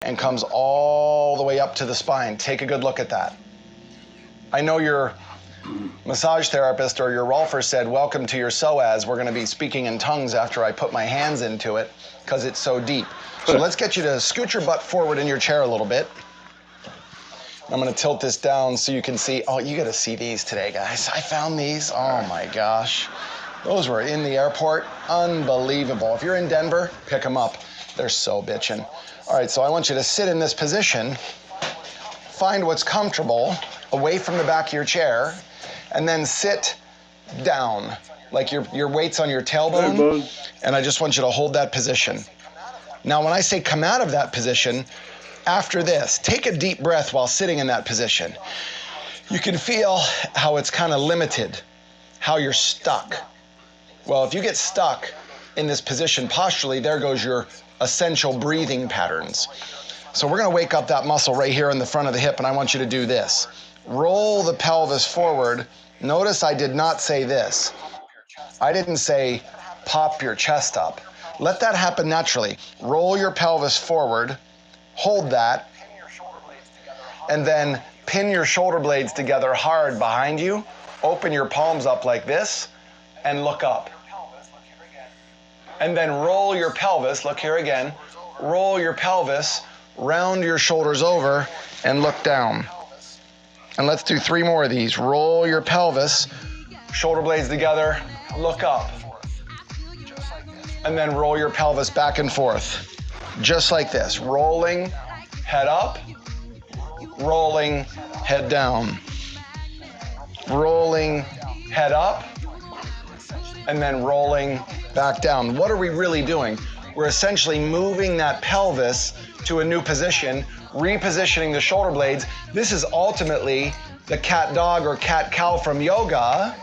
and comes all the way up to the spine. Take a good look at that. I know your massage therapist or your rolfer said, welcome to your psoas. We're gonna be speaking in tongues after I put my hands into it because it's so deep. So let's get you to scoot your butt forward in your chair a little bit. I'm gonna tilt this down so you can see. Oh, you gotta see these today, guys. I found these, oh my gosh. Those were in the airport, unbelievable. If you're in Denver, pick them up. They're so bitchin'. All right, so I want you to sit in this position, find what's comfortable away from the back of your chair, and then sit down, like your weight's on your tailbone, and I just want you to hold that position. Now, when I say come out of that position, after this, take a deep breath while sitting in that position. You can feel how it's kind of limited, how you're stuck. Well, if you get stuck in this position posturally, there goes your essential breathing patterns. So we're gonna wake up that muscle right here in the front of the hip, and I want you to do this. Roll the pelvis forward. Notice I did not say this. I didn't say pop your chest up. Let that happen naturally. Roll your pelvis forward, hold that, and then pin your shoulder blades together hard behind you. Open your palms up like this and look up. And then roll your pelvis, look here again, roll your pelvis, round your shoulders over, and look down. And let's do 3 more of these. Roll your pelvis, shoulder blades together, look up. And then roll your pelvis back and forth, just like this. Rolling, head up, rolling, head down. Rolling, head up, and then rolling back down. What are we really doing? We're essentially moving that pelvis to a new position, repositioning the shoulder blades. This is ultimately the cat dog or cat cow from yoga,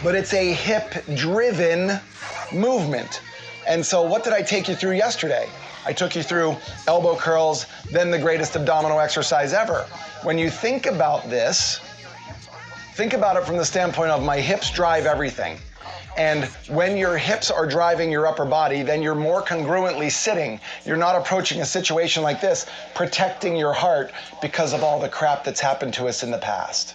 but it's a hip-driven movement. And so what did I take you through yesterday? I took you through elbow curls, then the greatest abdominal exercise ever. When you think about this, think about it from the standpoint of my hips drive everything. And when your hips are driving your upper body, then you're more congruently sitting. You're not approaching a situation like this, protecting your heart because of all the crap that's happened to us in the past.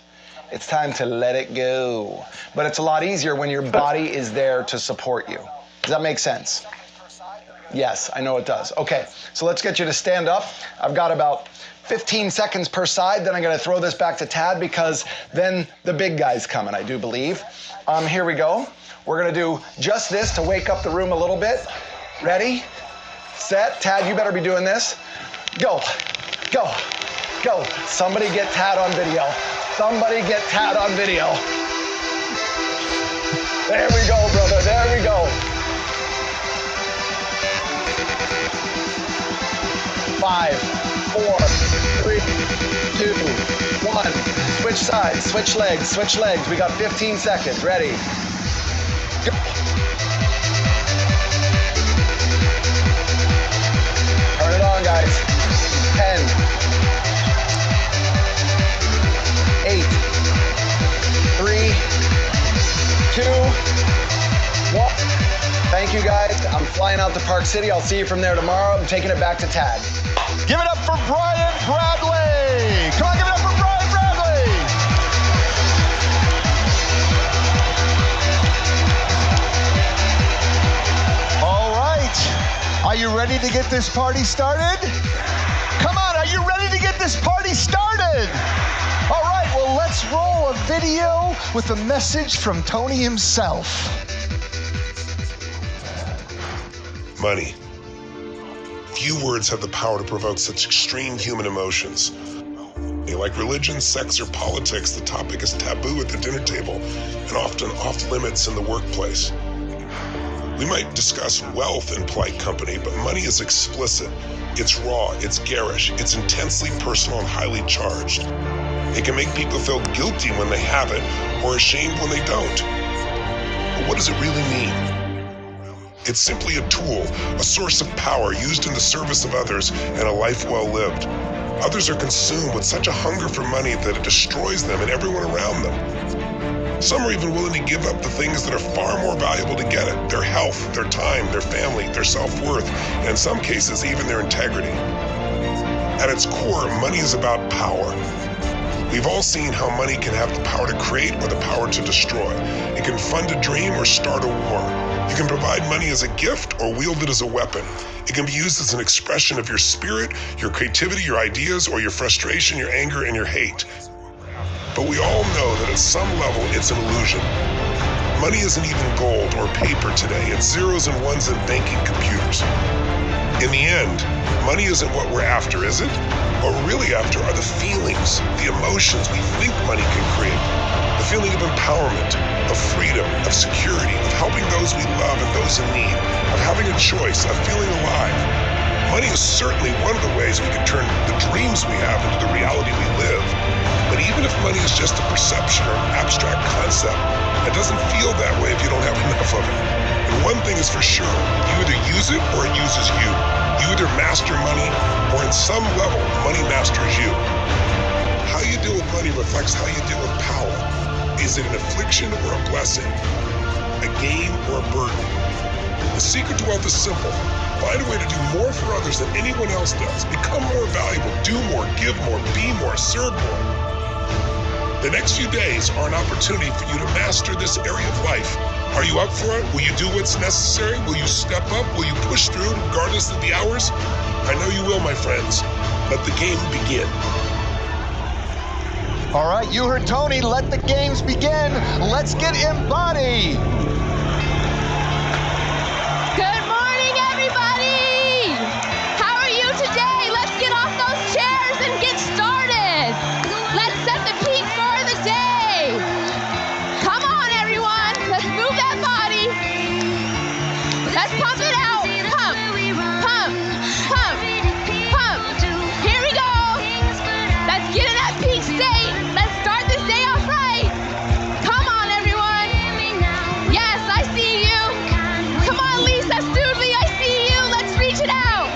It's time to let it go. But it's a lot easier when your body is there to support you. Does that make sense? Yes, I know it does. Okay, so let's get you to stand up. I've got about 15 seconds per side, then I'm gonna throw this back to Tad because then the big guy's coming, I do believe. Here we go. We're gonna do just this to wake up the room a little bit. Ready, set, Tad, you better be doing this. Go, go, go. Somebody get Tad on video. Somebody get Tad on video. There we go, brother, there we go. 5, 4, 3, 2, 1. Switch sides, switch legs, switch legs. We got 15 seconds, ready. Go. Turn it on, guys. 10, 8, 3, 2, 1. Thank you, guys. I'm flying out to Park City. I'll see you from there tomorrow. I'm taking it back to Tad. Give it up for Brian Bradley. Come on, give it up for Brian Bradley. All right. Are you ready to get this party started? Come on, are you ready to get this party started? All right, well, let's roll a video with a message from Tony himself. Money. Few words have the power to provoke such extreme human emotions. Like religion, sex, or politics, the topic is taboo at the dinner table and often off limits in the workplace. We might discuss wealth in polite company, but money is explicit. It's raw, it's garish, it's intensely personal and highly charged. It can make people feel guilty when they have it or ashamed when they don't. But what does it really mean? It's simply a tool, a source of power used in the service of others and a life well lived. Others are consumed with such a hunger for money that it destroys them and everyone around them. Some are even willing to give up the things that are far more valuable to get it: their health, their time, their family, their self-worth, and in some cases, even their integrity. At its core, money is about power. We've all seen how money can have the power to create or the power to destroy. It can fund a dream or start a war. You can provide money as a gift or wield it as a weapon. It can be used as an expression of your spirit, your creativity, your ideas, or your frustration, your anger, and your hate. But we all know that at some level, it's an illusion. Money isn't even gold or paper today. It's zeros and ones in banking computers. In the end, money isn't what we're after, is it? What we're really after are the feelings, the emotions we think money can create. The feeling of empowerment, of freedom, of security, of helping those we love and those in need, of having a choice, of feeling alive. Money is certainly one of the ways we can turn the dreams we have into the reality we live. But even if money is just a perception or an abstract concept, it doesn't feel that way if you don't have enough of it. And one thing is for sure, you either use it or it uses you. You either master money or in some level, money masters you. How you deal with money reflects how you deal with power. Is it an affliction or a blessing? A gain or a burden? The secret to wealth is simple. Find a way to do more for others than anyone else does. Become more valuable, do more, give more, be more, serve more. The next few days are an opportunity for you to master this area of life. Are you up for it? Will you do what's necessary? Will you step up? Will you push through regardless of the hours? I know you will, my friends. Let the game begin. All right, you heard Tony. Let the games begin. Let's get embodied. Good morning, everybody! How are you today? Let's get off those chairs and get started. Let's set the peak for the day. Come on, everyone. Let's move that body. Let's pump it out. Pump, pump, pump, pump. Here we go. Let's get in that peak state. Let's start this day off right. Come on, everyone. Yes, I see you. Come on, Lisa Stoodley, I see you. Let's reach it out.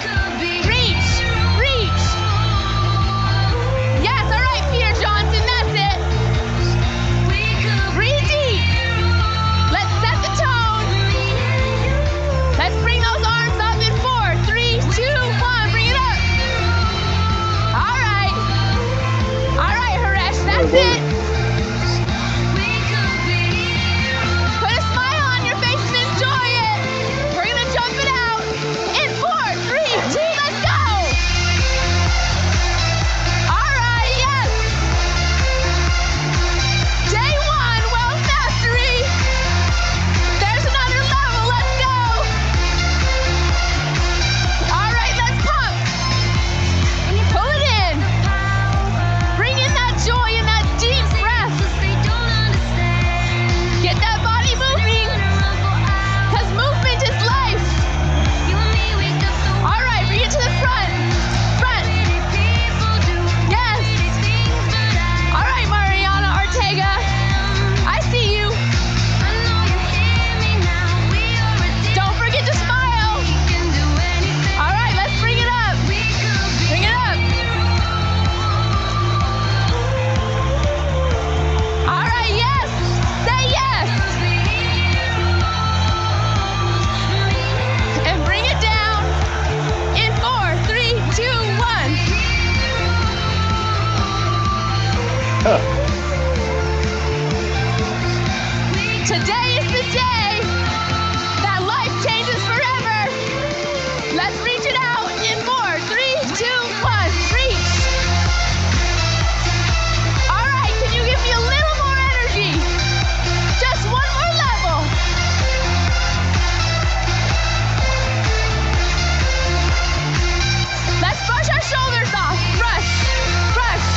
Reach, reach. Yes, all right, Peter Johnson, that's it. Breathe deep. Let's set the tone. Let's bring those arms up in 4, 3, 2, 1. Bring it up. All right. All right, Haresh, that's it. Put a smile on your face and enjoy it. We're gonna jump it out in 4, 3, 2, let's go. All right, yes. Day 1, wealth mastery. There's another level, let's go. All right, let's pump. Pull it in. Bring in that joy and that deep breath. Get that body moving, because movement is life. All right, bring it to the front. Front. Yes. All right, Mariana Ortega. I see you. Don't forget to smile. All right, let's bring it up. Bring it up. All right, yes. Say yes. And bring it down in 4, 3, 2, 1. Today is the day that life changes forever. Let's reach it out in 4, 3, 2, 1. Reach. All right, can you give me a little more energy? Just one more level. Let's brush our shoulders off. Brush, brush.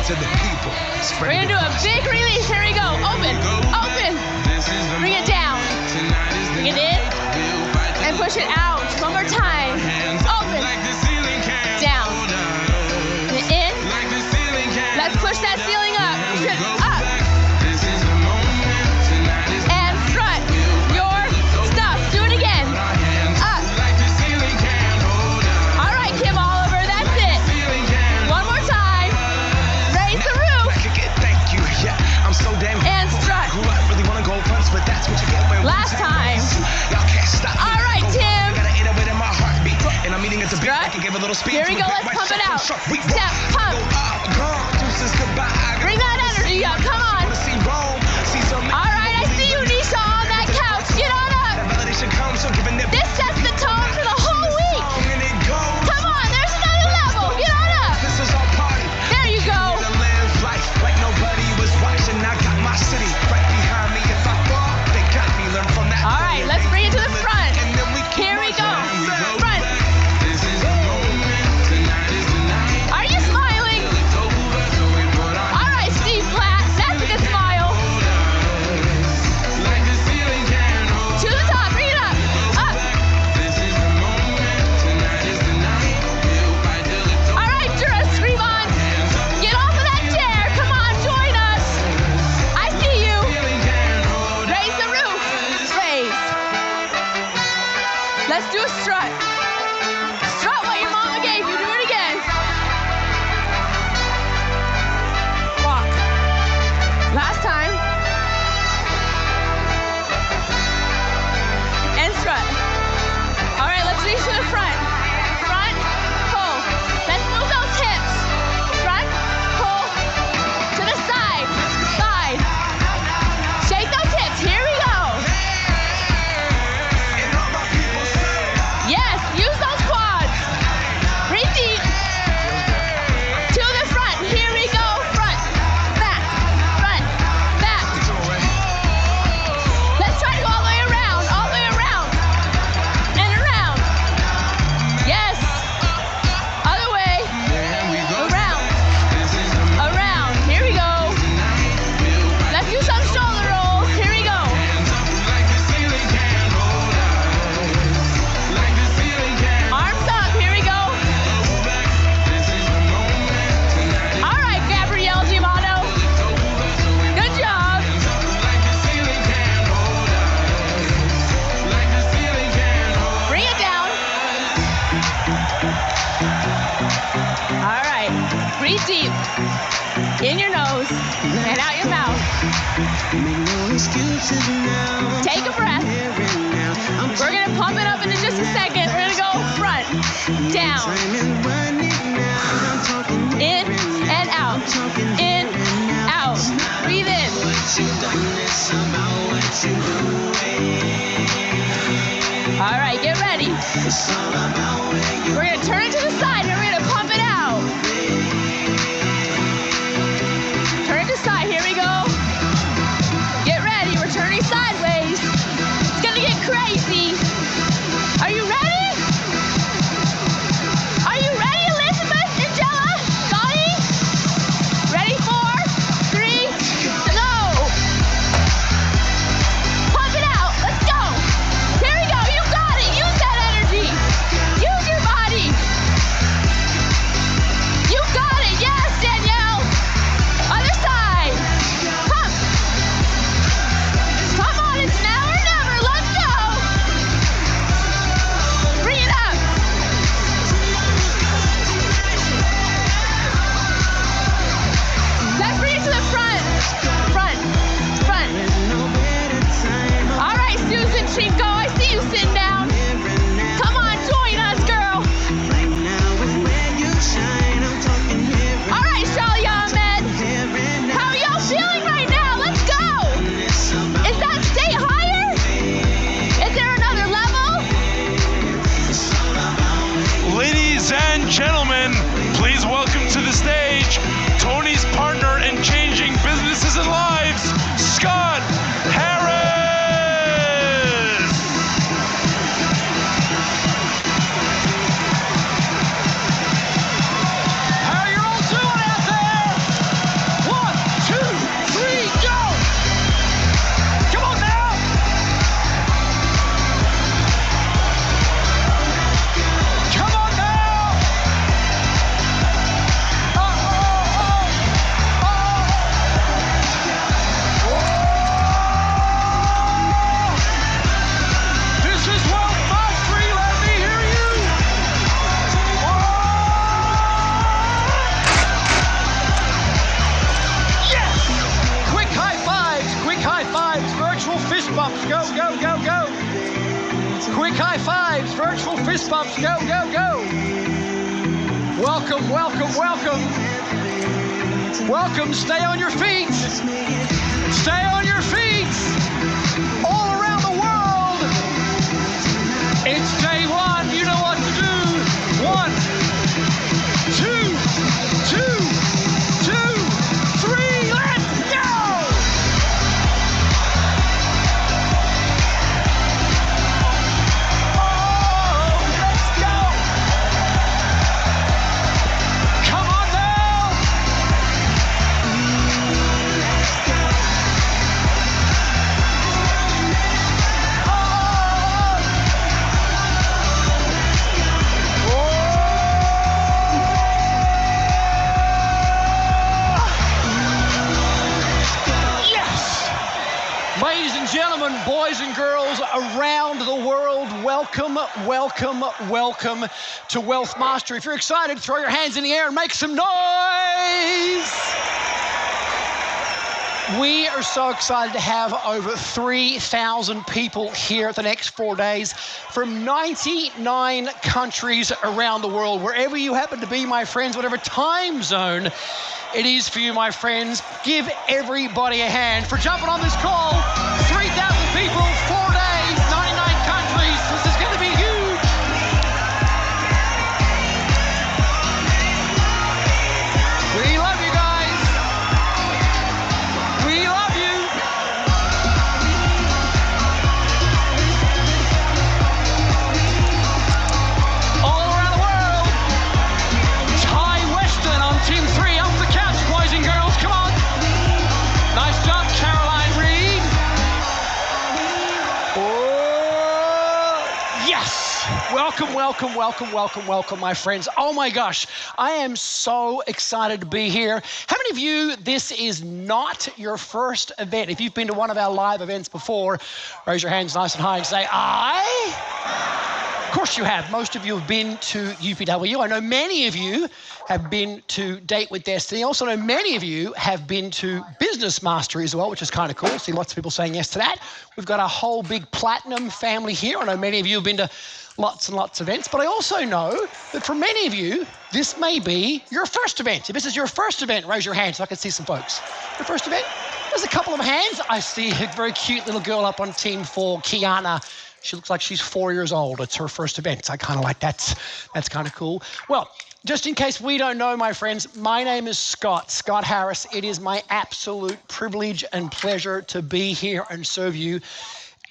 to the people. We're gonna do a big release. Here we go. Open, open. Bring it down. Bring it in and push it out. One more time. Open, down, and in. Let's push that ceiling up. Push it up. And front your stuff. Do it again. Up. All right, Kim Oliver, that's it. One more time. Raise the roof. Thank you. Yeah, I'm so damn And strut. grew up really wanna go fronts, but that's what you get when Last time. y'all can't stop me. All right, Go Tim. on, gotta hit it within my heartbeat. And I'm eating at the beat Strut. like I give a little speed. Here we go, let's pump it out. Step, pump. Bring that energy up, come on. All right, I see you, Nisha, on that couch. Get on up. This sets the tone for the whole week. Come on, there's another level. Get on up. There you go. Like nobody was watching. I got my city right behind me. If I fall, they got me. Learn from that. All right, let's bring it to the front. Here we go. Front. Are you smiling? All right, Steve Platt. That's a good smile. To the top. Bring it up. Up. All right, Jura, scream on. Get off of that chair. Come on, join us. I see you. Raise the roof. Raise. Let's do a strut. Strut what your mama gave you. Do it again. Walk. Last time. And strut. All right, let's reach to the front. Front, pull. Let's move those hips. Front, pull. To the side. Side. Shake those hips. Here we go. Yes, use those quads. Breathe deep. To the front. Here we go. Front, back, front, back. Let's try to go all the way around, and around. Yes. Other way. Around. Here we go. Let's do some shoulder rolls. Here we go. Arms up. Here we go. All right, Gabrielle Gimano. Good job. Bring it down. All right. Breathe deep. In your nose and out your mouth. Take a breath. We're going to pump it up in just a second. We're going to go front, down, in and out, in, out. Breathe in. All right, get ready. We're going to turn it to the side and we're going to pump it out. Turn it to side. Here we go. Get ready. We're turning sideways. It's going to get crazy. Are you ready? Are you ready, Elizabeth, Angela, Donnie? Ready? 4, 3, go. Pump it out. Let's go. Here we go. You got it. Use that energy. Quick high fives, virtual fist bumps, go, go, go. Welcome, welcome, welcome. Welcome, stay on your feet. Stay on your feet. All around the world. It's day one, you know what to do. 1, 2, 3, let's go! Ladies and gentlemen, boys and girls around the world, welcome, welcome, welcome to Wealth Mastery. If you're excited, throw your hands in the air and make some noise. We are so excited to have over 3,000 people here the next 4 days from 99 countries around the world. Wherever you happen to be, my friends, whatever time zone it is for you, my friends, give everybody a hand for jumping on this call. 3,000 people, 4 days, 99 countries. This is going to be huge. We love you guys. We love you. All around the world. Ty Weston on Team 3 off the couch, boys and girls. Come on. Nice job, Caroline Reed. Oh, yes. Welcome, welcome, welcome, welcome, welcome, my friends. Oh my gosh, I am so excited to be here. How many of you, this is not your first event? If you've been to one of our live events before, raise your hands nice and high and say, Of course you have. Most of you have been to UPW. I know many of you have been to Date with Destiny. I also know many of you have been to Business Mastery as well, which is kind of cool. See lots of people saying yes to that. We've got a whole big platinum family here. I know many of you have been to lots and lots of events, but I also know that for many of you, this may be your first event. If this is your first event, raise your hand so I can see some folks. Your first event? There's a couple of hands. I see a very cute little girl up on Team 4, Kiana. She looks like she's 4 years old. It's her first event. I kind of like that. That's kind of cool. Well, just in case we don't know, my friends, my name is Scott Harris. It is my absolute privilege and pleasure to be here and serve you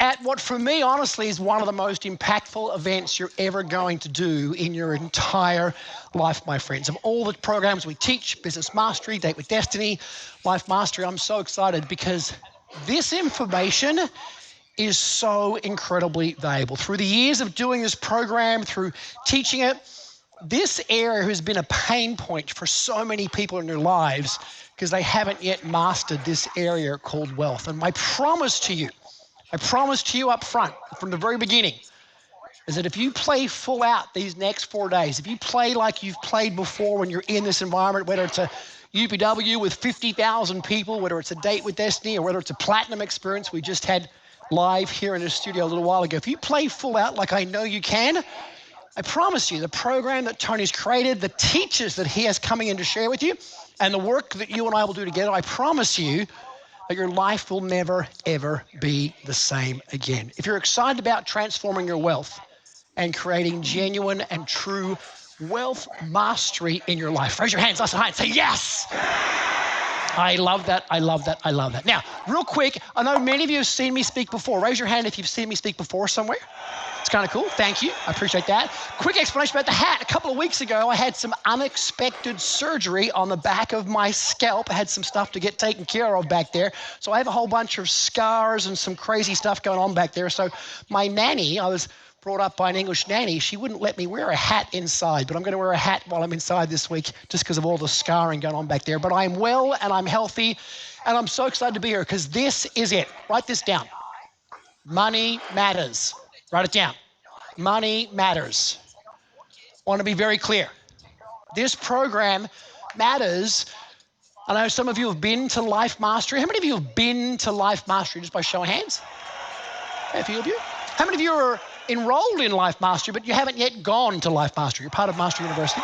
at what for me, honestly, is one of the most impactful events you're ever going to do in your entire life, my friends. Of all the programs we teach, Business Mastery, Date with Destiny, Life Mastery, I'm so excited because this information is so incredibly valuable. Through the years of doing this program, through teaching it, this area has been a pain point for so many people in their lives because they haven't yet mastered this area called wealth. And my promise to you up front from the very beginning is that if you play full out these next 4 days, if you play like you've played before when you're in this environment, whether it's a UPW with 50,000 people, whether it's a Date with Destiny, or whether it's a platinum experience we just had live here in the studio a little while ago, if you play full out like I know you can, I promise you the program that Tony's created, the teachers that he has coming in to share with you, and the work that you and I will do together, I promise you that your life will never, ever be the same again. If you're excited about transforming your wealth and creating genuine and true wealth mastery in your life, raise your hands nice and high and say yes. I love that, I love that, I love that. Now, real quick, I know many of you have seen me speak before. Raise your hand if you've seen me speak before somewhere. It's kind of cool, thank you, I appreciate that. Quick explanation about the hat. A couple of weeks ago, I had some unexpected surgery on the back of my scalp. I had some stuff to get taken care of back there. So I have a whole bunch of scars and some crazy stuff going on back there. So my nanny, I was brought up by an English nanny, she wouldn't let me wear a hat inside, but I'm going to wear a hat while I'm inside this week just because of all the scarring going on back there. But I'm well and I'm healthy and I'm so excited to be here because this is it. Write this down. Money matters. Write it down. Money matters. I want to be very clear. This program matters. I know some of you have been to Life Mastery. How many of you have been to Life Mastery, just by show of hands? A few of you. How many of you are enrolled in Life Mastery, but you haven't yet gone to Life Mastery. You're part of Mastery University.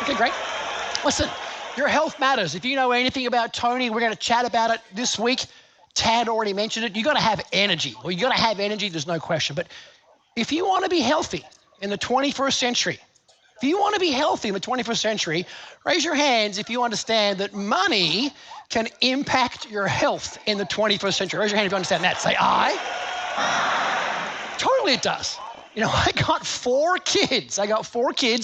Okay, great. Listen, your health matters. If you know anything about Tony, we're going to chat about it this week. Tad already mentioned it. You got to have energy. Well, you got to have energy, there's no question. But if you want to be healthy in the 21st century, if you want to be healthy in the 21st century, raise your hands if you understand that money can impact your health in the 21st century. Raise your hand if you understand that. Say, I. Totally it does. You know, I got 4 kids.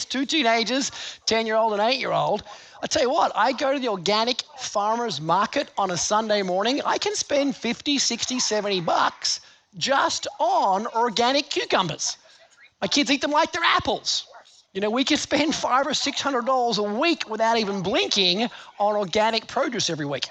2 teenagers, 10-year-old and 8-year-old. I tell you what, I go to the organic farmer's market on a Sunday morning. I can spend 50, 60, 70 bucks just on organic cucumbers. My kids eat them like they're apples. You know, we can spend $500 or $600 a week without even blinking on organic produce every week.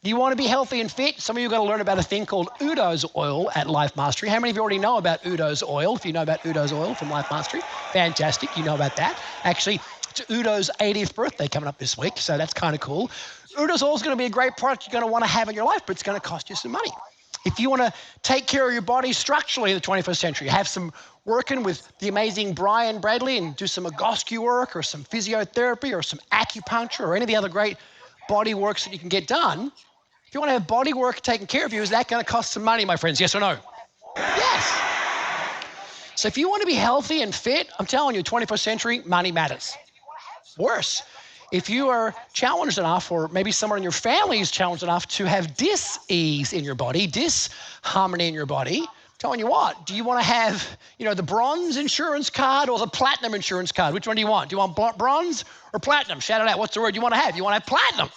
Do you want to be healthy and fit? Some of you are going to learn about a thing called Udo's oil at Life Mastery. How many of you already know about Udo's oil? If you know about Udo's oil from Life Mastery, fantastic. You know about that. Actually, it's Udo's 80th birthday coming up this week, so that's kind of cool. Udo's oil is going to be a great product you're going to want to have in your life, but it's going to cost you some money. If you want to take care of your body structurally in the 21st century, have some working with the amazing Brian Bradley and do some Egoscue work or some physiotherapy or some acupuncture or any of the other great body works that you can get done, if you want to have body work taken care of you, is that going to cost some money, my friends? Yes or no? Yes. So if you want to be healthy and fit, I'm telling you, 21st century, money matters. Worse, if you are challenged enough, or maybe someone in your family is challenged enough to have dis-ease in your body, disharmony in your body, I'm telling you what, do you want to have, the bronze insurance card or the platinum insurance card? Which one do you want? Do you want bronze or platinum? Shout it out. What's the word you want to have? You want to have platinum.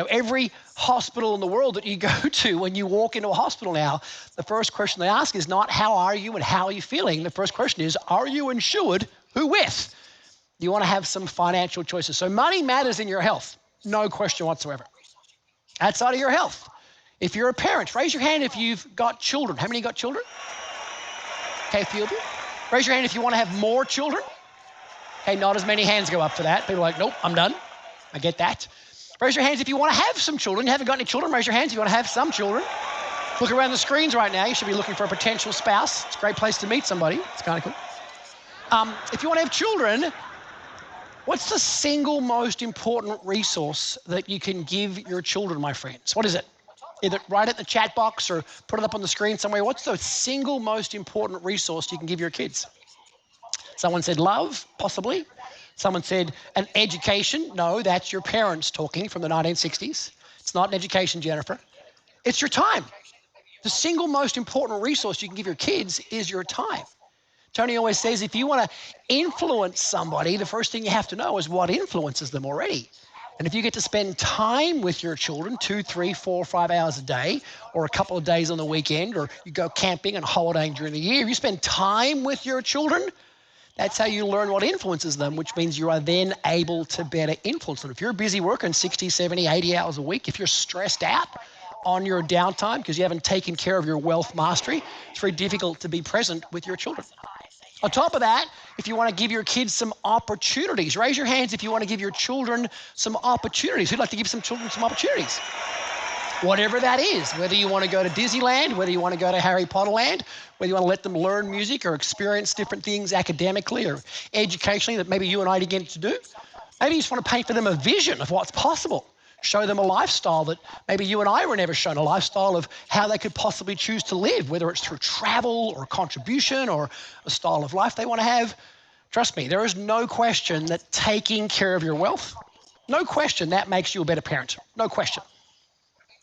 Every hospital in the world that you go to, when you walk into a hospital now, the first question they ask is not how are you and how are you feeling? The first question is, are you insured? Who with? You want to have some financial choices. So money matters in your health, no question whatsoever. Outside of your health, if you're a parent, raise your hand if you've got children. How many got children? Okay, a few of you. Raise your hand if you want to have more children. Okay, not as many hands go up for that. People are like, nope, I'm done. I get that. Raise your hands if you want to have some children. You haven't got any children, raise your hands if you want to have some children. Look around the screens right now. You should be looking for a potential spouse. It's a great place to meet somebody. It's kind of cool. If you want to have children, what's the single most important resource that you can give your children, my friends? What is it? Either write it in the chat box or put it up on the screen somewhere. What's the single most important resource you can give your kids? Someone said love, possibly. Someone said an education. No, that's your parents talking from the 1960s. It's not an education, Jennifer. It's your time. The single most important resource you can give your kids is your time. Tony always says if you want to influence somebody, the first thing you have to know is what influences them already. And if you get to spend time with your children, 2, 3, 4, 5 hours a day, or a couple of days on the weekend, or you go camping and holidaying during the year, if you spend time with your children, that's how you learn what influences them, which means you are then able to better influence them. If you're busy working 60, 70, 80 hours a week, if you're stressed out on your downtime because you haven't taken care of your wealth mastery, it's very difficult to be present with your children. On top of that, if you want to give your kids some opportunities, raise your hands if you want to give your children some opportunities. Who'd like to give some children some opportunities? Whatever that is, whether you want to go to Disneyland, whether you want to go to Harry Potter Land, whether you want to let them learn music or experience different things academically or educationally that maybe you and I didn't get to do. Maybe you just want to paint for them a vision of what's possible. Show them a lifestyle that maybe you and I were never shown, a lifestyle of how they could possibly choose to live, whether it's through travel or contribution or a style of life they want to have. Trust me, there is no question that taking care of your wealth, no question that makes you a better parent. No question.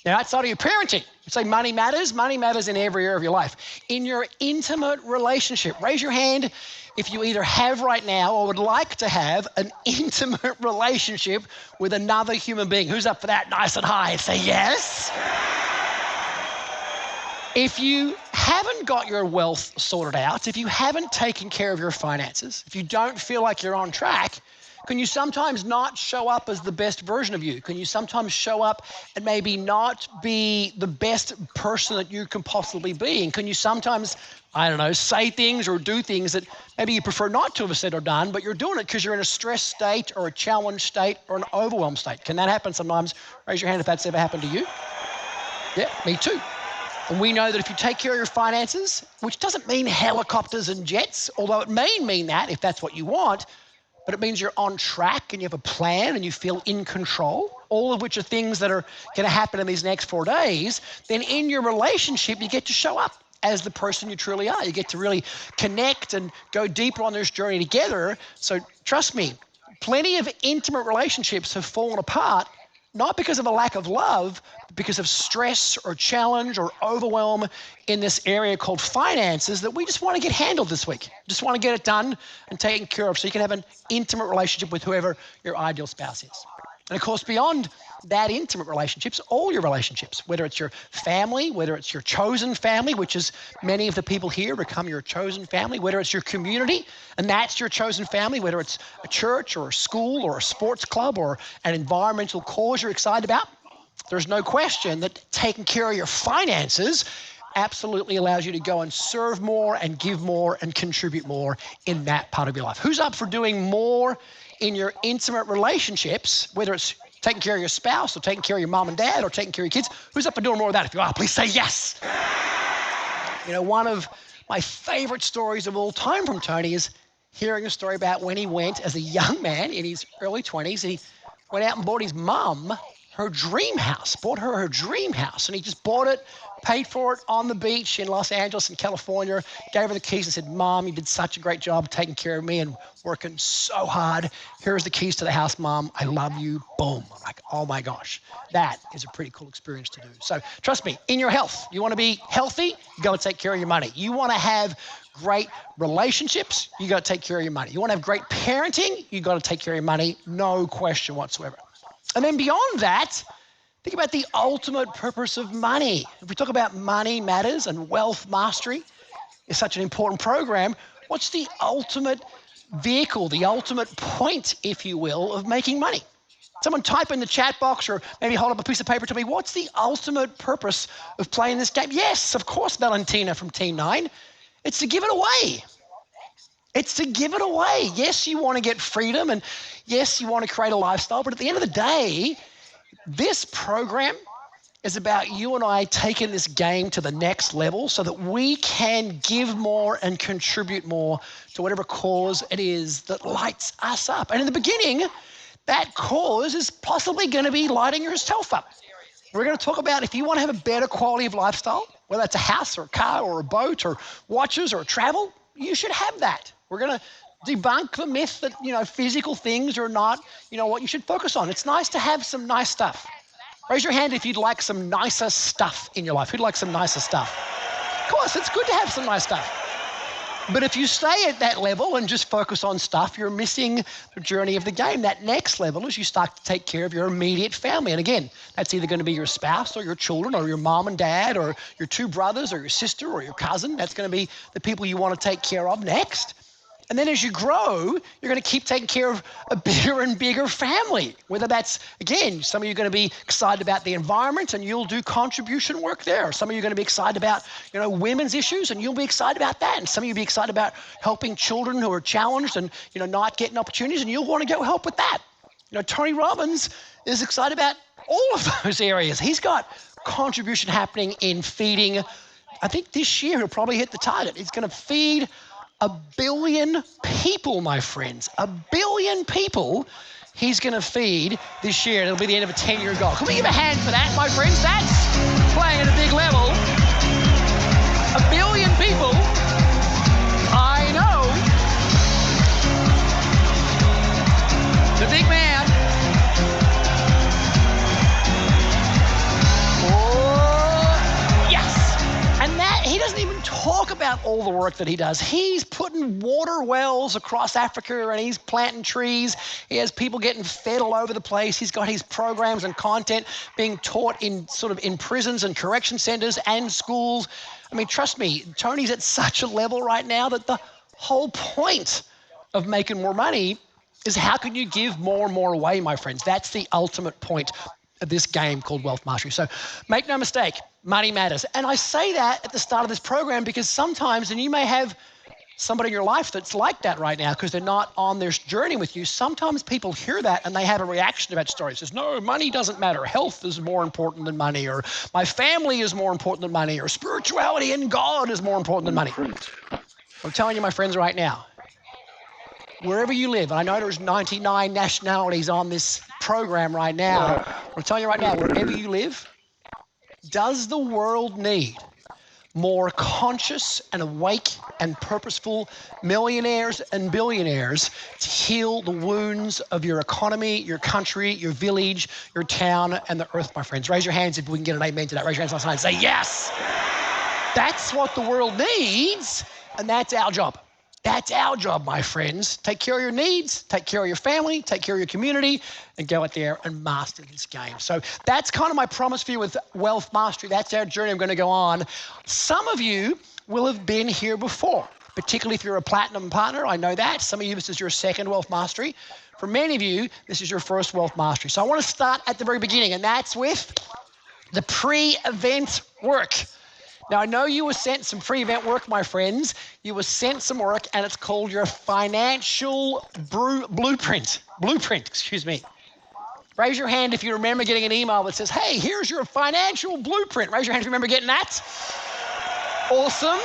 Now, outside of your parenting, you say money matters in every area of your life. In your intimate relationship, raise your hand if you either have right now or would like to have an intimate relationship with another human being. Who's up for that? Nice and high. Say yes. If you haven't got your wealth sorted out, if you haven't taken care of your finances, if you don't feel like you're on track, can you sometimes not show up as the best version of you? Can you sometimes show up and maybe not be the best person that you can possibly be? And can you sometimes, say things or do things that maybe you prefer not to have said or done, but you're doing it because you're in a stress state or a challenge state or an overwhelmed state? Can that happen sometimes? Raise your hand if that's ever happened to you. Yeah, me too. And we know that if you take care of your finances, which doesn't mean helicopters and jets, although it may mean that if that's what you want, but it means you're on track and you have a plan and you feel in control, all of which are things that are going to happen in these next 4 days, then in your relationship, you get to show up as the person you truly are. You get to really connect and go deeper on this journey together. So trust me, plenty of intimate relationships have fallen apart, not because of a lack of love, but because of stress or challenge or overwhelm in this area called finances that we just want to get handled this week. Just want to get it done and taken care of so you can have an intimate relationship with whoever your ideal spouse is. And of course, beyond that intimate relationships, all your relationships, whether it's your family, whether it's your chosen family, which is many of the people here become your chosen family, whether it's your community, and that's your chosen family, whether it's a church or a school or a sports club or an environmental cause you're excited about, there's no question that taking care of your finances absolutely allows you to go and serve more and give more and contribute more in that part of your life. Who's up for doing more in your intimate relationships, whether it's taking care of your spouse or taking care of your mom and dad or taking care of your kids? Who's up for doing more of that? If you are, please say yes. You know, one of my favorite stories of all time from Tony is hearing a story about when he went as a young man in his early 20s, and he went out and bought his mum her dream house, bought her her dream house. And he just bought it, paid for it on the beach in Los Angeles in California, gave her the keys and said, Mom, you did such a great job taking care of me and working so hard. Here's the keys to the house, Mom. I love you. Boom. I'm like, oh my gosh, that is a pretty cool experience to do. So trust me, in your health, you want to be healthy, you got to take care of your money. You want to have great relationships, you got to take care of your money. You want to have great parenting, you got to take care of your money, no question whatsoever. And then beyond that, think about the ultimate purpose of money. If we talk about money matters and wealth mastery is such an important program, what's the ultimate vehicle, the ultimate point, if you will, of making money? Someone type in the chat box or maybe hold up a piece of paper to me, what's the ultimate purpose of playing this game? Yes, of course, Valentina from Team 9. It's to give it away. It's to give it away. Yes, you want to get freedom and yes, you want to create a lifestyle, but at the end of the day, this program is about you and I taking this game to the next level so that we can give more and contribute more to whatever cause it is that lights us up. And in the beginning, that cause is possibly going to be lighting yourself up. We're going to talk about if you want to have a better quality of lifestyle, whether that's a house or a car or a boat or watches or travel, you should have that. We're going to debunk the myth that, physical things are not, what you should focus on. It's nice to have some nice stuff. Raise your hand if you'd like some nicer stuff in your life. Who'd like some nicer stuff? Of course, it's good to have some nice stuff. But if you stay at that level and just focus on stuff, you're missing the journey of the game. That next level is you start to take care of your immediate family. And again, that's either going to be your spouse or your children or your mom and dad or your two brothers or your sister or your cousin. That's going to be the people you want to take care of next. And then as you grow, you're going to keep taking care of a bigger and bigger family. Whether that's, again, some of you are going to be excited about the environment and you'll do contribution work there. Some of you are going to be excited about, women's issues and you'll be excited about that. And some of you will be excited about helping children who are challenged and, not getting opportunities and you'll want to go help with that. Tony Robbins is excited about all of those areas. He's got contribution happening in feeding. I think this year he'll probably hit the target. He's going to feed 1 billion people, my friends. 1 billion people he's going to feed this year. It'll be the end of a 10-year goal. Can we give a hand for that, my friends? That's playing at a big level. 1 billion people. I know. The big man. He doesn't even talk about all the work that he does. He's putting water wells across Africa and he's planting trees. He has people getting fed all over the place. He's got his programs and content being taught in prisons and correction centers and schools. I mean, trust me, Tony's at such a level right now that the whole point of making more money is how can you give more and more away, my friends? That's the ultimate point of this game called Wealth Mastery. So make no mistake, money matters. And I say that at the start of this program because sometimes, and you may have somebody in your life that's like that right now because they're not on this journey with you. Sometimes people hear that and they have a reaction to that story. It says, no, money doesn't matter. Health is more important than money, or my family is more important than money, or spirituality and God is more important than money. I'm telling you, my friends, right now, wherever you live, and I know there's 99 nationalities on this program right now, I'm telling you right now, wherever you live, does the world need more conscious and awake and purposeful millionaires and billionaires to heal the wounds of your economy, your country, your village, your town, and the earth, my friends? Raise your hands if we can get an amen to that. Raise your hands last night and say, yes! That's what the world needs, and that's our job. That's our job, my friends. Take care of your needs, take care of your family, take care of your community, and go out there and master this game. So that's kind of my promise for you with Wealth Mastery. That's our journey I'm going to go on. Some of you will have been here before, particularly if you're a platinum partner. I know that. Some of you, this is your second Wealth Mastery. For many of you, this is your first Wealth Mastery. So I want to start at the very beginning, and that's with the pre-event work. Now, I know you were sent some pre-event work, my friends. You were sent some work, and it's called your financial blueprint. Raise your hand if you remember getting an email that says, hey, here's your financial blueprint. Raise your hand if you remember getting that. Awesome.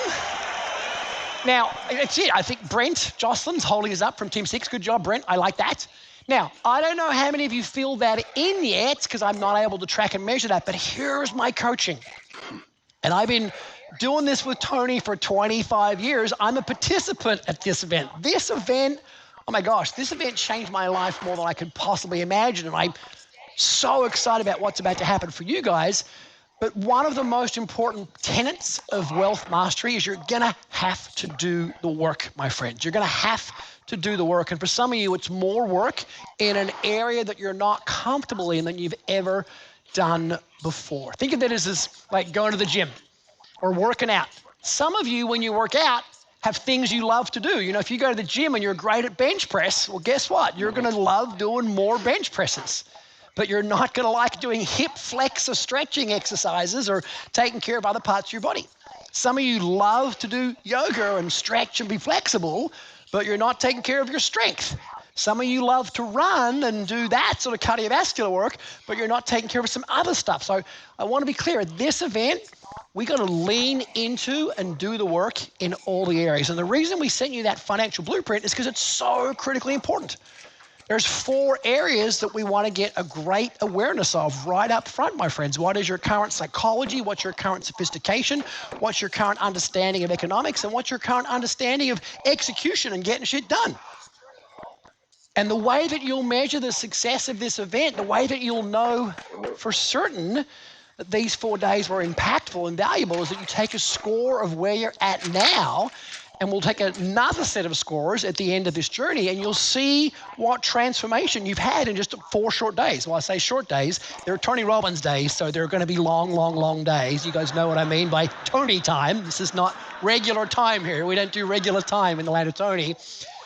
Now, that's it. I think Brent Jocelyn's holding us up from Team 6. Good job, Brent. I like that. Now, I don't know how many of you filled that in yet because I'm not able to track and measure that, but here's my coaching. And I've been doing this with Tony for 25 years. I'm a participant at this event. This event, oh my gosh, this event changed my life more than I could possibly imagine. And I'm so excited about what's about to happen for you guys. But one of the most important tenets of Wealth Mastery is you're gonna have to do the work, my friends. You're gonna have to do the work. And for some of you, it's more work in an area that you're not comfortable in than you've ever done before. Think of it as like going to the gym or working out. Some of you, when you work out, have things you love to do. You know, if you go to the gym and you're great at bench press, well, guess what? You're going to love doing more bench presses. But you're not going to like doing hip flex or stretching exercises or taking care of other parts of your body. Some of you love to do yoga and stretch and be flexible, but you're not taking care of your strength. Some of you love to run and do that sort of cardiovascular work, but you're not taking care of some other stuff. So I want to be clear, at this event, we got to lean into and do the work in all the areas. And the reason we sent you that financial blueprint is because it's so critically important. There's 4 areas that we want to get a great awareness of right up front, my friends. What is your current psychology? What's your current sophistication? What's your current understanding of economics? And what's your current understanding of execution and getting shit done? And the way that you'll measure the success of this event, the way that you'll know for certain that these 4 days were impactful and valuable is that you take a score of where you're at now, and we'll take another set of scores at the end of this journey, and you'll see what transformation you've had in just 4 short days. Well, I say short days, they're Tony Robbins days, so they're going to be long, long, long days. You guys know what I mean by Tony time. This is not regular time here. We don't do regular time in the land of Tony.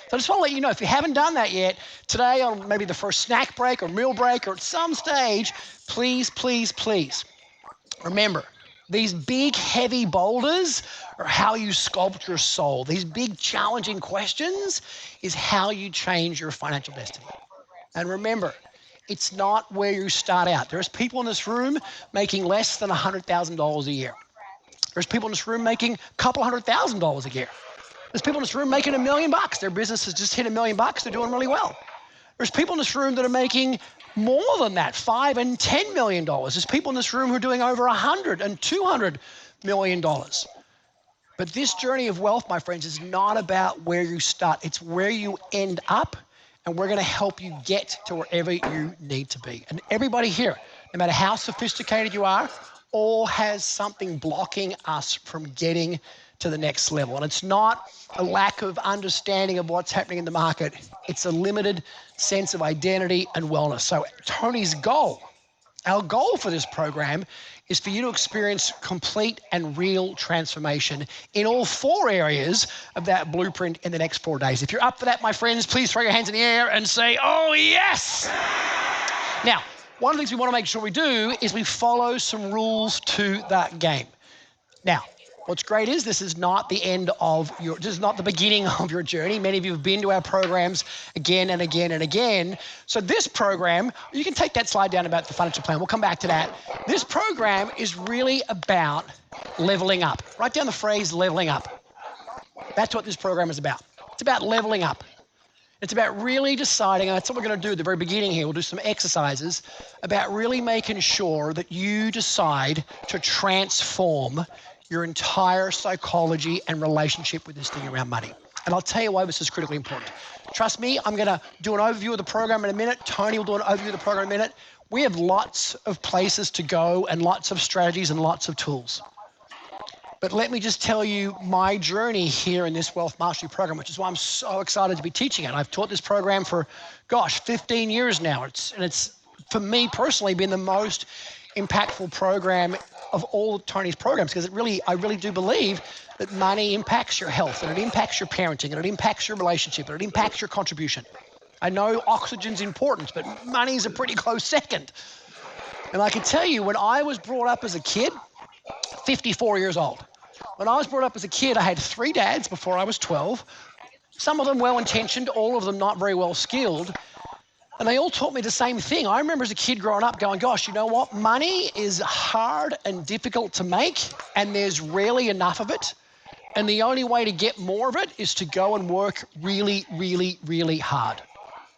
So I just want to let you know, if you haven't done that yet, today on maybe the first snack break or meal break or at some stage, please, please, please, remember, these big, heavy boulders are how you sculpt your soul. These big, challenging questions is how you change your financial destiny. And remember, it's not where you start out. There's people in this room making less than $100,000 a year. There's people in this room making a couple $100,000 a year. There's people in this room making $1 million. Their business has just hit $1 million. They're doing really well. There's people in this room that are making more than that, $5 and $10 million. There's people in this room who are doing over $100 and $200 million. But this journey of wealth, my friends, is not about where you start. It's where you end up, and we're going to help you get to wherever you need to be. And everybody here, no matter how sophisticated you are, all has something blocking us from getting to the next level. And it's not a lack of understanding of what's happening in the market. It's a limited sense of identity and wellness. So Tony's goal, our goal for this program, is for you to experience complete and real transformation in all 4 areas of that blueprint in the next 4 days. If you're up for that, my friends, please throw your hands in the air and say, oh, yes. Now, one of the things we want to make sure we do is we follow some rules to that game. Now, What's great is this is not the end of this is not the beginning of your journey. Many of you have been to our programs again and again and again. So this program, you can take that slide down about the financial plan. We'll come back to that. This program is really about leveling up. Write down the phrase leveling up. That's what this program is about. It's about leveling up. It's about really deciding, and that's what we're going to do at the very beginning here. We'll do some exercises about really making sure that you decide to transform your entire psychology and relationship with this thing around money. And I'll tell you why this is critically important. Trust me, I'm going to do an overview of the program in a minute. Tony will do an overview of the program in a minute. We have lots of places to go and lots of strategies and lots of tools. But let me just tell you my journey here in this Wealth Mastery program, which is why I'm so excited to be teaching it. I've taught this program for, 15 years now. It's for me personally, been the most impactful program of all Tony's programs, because I really do believe that money impacts your health, and it impacts your parenting, and it impacts your relationship, and it impacts your contribution. I know oxygen's important, but money's a pretty close second. And I can tell you, when I was brought up as a kid, 54 years old. When I was brought up as a kid, I had 3 dads before I was 12. Some of them well-intentioned, all of them not very well-skilled. And they all taught me the same thing. I remember as a kid growing up going, gosh, you know what? Money is hard and difficult to make, and there's rarely enough of it. And the only way to get more of it is to go and work really, really, really hard.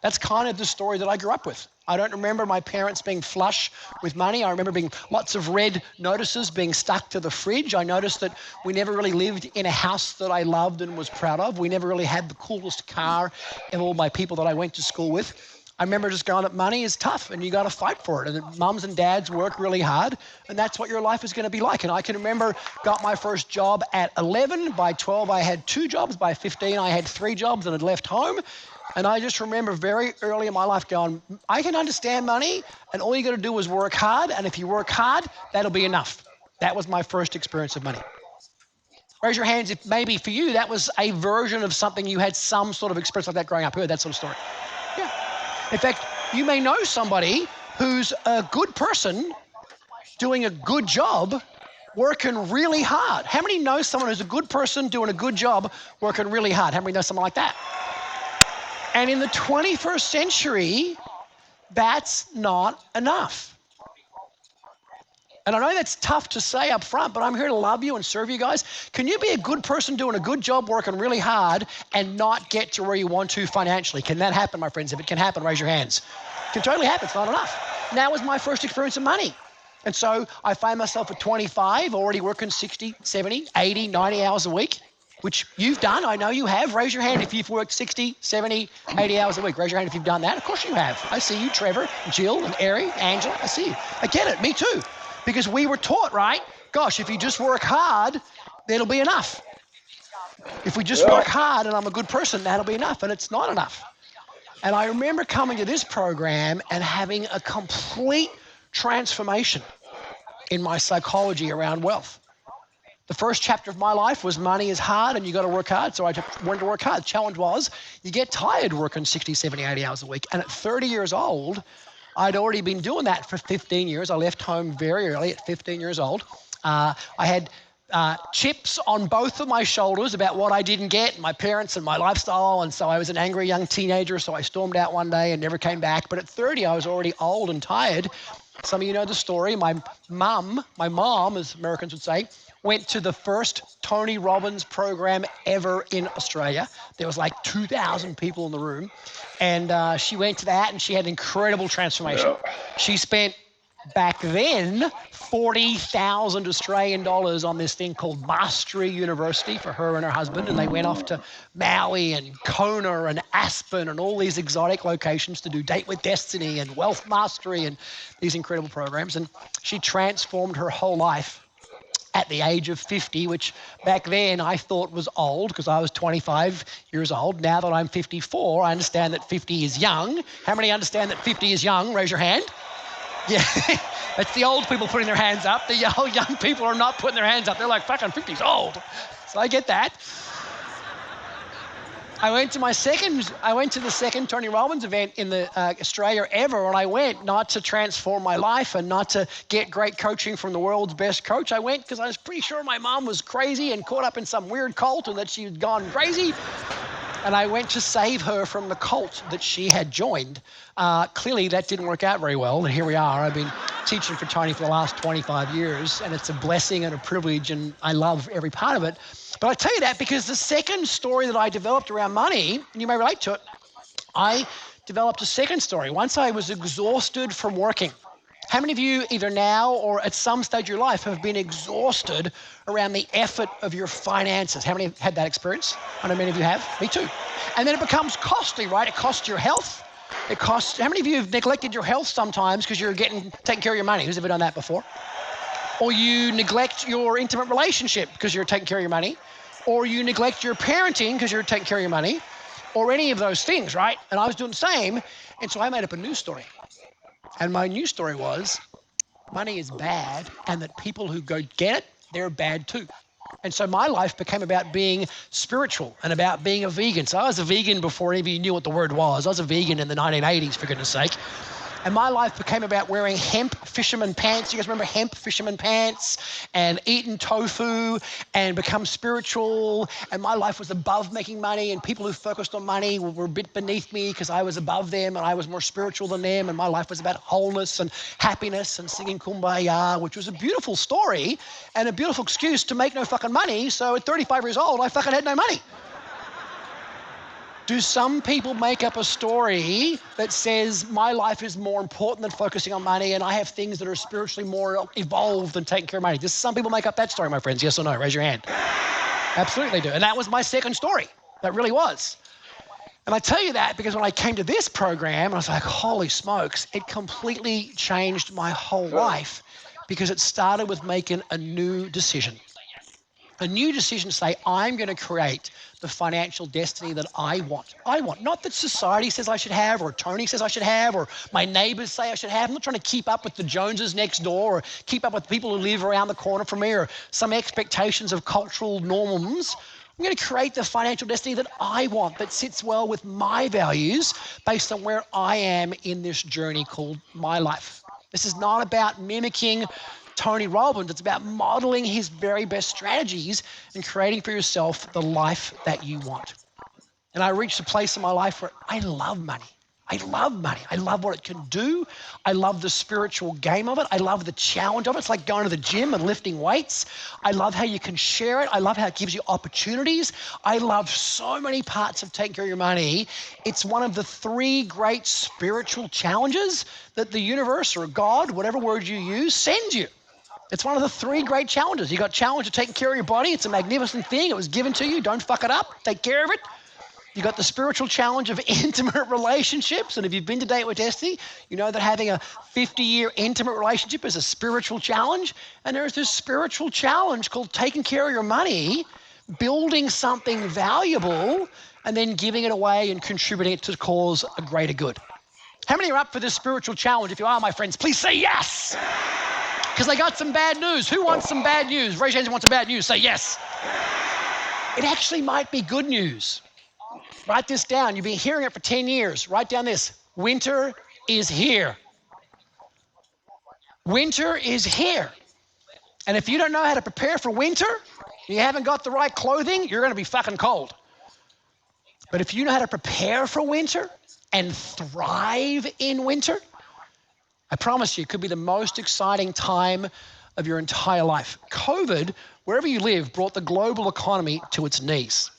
That's kind of the story that I grew up with. I don't remember my parents being flush with money. I remember being lots of red notices being stuck to the fridge. I noticed that we never really lived in a house that I loved and was proud of. We never really had the coolest car of all my people that I went to school with. I remember just going that money is tough and you got to fight for it. And mums and dads work really hard, and that's what your life is going to be like. And I can remember got my first job at 11. By 12, I had 2 jobs. By 15, I had 3 jobs and had left home. And I just remember very early in my life going, I can understand money, and all you got to do is work hard. And if you work hard, that'll be enough. That was my first experience of money. Raise your hands if maybe for you that was a version of something you had some sort of experience like that growing up. Heard that sort of story? Yeah. In fact, you may know somebody who's a good person doing a good job, working really hard. How many know someone who's a good person doing a good job, working really hard? How many know someone like that? And in the 21st century, that's not enough. And I know that's tough to say up front, but I'm here to love you and serve you guys. Can you be a good person doing a good job, working really hard, and not get to where you want to financially? Can that happen, my friends? If it can happen, raise your hands. It can totally happen. It's not enough. And that was my first experience of money. And so I find myself at 25, already working 60, 70, 80, 90 hours a week, which you've done. I know you have. Raise your hand if you've worked 60, 70, 80 hours a week. Raise your hand if you've done that. Of course you have. I see you, Trevor, Jill, and Ari, Angela. I see you. I get it. Me too. Because we were taught, right? Gosh, if you just work hard, that'll be enough. If we just work hard and I'm a good person, that'll be enough. And it's not enough. And I remember coming to this program and having a complete transformation in my psychology around wealth. The first chapter of my life was money is hard and you got to work hard. So I wanted to work hard. The challenge was you get tired working 60, 70, 80 hours a week. And at 30 years old, I'd already been doing that for 15 years. I left home very early at 15 years old. I had chips on both of my shoulders about what I didn't get, my parents and my lifestyle. And so I was an angry young teenager. So I stormed out one day and never came back. But at 30, I was already old and tired. Some of you know the story. My mom, as Americans would say, went to the first Tony Robbins program ever in Australia. There was like 2,000 people in the room. And she went to that and she had an incredible transformation. She spent back then 40,000 Australian dollars on this thing called Mastery University for her and her husband. And they went off to Maui and Kona and Aspen and all these exotic locations to do Date with Destiny and Wealth Mastery and these incredible programs. And she transformed her whole life at the age of 50, which back then I thought was old because I was 25 years old. Now that I'm 54, I understand that 50 is young. How many understand that 50 is young? Raise your hand. Yeah, it's the old people putting their hands up. The young people are not putting their hands up. They're like, fucking 50's old. So I get that. I went to the second Tony Robbins event in the Australia ever, and I went not to transform my life and not to get great coaching from the world's best coach. I went because I was pretty sure my mom was crazy and caught up in some weird cult and that she had gone crazy. And I went to save her from the cult that she had joined. Clearly, that didn't work out very well, and here we are. I've been teaching for Tony for the last 25 years, and it's a blessing and a privilege, and I love every part of it. But I tell you that because the second story that I developed around money, and you may relate to it, I developed a second story. Once I was exhausted from working. How many of you, either now or at some stage of your life, have been exhausted around the effort of your finances? How many have had that experience? I know many of you have. Me too. And then it becomes costly, right? It costs your health. It costs. How many of you have neglected your health sometimes because you're taking care of your money? Who's ever done that before? Or you neglect your intimate relationship because you're taking care of your money. Or you neglect your parenting because you're taking care of your money. Or any of those things, right? And I was doing the same. And so I made up a new story. And my new story was, money is bad, and that people who go get it, they're bad too. And so my life became about being spiritual and about being a vegan. So I was a vegan before any of you knew what the word was. I was a vegan in the 1980s, for goodness sake. And my life became about wearing hemp fisherman pants. You guys remember hemp fisherman pants? And eating tofu and become spiritual. And my life was above making money, and people who focused on money were a bit beneath me because I was above them and I was more spiritual than them. And my life was about wholeness and happiness and singing Kumbaya, which was a beautiful story and a beautiful excuse to make no fucking money. So at 35 years old, I fucking had no money. Do some people make up a story that says my life is more important than focusing on money and I have things that are spiritually more evolved than taking care of money? Does some people make up that story, my friends? Yes or no? Raise your hand. Absolutely they do. And that was my second story. That really was. And I tell you that because when I came to this program, I was like, holy smokes, it completely changed my whole life because it started with making a new decision. A new decision to say, I'm going to create the financial destiny that I want. I want, not that society says I should have, or Tony says I should have, or my neighbors say I should have. I'm not trying to keep up with the Joneses next door, or keep up with people who live around the corner from me, or some expectations of cultural norms. I'm going to create the financial destiny that I want, that sits well with my values based on where I am in this journey called my life. This is not about mimicking Tony Robbins. It's about modeling his very best strategies and creating for yourself the life that you want. And I reached a place in my life where I love money. I love money. I love what it can do. I love the spiritual game of it. I love the challenge of it. It's like going to the gym and lifting weights. I love how you can share it. I love how it gives you opportunities. I love so many parts of taking care of your money. It's one of the three great spiritual challenges that the universe or God, whatever word you use, sends you. It's one of the three great challenges. You got challenge of taking care of your body. It's a magnificent thing. It was given to you. Don't fuck it up. Take care of it. You got the spiritual challenge of intimate relationships. And if you've been to Date with Destiny, you know that having a 50-year intimate relationship is a spiritual challenge. And there's this spiritual challenge called taking care of your money, building something valuable, and then giving it away and contributing it to cause a greater good. How many are up for this spiritual challenge? If you are, my friends, please say yes. Because I got some bad news. Who wants some bad news? Raise your hands who wants some bad news. Say yes. It actually might be good news. Write this down. You've been hearing it for 10 years. Write down this. Winter is here. Winter is here. And if you don't know how to prepare for winter, you haven't got the right clothing, you're going to be fucking cold. But if you know how to prepare for winter and thrive in winter, I promise you, it could be the most exciting time of your entire life. COVID, wherever you live, brought the global economy to its knees.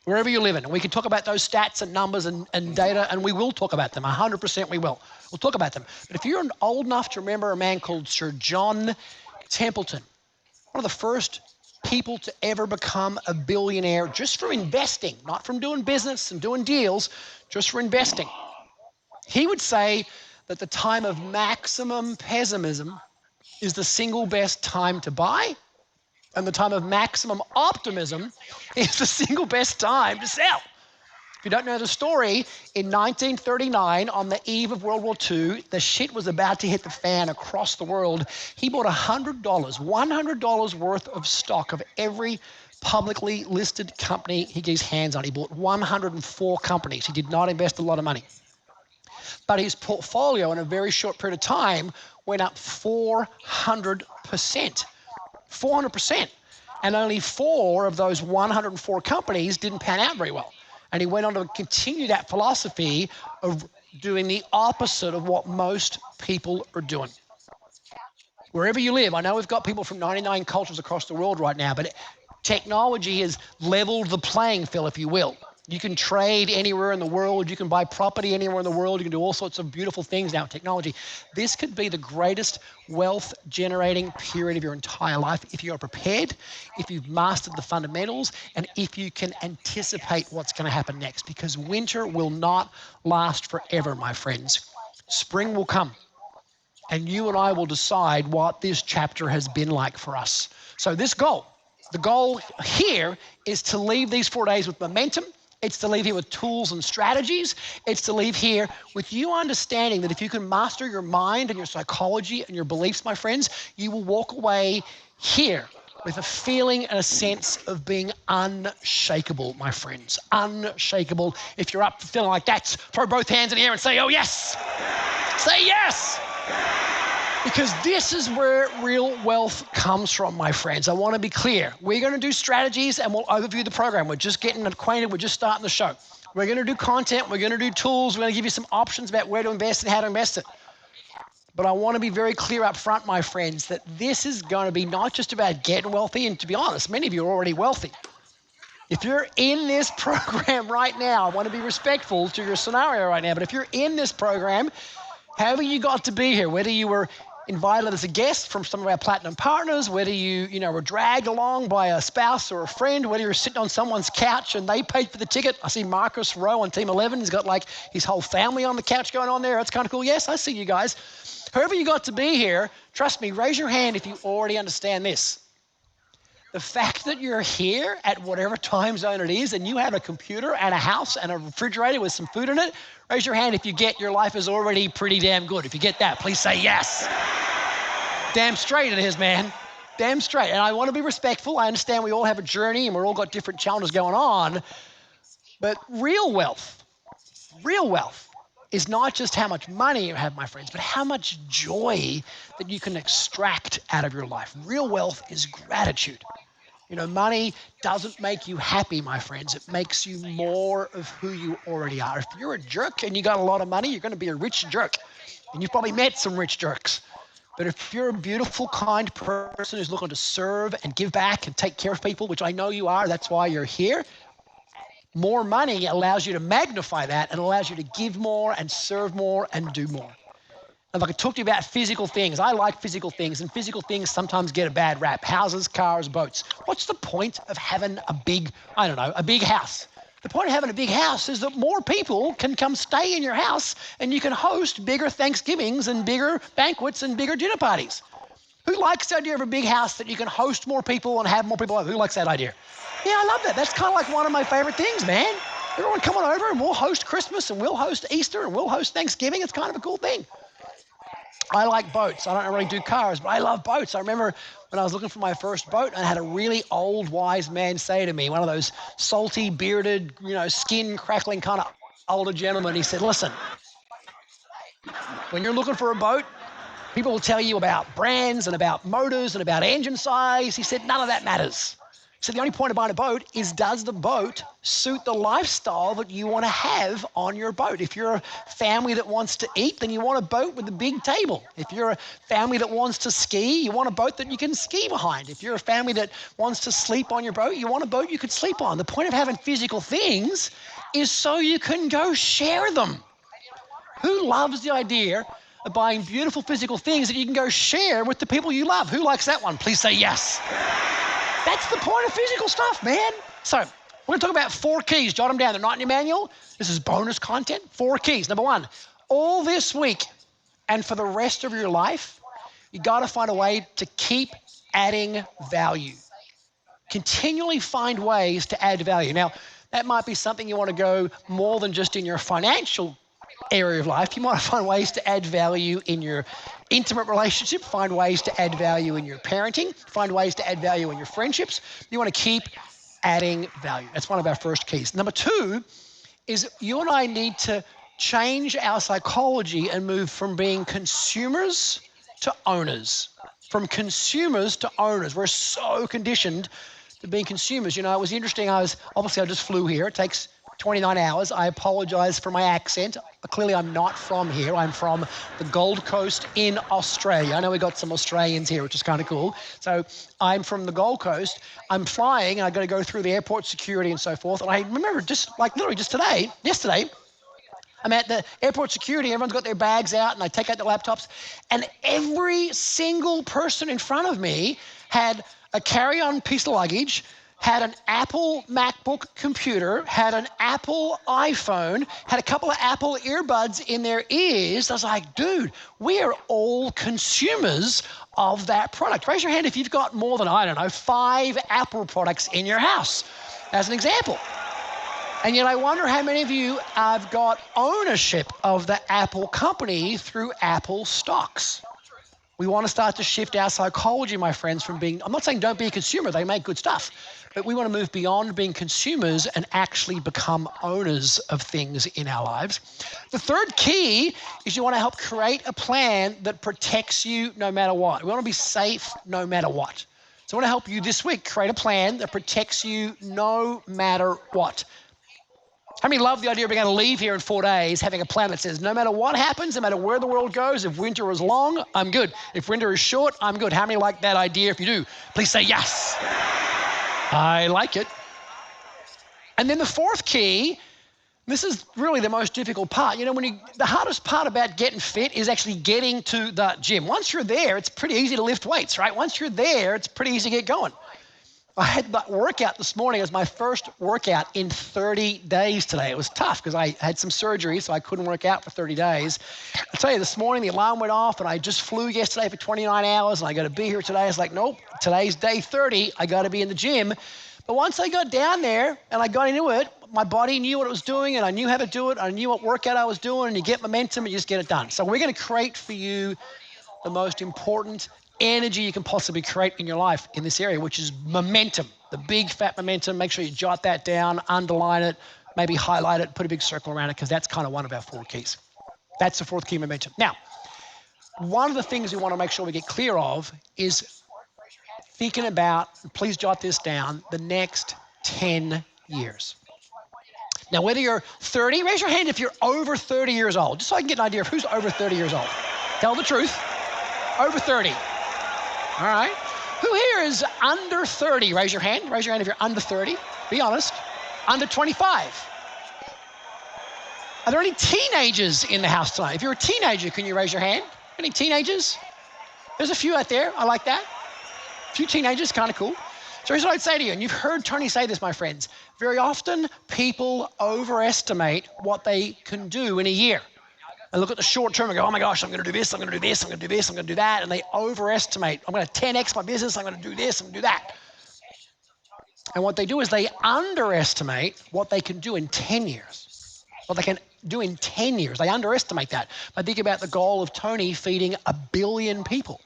Wherever you live in. And we can talk about those stats and numbers and data, and we will talk about them. 100% we will. We'll talk about them. But if you're old enough to remember a man called Sir John Templeton, one of the first people to ever become a billionaire just from investing, not from doing business and doing deals, just for investing. He would say that the time of maximum pessimism is the single best time to buy, and the time of maximum optimism is the single best time to sell. If you don't know the story, in 1939, on the eve of World War II, the shit was about to hit the fan across the world. He bought $100 worth of stock of every publicly listed company he got his hands on. He bought 104 companies. He did not invest a lot of money. But his portfolio in a very short period of time went up 400%. 400%. And only 4 of those 104 companies didn't pan out very well. And he went on to continue that philosophy of doing the opposite of what most people are doing. Wherever you live, I know we've got people from 99 cultures across the world right now, but technology has leveled the playing field, if you will. You can trade anywhere in the world. You can buy property anywhere in the world. You can do all sorts of beautiful things now with technology. This could be the greatest wealth generating period of your entire life if you're prepared, if you've mastered the fundamentals, and if you can anticipate what's going to happen next. Because winter will not last forever, my friends. Spring will come. And you and I will decide what this chapter has been like for us. So this goal, the goal here is to leave these 4 days with momentum. It's to leave here with tools and strategies. It's to leave here with you understanding that if you can master your mind and your psychology and your beliefs, my friends, you will walk away here with a feeling and a sense of being unshakable, my friends. Unshakable. If you're up for feeling like that, throw both hands in the air and say, oh, yes. Say yes. Because this is where real wealth comes from, my friends. I want to be clear. We're going to do strategies and we'll overview the program. We're just getting acquainted. We're just starting the show. We're going to do content. We're going to do tools. We're going to give you some options about where to invest and how to invest it. But I want to be very clear up front, my friends, that this is going to be not just about getting wealthy. And to be honest, many of you are already wealthy. If you're in this program right now, I want to be respectful to your scenario right now. But if you're in this program, however you got to be here, whether you were invited as a guest from some of our platinum partners, whether you were dragged along by a spouse or a friend, whether you're sitting on someone's couch and they paid for the ticket. I see Marcus Rowe on Team 11. He's got like his whole family on the couch going on there. That's kind of cool. Yes, I see you guys. Whoever you got to be here, trust me, raise your hand if you already understand this. The fact that you're here at whatever time zone it is and you have a computer and a house and a refrigerator with some food in it, raise your hand if you get your life is already pretty damn good. If you get that, please say yes. Damn straight it is, man. Damn straight. And I want to be respectful. I understand we all have a journey and we're all got different challenges going on. But real wealth is not just how much money you have, my friends, but how much joy that you can extract out of your life. Real wealth is gratitude. Money doesn't make you happy, my friends. It makes you more of who you already are. If you're a jerk and you got a lot of money, you're going to be a rich jerk. And you've probably met some rich jerks. But if you're a beautiful, kind person who's looking to serve and give back and take care of people, which I know you are, that's why you're here, more money allows you to magnify that and allows you to give more and serve more and do more. If I could talk to you about physical things, I like physical things, and physical things sometimes get a bad rap. Houses, cars, boats. What's the point of having a big house? The point of having a big house is that more people can come stay in your house and you can host bigger Thanksgivings and bigger banquets and bigger dinner parties. Who likes the idea of a big house that you can host more people and have more people over? Who likes that idea? Yeah, I love that. That's kind of like one of my favorite things, man. Everyone come on over and we'll host Christmas and we'll host Easter and we'll host Thanksgiving. It's kind of a cool thing. I like boats. I don't really do cars, but I love boats. I remember when I was looking for my first boat, I had a really old, wise man say to me, one of those salty, bearded, skin crackling kind of older gentlemen. He said, listen, when you're looking for a boat, people will tell you about brands and about motors and about engine size. He said, none of that matters. So the only point of buying a boat is, does the boat suit the lifestyle that you want to have on your boat? If you're a family that wants to eat, then you want a boat with a big table. If you're a family that wants to ski, you want a boat that you can ski behind. If you're a family that wants to sleep on your boat, you want a boat you could sleep on. The point of having physical things is so you can go share them. Who loves the idea of buying beautiful physical things that you can go share with the people you love? Who likes that one? Please say yes. That's the point of physical stuff, man. So we're going to talk about 4 keys. Jot them down. They're not in your manual. This is bonus content. 4 keys. Number 1, all this week and for the rest of your life, you got to find a way to keep adding value. Continually find ways to add value. Now, that might be something you want to go more than just in your financial area of life. You might find ways to add value in your intimate relationship, find ways to add value in your parenting, find ways to add value in your friendships. You want to keep adding value. That's one of our first keys. Number two is you and I need to change our psychology and move from being consumers to owners. From consumers to owners. We're so conditioned to being consumers. You know, it was interesting. I just flew here. It takes 29 hours. I apologize for my accent. Clearly, I'm not from here. I'm from the Gold Coast in Australia. I know we got some Australians here, which is kind of cool. So I'm from the Gold Coast. I'm flying, and I got to go through the airport security and so forth. And I remember yesterday, I'm at the airport security, everyone's got their bags out, and I take out the laptops, and every single person in front of me had a carry-on piece of luggage, had an Apple MacBook computer, had an Apple iPhone, had a couple of Apple earbuds in their ears. I was like, dude, we are all consumers of that product. Raise your hand if you've got more than, 5 Apple products in your house, as an example. And yet I wonder how many of you have got ownership of the Apple company through Apple stocks. We want to start to shift our psychology, my friends, from being, I'm not saying don't be a consumer, they make good stuff, but we want to move beyond being consumers and actually become owners of things in our lives. The third key is you want to help create a plan that protects you no matter what. We want to be safe no matter what. So I want to help you this week create a plan that protects you no matter what. How many love the idea of being able to leave here in 4 days, having a plan that says, no matter what happens, no matter where the world goes, if winter is long, I'm good. If winter is short, I'm good. How many like that idea? If you do, please say yes. I like it. And then the fourth key, this is really the most difficult part. You know, the hardest part about getting fit is actually getting to the gym. Once you're there, it's pretty easy to lift weights, right? Once you're there, it's pretty easy to get going. I had that workout this morning. It was my first workout in 30 days today. It was tough because I had some surgery, so I couldn't work out for 30 days. I tell you, this morning the alarm went off, and I just flew yesterday for 29 hours, and I got to be here today. I was like, nope, today's day 30. I got to be in the gym. But once I got down there and I got into it, my body knew what it was doing, and I knew how to do it. I knew what workout I was doing, and you get momentum and you just get it done. So we're going to create for you the most important energy you can possibly create in your life in this area, which is momentum, the big fat momentum. Make sure you jot that down, underline it, maybe highlight it, put a big circle around it, because that's kind of one of our 4 keys. That's the 4th key, momentum. Now, one of the things we want to make sure we get clear of is thinking about, please jot this down, the next 10 years. Now, whether you're 30, raise your hand if you're over 30 years old, just so I can get an idea of who's over 30 years old. Tell the truth. Over 30. All right. Who here is under 30? Raise your hand. Raise your hand if you're under 30. Be honest. Under 25. Are there any teenagers in the house tonight? If you're a teenager, can you raise your hand? Any teenagers? There's a few out there. I like that. A few teenagers, kind of cool. So here's what I'd say to you, and you've heard Tony say this, my friends. Very often, people overestimate what they can do in a year. And look at the short term and go, oh my gosh, I'm going to do this, I'm going to do this, I'm going to do this, I'm going to do that. And they overestimate. I'm going to 10x my business, I'm going to do this, I'm going to do that. And what they do is they underestimate what they can do in 10 years. What they can do in 10 years. They underestimate that. I think about the goal of Tony feeding 1 billion people.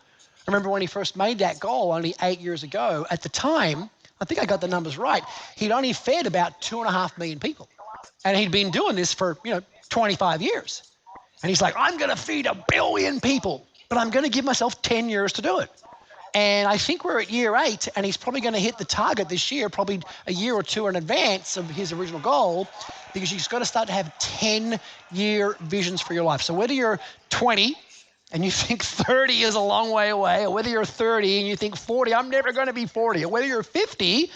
I remember when he first made that goal only 8 years ago. At the time, I think I got the numbers right, he'd only fed about 2.5 million people. And he'd been doing this for, 25 years. And he's like, I'm going to feed 1 billion people, but I'm going to give myself 10 years to do it. And I think we're at year 8, and he's probably going to hit the target this year, probably a year or 2 in advance of his original goal, because you've got to start to have 10-year visions for your life. So whether you're 20 and you think 30 is a long way away, or whether you're 30 and you think 40, I'm never going to be 40, or whether you're 50,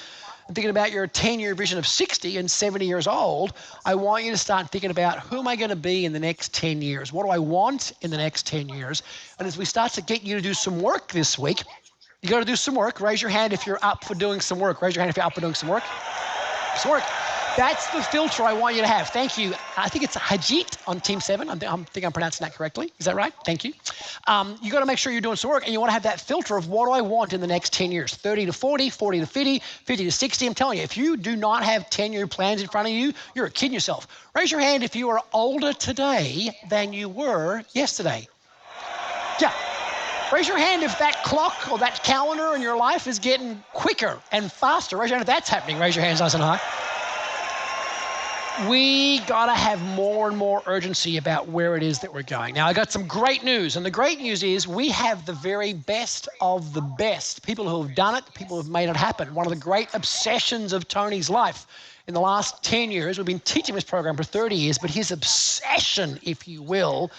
and thinking about your 10-year vision of 60 and 70 years old, I want you to start thinking about who am I going to be in the next 10 years? What do I want in the next 10 years? And as we start to get you to do some work this week, you got to do some work. Raise your hand if you're up for doing some work. Raise your hand if you're up for doing some work. Some work. That's the filter I want you to have. Thank you. I think it's Hajit on Team 7. I think I'm pronouncing that correctly. Is that right? Thank you. You got to make sure you're doing some work, and you want to have that filter of what do I want in the next 10 years? 30 to 40, 40 to 50, 50 to 60. I'm telling you, if you do not have 10-year plans in front of you, you're kidding yourself. Raise your hand if you are older today than you were yesterday. Yeah. Raise your hand if that clock or that calendar in your life is getting quicker and faster. Raise your hand if that's happening. Raise your hands nice and high. We gotta have more and more urgency about where it is that we're going. Now, I got some great news, and the great news is we have the very best of the best. People who have done it, people who have made it happen. One of the great obsessions of Tony's life in the last 10 years, we've been teaching this program for 30 years, but his obsession, if you will,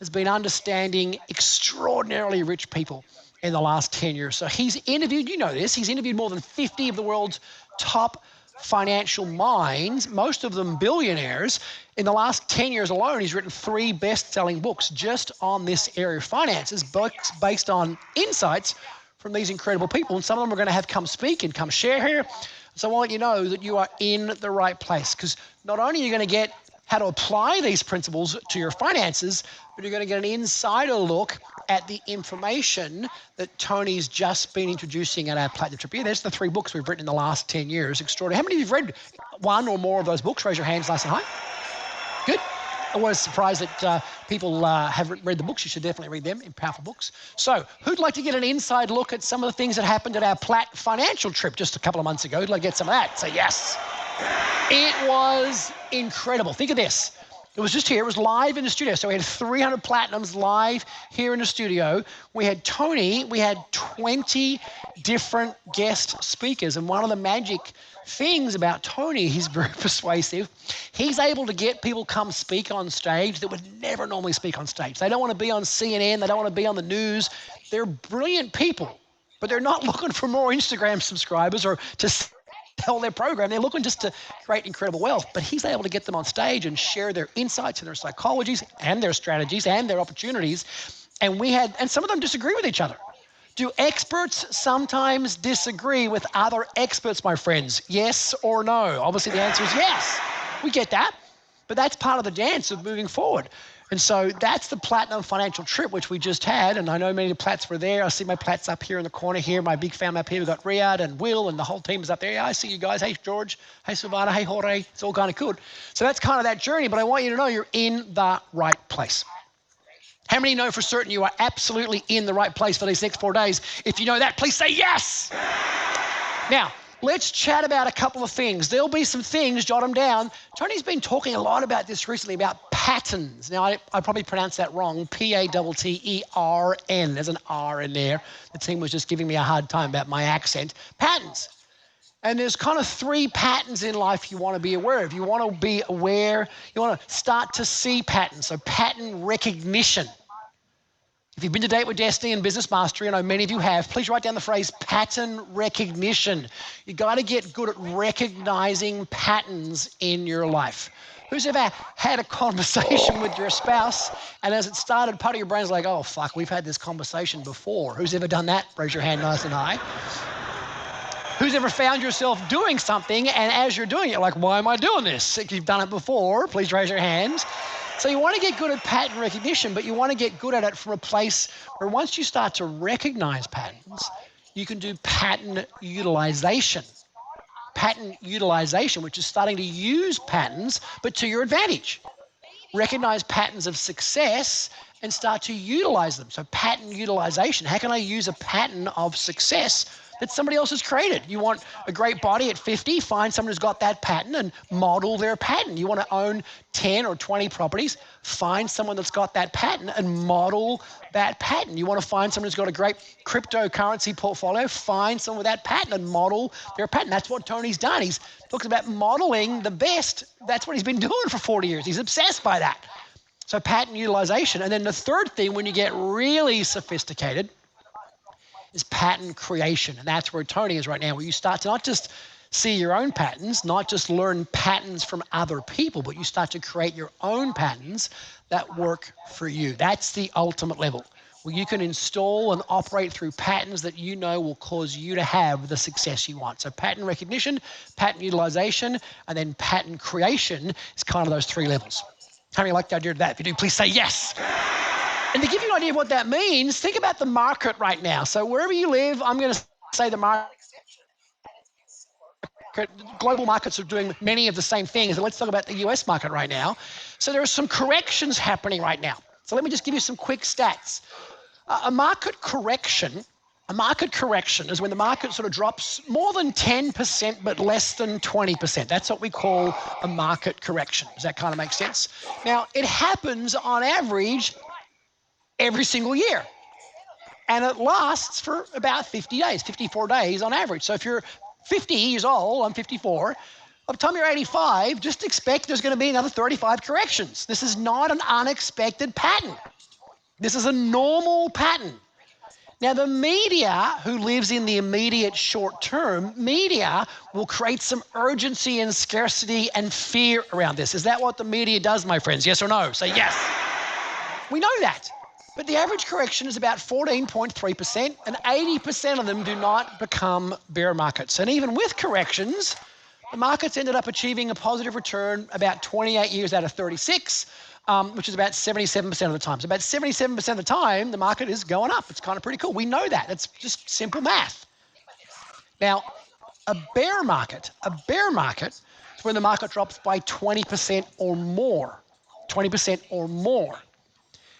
has been understanding extraordinarily rich people in the last 10 years. So he's interviewed, you know this, he's interviewed more than 50 of the world's top financial minds, most of them billionaires. In the last 10 years alone, he's written 3 best-selling books just on this area of finances, books based on insights from these incredible people. And some of them are going to have come speak and come share here. So I want you to know that you are in the right place, because not only are you going to get how to apply these principles to your finances, but you're going to get an insider look at the information that Tony's just been introducing at our Platinum Trip. Yeah, there's the 3 books we've written in the last 10 years. Extraordinary. How many of you have read one or more of those books? Raise your hands nice and high. Good. I was surprised that people haven't read the books. You should definitely read them, in powerful books. So who'd like to get an inside look at some of the things that happened at our Platt financial trip just a couple of months ago? Who'd like to get some of that? Say yes. It was incredible. Think of this. It was just here. It was live in the studio. So we had 300 Platinums live here in the studio. We had Tony. We had 20 different guest speakers. And one of the magic things about Tony, he's very persuasive. He's able to get people come speak on stage that would never normally speak on stage. They don't want to be on CNN. They don't want to be on the news. They're brilliant people, but they're not looking for more Instagram subscribers or to tell their program. They're looking just to create incredible wealth, but he's able to get them on stage and share their insights and their psychologies and their strategies and their opportunities. And some of them disagree with each other. Do experts sometimes disagree with other experts, my friends? Yes or no? Obviously the answer is yes. We get that, but that's part of the dance of moving forward. And so that's the Platinum Financial Trip, which we just had. And I know many of the Platts were there. I see my Platts up here in the corner here. My big family up here. We've got Riyadh and Will and the whole team is up there. Yeah, I see you guys. Hey, George. Hey, Silvana. Hey, Jorge. It's all kind of good. So that's kind of that journey. But I want you to know you're in the right place. How many know for certain you are absolutely in the right place for these next 4 days? If you know that, please say yes. Now, let's chat about a couple of things. There'll be some things, jot them down. Tony's been talking a lot about this recently, about patterns. Now, I probably pronounced that wrong, P-A-T-T-E-R-N. There's an R in there. The team was just giving me a hard time about my accent. Patterns. And there's kind of 3 patterns in life you want to be aware of. You want to be aware, you want to start to see patterns. So pattern recognition. If you've been to Date with Destiny and Business Mastery, I know many of you have, please write down the phrase pattern recognition. You got to get good at recognizing patterns in your life. Who's ever had a conversation with your spouse, and as it started, part of your brain's like, oh, fuck, we've had this conversation before. Who's ever done that? Raise your hand nice and high. Who's ever found yourself doing something, and as you're doing it, you're like, why am I doing this? If you've done it before, please raise your hands. So you want to get good at pattern recognition, but you want to get good at it from a place where once you start to recognize patterns, you can do pattern utilization. Pattern utilization, which is starting to use patterns, but to your advantage. Recognize patterns of success and start to utilize them. So pattern utilization. How can I use a pattern of success that somebody else has created? You want a great body at 50, find someone who's got that pattern and model their pattern. You want to own 10 or 20 properties, find someone that's got that pattern and model that pattern. You want to find someone who's got a great cryptocurrency portfolio, find someone with that pattern and model their pattern. That's what Tony's done. He's talking about modeling the best. That's what he's been doing for 40 years. He's obsessed by that. So pattern utilization. And then the third thing, when you get really sophisticated, is pattern creation. And that's where Tony is right now, where you start to not just see your own patterns, not just learn patterns from other people, but you start to create your own patterns that work for you. That's the ultimate level, where you can install and operate through patterns that you know will cause you to have the success you want. So pattern recognition, pattern utilization, and then pattern creation is kind of those 3 levels. How many like the idea of that? If you do, please say yes. And to give you an idea of what that means, think about the market right now. So wherever you live, I'm going to say the market, global markets are doing many of the same things. And let's talk about the US market right now. So there are some corrections happening right now. So let me just give you some quick stats. A market correction is when the market sort of drops more than 10% but less than 20%. That's what we call a market correction. Does that kind of make sense? Now, it happens on average every single year. And it lasts for about 50 days, 54 days on average. So if you're 50 years old, I'm 54, by the time you're 85, just expect there's going to be another 35 corrections. This is not an unexpected pattern. This is a normal pattern. Now, the media, who lives in the immediate short term, media will create some urgency and scarcity and fear around this. Is that what the media does, my friends? Yes or no? Say yes. We know that. But the average correction is about 14.3%, and 80% of them do not become bear markets. And even with corrections, the markets ended up achieving a positive return about 28 years out of 36, which is about 77% of the time. So about 77% of the time, the market is going up. It's kind of pretty cool. We know that. It's just simple math. Now, a bear market is when the market drops by 20% or more. 20% or more.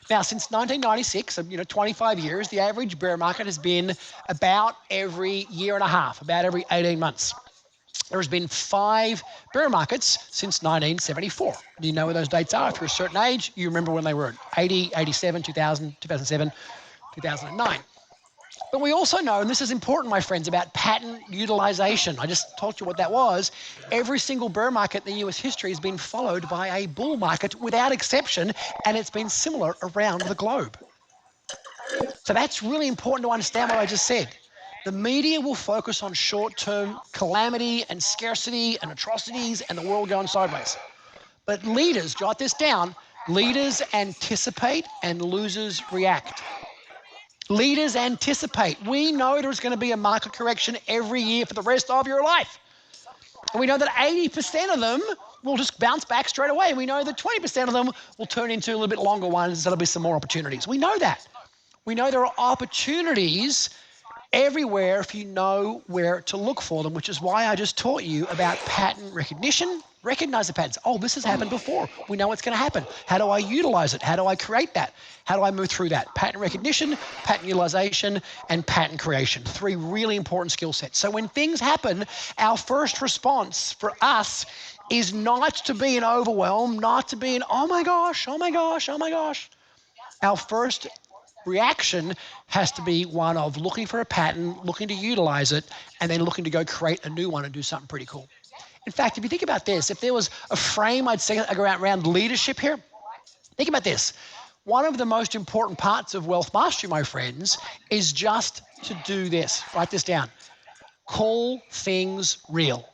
Now, since 1996, 25 years, the average bear market has been about every year and a half, about every 18 months. There's been 5 bear markets since 1974. Do you know where those dates are? If you're a certain age, you remember when they were: 80, 87, 2000, 2007, 2009. But we also know, and this is important, my friends, about pattern utilization. I just told you what that was. Every single bear market in the US history has been followed by a bull market without exception, and it's been similar around the globe. So that's really important to understand what I just said. The media will focus on short-term calamity and scarcity and atrocities and the world going sideways. But leaders, jot this down, leaders anticipate and losers react. Leaders anticipate. We know there's going to be a market correction every year for the rest of your life. And we know that 80% of them will just bounce back straight away. We know that 20% of them will turn into a little bit longer ones, so there'll be some more opportunities. We know that. We know there are opportunities everywhere if you know where to look for them, which is why I just taught you about pattern recognition. Recognize the patterns. Oh, this has happened before. We know what's going to happen. How do I utilize it? How do I create that? How do I move through that? Pattern recognition, pattern utilization, and pattern creation. 3 really important skill sets. So when things happen, our first response for us is not to be in overwhelm, not to be in, oh my gosh, oh my gosh, oh my gosh. Our first reaction has to be one of looking for a pattern, looking to utilize it, and then looking to go create a new one and do something pretty cool. In fact, if you think about this, if there was a frame I'd say around leadership here, think about this. One of the most important parts of Wealth Mastery, my friends, is just to do this. Write this down. Call things real.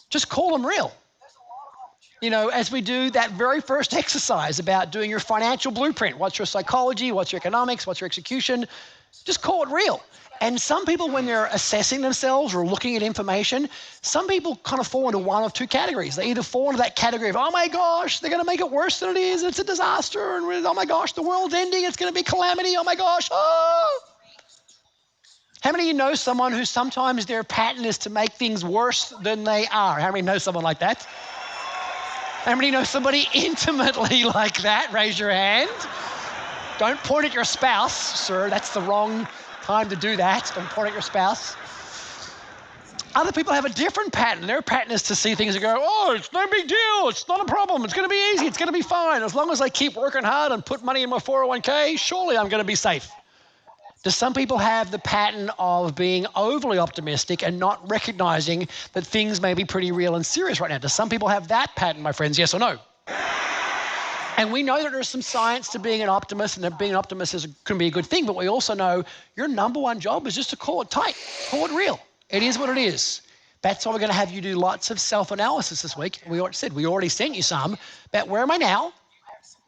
Just call them real. As we do that very first exercise about doing your financial blueprint, what's your psychology, what's your economics, what's your execution, just call it real. And some people, when they're assessing themselves or looking at information, some people kind of fall into one of 2 categories. They either fall into that category of, oh my gosh, they're going to make it worse than it is, it's a disaster, and oh my gosh, the world's ending, it's going to be calamity, oh my gosh, oh. How many of you know someone who sometimes their pattern is to make things worse than they are? How many know someone like that? How many know somebody intimately like that? Raise your hand. Don't point at your spouse, sir. That's the wrong time to do that. Don't point at your spouse. Other people have a different pattern. Their pattern is to see things and go, oh, it's no big deal. It's not a problem. It's going to be easy. It's going to be fine. As long as I keep working hard and put money in my 401k, surely I'm going to be safe. Do some people have the pattern of being overly optimistic and not recognizing that things may be pretty real and serious right now? Do some people have that pattern, my friends? Yes or no? And we know that there's some science to being an optimist, and that being an optimist can be a good thing, but we also know your number one job is just to call it tight, call it real. It is what it is. That's why we're going to have you do lots of self-analysis this week. We already sent you some about where am I now?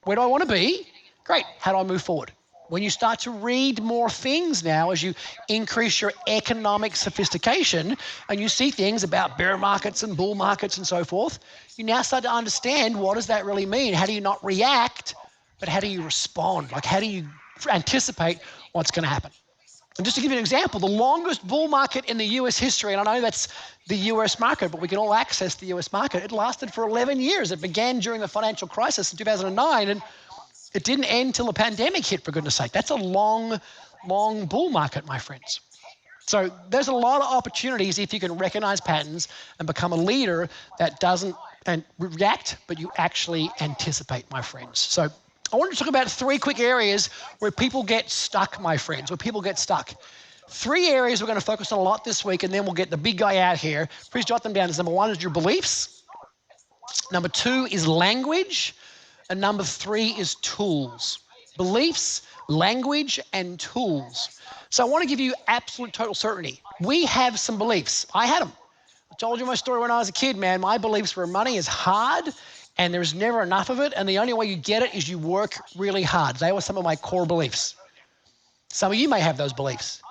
Where do I want to be? Great. How do I move forward? When you start to read more things now, as you increase your economic sophistication and you see things about bear markets and bull markets and so forth, you now start to understand, what does that really mean? How do you not react, but how do you respond? Like, how do you anticipate what's going to happen? And just to give you an example, the longest bull market in the US history, and I know that's the US market, but we can all access the US market, it lasted for 11 years. It began during the financial crisis in 2009, and it didn't end till the pandemic hit, for goodness sake. That's a long long bull market, my friends. So there's a lot of opportunities if you can recognize patterns and become a leader that doesn't react, but you actually anticipate, my friends. So I want to talk about 3 quick areas where people get stuck, my friends, where people get stuck. 3 areas we're going to focus on a lot this week, and then we'll get the big guy out here. Please jot them down. Number 1 is your beliefs. Number 2 is language. And number 3 is tools. Beliefs, language, and tools. So I want to give you absolute total certainty. We have some beliefs. I had them. I told you my story when I was a kid, man. My beliefs were money is hard and there's never enough of it, and the only way you get it is you work really hard. They were some of my core beliefs. Some of you may have those beliefs.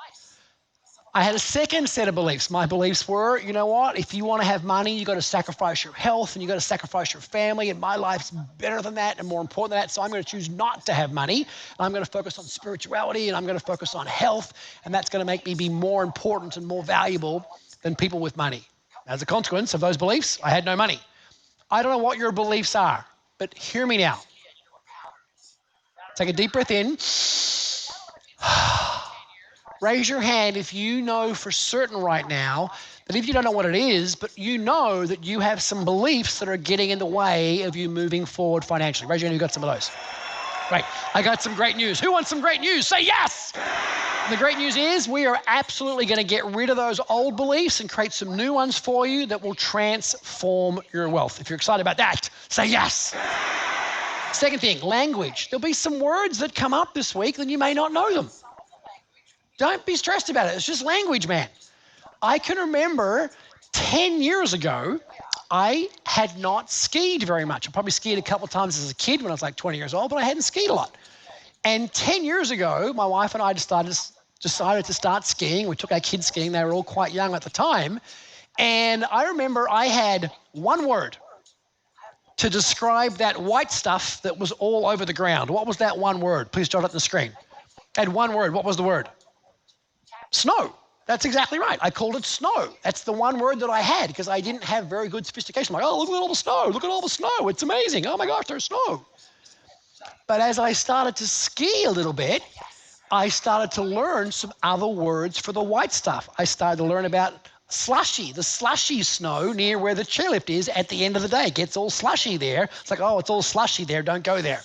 I had a second set of beliefs. My beliefs were, you know what? If you want to have money, you got to sacrifice your health and you got to sacrifice your family, and my life's better than that and more important than that, so I'm going to choose not to have money. And I'm going to focus on spirituality, and I'm going to focus on health, and that's going to make me be more important and more valuable than people with money. As a consequence of those beliefs, I had no money. I don't know what your beliefs are, but hear me now. Take a deep breath in. Raise your hand if you know for certain right now that if you don't know what it is, but you know that you have some beliefs that are getting in the way of you moving forward financially. Raise your hand if you got some of those. Right, I got some great news. Who wants some great news? Say yes! The great news is we are absolutely going to get rid of those old beliefs and create some new ones for you that will transform your wealth. If you're excited about that, say yes. Second thing, language. There'll be some words that come up this week that you may not know them. Don't be stressed about it. It's just language, man. I can remember 10 years ago, I had not skied very much. I probably skied a couple of times as a kid when I was like 20 years old, but I hadn't skied a lot. And 10 years ago, my wife and I decided to start skiing. We took our kids skiing. They were all quite young at the time. And I remember I had one word to describe that white stuff that was all over the ground. What was that one word? Please jot it on the screen. I had one word. What was the word? Snow. That's exactly right. I called it snow. That's the one word that I had because I didn't have very good sophistication. I'm like, oh, look at all the snow. Look at all the snow. It's amazing. Oh my gosh, there's snow. But as I started to ski a little bit, I started to learn some other words for the white stuff. I started to learn about slushy, the slushy snow near where the chairlift is at the end of the day. It gets all slushy there. It's like, oh, it's all slushy there. Don't go there.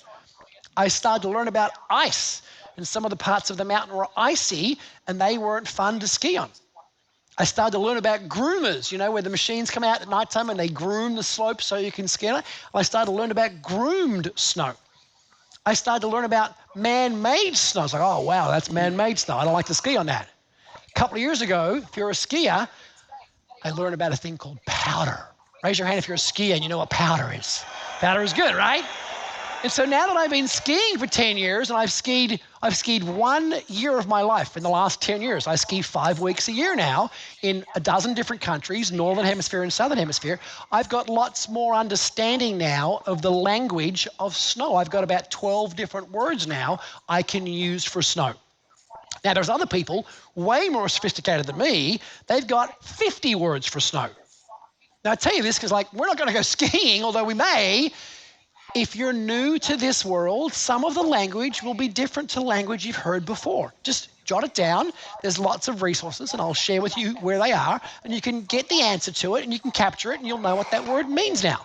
I started to learn about ice. And some of the parts of the mountain were icy and they weren't fun to ski on. I started to learn about groomers, you know, where the machines come out at nighttime and they groom the slope so you can ski on it. I started to learn about groomed snow. I started to learn about man-made snow. I was like, oh, wow, that's man-made snow. I don't like to ski on that. A couple of years ago, if you're a skier, I learned about a thing called powder. Raise your hand if you're a skier and you know what powder is. Powder is good, right? And so now that I've been skiing for 10 years and I've skied 1 year of my life in the last 10 years. I ski 5 weeks a year now in a dozen different countries, Northern Hemisphere and Southern Hemisphere. I've got lots more understanding now of the language of snow. I've got about 12 different words now I can use for snow. Now there's other people way more sophisticated than me. They've got 50 words for snow. Now I tell you this because we're not going to go skiing, although we may. If you're new to this world, some of the language will be different to language you've heard before. Just jot it down. There's lots of resources, and I'll share with you where they are, and you can get the answer to it, and you can capture it, and you'll know what that word means now.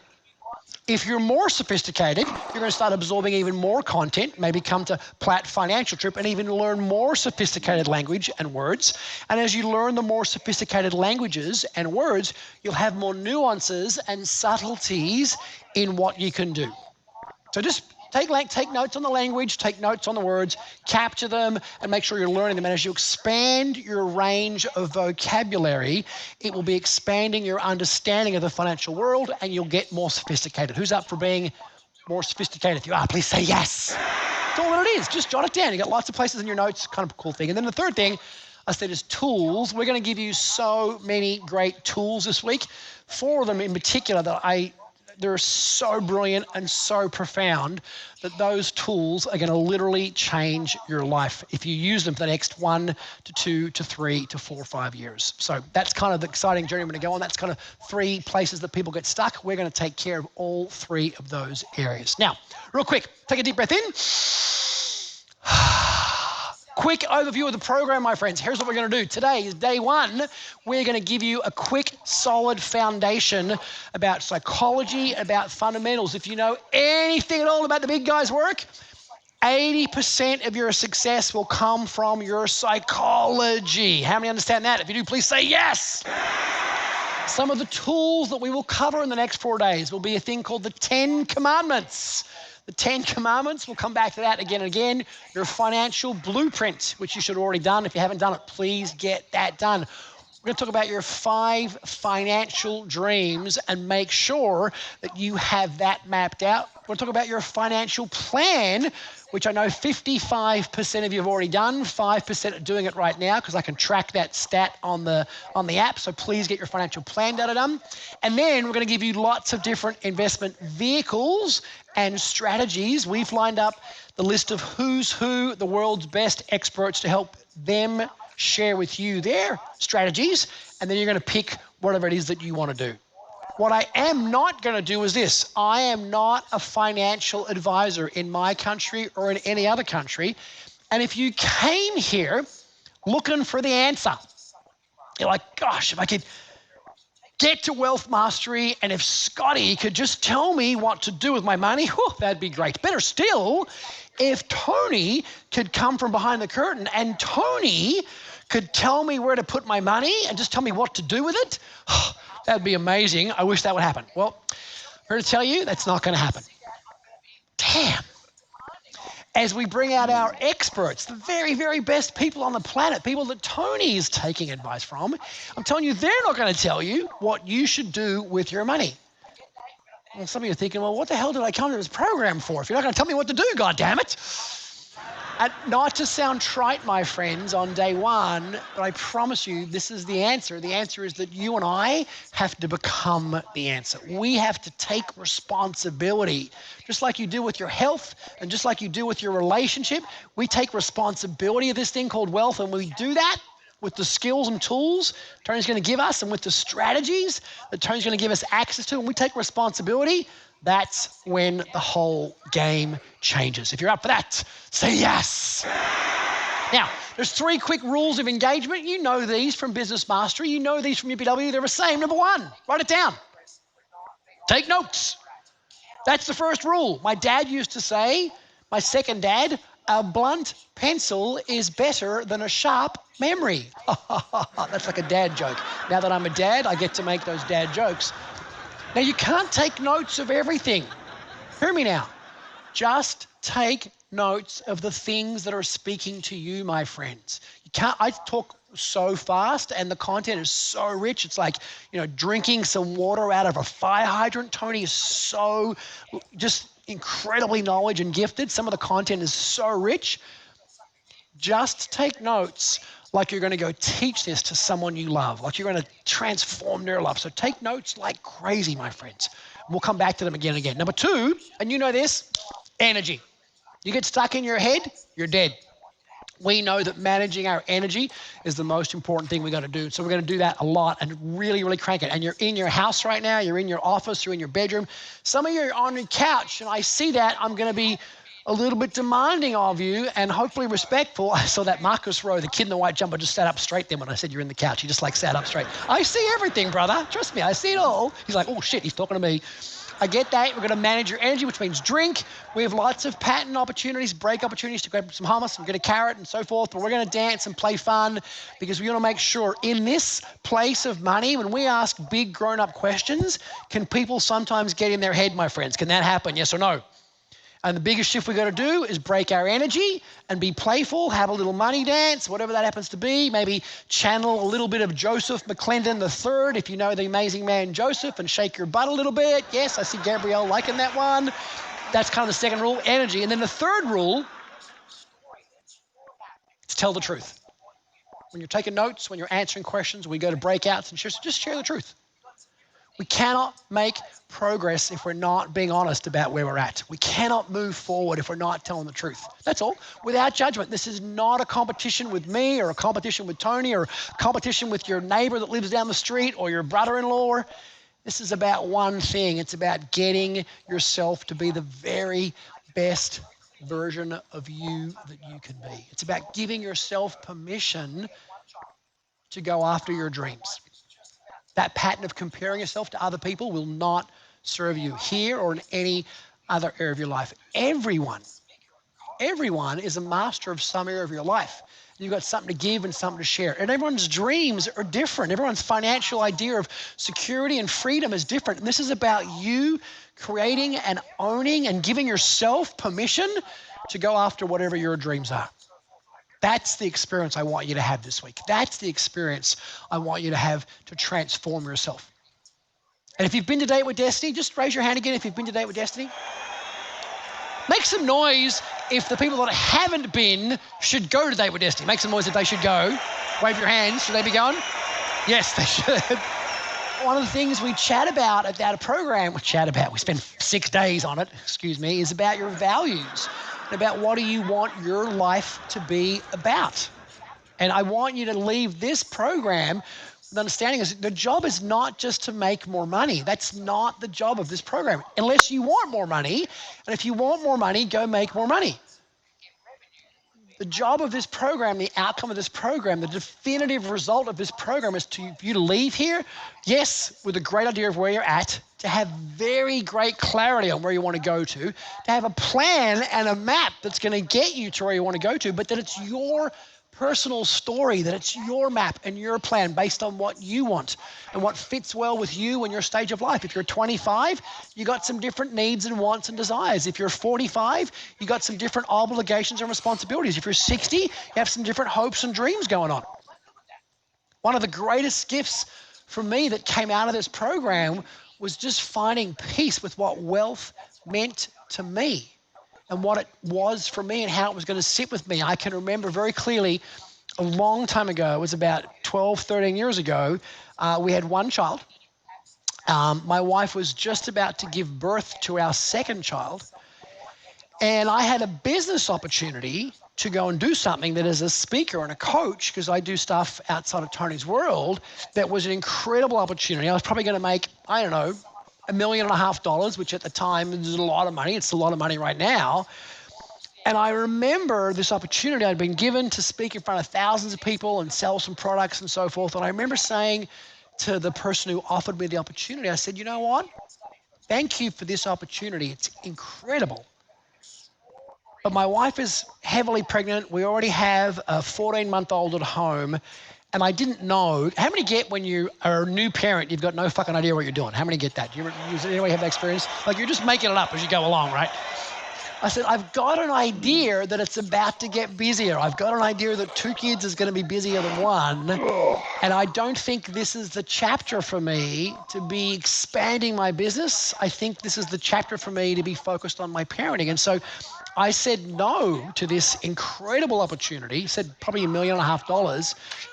If you're more sophisticated, you're going to start absorbing even more content, maybe come to Platt Financial Trip and even learn more sophisticated language and words. And as you learn the more sophisticated languages and words, you'll have more nuances and subtleties in what you can do. So just take notes on the language, take notes on the words, capture them, and make sure you're learning them. And as you expand your range of vocabulary, it will be expanding your understanding of the financial world, and you'll get more sophisticated. Who's up for being more sophisticated? If you are, please say yes. That's all that it is. Just jot it down. You got lots of places in your notes, kind of a cool thing. And then the third thing I said is tools. We're going to give you so many great tools this week. 4 of them in particular that they're so brilliant and so profound that those tools are going to literally change your life if you use them for the next 1 to 2 to 3 to 4 or 5 years. So that's kind of the exciting journey I'm going to go on. That's kind of 3 places that people get stuck. We're going to take care of all 3 of those areas. Now, real quick, take a deep breath in. quick overview of the program, my friends. Here's what we're going to do. Today is day one. We're going to give you a quick, solid foundation about psychology, about fundamentals. If you know anything at all about the big guys' work, 80% of your success will come from your psychology. How many understand that? If you do, please say yes. Some of the tools that we will cover in the next 4 days will be a thing called the 10 Commandments. The 10 Commandments, we'll come back to that again and again. Your financial blueprint, which you should have already done. If you haven't done it, please get that done. We're going to talk about your 5 financial dreams and make sure that you have that mapped out. We're going to talk about your financial plan, which I know 55% of you have already done, 5% are doing it right now because I can track that stat on the app. So please get your financial plan data done. And then we're going to give you lots of different investment vehicles and strategies. We've lined up the list of who's who, the world's best experts, to help them share with you their strategies, and then you're going to pick whatever it is that you want to do. What I am not going to do is this. I am not a financial advisor in my country or in any other country. And if you came here looking for the answer, you're like, gosh, if I could get to wealth mastery and if Scotty could just tell me what to do with my money, whew, that'd be great. Better still, if Tony could come from behind the curtain and Tony could tell me where to put my money and just tell me what to do with it, that'd be amazing. I wish that would happen. Well, I'm here to tell you that's not going to happen. Damn. As we bring out our experts, the very, very best people on the planet, people that Tony is taking advice from, I'm telling you, they're not going to tell you what you should do with your money. Well, some of you are thinking, well, what the hell did I come to this program for if you're not going to tell me what to do, goddammit? And not to sound trite, my friends, on day one, but I promise you this is the answer. The answer is that you and I have to become the answer. We have to take responsibility. Just like you do with your health and just like you do with your relationship, we take responsibility of this thing called wealth, and we do that with the skills and tools Tony's going to give us and with the strategies that Tony's going to give us access to, and we take responsibility. That's when the whole game changes. If you're up for that, say yes. Now, there's 3 quick rules of engagement. You know these from Business Mastery. You know these from UPW. They're the same. Number 1, write it down. Take notes. That's the first rule. My dad used to say, my second dad, a blunt pencil is better than a sharp memory. That's like a dad joke. Now that I'm a dad, I get to make those dad jokes. Now, you can't take notes of everything. Hear me now. Just take notes of the things that are speaking to you, my friends. You can't. I talk so fast and the content is so rich. It's like, drinking some water out of a fire hydrant. Tony is so just incredibly knowledge and gifted. Some of the content is so rich. Just take notes like you're going to go teach this to someone you love, like you're going to transform their life. So take notes like crazy, my friends. We'll come back to them again and again. Number 2, and you know this, energy. You get stuck in your head, you're dead. We know that managing our energy is the most important thing we got to do. So we're going to do that a lot and really, really crank it. And you're in your house right now, you're in your office, you're in your bedroom. Some of you are on your couch, and I see that. I'm going to be a little bit demanding of you and hopefully respectful. I saw that Marcus Rowe, the kid in the white jumper, just sat up straight then when I said you're in the couch. He just sat up straight. I see everything, brother. Trust me, I see it all. He's like, oh shit, he's talking to me. I get that. We're going to manage your energy, which means drink. We have lots of patent opportunities, break opportunities to grab some hummus and get a carrot and so forth. But we're going to dance and play fun because we want to make sure in this place of money, when we ask big grown-up questions, can people sometimes get in their head, my friends? Can that happen? Yes or no? And the biggest shift we got to do is break our energy and be playful, have a little money dance, whatever that happens to be. Maybe channel a little bit of Joseph McClendon III, if you know the amazing man Joseph, and shake your butt a little bit. Yes, I see Gabrielle liking that one. That's kind of the second rule, energy. And then the third rule is tell the truth. When you're taking notes, when you're answering questions, we go to breakouts and just share the truth. We cannot make progress if we're not being honest about where we're at. We cannot move forward if we're not telling the truth. That's all. Without judgment. This is not a competition with me or a competition with Tony or a competition with your neighbor that lives down the street or your brother-in-law. This is about one thing. It's about getting yourself to be the very best version of you that you can be. It's about giving yourself permission to go after your dreams. That pattern of comparing yourself to other people will not serve you here or in any other area of your life. Everyone is a master of some area of your life. You've got something to give and something to share. And everyone's dreams are different. Everyone's financial idea of security and freedom is different. And this is about you creating and owning and giving yourself permission to go after whatever your dreams are. That's the experience I want you to have this week. That's the experience I want you to have to transform yourself. And if you've been to Date with Destiny, just raise your hand again if you've been to Date with Destiny. Make some noise if the people that haven't been should go to Date with Destiny. Make some noise if they should go. Wave your hands. Should they be going? Yes, they should. One of the things we chat about at that program, we spend 6 days on it, is about your values, about what do you want your life to be about. And I want you to leave this program with understanding is the job is not just to make more money. That's not the job of this program, unless you want more money. And if you want more money, go make more money. The job of this program, the outcome of this program, the definitive result of this program is for you to leave here, yes, with a great idea of where you're at, to have very great clarity on where you want to go to have a plan and a map that's going to get you to where you want to go to, but that it's your personal story, that it's your map and your plan based on what you want and what fits well with you and your stage of life. If you're 25, you got some different needs and wants and desires. If you're 45, you got some different obligations and responsibilities. If you're 60, you have some different hopes and dreams going on. One of the greatest gifts for me that came out of this program was just finding peace with what wealth meant to me and what it was for me and how it was going to sit with me. I can remember very clearly a long time ago, it was about 12, 13 years ago, we had one child. My wife was just about to give birth to our second child. And I had a business opportunity to go and do something that as a speaker and a coach, because I do stuff outside of Tony's world, that was an incredible opportunity. I was probably going to make, $1.5 million, which at the time is a lot of money. It's a lot of money right now. And I remember this opportunity I'd been given to speak in front of thousands of people and sell some products and so forth. And I remember saying to the person who offered me the opportunity, I said, you know what? Thank you for this opportunity. It's incredible. But my wife is heavily pregnant. We already have a 14-month-old at home. And I didn't know. How many get when you are a new parent, you've got no fucking idea what you're doing? How many get that? Does anybody have that experience? Like you're just making it up as you go along, right? I said, I've got an idea that it's about to get busier. I've got an idea that 2 kids is going to be busier than 1. And I don't think this is the chapter for me to be expanding my business. I think this is the chapter for me to be focused on my parenting. And so I said no to this incredible opportunity, said probably $1.5 million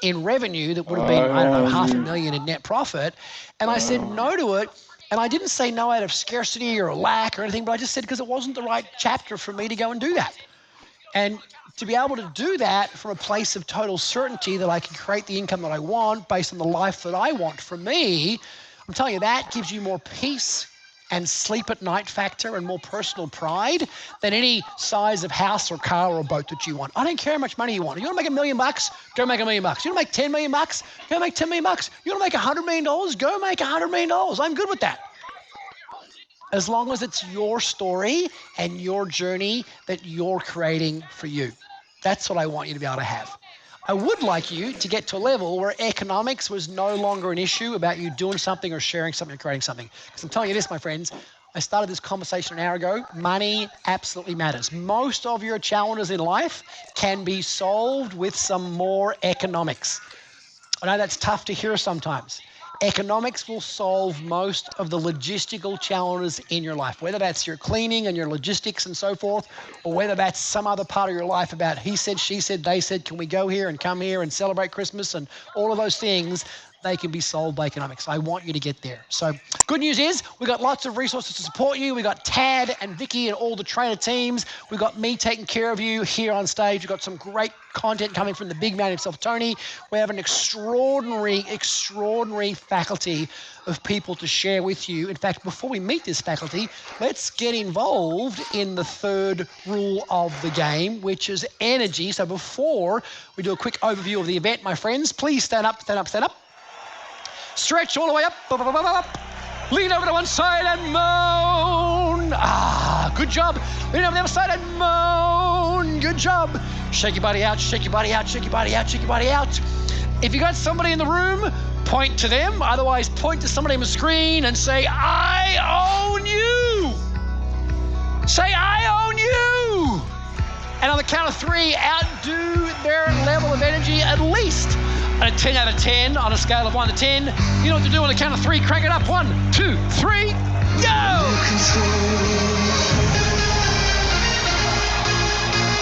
in revenue that would have been, $500,000 in net profit. And I said no to it. And I didn't say no out of scarcity or lack or anything, but I just said because it wasn't the right chapter for me to go and do that. And to be able to do that from a place of total certainty that I can create the income that I want based on the life that I want for me, I'm telling you, that gives you more peace and sleep at night factor and more personal pride than any size of house or car or boat that you want. I don't care how much money you want. You want to make $1 million? Go make $1 million. You want to make $10 million? Go make $10 million. You want to make $100 million? Go make $100 million. I'm good with that. As long as it's your story and your journey that you're creating for you. That's what I want you to be able to have. I would like you to get to a level where economics was no longer an issue about you doing something or sharing something or creating something. Because I'm telling you this, my friends, I started this conversation an hour ago. Money absolutely matters. Most of your challenges in life can be solved with some more economics. I know that's tough to hear sometimes. Economics will solve most of the logistical challenges in your life, whether that's your cleaning and your logistics and so forth, or whether that's some other part of your life about he said, she said, they said, can we go here and come here and celebrate Christmas and all of those things. they can be solved by economics. I want you to get there. So good news is we've got lots of resources to support you. We've got Tad and Vicky and all the trainer teams. We've got me taking care of you here on stage. We've got some great content coming from the big man himself, Tony. We have an extraordinary faculty of people to share with you. In fact, before we meet this faculty, let's get involved in the third rule of the game, which is energy. So before we do a quick overview of the event, my friends, please stand up, stand up, stand up. Stretch all the way up, up, up, up, up. Lean over to one side and moan. Good job. Lean over the other side and moan. Good job. Shake your body out, shake your body out, shake your body out, shake your body out. If you got somebody in the room, point to them. Otherwise, point to somebody on the screen and say, I own you. Say, I own you. And on the count of 3, outdo their level of energy at least a 10 out of 10 on a scale of 1 to 10. You know what to do on the count of 3. Crank it up. 1, 2, 3, go!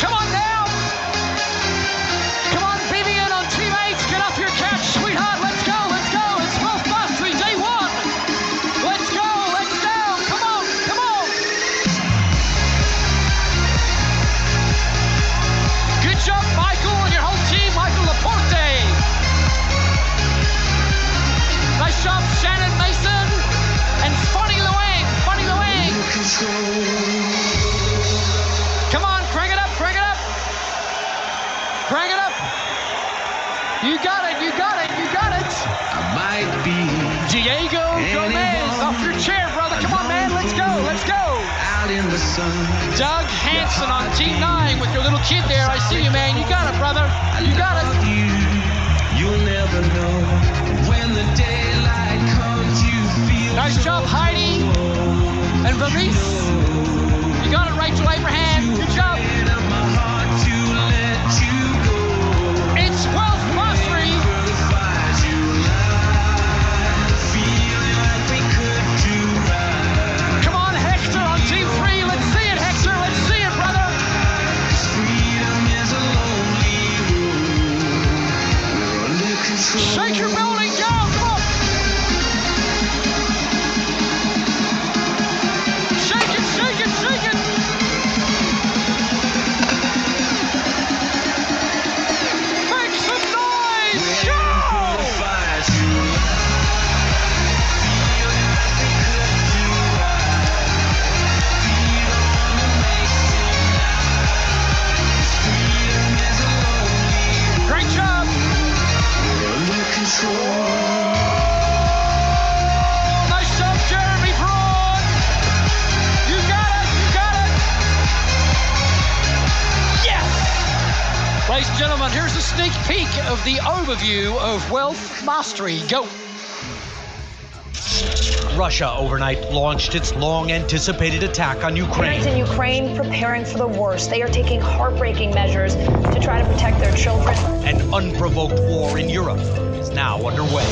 Come on now. Come on, Vivian on teammates. Get off your couch, sweetheart. Let's go, let's go. It's Wealth Mastery Day 1. Let's go, let's go. Come on, come on. Good job, Michael, and your whole team. Michael Laporte. Nice job, Shannon Mason and Funny Luang. Funny Luang. Come on, crank it up, crank it up. Crank it up. You got it, you got it, you got it. I might be Diego Gomez, off your chair, brother. Come on, man, let's go, let's go. out in the sun. Doug Hanson on Team 9 with your little kid there. I see you, man. You got it, brother. You got it. You'll never know when the daylight comes. You feel Nice job, Heidi and Bernice. You got it, Rachel Abraham. Good job. my heart to let you go. It's Wealth Mastery. The fires you light, feeling like we could do right. Come on, Hector on Team 3. Let's see it, Hector. Let's see it, brother. Freedom is a lonely road. We're under control. Shake your building. Go. Come on. Shake it, shake it, shake it. Make some noise. Go. Fires you light, feeling like we could do right. Feed on and make tonight. Freedom is a lonely road. Great job. We're under control. Nice job, Jeremy Braun. You got it, you got it. Yes. Ladies and gentlemen, here's a sneak peek of the overview of Wealth Mastery. Go. Russia overnight launched its long-anticipated attack on Ukraine. Parents in Ukraine preparing for the worst. They are taking heartbreaking measures to try to protect their children. An unprovoked war in Europe is now underway.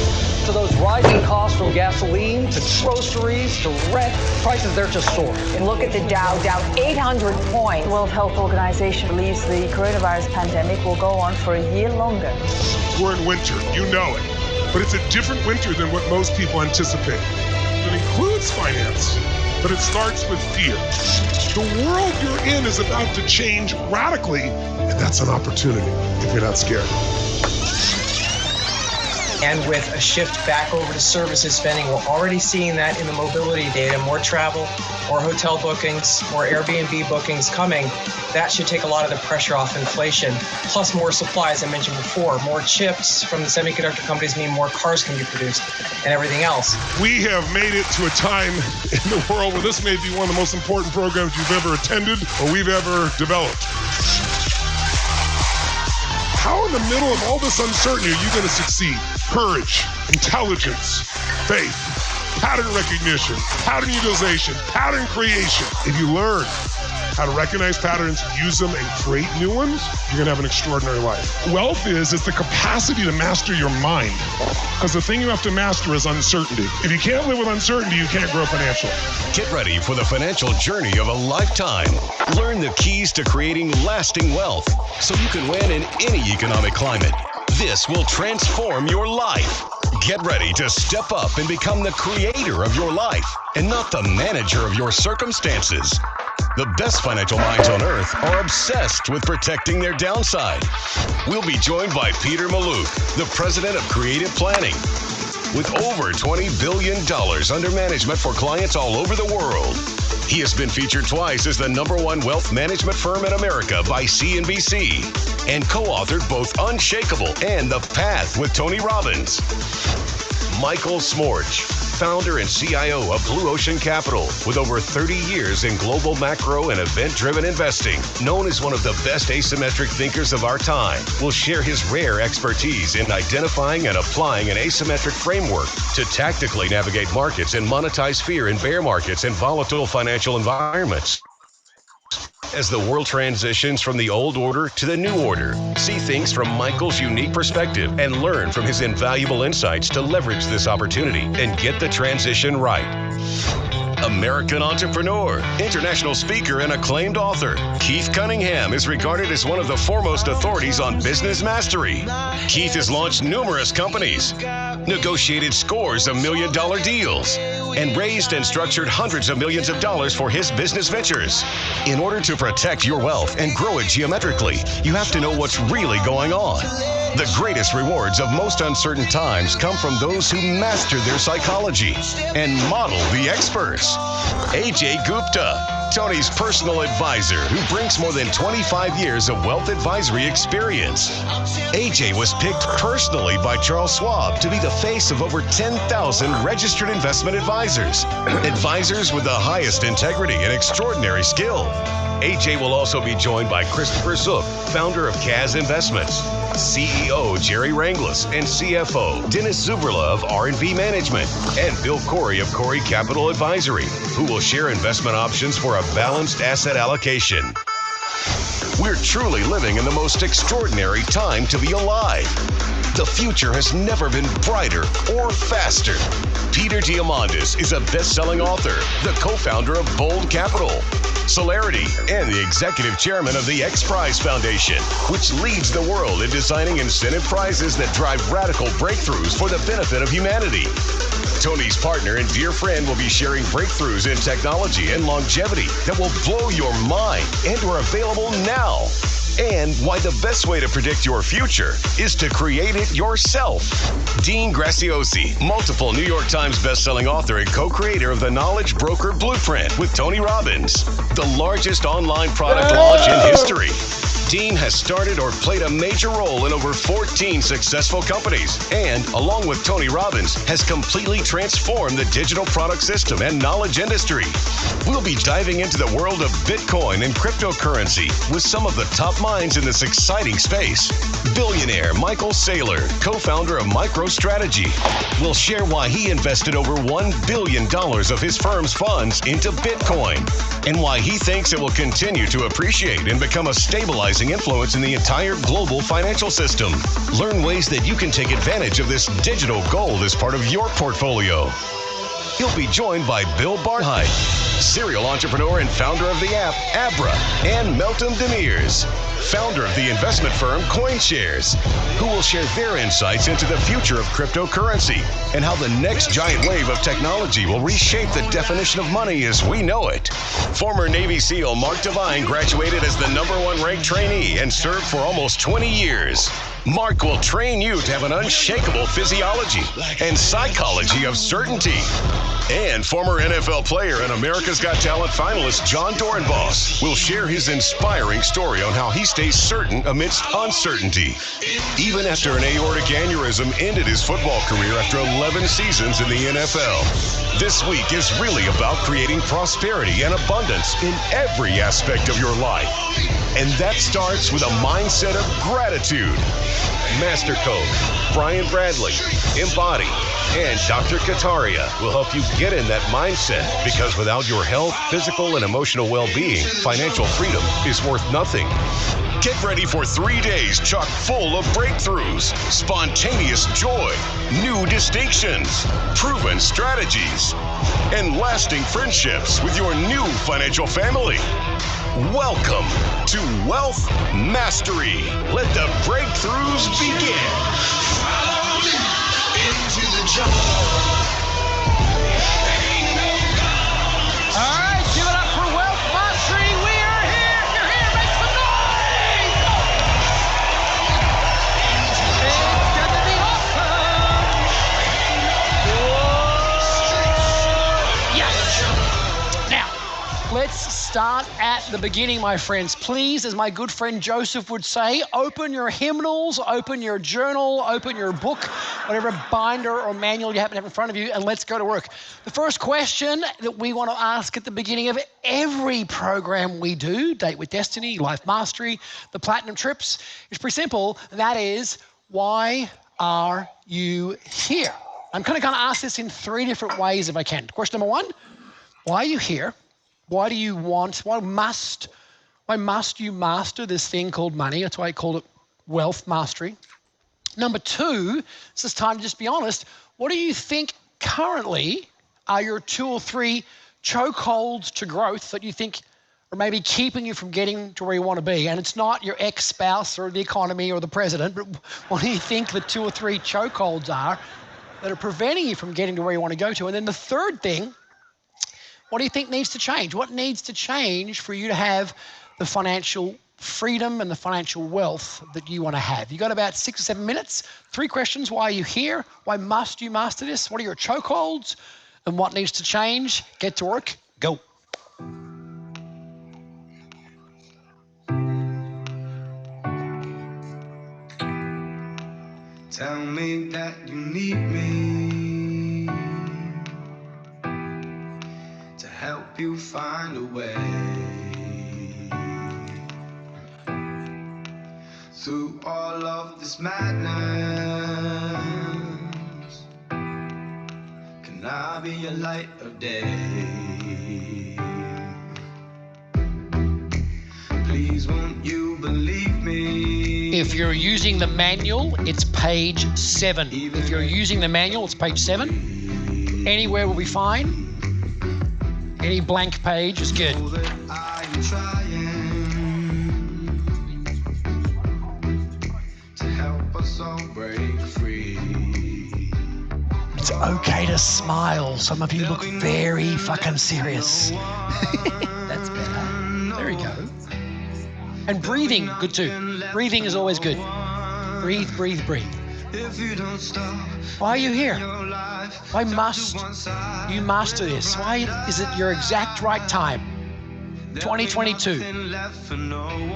To those rising costs from gasoline to groceries to rent, prices there just soar. Look at the Dow, down 800 points. The World Health Organization believes the coronavirus pandemic will go on for a year longer. We're in winter, you know it. But it's a different winter than what most people anticipate. It includes finance, but it starts with fear. The world you're in is about to change radically, and that's an opportunity if you're not scared. And with a shift back over to services spending, we're already seeing that in the mobility data, more travel, more hotel bookings, more Airbnb bookings coming. That should take a lot of the pressure off inflation. Plus more supply, as I mentioned before, more chips from the semiconductor companies mean more cars can be produced and everything else. We have made it to a time in the world where this may be one of the most important programs you've ever attended or we've ever developed. How in the middle of all this uncertainty are you going to succeed? Courage, intelligence, faith, pattern recognition, pattern utilization, pattern creation. If you learn how to recognize patterns, use them, and create new ones, you're going to have an extraordinary life. Wealth is the capacity to master your mind. Because the thing you have to master is uncertainty. If you can't live with uncertainty, you can't grow financially. Get ready for the financial journey of a lifetime. Learn the keys to creating lasting wealth so you can win in any economic climate. This will transform your life. Get ready to step up and become the creator of your life and not the manager of your circumstances. The best financial minds on earth are obsessed with protecting their downside. We'll be joined by Peter Mallouk, the president of Creative Planning. With over $20 billion under management for clients all over the world, he has been featured twice as the #1 wealth management firm in America by CNBC and co-authored both Unshakable and The Path with Tony Robbins. Michael Smorch, founder and CIO of Blue Ocean Capital, with over 30 years in global macro and event-driven investing, known as one of the best asymmetric thinkers of our time, will share his rare expertise in identifying and applying an asymmetric framework to tactically navigate markets and monetize fear in bear markets and volatile financial environments. As the world transitions from the old order to the new order, see things from Michael's unique perspective and learn from his invaluable insights to leverage this opportunity and get the transition right. American entrepreneur, international speaker, and acclaimed author, Keith Cunningham is regarded as one of the foremost authorities on business mastery. Keith has launched numerous companies, negotiated scores of million-dollar deals, and raised and structured hundreds of millions of dollars for his business ventures. In order to protect your wealth and grow it geometrically, you have to know what's really going on. The greatest rewards of most uncertain times come from those who master their psychology and model the experts. AJ Gupta, Tony's personal advisor, who brings more than 25 years of wealth advisory experience. AJ was picked personally by Charles Schwab to be the face of over 10,000 registered investment advisors. Advisors with the highest integrity and extraordinary skill. AJ will also be joined by Christopher Zook, founder of Kaz Investments, CEO Jerry Ranglis, and CFO Dennis Zuberla of R&V Management, and Bill Corey of Corey Capital Advisory, who will share investment options for a balanced asset allocation. We're truly living in the most extraordinary time to be alive. The future has never been brighter or faster. Peter Diamandis is a best-selling author, the co-founder of Bold Capital, Celerity, and the executive chairman of the X Prize Foundation, which leads the world in designing incentive prizes that drive radical breakthroughs for the benefit of humanity. Tony's partner and dear friend will be sharing breakthroughs in technology and longevity that will blow your mind and are available now. And why the best way to predict your future is to create it yourself. Dean Graziosi, multiple New York Times bestselling author and co-creator of the Knowledge Broker Blueprint with Tony Robbins, the largest online product launch in history. Dean has started or played a major role in over 14 successful companies and, along with Tony Robbins, has completely transformed the digital product system and knowledge industry. We'll be diving into the world of Bitcoin and cryptocurrency with some of the top minds in this exciting space. Billionaire Michael Saylor, co-founder of MicroStrategy, will share why he invested over $1 billion of his firm's funds into Bitcoin and why he thinks it will continue to appreciate and become a stabilizing influence in the entire global financial system. Learn ways that you can take advantage of this digital gold as part of your portfolio. He'll be joined by Bill Barnhide, serial entrepreneur and founder of the app Abra, and Meltem Demir's, founder of the investment firm CoinShares, who will share their insights into the future of cryptocurrency and how the next giant wave of technology will reshape the definition of money as we know it. Former Navy SEAL Mark Devine graduated as the #1 ranked trainee and served for almost 20 years. Mark will train you to have an unshakable physiology and psychology of certainty. And former NFL player and America's Got Talent finalist John Dorenbos will share his inspiring story on how he stays certain amidst uncertainty. Even after an aortic aneurysm ended his football career after 11 seasons in the NFL. This week is really about creating prosperity and abundance in every aspect of your life. And that starts with a mindset of gratitude. Master Coach Brian Bradley, Embody, and Dr. Kataria will help you get in that mindset, because without your health, physical, and emotional well-being, financial freedom is worth nothing. Get ready for 3 days chock full of breakthroughs, spontaneous joy, new distinctions, proven strategies, and lasting friendships with your new financial family. Welcome to Wealth Mastery. Let the breakthroughs begin. into the jungle. All right, give it up for Wealth Mastery. We are here. If you're here, make some noise. It's gonna be awesome. Whoa. Yes. Now, let's start at the beginning, my friends. Please, as my good friend Joseph would say, open your hymnals, open your journal, open your book, whatever binder or manual you happen to have in front of you, and let's go to work. The first question that we want to ask at the beginning of every program we do, Date with Destiny, Life Mastery, the Platinum Trips, is pretty simple. That is, why are you here? I'm kind of going to ask this in 3 different ways if I can. Question number 1, why are you here? Why do you want, why must you master this thing called money? That's why I call it wealth mastery. Number 2, it's just time to just be honest. What do you think currently are your 2 or 3 chokeholds to growth that you think are maybe keeping you from getting to where you want to be? And it's not your ex-spouse or the economy or the president, but what do you think the 2 or 3 chokeholds are that are preventing you from getting to where you want to go to? And then the third thing, what do you think needs to change? What needs to change for you to have the financial freedom and the financial wealth that you want to have? You got about 6 or 7 minutes. 3 questions. Why are you here? Why must you master this? What are your chokeholds? And what needs to change? Get to work. Go. Tell me that you need me to help you find a way through all of this madness. Can I be a light of day? Please won't you believe me? If you're using the manual, it's page 7. If you're using the manual, it's page 7. Anywhere will be fine. Any blank page is good. I'm trying to help us all break free. It's okay to smile. Some of you look very fucking serious. That's better. There we go. And breathing, good too. Breathing is always good. Breathe, breathe, breathe. Why are you here? Why must you master this? Why is it your exact right time? 2022.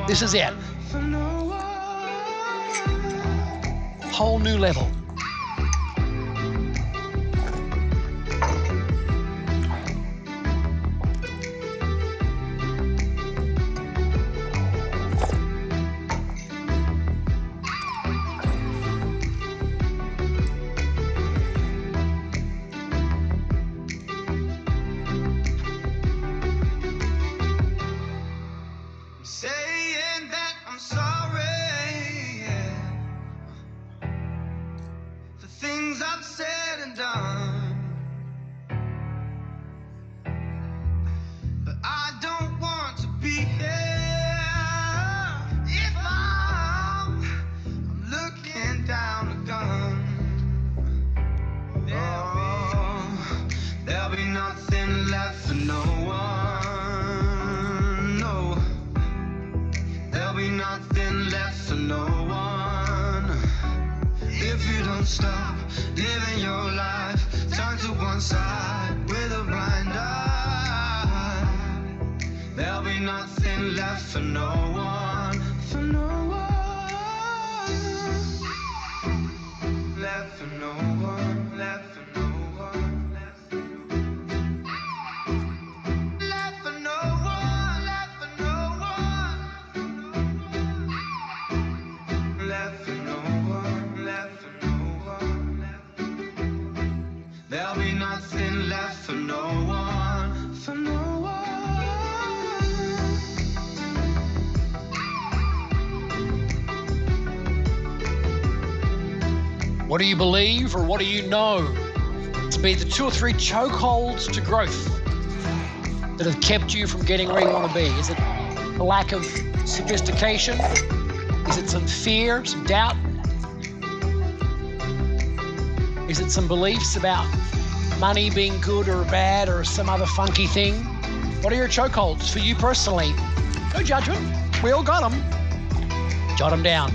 This is it. Whole new level. Saying that I'm sorry, yeah, for things I've said and done, but I don't want to be here if I'm looking down a gun. There'll be nothing left for no one, no. There'll be nothing left for no one. If you don't stop living your life, turn to one side with a blind eye. There'll be nothing left for no one, for no one. Left for no one, left for no one. Left for no one, left for no one. Left for no one, left for no one. There'll be nothing left for no one, for no one. What do you believe or what do you know to be the 2 or 3 chokeholds to growth that have kept you from getting where you want to be? Is it a lack of sophistication? Is it some fear, some doubt? Is it some beliefs about money being good or bad or some other funky thing? What are your chokeholds for you personally? No judgment. We all got them. Jot them down.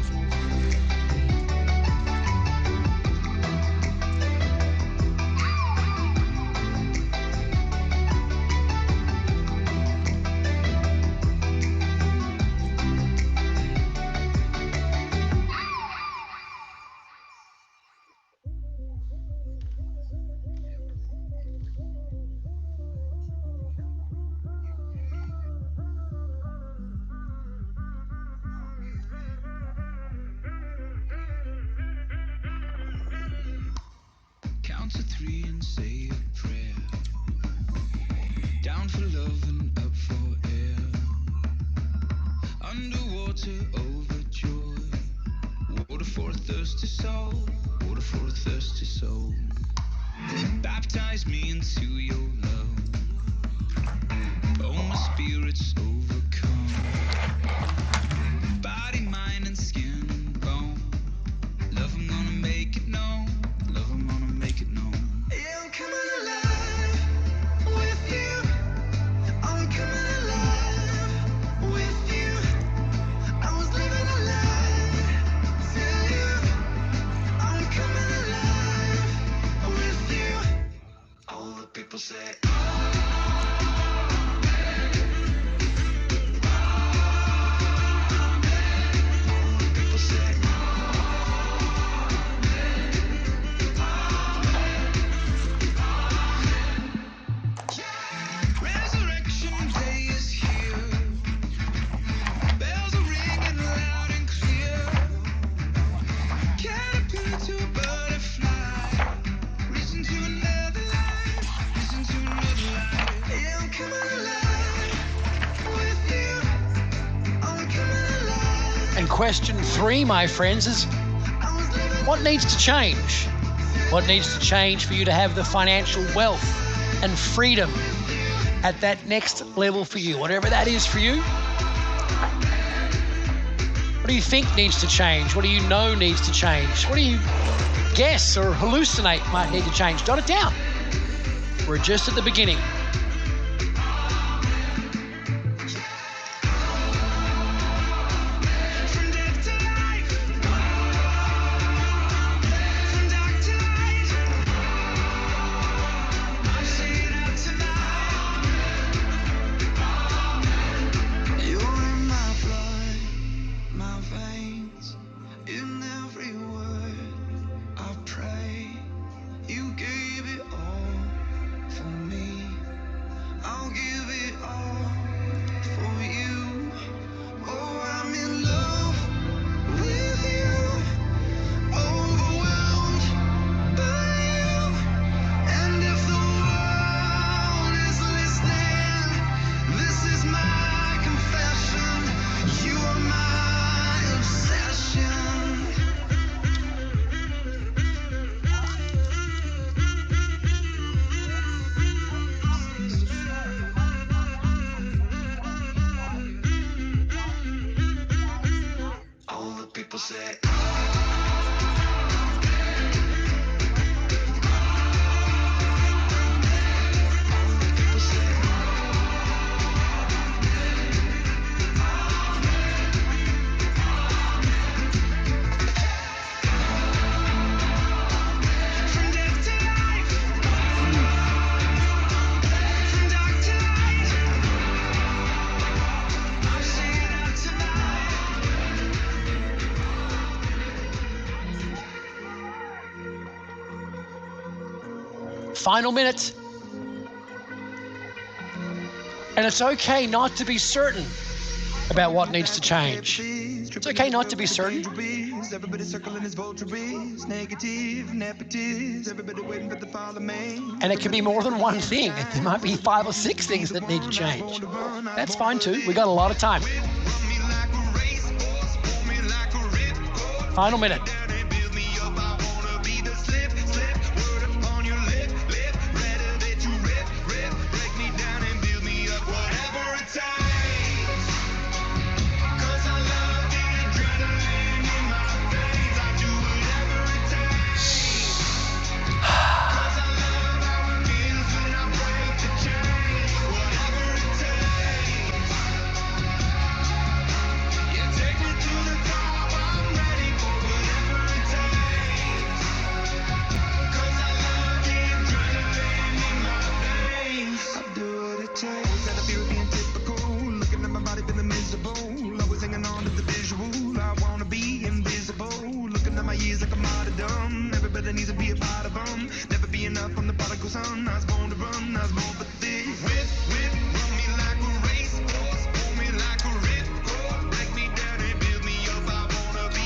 Count to 3 and say a prayer. Down for love and up for air. Underwater overjoyed. Water for a thirsty soul. Water for a thirsty soul. Baptize me into your love. Oh, my spirit's overcome. Body, mind, and skin and bone. Love, I'm gonna make it known. Love, I'm gonna make it known. Yeah, I'm coming alive with you. I'm coming alive with you. I was living a lie till you. I'm coming alive with you. All the people say, people say, Resurrection day is here. Bells are ringing loud and clear. Caterpillar to a butterfly. Risen to another life. Risen to another life. Yeah, I'm coming alive with you. I'm coming alive. And question 3, my friends, is what needs to change? What needs to change for you to have the financial wealth and freedom at that next level for you, whatever that is for you? What do you think needs to change? What do you know needs to change? What do you guess or hallucinate might need to change? Jot it down. We're just at the beginning. From death to life. From dark to light. I'm seeing out tonight. You're in my blood, my veins, in every word I pray. You gave it all for me. I'll give it all for you. Oh, I'm in love with you. Overwhelmed by you. And if the world is listening, this is my confession. You are my obsession. All the people say, people say, from death to life. From dark to light. I'm seeing out tonight. Final minute. And it's okay not to be certain about what needs to change. It's okay not to be certain. Everybody circling his votaries, negative, nepotist, everybody waiting for the fall of man. And it can be more than one thing. There might be 5 or 6 things that need to change. That's fine too. We got a lot of time. Final minute.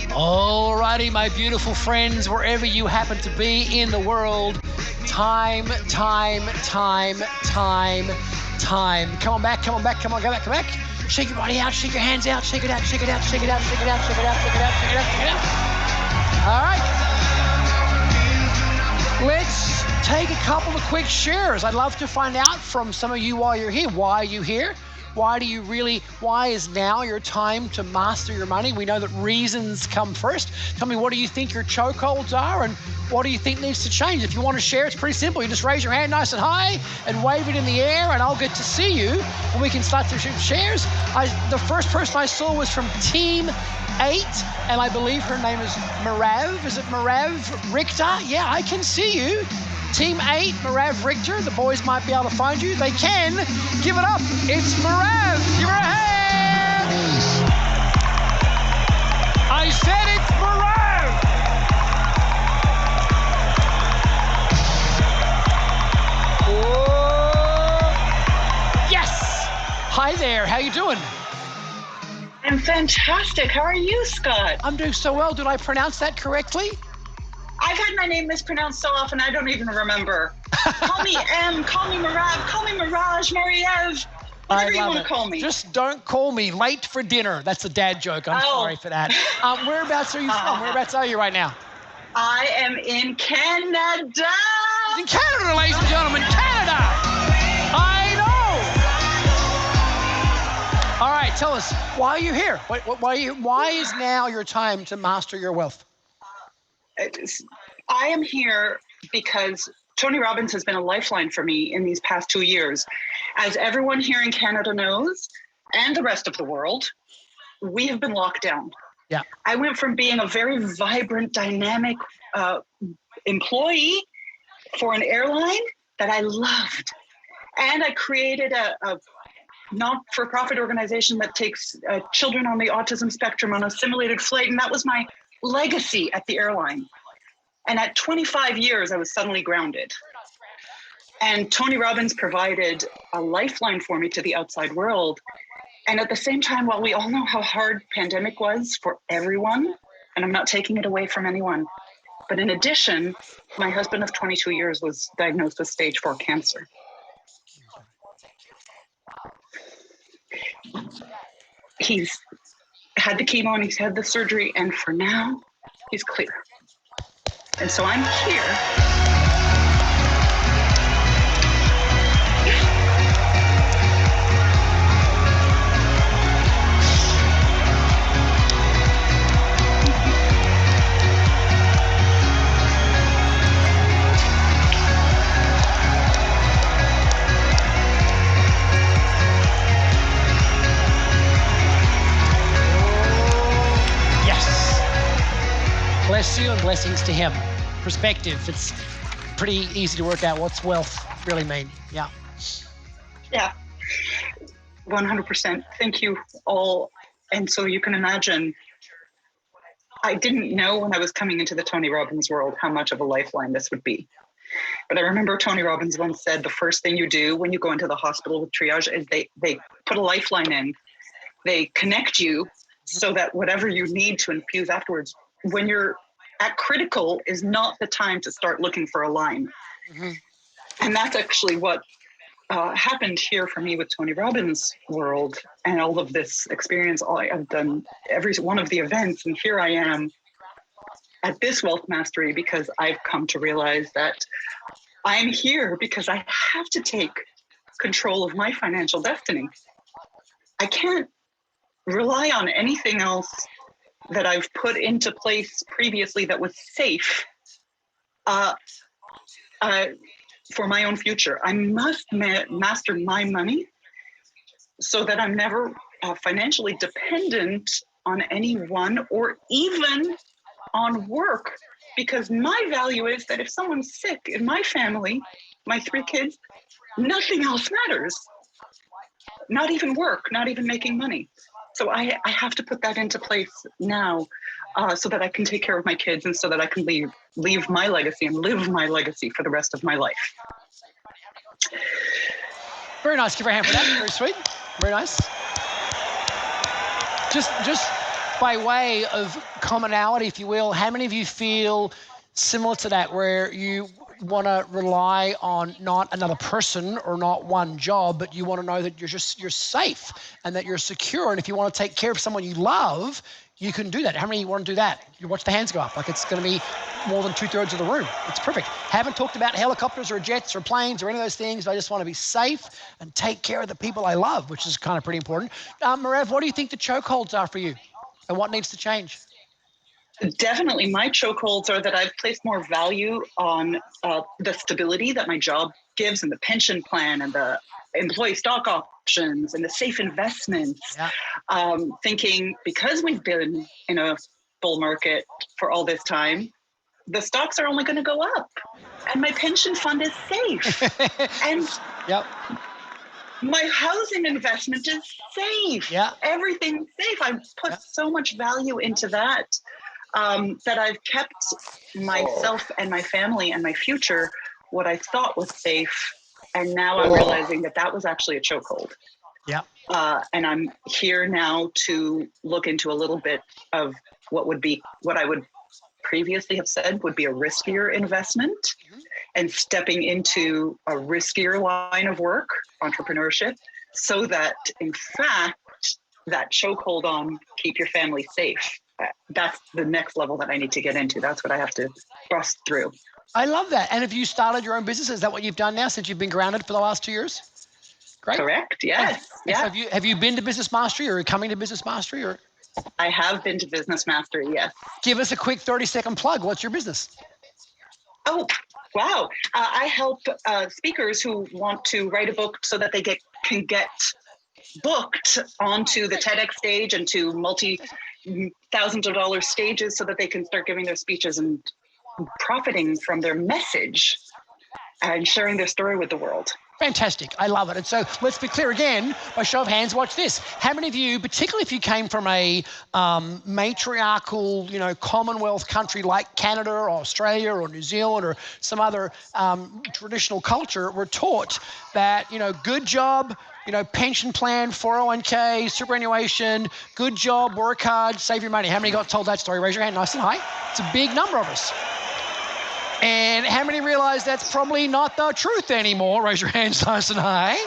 Alrighty, my beautiful friends, wherever you happen to be in the world, time. Come on back, go back. Shake your body out, shake your hands out, shake it out. All right. Let's take a couple of quick shares. I'd love to find out from some of you while you're here. Why are you here? Why is now your time to master your money? We know that reasons come first. Tell me, what do you think your chokeholds are and what do you think needs to change? If you want to share, it's pretty simple. You just raise your hand nice and high and wave it in the air and I'll get to see you and we can start to shoot shares. The first person I saw was from Team 8 and I believe her name is Marav. Is it Marav Richter? Yeah, I can see you. Team 8, Marav Richter. The boys might be able to find you. They can. Give it up. It's Marav. Give her a hand. I said it's Marav. Whoa. Yes. Hi there. How you doing? I'm fantastic. How are you, Scott? I'm doing so well. Did I pronounce that correctly? I've had my name mispronounced so often I don't even remember. Call me M, call me Marav, call me Mirage, Mariev, whatever you want to call me. Just don't call me late for dinner. That's a dad joke. I'm sorry for that. Whereabouts are you from? Whereabouts are you right now? I am in Canada. In Canada, ladies and gentlemen, Canada. I know. All right, tell us, why are you here? Why is now your time to master your wealth? I am here because Tony Robbins has been a lifeline for me in these past 2 years. As everyone here in Canada knows, and the rest of the world, we have been locked down. Yeah. I went from being a very vibrant, dynamic employee for an airline that I loved. And I created a not-for-profit organization that takes children on the autism spectrum on a simulated flight, and that was my legacy at the airline. And at 25 years, I was suddenly grounded. And Tony Robbins provided a lifeline for me to the outside world. And at the same time, while we all know how hard pandemic was for everyone, and I'm not taking it away from anyone, but in addition, my husband of 22 years was diagnosed with stage 4 cancer. He's had the chemo and he's had the surgery, and for now, he's clear. And so I'm here. Bless you and blessings to him. Perspective. It's pretty easy to work out what's wealth really mean. Yeah. Yeah. 100%. Thank you all. And so you can imagine, I didn't know when I was coming into the Tony Robbins world how much of a lifeline this would be. But I remember Tony Robbins once said the first thing you do when you go into the hospital with triage is they put a lifeline in. They connect you so that whatever you need to infuse afterwards, when you're at critical, is not the time to start looking for a line. Mm-hmm. And that's actually what happened here for me with Tony Robbins' world and all of this experience. I've done every one of the events, and here I am at this Wealth Mastery because I've come to realize that I'm here because I have to take control of my financial destiny. I can't rely on anything else that I've put into place previously that was safe for my own future. I must master my money so that I'm never financially dependent on anyone or even on work, because my value is that if someone's sick in my family, my 3 kids, nothing else matters. Not even work, not even making money. So I have to put that into place now so that I can take care of my kids and so that I can leave my legacy and live my legacy for the rest of my life. Very nice. Give her a hand for that. Very sweet. Very nice. Just by way of commonality, if you will, how many of you feel similar to that, where you want to rely on not another person or not one job, but you want to know that you're safe and that you're secure, and if you want to take care of someone you love, you can do that. How many want to do that? You watch the hands go up, like it's going to be more than 2/3 of the room. It's perfect. Haven't talked about helicopters or jets or planes or any of those things. I just want to be safe and take care of the people I love, which is kind of pretty important. Marav, what do you think the chokeholds are for you, and what needs to change? Definitely, my chokeholds are that I've placed more value on the stability that my job gives, and the pension plan, and the employee stock options, and the safe investments. Yeah. Thinking because we've been in a bull market for all this time, the stocks are only going to go up, and my pension fund is safe, and yep. my housing investment is safe. Yeah. Everything's safe. I put so much value into that. That I've kept myself and my family and my future what I thought was safe, and now I'm realizing that that was actually a chokehold. Yeah. And I'm here now to look into a little bit of what I would previously have said would be a riskier investment, and stepping into a riskier line of work, entrepreneurship, so that in fact that chokehold on keep your family safe, that's the next level that I need to get into. That's what I have to bust through. I love that. And have you started your own business? Is that what you've done now since you've been grounded for the last 2 years? Great. Correct. Yes. And so have you been to Business Mastery, or coming to Business Mastery, or? I have been to Business Mastery. Yes. Give us a quick 30-second plug. What's your business? Oh, wow. I help speakers who want to write a book so that they can get booked onto the TEDx stage and to multi-thousands of dollar stages, so that they can start giving their speeches and profiting from their message and sharing their story with the world. Fantastic. I love it. And so let's be clear again, by show of hands, watch this. How many of you, particularly if you came from a matriarchal, Commonwealth country like Canada or Australia or New Zealand or some other traditional culture, were taught that, good job, pension plan, 401k, superannuation, good job, work hard, save your money. How many got told that story? Raise your hand nice and high. It's a big number of us. And how many realize that's probably not the truth anymore? Raise your hands nice and high.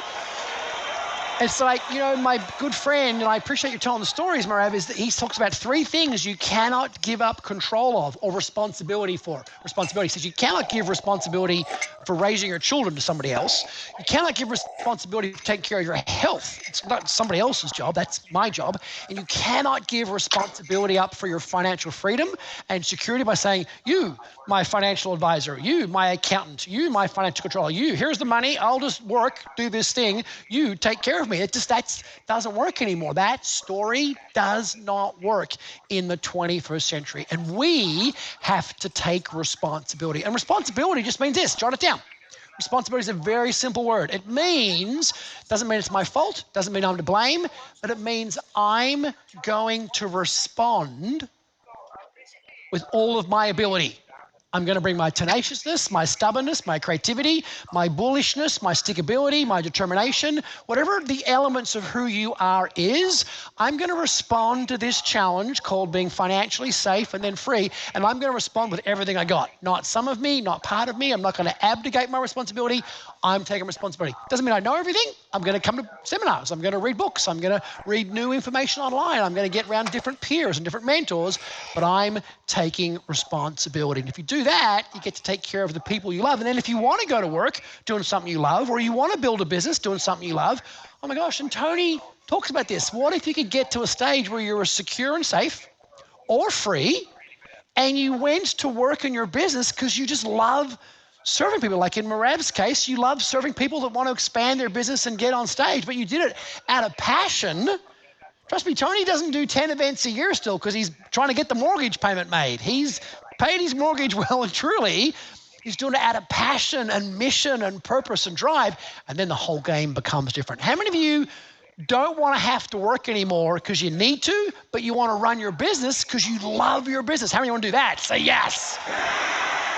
It's like, my good friend, and I appreciate you telling the stories, Marav, is that he talks about 3 things you cannot give up control of or responsibility for. Responsibility. He says you cannot give responsibility for raising your children to somebody else. You cannot give responsibility for taking care of your health. It's not somebody else's job. That's my job. And you cannot give responsibility up for your financial freedom and security by saying, you, my financial advisor, you, my accountant, you, my financial controller, you, here's the money, I'll just work, do this thing, you take care of me. That doesn't work anymore. That story does not work in the 21st century. And we have to take responsibility. And responsibility just means this, jot it down. Responsibility is a very simple word. It doesn't mean it's my fault, doesn't mean I'm to blame, but it means I'm going to respond with all of my ability. I'm going to bring my tenaciousness, my stubbornness, my creativity, my bullishness, my stickability, my determination, whatever the elements of who you are is, I'm going to respond to this challenge called being financially safe and then free, and I'm going to respond with everything I got. Not some of me, not part of me. I'm not going to abdicate my responsibility. I'm taking responsibility. Doesn't mean I know everything. I'm going to come to seminars. I'm going to read books. I'm going to read new information online. I'm going to get around different peers and different mentors, but I'm taking responsibility. And if you do that, you get to take care of the people you love. And then if you want to go to work doing something you love, or you want to build a business doing something you love, oh my gosh, and Tony talks about this. What if you could get to a stage where you're secure and safe or free, and you went to work in your business because you just love serving people? Like in Marav's case, you love serving people that want to expand their business and get on stage, but you did it out of passion. Trust me, Tony doesn't do 10 events a year still because he's trying to get the mortgage payment made. He's paid his mortgage well and truly. He's doing it out of passion and mission and purpose and drive, and then the whole game becomes different. How many of you don't want to have to work anymore because you need to, but you want to run your business because you love your business? How many want to do that? Say yes.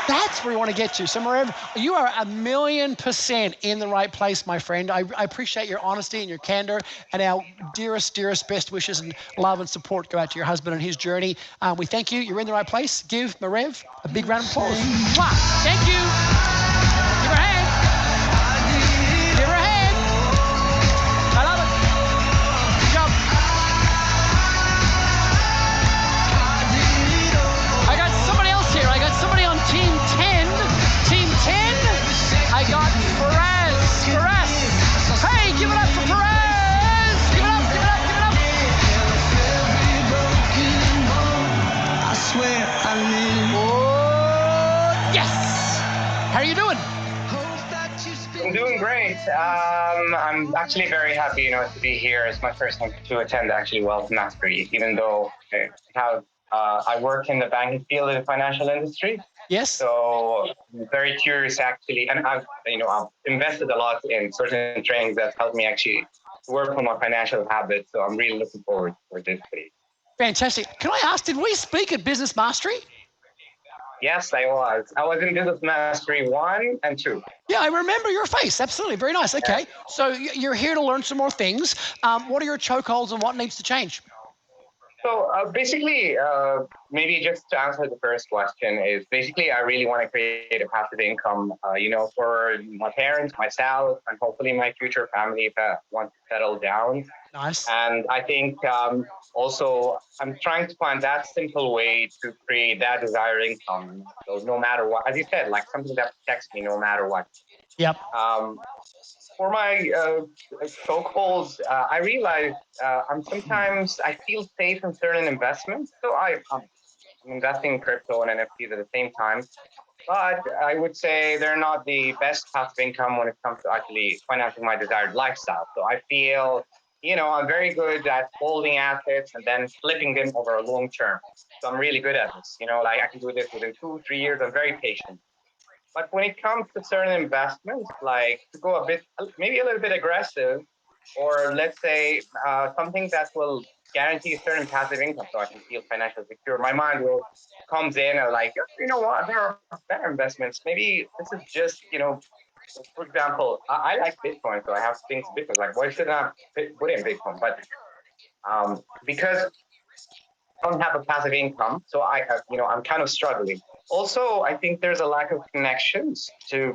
That's where you want to get to. So, Marev, you are 1,000,000% in the right place, my friend. I appreciate your honesty and your candor, and our dearest best wishes and love and support go out to your husband and his journey. We thank you. You're in the right place. Give Marev a big round of applause. Mwah! Thank you. Give her a hand. Give her a hand. I love it. Good job. I got somebody else here. I got somebody on Team 10. Team 10. I got Perez. Hey, give it up for Perez. Give it up, give it up, give it up. I swear I live. Oh, yes. How are you doing? I'm doing great. I'm actually very happy, to be here. It's my first time to attend actually Wealth Mastery, even though I work in the banking field in the financial industry. Yes. So I'm very curious actually, and I've invested a lot in certain trainings that helped me actually work on my financial habits. So I'm really looking forward for this day. Fantastic. Can I ask, did we speak at Business Mastery? Yes, I was. I was in Business Mastery 1 and 2. Yeah, I remember your face. Absolutely. Very nice. Okay. Yeah. So you're here to learn some more things. What are your chokeholds and what needs to change? So basically, maybe just to answer the first question is basically I really want to create a passive income, for my parents, myself, and hopefully my future family if I want to settle down. Nice. And I think also I'm trying to find that simple way to create that desired income. So no matter what, as you said, like something that protects me no matter what. Yep. For my chokeholds, I realize I feel safe in certain investments. So I'm investing in crypto and NFTs at the same time. But I would say they're not the best passive income when it comes to actually financing my desired lifestyle. So I feel, I'm very good at holding assets and then flipping them over a long term. So I'm really good at this. Like I can do this within 2-3 years. I'm very patient. But when it comes to certain investments, like to go maybe a little bit aggressive, or let's say something that will guarantee a certain passive income so I can feel financially secure, my mind comes in and like, you know what, there are better investments. Maybe this is just, for example, I like Bitcoin, so I have things Bitcoin. Like, why should I put in Bitcoin? But because I don't have a passive income, so I'm kind of struggling. Also, I think there's a lack of connections to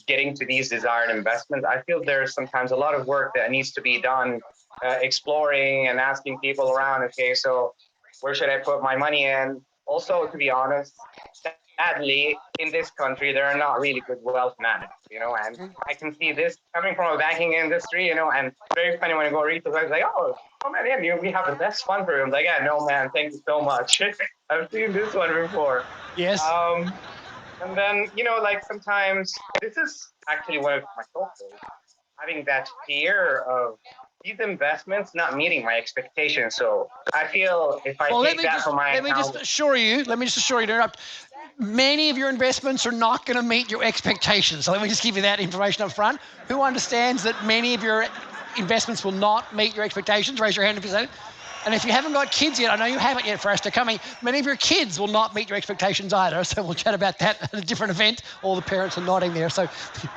getting to these desired investments. I feel there's sometimes a lot of work that needs to be done, exploring and asking people around, okay, so where should I put my money in? Also, to be honest, sadly, in this country, there are not really good wealth managers, and I can see this coming from a banking industry, and very funny when I go read the website, like, oh man, we have the best fund for you. I'm like, yeah, no, man, thank you so much. I've seen this one before. Yes. And then, like sometimes this is actually one of my goals, having that fear of these investments not meeting my expectations. So I feel if I take that from my account. Let me just assure you, many of your investments are not going to meet your expectations. So let me just give you that information up front. Who understands that many of your investments will not meet your expectations? Raise your hand if you say it. And if you haven't got kids yet, I know you haven't yet for us to coming, many of your kids will not meet your expectations either. So we'll chat about that at a different event. All the parents are nodding there. So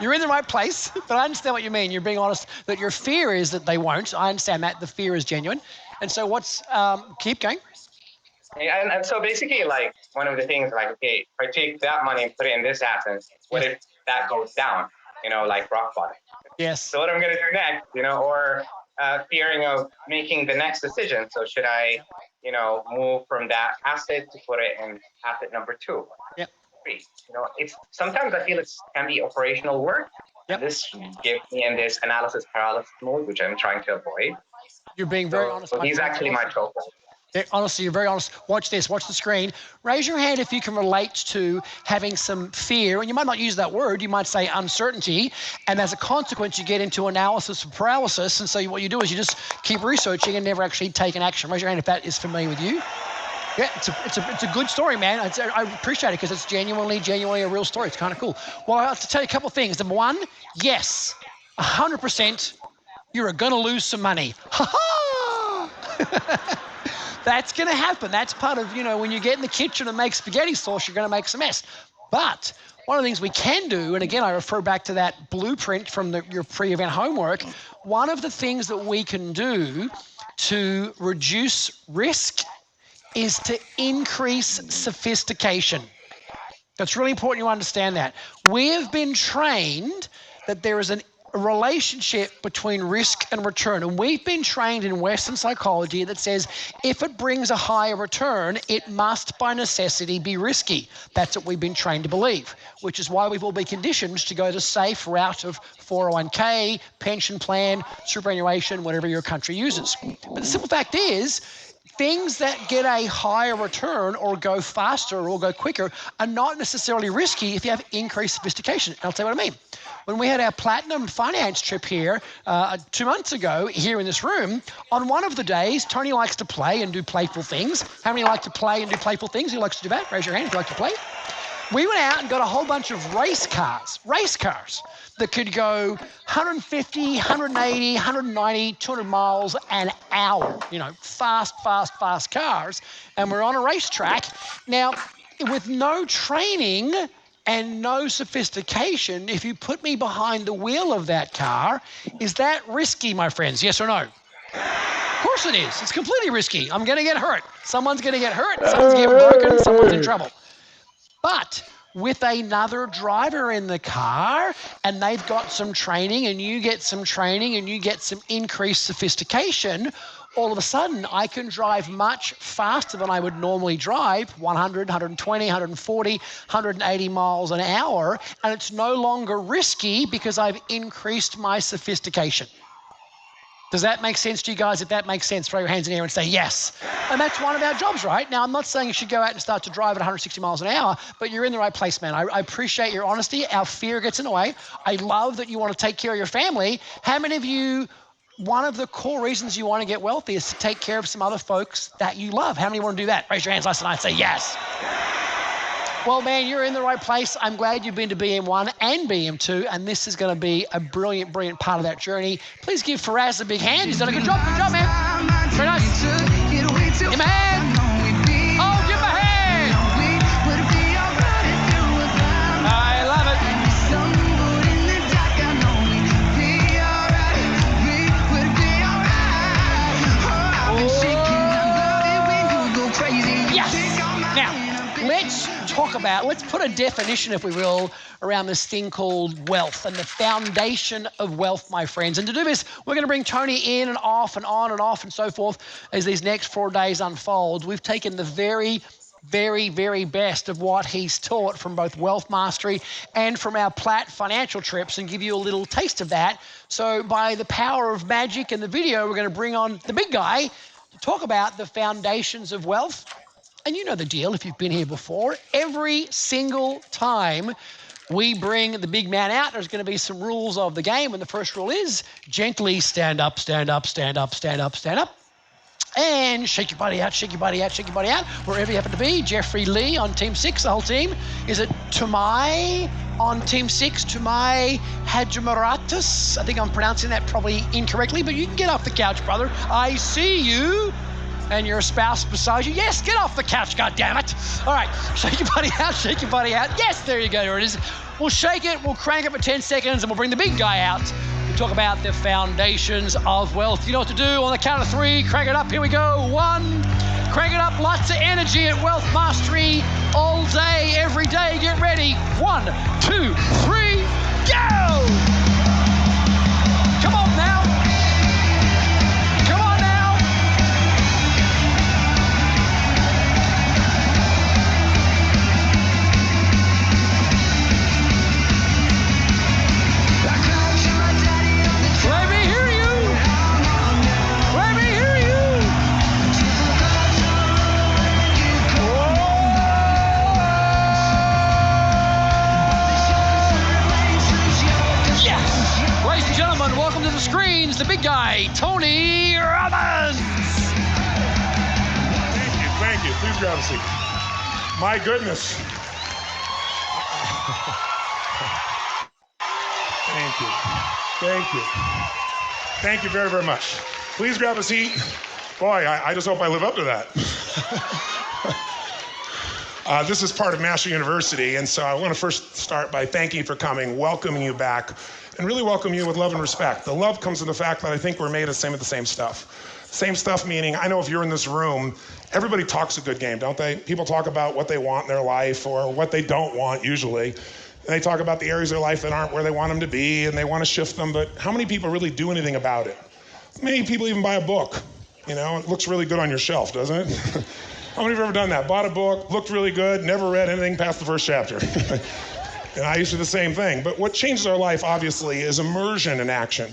you're in the right place, but I understand what you mean. You're being honest that your fear is that they won't. I understand that. The fear is genuine. And so keep going. And so basically, like, one of the things, like, okay, if I take that money and put it in this asset, what if that goes down, like rock bottom? Yes. So what I'm going to do next, or fearing of making the next decision. So should I, move from that asset to put it in asset number 2? Yep. 3. It's sometimes I feel it can be operational work. Yep. This gives me in this analysis paralysis mode, which I'm trying to avoid. You're being very honest. So these are actually my chokeholds. Honestly, you're very honest. Watch this. Watch the screen. Raise your hand if you can relate to having some fear. And you might not use that word. You might say uncertainty. And as a consequence, you get into analysis paralysis. And so what you do is you just keep researching and never actually take an action. Raise your hand if that is familiar with you. Yeah, it's a good story, man. I appreciate it because it's genuinely a real story. It's kind of cool. Well, I have to tell you a couple of things. Number one, yes, 100%, you're going to lose some money. Ha-ha! That's going to happen. That's part of, when you get in the kitchen and make spaghetti sauce, you're going to make some mess. But one of the things we can do, and again, I refer back to that blueprint from your pre-event homework, one of the things that we can do to reduce risk is to increase sophistication. That's really important you understand that. We have been trained that there is a relationship between risk and return. And we've been trained in Western psychology that says if it brings a higher return, it must by necessity be risky. That's what we've been trained to believe, which is why we've all been conditioned to go the safe route of 401k, pension plan, superannuation, whatever your country uses. But the simple fact is, things that get a higher return or go faster or go quicker are not necessarily risky if you have increased sophistication. And I'll tell you what I mean. When we had our platinum finance trip here 2 months ago here in this room, on one of the days, Tony likes to play and do playful things. How many like to play and do playful things? Who likes to do that? Raise your hand if you like to play. We went out and got a whole bunch of race cars that could go 150, 180, 190, 200 miles an hour. Fast cars. And we're on a racetrack. Now, with no training and no sophistication, if you put me behind the wheel of that car, is that risky, my friends? Yes or no? Of course it is. It's completely risky. I'm going to get hurt. Someone's going to get hurt. Someone's getting broken. Someone's in trouble. But with another driver in the car and they've got some training and you get some training and you get some increased sophistication, all of a sudden I can drive much faster than I would normally drive, 100, 120, 140, 180 miles an hour, and it's no longer risky because I've increased my sophistication. Does that make sense to you guys? If that makes sense, throw your hands in the air and say yes. And that's one of our jobs, right? Now, I'm not saying you should go out and start to drive at 160 miles an hour, but you're in the right place, man. I appreciate your honesty. Our fear gets in the way. I love that you want to take care of your family. How many of you, one of the core reasons you want to get wealthy is to take care of some other folks that you love? How many want to do that? Raise your hands last night and say yes. Well, man, you're in the right place. I'm glad you've been to BM1 and BM2, and this is going to be a brilliant, brilliant part of that journey. Please give Faraz a big hand. He's done a good job. Good job, man. Very nice. Give him a hand. Oh, give him a hand. I love it. Yes. Now, let's put a definition, if we will, around this thing called wealth and the foundation of wealth, my friends. And to do this, we're going to bring Tony in and off and on and off and so forth as these next 4 days unfold. We've taken the very, very best of what he's taught from both Wealth Mastery and from our Platt financial trips and give you a little taste of that. So by the power of magic and the video, we're going to bring on the big guy to talk about the foundations of wealth. And you know the deal if you've been here before. Every single time we bring the big man out, there's going to be some rules of the game. And the first rule is gently stand up, stand up, stand up, stand up, stand up. And shake your body out, shake your body out, shake your body out, wherever you happen to be. Jeffrey Lee on Team 6, the whole team. Is it Tumai on Team 6? Tumai Hadjimaratus? I think I'm pronouncing that probably incorrectly, but you can get off the couch, brother. I see you. And your spouse beside you. Yes, get off the couch, goddammit. All right, shake your body out, shake your body out. Yes, there you go, there it is. We'll shake it, we'll crank it for 10 seconds, and we'll bring the big guy out to talk about the foundations of wealth. You know what to do on the count of 3. Crank it up, here we go. 1, crank it up, lots of energy at Wealth Mastery all day, every day. Get ready. 1, 2, 3, go! Come on now. Welcome to the screens, the big guy, Tony Robbins. Thank you. Please grab a seat. My goodness. Thank you. Thank you very, very much. Please grab a seat. Boy, I just hope I live up to that. This is part of Master University, and so I want to first start by thanking you for coming, welcoming you back, and really welcome you with love and respect. The love comes from the fact that I think we're made of the same stuff. Same stuff meaning, I know if you're in this room, everybody talks a good game, don't they? People talk about what they want in their life or what they don't want usually. And they talk about the areas of their life that aren't where they want them to be, and they want to shift them, but how many people really do anything about it? Many people even buy a book. You know, it looks really good on your shelf, doesn't it? How many of you have ever done that? Bought a book, looked really good, never read anything past the first chapter. And I used to do the same thing. But what changes our life, obviously, is immersion in action.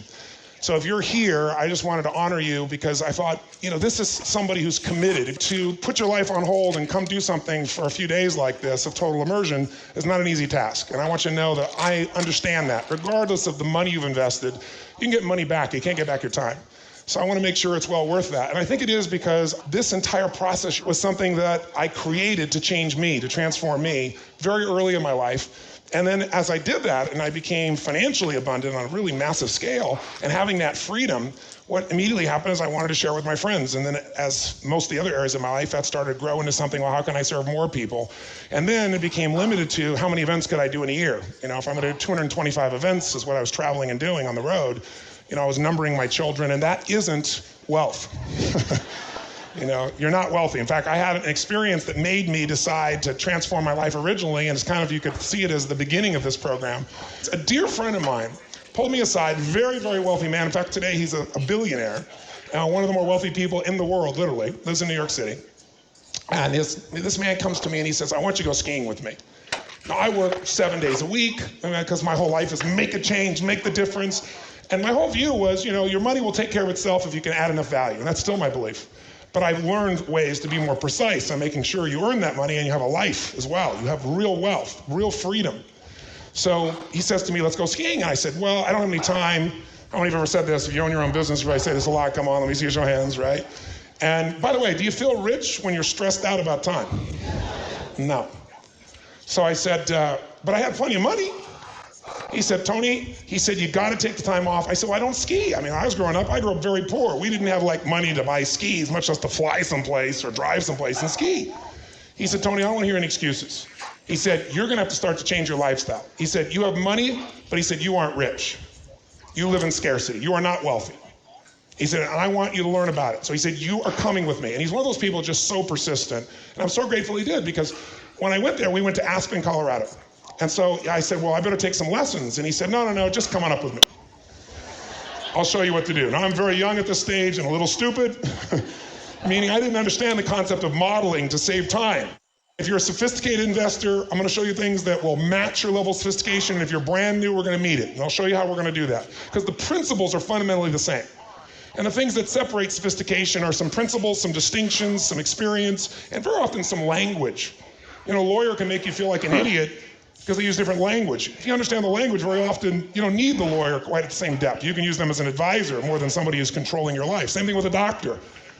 So if you're here, I just wanted to honor you because I thought, you know, this is somebody who's committed. To put your life on hold and come do something for a few days like this of total immersion is not an easy task. And I want you to know that I understand that. Regardless of the money you've invested, you can get money back. You can't get back your time. So I want to make sure it's well worth that. And I think it is because this entire process was something that I created to change me, to transform me very early in my life. And then as I did that and I became financially abundant on a really massive scale and having that freedom, what immediately happened is I wanted to share with my friends. And then as most of the other areas of my life, that started to grow into something, well, how can I serve more people? And then it became limited to how many events could I do in a year? You know, if I'm gonna do 225 events is what I was traveling and doing on the road. You know, I was numbering my children, and that isn't wealth. You know, you're not wealthy. In fact, I had an experience that made me decide to transform my life originally, and it's kind of, you could see it as the beginning of this program. A dear friend of mine pulled me aside, very, very wealthy man. In fact, today he's a billionaire, one of the more wealthy people in the world, literally, lives in New York City. And this man comes to me and he says, I want you to go skiing with me. Now, I work 7 days a week, because my whole life is make a change, make the difference. And my whole view was, you know, your money will take care of itself if you can add enough value. And that's still my belief. But I've learned ways to be more precise on making sure you earn that money and you have a life as well. You have real wealth, real freedom. So he says to me, let's go skiing. And I said, well, I don't have any time. I don't know if you've ever said this. If you own your own business, everybody say this a lot. Come on, let me see your hands, right? And by the way, do you feel rich when you're stressed out about time? No. So I said, but I had plenty of money. He said, Tony, he said, you got to take the time off. I said, well, I don't ski. I mean, I was growing up, I grew up very poor. We didn't have like money to buy skis, much less to fly someplace or drive someplace and ski. He said, Tony, I don't want to hear any excuses. He said, you're going to have to start to change your lifestyle. He said, you have money, but he said, you aren't rich. You live in scarcity. You are not wealthy. He said, and I want you to learn about it. So he said, you are coming with me. And he's one of those people just so persistent. And I'm so grateful he did, because when I went there, we went to Aspen, Colorado. And so I said, well, I better take some lessons. And he said, no, just come on up with me. I'll show you what to do. Now, I'm very young at this stage and a little stupid, meaning I didn't understand the concept of modeling to save time. If you're a sophisticated investor, I'm gonna show you things that will match your level of sophistication. And if you're brand new, we're gonna meet it. And I'll show you how we're gonna do that. Because the principles are fundamentally the same. And the things that separate sophistication are some principles, some distinctions, some experience, and very often some language. You know, a lawyer can make you feel like an idiot because they use different language. If you understand the language, very often you don't need the lawyer quite at the same depth. You can use them as an advisor more than somebody who's controlling your life. Same thing with a doctor,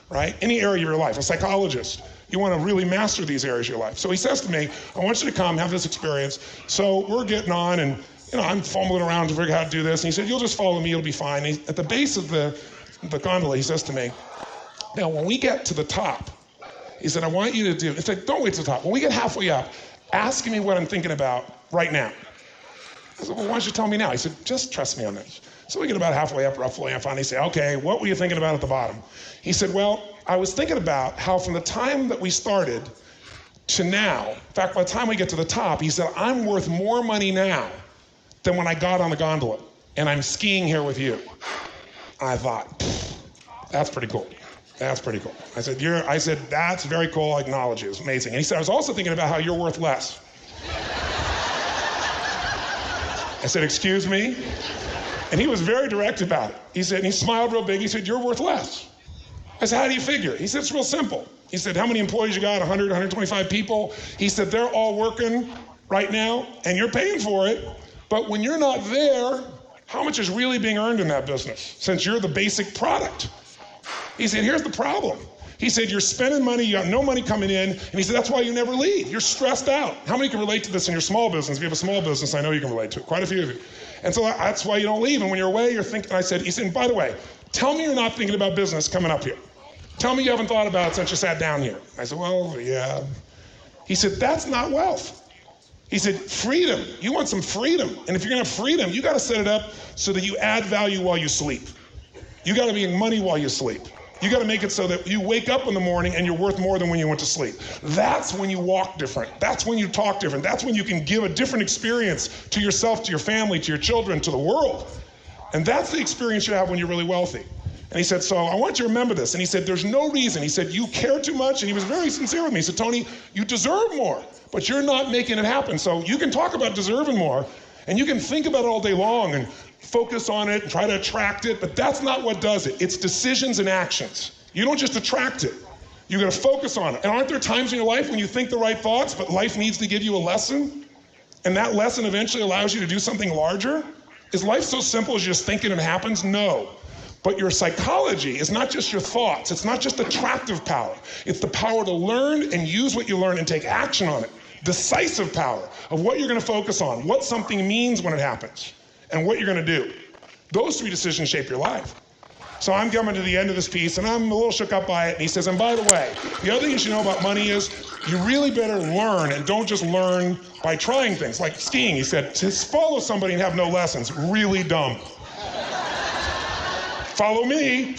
right? Any area of your life, a psychologist. You want to really master these areas of your life. So he says to me, I want you to come, have this experience. So we're getting on, and I'm fumbling around to figure out how to do this. And he said, you'll just follow me, it'll be fine. And at the base of the gondola, he says to me, now when we get to the top, he said, I want you to do, in fact, don't wait to the top. When we get halfway up, ask me what I'm thinking about right now. I said, well, why don't you tell me now? He said, just trust me on this. So we get about halfway up, roughly, and finally say, okay, what were you thinking about at the bottom? He said, well, I was thinking about how from the time that we started to now, in fact, by the time we get to the top, he said, I'm worth more money now than when I got on the gondola, and I'm skiing here with you. And I thought, that's pretty cool. That's pretty cool. I said, that's very cool, I acknowledge you, it's amazing. And he said, I was also thinking about how you're worth less. I said, excuse me? And he was very direct about it. He said, and he smiled real big, he said, you're worth less. I said, how do you figure? He said, it's real simple. He said, how many employees you got? 100, 125 people? He said, they're all working right now, and you're paying for it, but when you're not there, how much is really being earned in that business, since you're the basic product? He said, here's the problem. He said, you're spending money, you got no money coming in, and he said, that's why you never leave. You're stressed out. How many can relate to this in your small business? If you have a small business, I know you can relate to it, quite a few of you. And so that's why you don't leave, and when you're away, you're thinking, he said, and by the way, tell me you're not thinking about business coming up here. Tell me you haven't thought about it since you sat down here. I said, well, yeah. He said, that's not wealth. He said, freedom. You want some freedom. And if you're gonna have freedom, you gotta set it up so that you add value while you sleep. You gotta make money while you sleep. You gotta make it so that you wake up in the morning and you're worth more than when you went to sleep. That's when you walk different. That's when you talk different. That's when you can give a different experience to yourself, to your family, to your children, to the world. And that's the experience you have when you're really wealthy. And he said, so I want you to remember this. And he said, there's no reason. He said, you care too much. And he was very sincere with me. He said, Tony, you deserve more, but you're not making it happen. So you can talk about deserving more, and you can think about it all day long and focus on it and try to attract it, but that's not what does it. It's decisions and actions. You don't just attract it. You gotta focus on it. And aren't there times in your life when you think the right thoughts, but life needs to give you a lesson? And that lesson eventually allows you to do something larger? Is life so simple as just thinking it happens? No. But your psychology is not just your thoughts. It's not just attractive power. It's the power to learn and use what you learn and take action on it. Decisive power of what you're gonna focus on, what something means when it happens, and what you're gonna do. Those three decisions shape your life. So I'm coming to the end of this piece, and I'm a little shook up by it, and he says, and by the way, the other thing you should know about money is you really better learn, and don't just learn by trying things. Like skiing, he said, to follow somebody and have no lessons, really dumb. Follow me.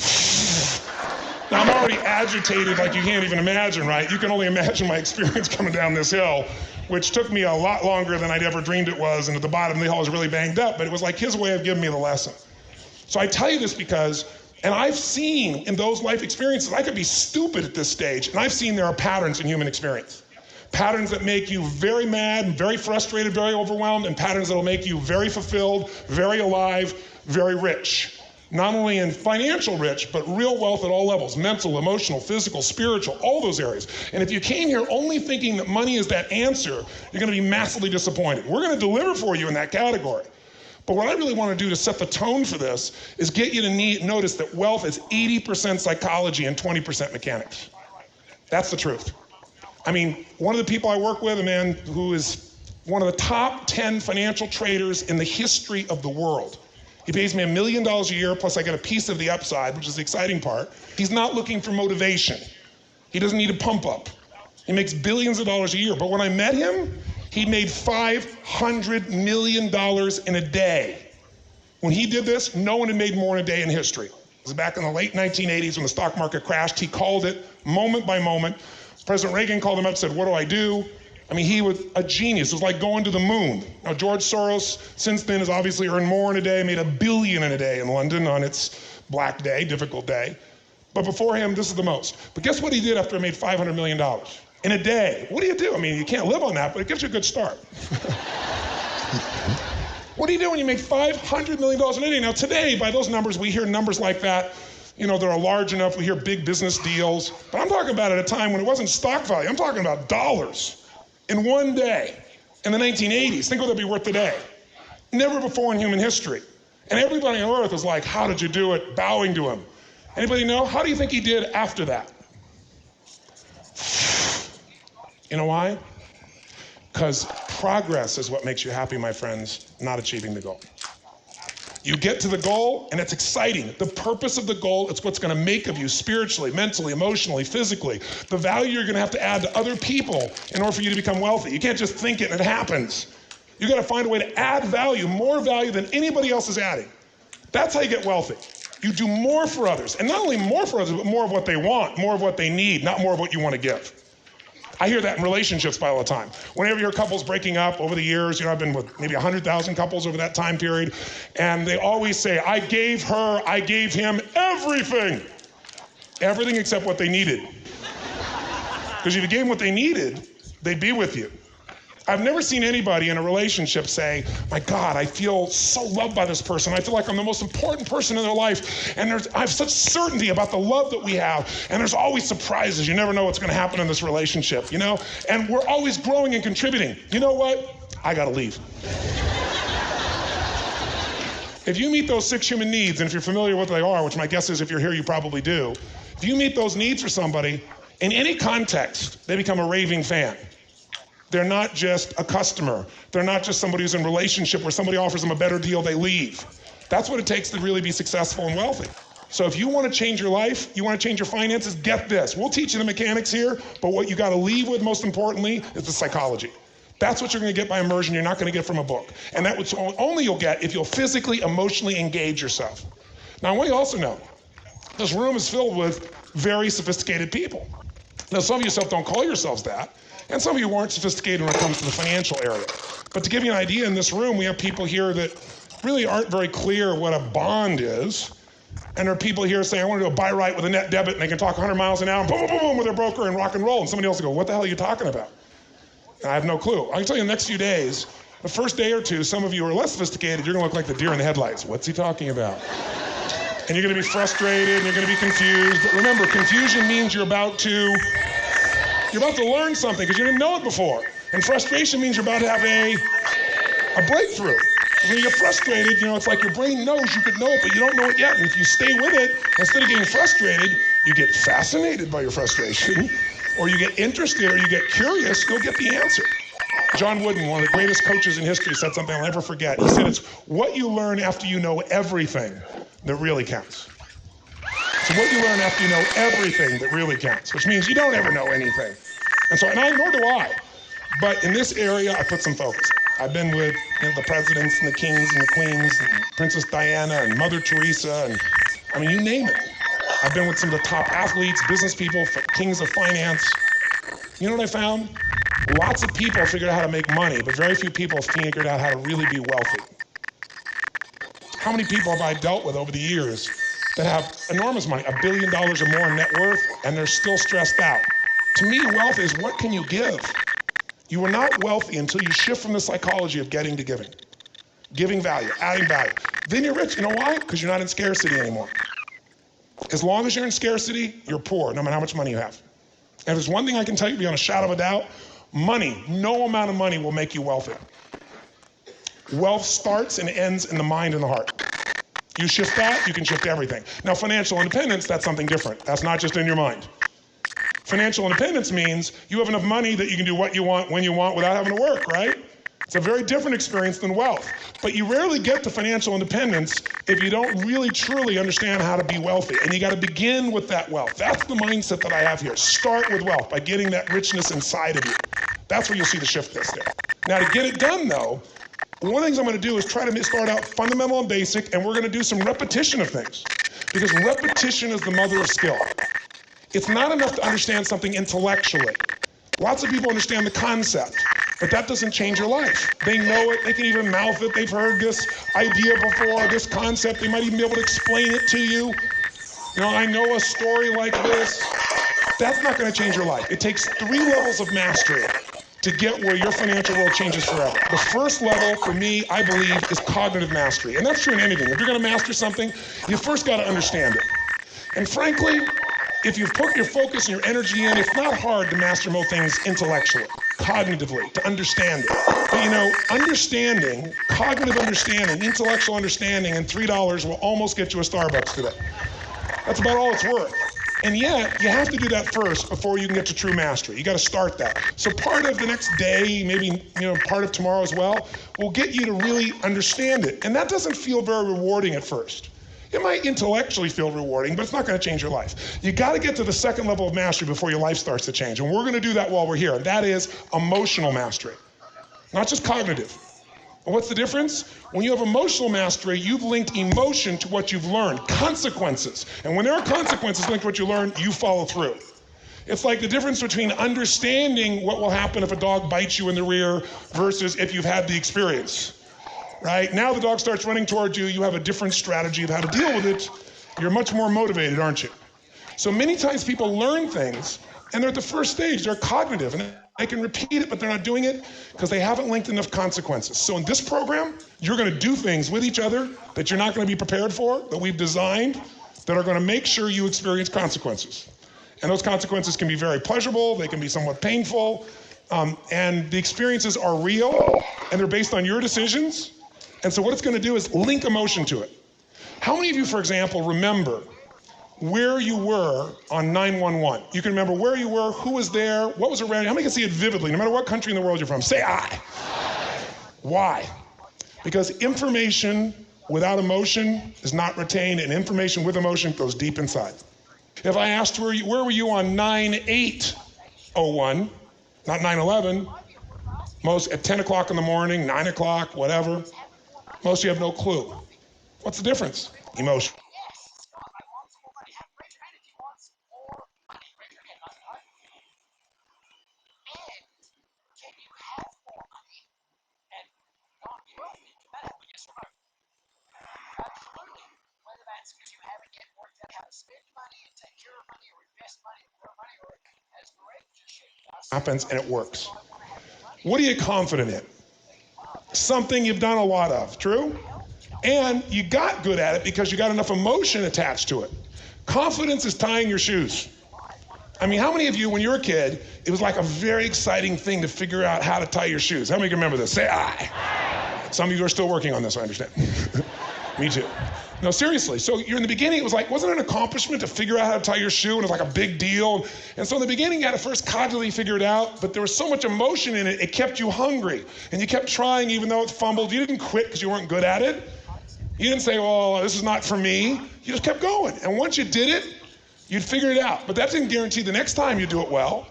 Now I'm already agitated like you can't even imagine, right? You can only imagine my experience coming down this hill, which took me a lot longer than I'd ever dreamed it was, and at the bottom of the hill I was really banged up, but it was like his way of giving me the lesson. So I tell you this because, and I've seen in those life experiences, I could be stupid at this stage, and I've seen there are patterns in human experience. Patterns that make you very mad, very frustrated, very overwhelmed, and patterns that will make you very fulfilled, very alive, very rich. Not only in financial rich, but real wealth at all levels, mental, emotional, physical, spiritual, all those areas. And if you came here only thinking that money is that answer, you're gonna be massively disappointed. We're gonna deliver for you in that category. But what I really wanna do to set the tone for this is get you to notice that wealth is 80% psychology and 20% mechanics. That's the truth. I mean, one of the people I work with, a man who is one of the top 10 financial traders in the history of the world. He pays me $1 million a year, plus I get a piece of the upside, which is the exciting part. He's not looking for motivation. He doesn't need a pump up. He makes billions of dollars a year, but when I met him, he made $500 million in a day. When he did this, no one had made more in a day in history. It was back in the late 1980s when the stock market crashed. He called it moment by moment. President Reagan called him up and said, what do I do? I mean, he was a genius. It was like going to the moon. Now, George Soros, since then, has obviously earned more in a day, made $1 billion in a day in London on its black day, difficult day. But before him, this is the most. But guess what he did after he made $500 million? In a day. What do you do? I mean, you can't live on that, but it gives you a good start. What do you do when you make $500 million in a day? Now, today, by those numbers, we hear numbers like that. You know, they're large enough. We hear big business deals. But I'm talking about at a time when it wasn't stock value. I'm talking about dollars. In one day, in the 1980s, think what that'd be worth today. Never before in human history. And everybody on earth was like, how did you do it? Bowing to him. Anybody know? How do you think he did after that? You know why? Because progress is what makes you happy, my friends, not achieving the goal. You get to the goal, and it's exciting. The purpose of the goal, it's what's gonna make of you spiritually, mentally, emotionally, physically. The value you're gonna have to add to other people in order for you to become wealthy. You can't just think it and it happens. You gotta find a way to add value, more value than anybody else is adding. That's how you get wealthy. You do more for others, and not only more for others, but more of what they want, more of what they need, not more of what you wanna give. I hear that in relationships all the time. Whenever you hear couples breaking up over the years, you know, I've been with maybe 100,000 couples over that time period, and they always say, I gave him everything. Everything except what they needed. Because if you gave them what they needed, they'd be with you. I've never seen anybody in a relationship say, my God, I feel so loved by this person. I feel like I'm the most important person in their life. And I have such certainty about the love that we have. And there's always surprises. You never know what's going to happen in this relationship, you know? And we're always growing and contributing. You know what? I got to leave. If you meet those 6 human needs, and if you're familiar with what they are, which my guess is if you're here, you probably do. If you meet those needs for somebody, in any context, they become a raving fan. They're not just a customer. They're not just somebody who's in a relationship where somebody offers them a better deal, they leave. That's what it takes to really be successful and wealthy. So if you want to change your life, you want to change your finances, get this. We'll teach you the mechanics here, but what you got to leave with most importantly is the psychology. That's what you're going to get by immersion. You're not going to get from a book. And that's only you'll get if you'll physically, emotionally engage yourself. Now, I want you to also know, this room is filled with very sophisticated people. Now, some of yourself don't call yourselves that, and some of you aren't sophisticated when it comes to the financial area. But to give you an idea, in this room, we have people here that really aren't very clear what a bond is. And there are people here saying, I want to do a buy right with a net debit, and they can talk 100 miles an hour, and boom, boom, boom, boom, with their broker and rock and roll. And somebody else will go, what the hell are you talking about? And I have no clue. I can tell you the next few days, the first day or two, some of you are less sophisticated, you're going to look like the deer in the headlights. What's he talking about? And you're going to be frustrated, and you're going to be confused. But remember, confusion means you're about to learn something because you didn't know it before. And frustration means you're about to have a breakthrough. When you get frustrated, it's like your brain knows you could know it, but you don't know it yet. And if you stay with it, instead of getting frustrated, you get fascinated by your frustration, or you get interested, or you get curious, you'll get the answer. John Wooden, one of the greatest coaches in history, said something I'll never forget. He said, it's what you learn after you know everything that really counts. So what you learn after you know everything that really counts, which means you don't ever know anything. Nor do I. But in this area, I put some focus. I've been with the presidents and the kings and the queens and Princess Diana and Mother Teresa and, you name it. I've been with some of the top athletes, business people, kings of finance. You know what I found? Lots of people figured out how to make money, but very few people figured out how to really be wealthy. How many people have I dealt with over the years that have enormous money, $1 billion or more in net worth, and they're still stressed out? To me, wealth is what can you give? You are not wealthy until you shift from the psychology of getting to giving. Giving value, adding value. Then you're rich. You know why? Because you're not in scarcity anymore. As long as you're in scarcity, you're poor, no matter how much money you have. And there's one thing I can tell you beyond a shadow of a doubt, money, no amount of money will make you wealthy. Wealth starts and ends in the mind and the heart. You shift that, you can shift everything. Now, financial independence, that's something different. That's not just in your mind. Financial independence means you have enough money that you can do what you want, when you want, without having to work, right? It's a very different experience than wealth. But you rarely get to financial independence if you don't really, truly understand how to be wealthy. And you got to begin with that wealth. That's the mindset that I have here. Start with wealth by getting that richness inside of you. That's where you'll see the shift this day. Now, to get it done, though, one of the things I'm going to do is try to start out fundamental and basic, and we're going to do some repetition of things. Because repetition is the mother of skill. It's not enough to understand something intellectually. Lots of people understand the concept, but that doesn't change your life. They know it, they can even mouth it, they've heard this idea before, this concept, they might even be able to explain it to you. I know a story like this. That's not going to change your life. It takes 3 levels of mastery to get where your financial world changes forever. The first level, for me, I believe, is cognitive mastery. And that's true in anything. If you're going to master something, you first got to understand it. And frankly, if you put your focus and your energy in, it's not hard to master most things intellectually, cognitively, to understand it. But understanding, cognitive understanding, intellectual understanding, and $3 will almost get you a Starbucks today. That's about all it's worth. And yet, you have to do that first before you can get to true mastery. You got to start that. So part of the next day, maybe part of tomorrow as well, will get you to really understand it. And that doesn't feel very rewarding at first. It might intellectually feel rewarding, but it's not going to change your life. You got to get to the second level of mastery before your life starts to change. And we're going to do that while we're here. And that is emotional mastery, not just cognitive. And what's the difference? When you have emotional mastery, you've linked emotion to what you've learned, consequences. And when there are consequences linked to what you learn, you follow through. It's like the difference between understanding what will happen if a dog bites you in the rear versus if you've had the experience. Right? Now the dog starts running towards you, you have a different strategy of how to deal with it. You're much more motivated, aren't you? So many times people learn things, and they're at the first stage, they're cognitive, and they can repeat it, but they're not doing it because they haven't linked enough consequences. So in this program, you're going to do things with each other that you're not going to be prepared for, that we've designed, that are going to make sure you experience consequences. And those consequences can be very pleasurable, they can be somewhat painful, and the experiences are real, and they're based on your decisions. And so what it's going to do is link emotion to it. How many of you, for example, remember where you were on 911? You can remember where you were, who was there, what was around you. How many can see it vividly, no matter what country in the world you're from? Say I. Why? Because information without emotion is not retained, and information with emotion goes deep inside. If I asked where were you on 9/8/01, not 9/11, most at 10 o'clock in the morning, 9 o'clock, whatever, most of you have no clue. What's the difference? Emotion. Happens and it works. What are you confident in? Something you've done a lot of, true? And you got good at it because you got enough emotion attached to it. Confidence is tying your shoes. I mean, how many of you, when you were a kid, it was like a very exciting thing to figure out how to tie your shoes? How many can remember this? Say aye. Some of you are still working on this, I understand. Me too. No, seriously. So you're in the beginning, it was like, wasn't it an accomplishment to figure out how to tie your shoe? And it was like a big deal. And so in the beginning, you had to first cognitively figure it out, but there was so much emotion in it, it kept you hungry. And you kept trying even though it fumbled. You didn't quit because you weren't good at it. You didn't say, well, this is not for me. You just kept going. And once you did it, you'd figure it out. But that didn't guarantee the next time you do it well.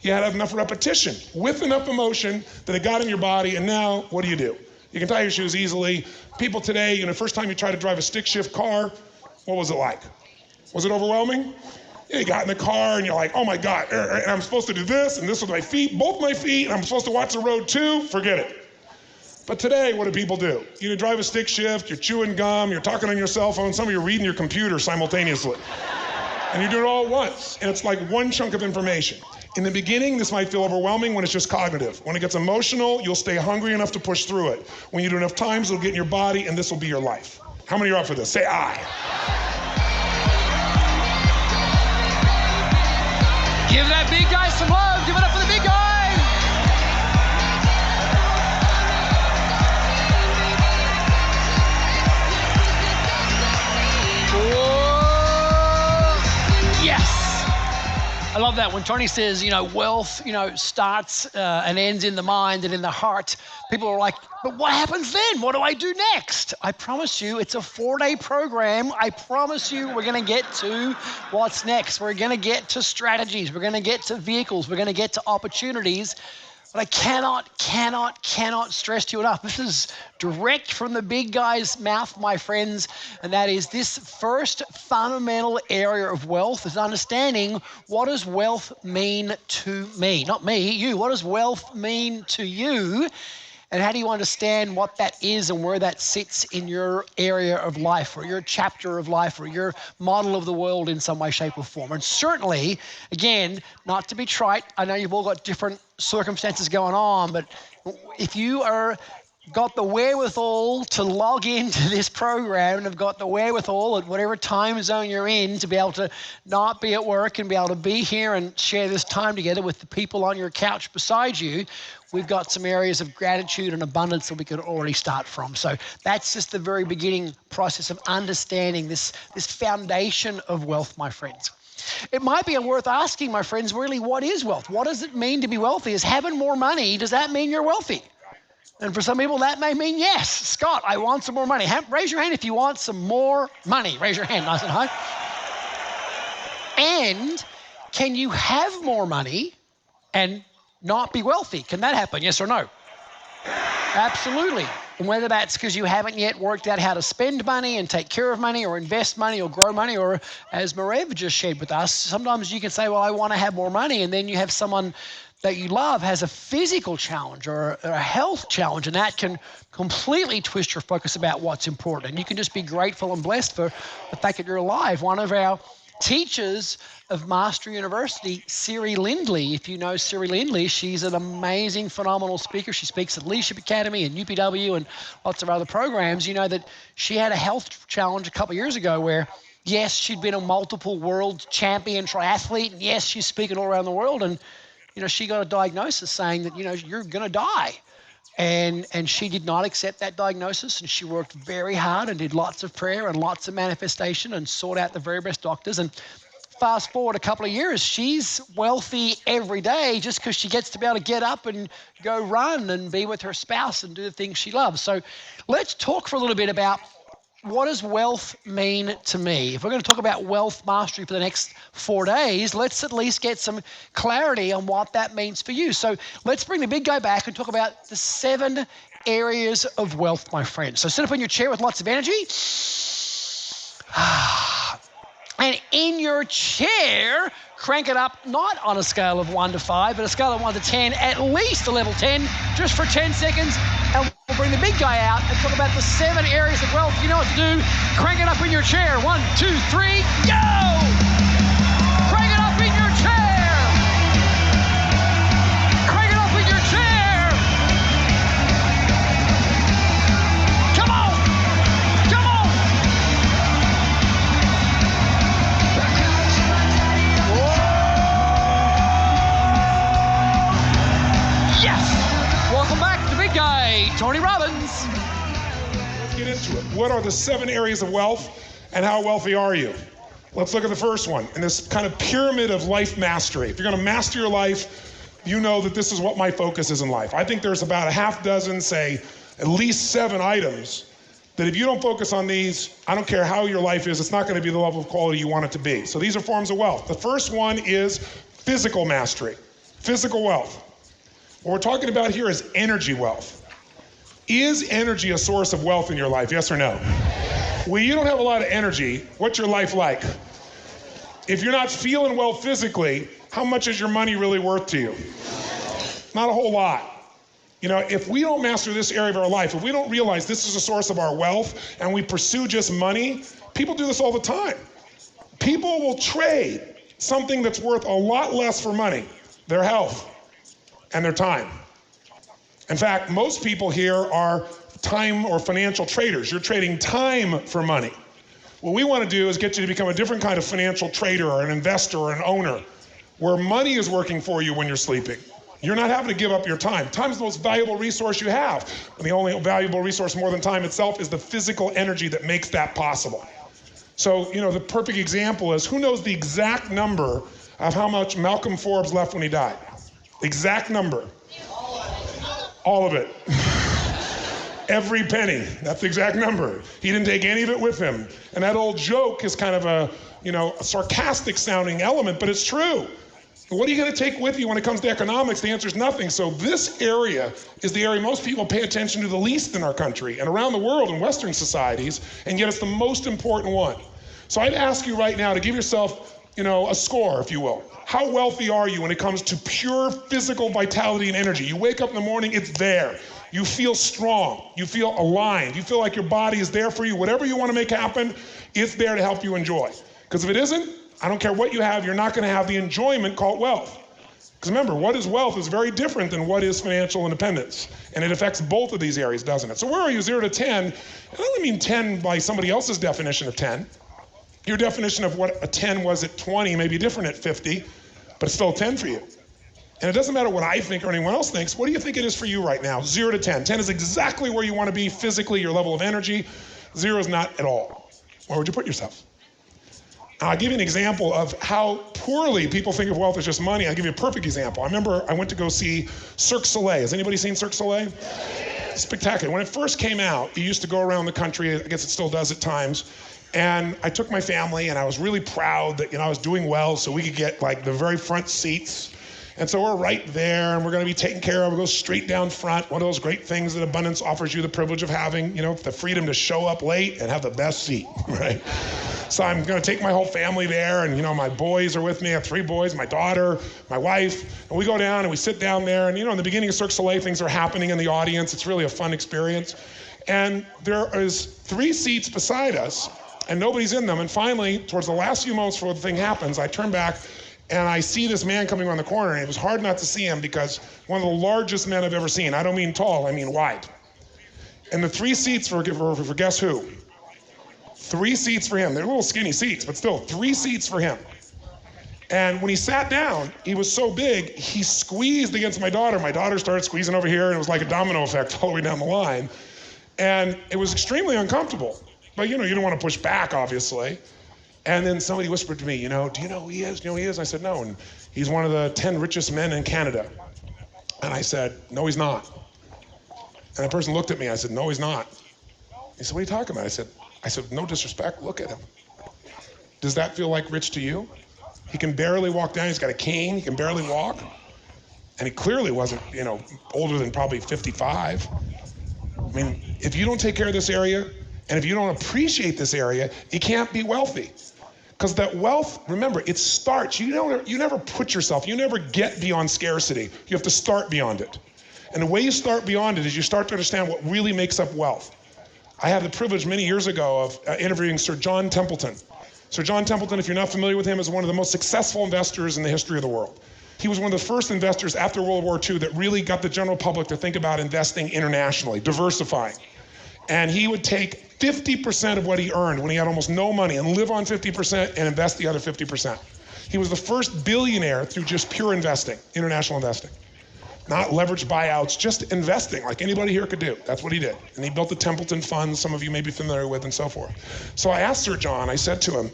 You had to have enough repetition with enough emotion that it got in your body. And now, what do? You can tie your shoes easily. People today, first time you try to drive a stick shift car, what was it like? Was it overwhelming? Yeah, you got in the car and you're like, oh my God, and I'm supposed to do this and this with my feet, both my feet, and I'm supposed to watch the road too? Forget it. But today, what do people do? You drive a stick shift, you're chewing gum, you're talking on your cell phone, some of you are reading your computer simultaneously. And you do it all at once, and it's like one chunk of information. In the beginning, this might feel overwhelming when it's just cognitive. When it gets emotional, you'll stay hungry enough to push through it. When you do enough times, it'll get in your body, and this will be your life. How many are up for this? Say aye. Give that big guy some love. Give it up for the big guy. I love that when Tony says, wealth, starts and ends in the mind and in the heart. People are like, but what happens then? What do I do next? I promise you, it's a 4-day program. I promise you, we're going to get to what's next. We're going to get to strategies. We're going to get to vehicles. We're going to get to opportunities. But I cannot stress to you enough. This is direct from the big guy's mouth, my friends, and that is this first fundamental area of wealth is understanding what does wealth mean to me? Not me, you. What does wealth mean to you? And how do you understand what that is and where that sits in your area of life or your chapter of life or your model of the world in some way, shape, or form? And certainly, again, not to be trite, I know you've all got different circumstances going on, but if you are got the wherewithal to log into this program and have got the wherewithal at whatever time zone you're in to be able to not be at work and be able to be here and share this time together with the people on your couch beside you, we've got some areas of gratitude and abundance that we could already start from. So that's just the very beginning process of understanding this foundation of wealth, my friends. It might be worth asking, my friends, really, what is wealth? What does it mean to be wealthy? Is having more money, does that mean you're wealthy? And for some people, that may mean yes. Scott, I want some more money. Raise your hand if you want some more money. Raise your hand nice and high. And can you have more money and not be wealthy? Can that happen, yes or no? Absolutely. And whether that's because you haven't yet worked out how to spend money and take care of money or invest money or grow money, or as Marev just shared with us, sometimes you can say, well, I want to have more money, and then you have someone that you love has a physical challenge or a health challenge, and that can completely twist your focus about what's important. And you can just be grateful and blessed for the fact that you're alive. One of our teachers of Master University, Siri Lindley, if you know Siri Lindley, she's an amazing, phenomenal speaker. She speaks at Leadership Academy and UPW and lots of other programs. You know that she had a health challenge a couple of years ago where, yes, she'd been a multiple world champion triathlete, and yes, she's speaking all around the world, and she got a diagnosis saying that, you're going to die. And she did not accept that diagnosis, and she worked very hard and did lots of prayer and lots of manifestation and sought out the very best doctors. And fast forward a couple of years, she's wealthy every day just because she gets to be able to get up and go run and be with her spouse and do the things she loves. So let's talk for a little bit about what does wealth mean to me? If we're going to talk about wealth mastery for the next 4 days, let's at least get some clarity on what that means for you. So let's bring the big guy back and talk about the 7 areas of wealth, my friends. So sit up in your chair with lots of energy. And in your chair, crank it up, not on a scale of 1 to 5, but a scale of 1 to 10, at least a level 10, just for 10 seconds. And we'll bring the big guy out and talk about the 7 areas of wealth. You know what to do. Crank it up in your chair. 1, 2, 3, go! Crank it up in your chair. Crank it up in your chair. Come on. Come on. Yes! Welcome back to the big guy, Tony Robbins. Let's get into it. What are the 7 areas of wealth and how wealthy are you? Let's look at the first one in this kind of pyramid of life mastery. If you're going to master your life, you know that this is what my focus is in life. I think there's about a half dozen, say, at least 7 items that if you don't focus on these, I don't care how your life is, it's not going to be the level of quality you want it to be. So these are forms of wealth. The first one is physical mastery, physical wealth. What we're talking about here is energy wealth. Is energy a source of wealth in your life, yes or no? When you don't have a lot of energy, what's your life like? If you're not feeling well physically, how much is your money really worth to you? Not a whole lot. You know, if we don't master this area of our life, if we don't realize this is a source of our wealth and we pursue just money, people do this all the time. People will trade something that's worth a lot less for money, their health and their time. In fact, most people here are time or financial traders. You're trading time for money. What we want to do is get you to become a different kind of financial trader or an investor or an owner where money is working for you when you're sleeping. You're not having to give up your time. Time is the most valuable resource you have. And the only valuable resource more than time itself is the physical energy that makes that possible. So, you know, the perfect example is, who knows the exact number of how much Malcolm Forbes left when he died? Exact number. All of it. Every penny. That's the exact number. He didn't take any of it with him. And that old joke is kind of a, you know, a sarcastic sounding element, but it's true. What are you going to take with you when it comes to economics? The answer is nothing. So this area is the area most people pay attention to the least in our country and around the world in Western societies, and yet it's the most important one. So I'd ask you right now to give yourself, you know, a score, if you will. How wealthy are you when it comes to pure physical vitality and energy? You wake up in the morning, it's there. You feel strong. You feel aligned. You feel like your body is there for you. Whatever you want to make happen, it's there to help you enjoy. Because if it isn't, I don't care what you have, you're not going to have the enjoyment called wealth. Because remember, what is wealth is very different than what is financial independence. And it affects both of these areas, doesn't it? So where are you, 0 to 10? I don't mean 10 by somebody else's definition of 10. Your definition of what a 10 was at 20 may be different at 50, but it's still a 10 for you. And it doesn't matter what I think or anyone else thinks. What do you think it is for you right now? 0 to 10. 10 is exactly where you want to be physically, your level of energy. 0 is not at all. Where would you put yourself? I'll give you an example of how poorly people think of wealth as just money. I'll give you a perfect example. I remember I went to go see Cirque du Soleil. Has anybody seen Cirque du Soleil? Spectacular. When it first came out, it used to go around the country. I guess it still does at times. And I took my family, and I was really proud that, you know, I was doing well, so we could get like the very front seats. And so we're right there, and we're going to be taken care of. We go straight down front. One of those great things that abundance offers you the privilege of having, you know, the freedom to show up late and have the best seat, right? So I'm going to take my whole family there, and, you know, my boys are with me. I have 3 boys, my daughter, my wife, and we go down and we sit down there. And, you know, in the beginning of Cirque du Soleil, things are happening in the audience. It's really a fun experience. And there is 3 seats beside us, and nobody's in them. And finally, towards the last few moments before the thing happens, I turn back and I see this man coming around the corner, and it was hard not to see him because one of the largest men I've ever seen. I don't mean tall, I mean wide. And the 3 seats for guess who? 3 seats for him. They're little skinny seats, but still 3 seats for him. And when he sat down, he was so big, he squeezed against my daughter. My daughter started squeezing over here, and it was like a domino effect all the way down the line. And it was extremely uncomfortable. But, you know, you don't want to push back, obviously. And then somebody whispered to me, you know, do you know who he is? Do you know who he is? I said, no. And he's one of the 10 richest men in Canada. And I said, no, he's not. And the person looked at me. I said, no, he's not. He said, what are you talking about? I said, I said, no disrespect, look at him. Does that feel like rich to you? He can barely walk down, he's got a cane, he can barely walk. And he clearly wasn't, older than probably 55. I mean, if you don't take care of this area, and if you don't appreciate this area, you can't be wealthy. Because that wealth, remember, it starts. You never put yourself, you never get beyond scarcity. You have to start beyond it. And the way you start beyond it is you start to understand what really makes up wealth. I had the privilege many years ago of interviewing Sir John Templeton. Sir John Templeton, if you're not familiar with him, is one of the most successful investors in the history of the world. He was one of the first investors after World War II that really got the general public to think about investing internationally, diversifying. And he would take 50% of what he earned when he had almost no money and live on 50% and invest the other 50%. He was the first billionaire through just pure investing, international investing. Not leveraged buyouts, just investing like anybody here could do. That's what he did. And he built the Templeton Fund, some of you may be familiar with, and so forth. So I asked Sir John, I said to him,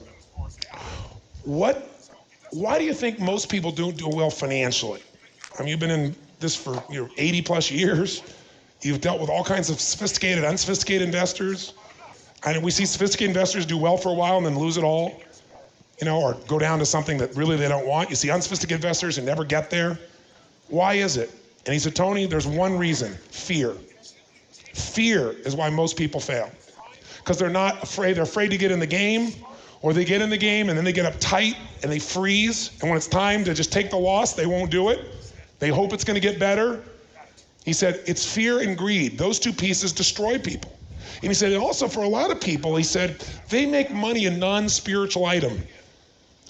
why do you think most people don't do well financially? I mean, you've been in this for 80 plus years. You've dealt with all kinds of sophisticated, unsophisticated investors. And we see sophisticated investors do well for a while and then lose it all, or go down to something that really they don't want. You see unsophisticated investors who never get there. Why is it? And he said, Tony, there's one reason: fear. Fear is why most people fail. Because they're not afraid, they're afraid to get in the game, or they get in the game and then they get uptight and they freeze. And when it's time to just take the loss, they won't do it. They hope it's gonna get better. He said, it's fear and greed. Those two pieces destroy people. And he said, and also for a lot of people, he said, they make money a non-spiritual item.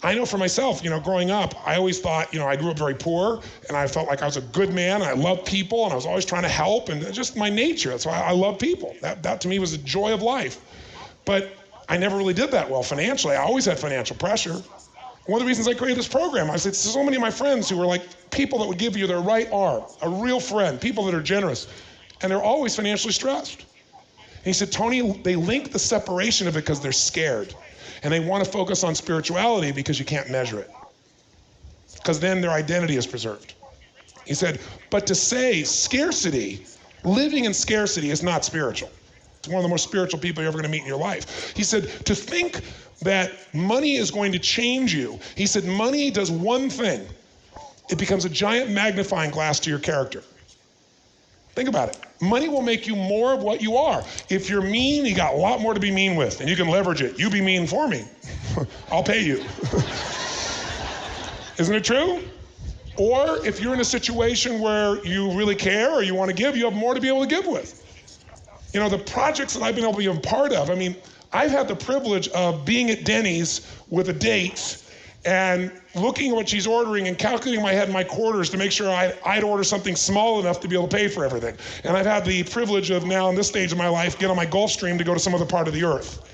I know for myself, growing up, I always thought, I grew up very poor and I felt like I was a good man. I loved people and I was always trying to help, and just my nature. That's why I love people. That to me was the joy of life. But I never really did that well financially. I always had financial pressure. One of the reasons I created this program, I said, so many of my friends who were like people that would give you their right arm, a real friend, people that are generous, and they're always financially stressed. And he said, Tony, they link the separation of it because they're scared. And they want to focus on spirituality because you can't measure it. Because then their identity is preserved. He said, but to say scarcity, living in scarcity is not spiritual. It's one of the most spiritual people you're ever going to meet in your life. He said, to think that money is going to change you, he said, money does one thing. It becomes a giant magnifying glass to your character. Think about it. Money will make you more of what you are. If you're mean, you got a lot more to be mean with, and you can leverage it. You be mean for me. I'll pay you. Isn't it true? Or if you're in a situation where you really care or you want to give, you have more to be able to give with. The projects that I've been able to be a part of, I've had the privilege of being at Denny's with a date and looking at what she's ordering and calculating in my head my quarters to make sure I'd order something small enough to be able to pay for everything. And I've had the privilege of now in this stage of my life, get on my Gulfstream to go to some other part of the earth.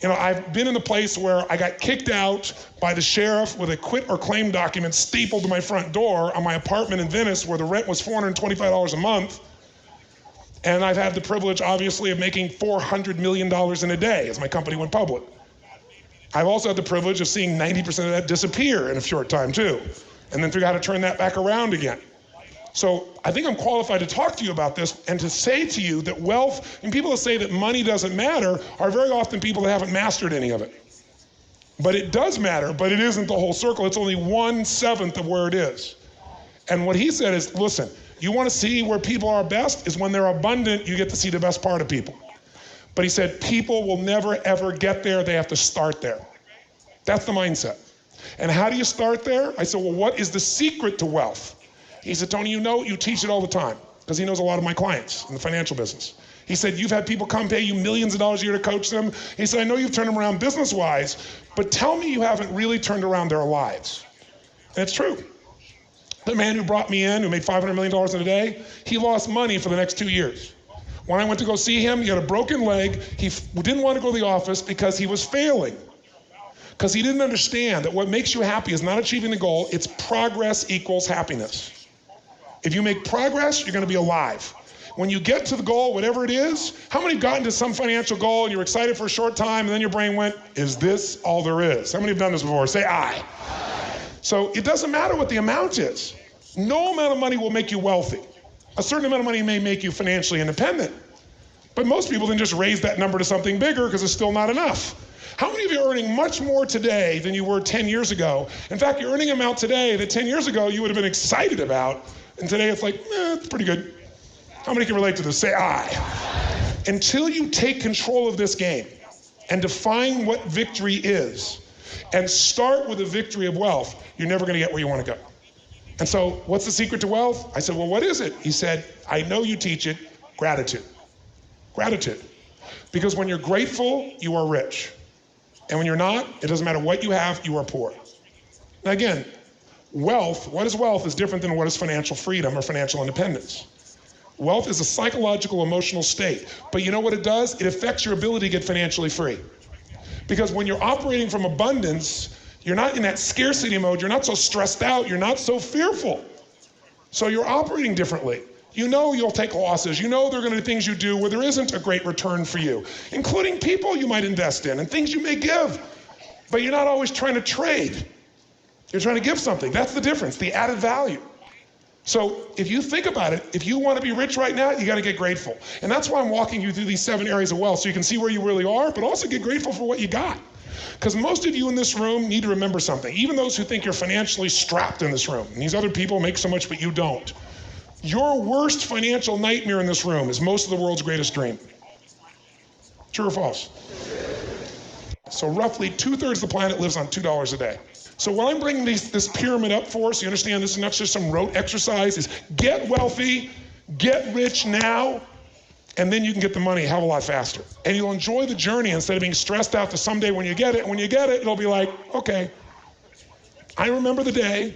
I've been in a place where I got kicked out by the sheriff with a quit or claim document stapled to my front door on my apartment in Venice where the rent was $425 a month. And I've had the privilege, obviously, of making $400 million in a day as my company went public. I've also had the privilege of seeing 90% of that disappear in a short time too, and then figure out how to turn that back around again. So I think I'm qualified to talk to you about this and to say to you that wealth, and people that say that money doesn't matter are very often people that haven't mastered any of it. But it does matter, but it isn't the whole circle. It's only 1/7 of where it is. And what he said is, listen, you want to see where people are best is when they're abundant, you get to see the best part of people. But he said, people will never, ever get there. They have to start there. That's the mindset. And how do you start there? I said, well, what is the secret to wealth? He said, Tony, you teach it all the time, because he knows a lot of my clients in the financial business. He said, you've had people come pay you millions of dollars a year to coach them. He said, I know you've turned them around business-wise, but tell me you haven't really turned around their lives. And it's true. The man who brought me in, who made $500 million in a day, he lost money for the next 2 years. When I went to go see him, he had a broken leg. He didn't want to go to the office because he was failing. Because he didn't understand that what makes you happy is not achieving the goal, it's progress equals happiness. If you make progress, you're going to be alive. When you get to the goal, whatever it is, how many have gotten to some financial goal and you're excited for a short time and then your brain went, is this all there is? How many have done this before? Say aye. So it doesn't matter what the amount is. No amount of money will make you wealthy. A certain amount of money may make you financially independent, But most people then just raise that number to something bigger because it's still not enough. How many of you are earning much more today than you were 10 years ago? In fact, you're earning an amount today that 10 years ago you would have been excited about, and today it's like, it's pretty good. How many can relate to this? Say aye. Until you take control of this game and define what victory is, and start with a victory of wealth, you're never gonna get where you wanna go. And so, what's the secret to wealth? I said, well, what is it? He said, I know you teach it, gratitude. Gratitude. Because when you're grateful, you are rich. And when you're not, it doesn't matter what you have, you are poor. Now again, wealth, what is wealth is different than what is financial freedom or financial independence. Wealth is a psychological, emotional state. But you know what it does? It affects your ability to get financially free. Because when you're operating from abundance, you're not in that scarcity mode, you're not so stressed out, you're not so fearful. So you're operating differently. You know you'll take losses. You know there are going to be things you do where there isn't a great return for you, including people you might invest in and things you may give. But you're not always trying to trade. You're trying to give something. That's the difference, the added value. So if you think about it, if you want to be rich right now, you got to get grateful. And that's why I'm walking you through these 7 areas of wealth so you can see where you really are, but also get grateful for what you got. Because most of you in this room need to remember something. Even those who think you're financially strapped in this room, and these other people make so much but you don't. Your worst financial nightmare in this room is most of the world's greatest dream. True or false? So roughly 2/3 of the planet lives on $2 a day. So what I'm bringing this pyramid up for, so you understand this is not just some rote exercise, is get wealthy, get rich now, and then you can get the money a hell of a lot faster. And you'll enjoy the journey instead of being stressed out to someday when you get it. And when you get it, it'll be like, okay. I remember the day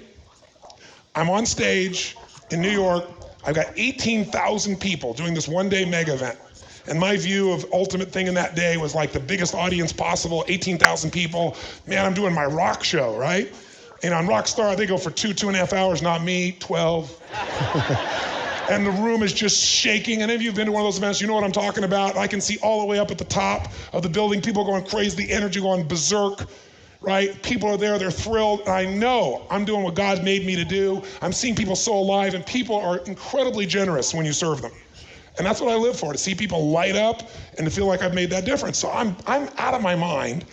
I'm on stage in New York. I've got 18,000 people doing this one-day mega event. And my view of ultimate thing in that day was like the biggest audience possible, 18,000 people. Man, I'm doing my rock show, right? And on Rockstar, they go for 2.5 hours, not me, 12. And the room is just shaking. And if you've been to one of those events, you know what I'm talking about. I can see all the way up at the top of the building, people going crazy, the energy going berserk, right? People are there, they're thrilled. And I know I'm doing what God made me to do. I'm seeing people so alive, and people are incredibly generous when you serve them. And that's what I live for, to see people light up and to feel like I've made that difference. So I'm out of my mind.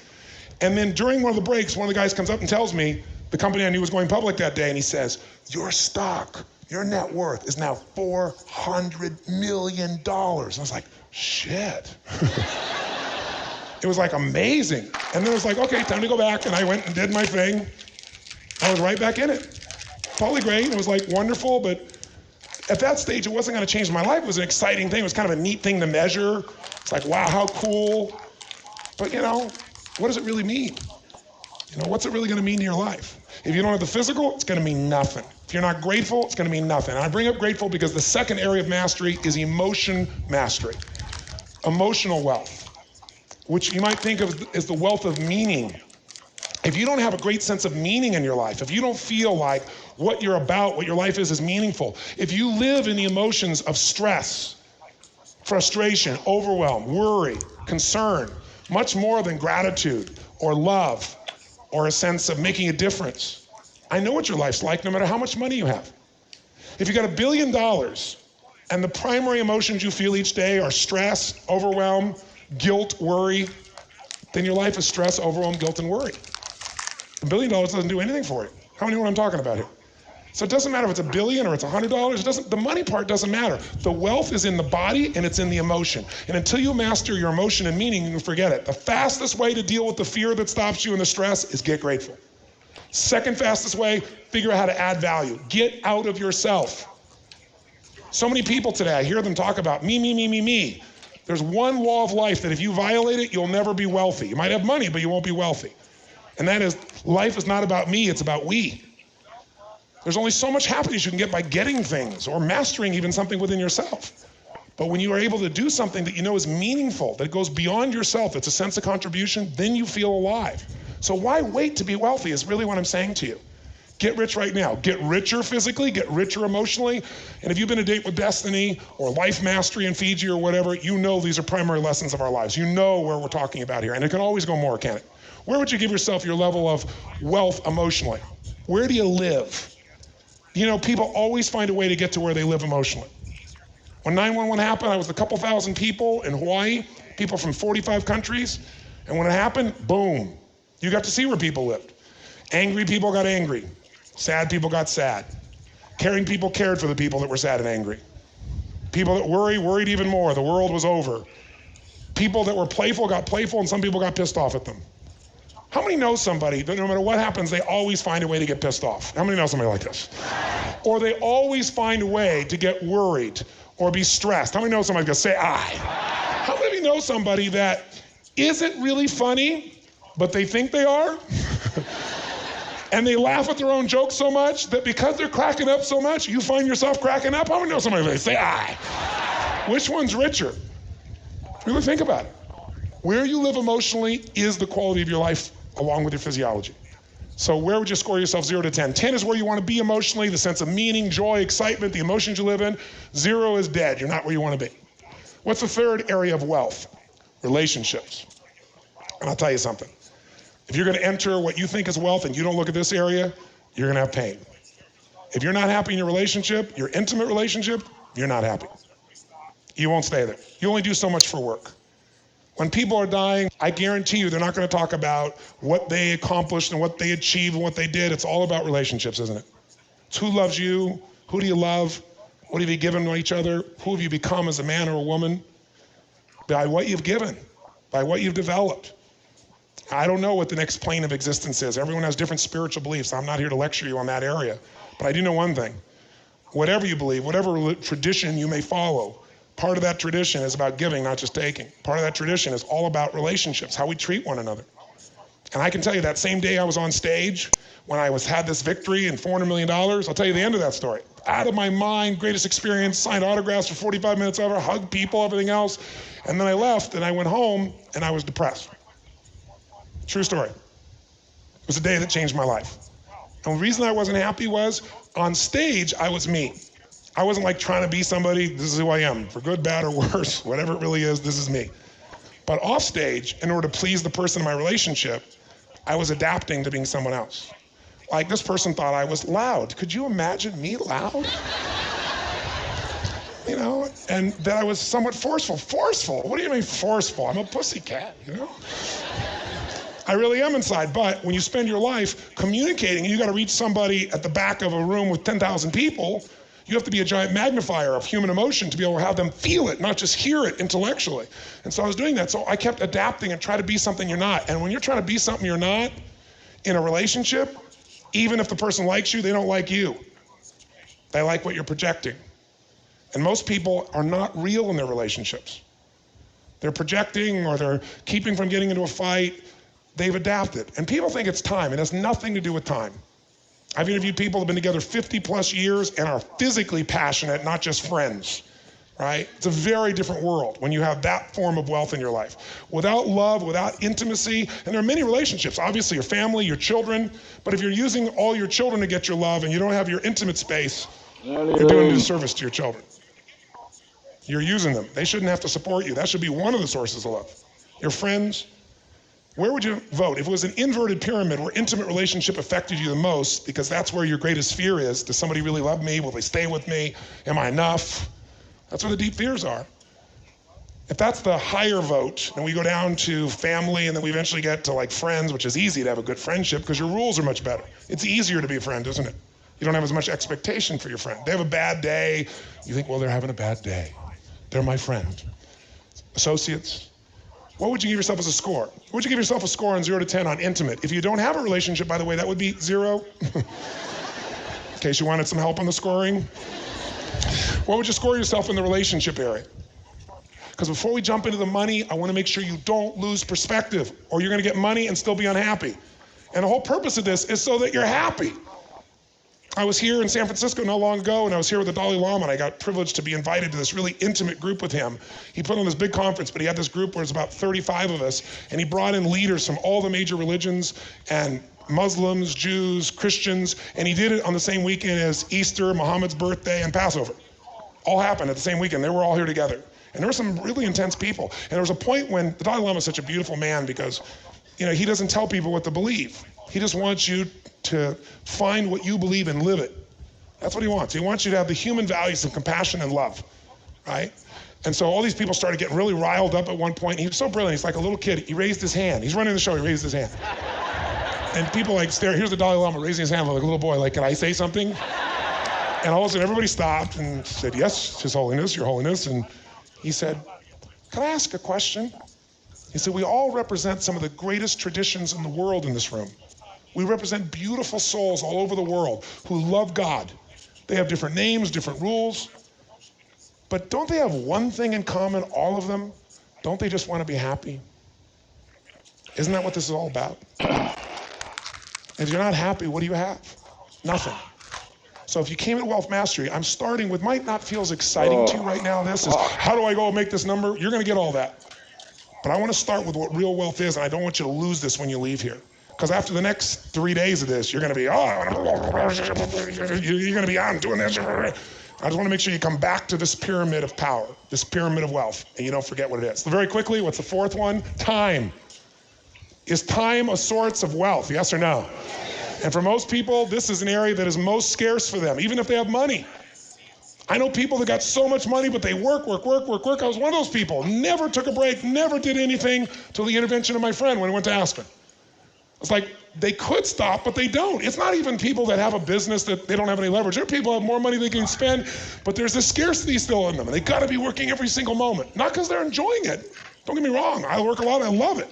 And then during one of the breaks, one of the guys comes up and tells me the company I knew was going public that day, and he says, your stock, your net worth is now $400 million. And I was like, shit. It was like amazing. And then it was like, okay, time to go back. And I went and did my thing. I was right back in it. Totally great. It was like wonderful, but at that stage, it wasn't going to change my life. It was an exciting thing. It was kind of a neat thing to measure. It's like, wow, how cool. But you know, what does it really mean? You know, what's it really going to mean to your life? If you don't have the physical, it's going to mean nothing. If you're not grateful, it's going to mean nothing. And I bring up grateful because the second area of mastery is emotion mastery. Emotional wealth, which you might think of as the wealth of meaning. If you don't have a great sense of meaning in your life, if you don't feel like what you're about, what your life is meaningful, if you live in the emotions of stress, frustration, overwhelm, worry, concern, much more than gratitude or love or a sense of making a difference, I know what your life's like no matter how much money you have. If you got $1 billion and the primary emotions you feel each day are stress, overwhelm, guilt, worry, then your life is stress, overwhelm, guilt, and worry. $1 billion doesn't do anything for you. How many know what I'm talking about here? So it doesn't matter if it's $1 billion or it's $100, the money part doesn't matter. The wealth is in the body and it's in the emotion. And until you master your emotion and meaning, you can forget it. The fastest way to deal with the fear that stops you and the stress is get grateful. Second fastest way, figure out how to add value. Get out of yourself. So many people today, I hear them talk about me, me, me, me, me. There's one law of life that if you violate it, you'll never be wealthy. You might have money, but you won't be wealthy. And that is, life is not about me, it's about we. There's only so much happiness you can get by getting things or mastering even something within yourself. But when you are able to do something that you know is meaningful, that goes beyond yourself, it's a sense of contribution, then you feel alive. So why wait to be wealthy is really what I'm saying to you. Get rich right now. Get richer physically, get richer emotionally. And if you've been a date with Destiny or Life Mastery and Fiji or whatever, you know these are primary lessons of our lives. You know where we're talking about here. And it can always go more, can't it? Where would you give yourself your level of wealth emotionally? Where do you live? You know, people always find a way to get to where they live emotionally. When 9/11 happened, I was a couple thousand people in Hawaii, people from 45 countries, and when it happened, boom, you got to see where people lived. Angry people got angry. Sad people got sad. Caring people cared for the people that were sad and angry. People that worried even more. The world was over. People that were playful got playful, and some people got pissed off at them. How many know somebody that no matter what happens, they always find a way to get pissed off? How many know somebody like this? Or they always find a way to get worried or be stressed. How many know somebody's gonna say, I? How many of you know somebody that isn't really funny, but they think they are? And they laugh at their own jokes so much that because they're cracking up so much, you find yourself cracking up? How many know somebody that say, I? Which one's richer? Really think about it. Where you live emotionally is the quality of your life along with your physiology. So where would you score yourself 0 to 10? 10 is where you want to be emotionally, the sense of meaning, joy, excitement, the emotions you live in. 0 is dead. You're not where you want to be. What's the third area of wealth? Relationships. And I'll tell you something. If you're going to enter what you think is wealth and you don't look at this area, you're going to have pain. If you're not happy in your relationship, your intimate relationship, you're not happy. You won't stay there. You only do so much for work. When people are dying, I guarantee you they're not going to talk about what they accomplished and what they achieved and what they did. It's all about relationships, isn't it? It's who loves you, who do you love, what have you given to each other, who have you become as a man or a woman? By what you've given, by what you've developed. I don't know what the next plane of existence is. Everyone has different spiritual beliefs. I'm not here to lecture you on that area. But I do know one thing. Whatever you believe, whatever tradition you may follow, part of that tradition is about giving, not just taking. Part of that tradition is all about relationships, how we treat one another. And I can tell you that same day I was on stage, when I had this victory and $400 million, I'll tell you the end of that story. Out of my mind, greatest experience, signed autographs for 45 minutes ever, hugged people, everything else. And then I left and I went home and I was depressed. True story. It was a day that changed my life. And the reason I wasn't happy was, on stage, I was me. I wasn't like trying to be somebody, this is who I am, for good, bad, or worse, whatever it really is, this is me. But off stage, in order to please the person in my relationship, I was adapting to being someone else. Like this person thought I was loud. Could you imagine me loud? You know, and that I was somewhat forceful. Forceful? What do you mean forceful? I'm a pussycat, you know? I really am inside, but when you spend your life communicating, and you got to reach somebody at the back of a room with 10,000 people, you have to be a giant magnifier of human emotion to be able to have them feel it, not just hear it intellectually. And so I was doing that. So I kept adapting and try to be something you're not. And when you're trying to be something you're not in a relationship, even if the person likes you, they don't like you. They like what you're projecting. And most people are not real in their relationships. They're projecting, or they're keeping from getting into a fight. They've adapted. And people think it's time. It has nothing to do with time. I've interviewed people who have been together 50 plus years and are physically passionate, not just friends, right? It's a very different world when you have that form of wealth in your life. Without love, without intimacy, and there are many relationships, obviously your family, your children, but if you're using all your children to get your love and you don't have your intimate space, you're doing a disservice to your children. You're using them. They shouldn't have to support you. That should be one of the sources of love. Your friends. Where would you vote? If it was an inverted pyramid where intimate relationship affected you the most, because that's where your greatest fear is, does somebody really love me? Will they stay with me? Am I enough? That's where the deep fears are. If that's the higher vote, then we go down to family, and then we eventually get to like friends, which is easy to have a good friendship because your rules are much better. It's easier to be a friend, isn't it? You don't have as much expectation for your friend. They have a bad day. You think, well, they're having a bad day. They're my friend. Associates. What would you give yourself as a score? Would you give yourself a score on 0 to 10 on intimate? If you don't have a relationship, by the way, that would be 0. In case you wanted some help on the scoring. What would you score yourself in the relationship area? Because before we jump into the money, I want to make sure you don't lose perspective, or you're going to get money and still be unhappy. And the whole purpose of this is so that you're happy. I was here in San Francisco not long ago, and I was here with the Dalai Lama, and I got privileged to be invited to this really intimate group with him. He put on this big conference, but he had this group where there's about 35 of us, and he brought in leaders from all the major religions, and Muslims, Jews, Christians, and he did it on the same weekend as Easter, Muhammad's birthday, and Passover. All happened at the same weekend. They were all here together. And there were some really intense people. And there was a point when the Dalai Lama is such a beautiful man because, you know, he doesn't tell people what to believe. He just wants you to find what you believe and live it. That's what he wants. He wants you to have the human values of compassion and love, right? And so all these people started getting really riled up at one point. He was so brilliant. He's like a little kid. He raised his hand. He's running the show. He raised his hand. And people like stare. Here's the Dalai Lama raising his hand like a little boy. Like, can I say something? And all of a sudden, everybody stopped and said, yes, His Holiness, Your Holiness. And he said, can I ask a question? He said, we all represent some of the greatest traditions in the world in this room. We represent beautiful souls all over the world who love God. They have different names, different rules. But don't they have one thing in common, all of them? Don't they just want to be happy? Isn't that what this is all about? If you're not happy, what do you have? Nothing. So if you came at Wealth Mastery, I'm starting with, might not feel as exciting to you right now, this is, how do I go make this number? You're gonna get all that. But I wanna start with what real wealth is, and I don't want you to lose this when you leave here. Because after the next 3 days of this, you're gonna be, you're gonna be, I'm doing this. I just wanna make sure you come back to this pyramid of power, this pyramid of wealth, and you don't forget what it is. So very quickly, what's the fourth one? Time. Is time a source of wealth, yes or no? And for most people, this is an area that is most scarce for them, even if they have money. I know people that got so much money, but they work. I was one of those people, never took a break, never did anything till the intervention of my friend when he went to Aspen. It's like, they could stop, but they don't. It's not even people that have a business that they don't have any leverage. There are people who have more money they can spend, but there's a scarcity still in them, and they gotta be working every single moment. Not because they're enjoying it. Don't get me wrong, I work a lot, I love it.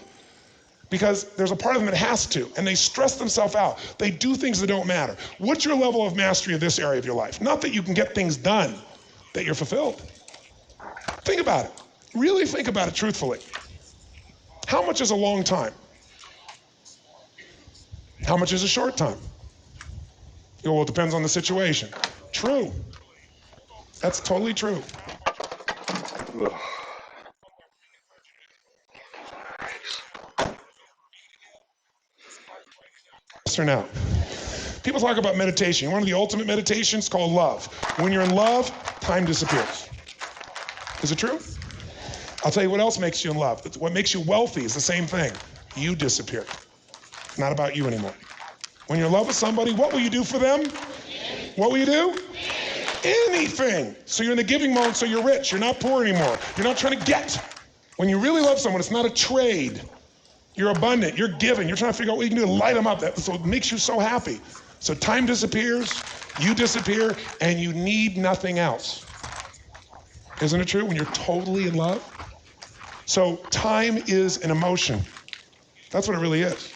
Because there's a part of them that has to, and they stress themselves out. They do things that don't matter. What's your level of mastery of this area of your life? Not that you can get things done, that you're fulfilled. Think about it. Really think about it truthfully. How much is a long time? How much is a short time? You go, well, it depends on the situation. True. That's totally true. Yes or no? People talk about meditation. One of the ultimate meditations called love. When you're in love, time disappears. Is it true? I'll tell you what else makes you in love. What makes you wealthy is the same thing. You disappear. It's not about you anymore. When you're in love with somebody, what will you do for them? What will you do? Anything. So you're in the giving mode, so you're rich. You're not poor anymore. You're not trying to get. When you really love someone, it's not a trade. You're abundant, you're giving, you're trying to figure out what you can do to light them up. That's what makes you so happy. So time disappears, you disappear, and you need nothing else. Isn't it true when you're totally in love? So time is an emotion. That's what it really is.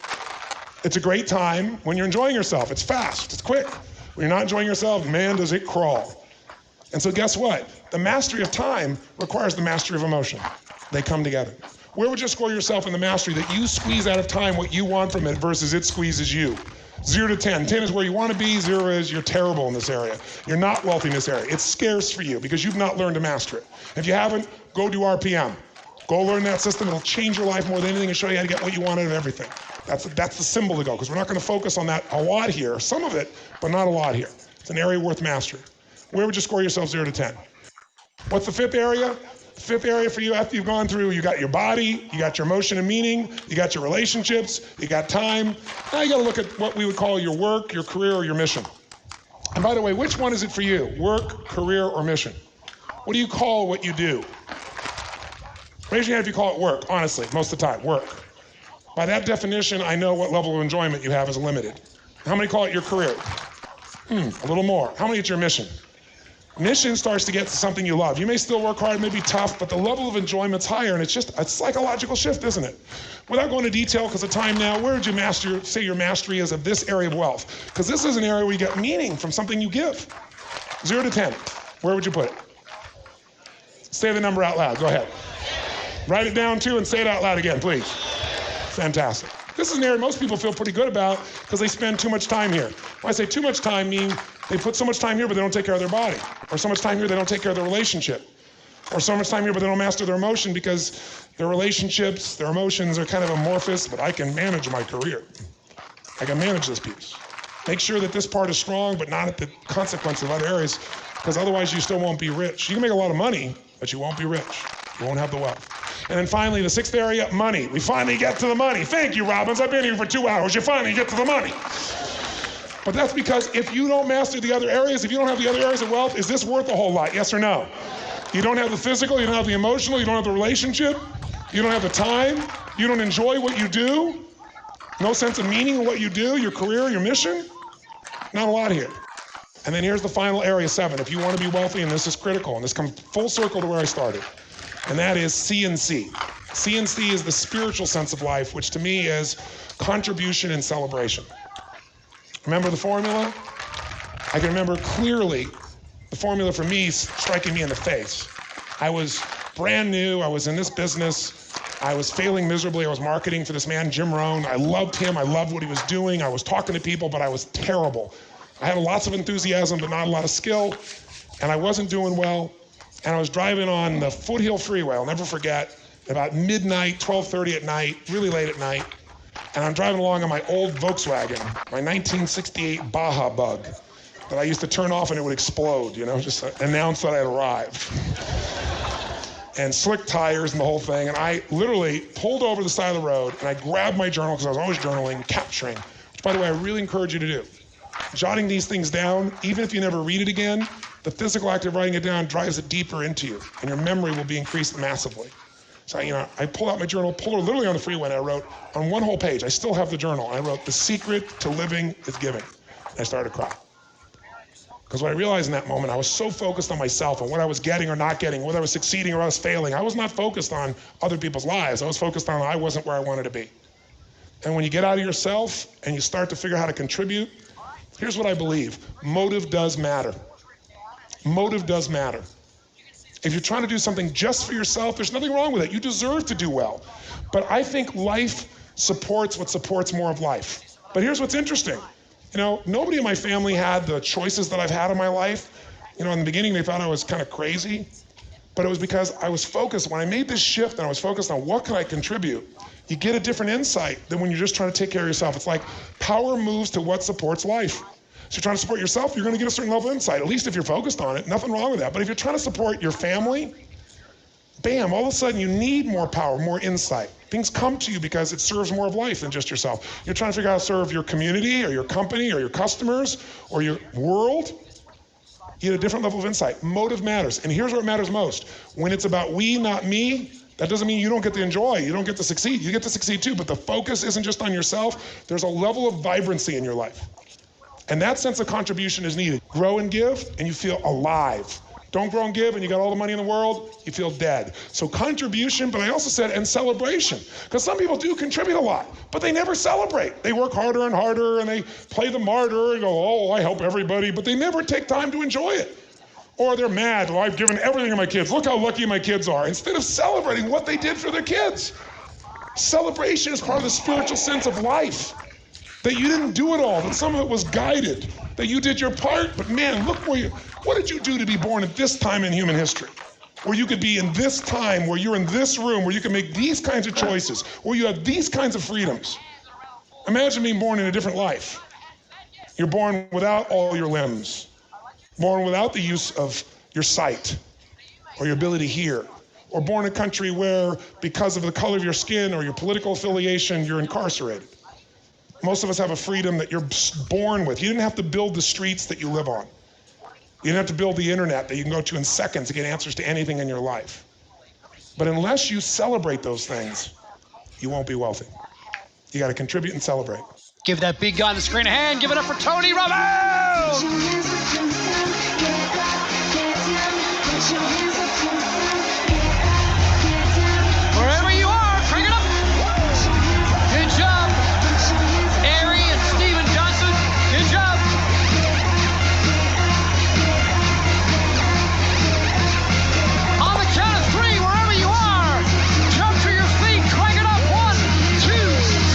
It's a great time when you're enjoying yourself. It's fast, it's quick. When you're not enjoying yourself, man, does it crawl. And so guess what? The mastery of time requires the mastery of emotion. They come together. Where would you score yourself in the mastery that you squeeze out of time what you want from it versus it squeezes you? 0 to 10. 10 is where you want to be, 0 is you're terrible in this area. You're not wealthy in this area. It's scarce for you because you've not learned to master it. If you haven't, go do RPM. Go learn that system. It'll change your life more than anything and show you how to get what you want out of everything. That's the symbol to go, because we're not going to focus on that a lot here, some of it, but not a lot here. It's an area worth mastering. Where would you score yourself 0 to 10? What's the fifth area? The fifth area for you after you've gone through, you got your body, you got your emotion and meaning, you got your relationships, you got time. Now you got to look at what we would call your work, your career, or your mission. And by the way, which one is it for you? Work, career, or mission? What do you call what you do? Raise your hand if you call it work, honestly, most of the time, work. By that definition, I know what level of enjoyment you have is limited. How many call it your career? A little more. How many it's your mission? Mission starts to get to something you love. You may still work hard, it may be tough, but the level of enjoyment's higher, and it's just a psychological shift, isn't it? Without going into detail, because of time now, where would you say your mastery is of this area of wealth? Because this is an area where you get meaning from something you give. 0 to 10, where would you put it? Say the number out loud, go ahead. Write it down too and say it out loud again, please. Fantastic. This is an area most people feel pretty good about because they spend too much time here. When I say too much time, I mean they put so much time here but they don't take care of their body. Or so much time here they don't take care of their relationship. Or so much time here but they don't master their emotion because their relationships, their emotions are kind of amorphous, but I can manage my career. I can manage this piece. Make sure that this part is strong but not at the consequence of other areas, because otherwise you still won't be rich. You can make a lot of money, but you won't be rich. You won't have the wealth. And then finally, the sixth area, money. We finally get to the money. Thank you, Robbins. I've been here for 2 hours. You finally get to the money. But that's because if you don't master the other areas, if you don't have the other areas of wealth, is this worth a whole lot? Yes or no? You don't have the physical, you don't have the emotional, you don't have the relationship, you don't have the time, you don't enjoy what you do, no sense of meaning in what you do, your career, your mission, not a lot here. And then here's the final area 7. If you want to be wealthy, and this is critical, and this comes full circle to where I started, and that is C&C. C&C is the spiritual sense of life, which to me is contribution and celebration. Remember the formula? I can remember clearly the formula for me striking me in the face. I was brand new, I was in this business, I was failing miserably, I was marketing for this man, Jim Rohn. I loved him, I loved what he was doing, I was talking to people, but I was terrible. I had lots of enthusiasm, but not a lot of skill, and I wasn't doing well. And I was driving on the Foothill Freeway, I'll never forget, about midnight, 12:30 at night, really late at night. And I'm driving along on my old Volkswagen, my 1968 Baja Bug, that I used to turn off and it would explode, just announce that I had arrived. And slick tires and the whole thing. And I literally pulled over the side of the road and I grabbed my journal, because I was always journaling, capturing, which by the way, I really encourage you to do. Jotting these things down, even if you never read it again, the physical act of writing it down drives it deeper into you, and your memory will be increased massively. So, I pulled out my journal, pulled her literally on the freeway, and I wrote on one whole page, I still have the journal, I wrote, "The secret to living is giving." And I started to cry. Because what I realized in that moment, I was so focused on myself and what I was getting or not getting, whether I was succeeding or I was failing. I was not focused on other people's lives. I was focused on I wasn't where I wanted to be. And when you get out of yourself and you start to figure out how to contribute, here's what I believe. Motive does matter. Motive does matter. If you're trying to do something just for yourself, there's nothing wrong with it. You deserve to do well. But I think life supports what supports more of life. But here's what's interesting. Nobody in my family had the choices that I've had in my life. In the beginning, they thought I was kind of crazy. But it was because I was focused. When I made this shift and I was focused on what can I contribute, you get a different insight than when you're just trying to take care of yourself. It's like power moves to what supports life. So you're trying to support yourself, you're going to get a certain level of insight, at least if you're focused on it. Nothing wrong with that. But if you're trying to support your family, bam, all of a sudden you need more power, more insight. Things come to you because it serves more of life than just yourself. You're trying to figure out how to serve your community or your company or your customers or your world. You get a different level of insight. Motive matters. And here's where it matters most. When it's about we, not me, that doesn't mean you don't get to enjoy, you don't get to succeed. You get to succeed too, but the focus isn't just on yourself. There's a level of vibrancy in your life. And that sense of contribution is needed. Grow and give, and you feel alive. Don't grow and give, and you got all the money in the world, you feel dead. So contribution, but I also said, and celebration. Because some people do contribute a lot, but they never celebrate. They work harder and harder, and they play the martyr, and go, oh, I help everybody, but they never take time to enjoy it. Or they're mad, well, I've given everything to my kids. Look how lucky my kids are. Instead of celebrating what they did for their kids. Celebration is part of the spiritual sense of life. That you didn't do it all, that some of it was guided, that you did your part, but man, look what did you do to be born at this time in human history? Where you could be in this time, where you're in this room, where you can make these kinds of choices, where you have these kinds of freedoms. Imagine being born in a different life. You're born without all your limbs, born without the use of your sight, or your ability to hear, or born in a country where, because of the color of your skin or your political affiliation, you're incarcerated. Most of us have a freedom that you're born with. You didn't have to build the streets that you live on. You didn't have to build the internet that you can go to in seconds to get answers to anything in your life. But unless you celebrate those things, you won't be wealthy. You got to contribute and celebrate. Give that big guy on the screen a hand. Give it up for Tony Robbins! Wherever you are, crank it up. Good job. Ari and Steven Johnson, good job. On the count of 3, wherever you are, jump to your feet, crank it up. 1, 2,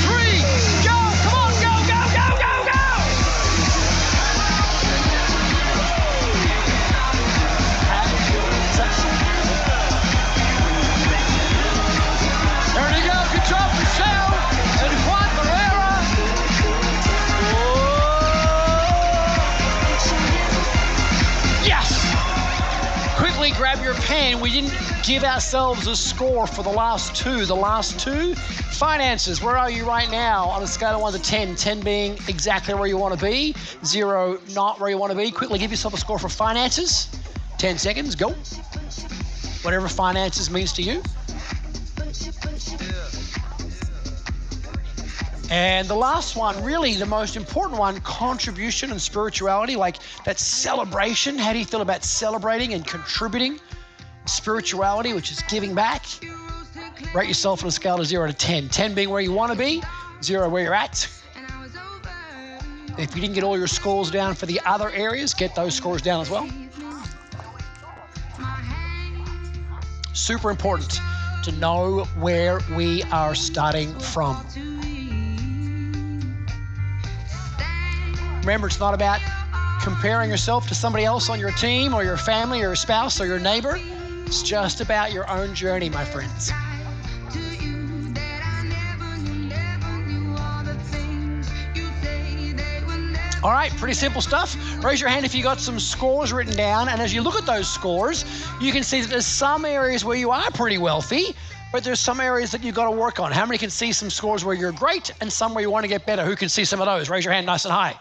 3, go. Come on, go, go, go, go, go. There you go. Good job, Michelle and Juan Barrera. Yes! Quickly grab your pen. We didn't give ourselves a score for the last two. The last two, Finances, where are you right now on a scale of 1 to 10? 10 being exactly where you want to be, 0 not where you want to be. Quickly give yourself a score for finances. 10 seconds, go. Whatever finances means to you. And the last one, really the most important one, contribution and spirituality, like that celebration. How do you feel about celebrating and contributing? Spirituality, which is giving back. Rate yourself on a scale of 0 to 10. 10 being where you want to be, 0 where you're at. If you didn't get all your scores down for the other areas, get those scores down as well. Super important to know where we are starting from. Remember, it's not about comparing yourself to somebody else on your team or your family or your spouse or your neighbor. It's just about your own journey, my friends. All right, pretty simple stuff. Raise your hand if you got some scores written down. And as you look at those scores, you can see that there's some areas where you are pretty wealthy, but there's some areas that you've got to work on. How many can see some scores where you're great and some where you want to get better? Who can see some of those? Raise your hand nice and high.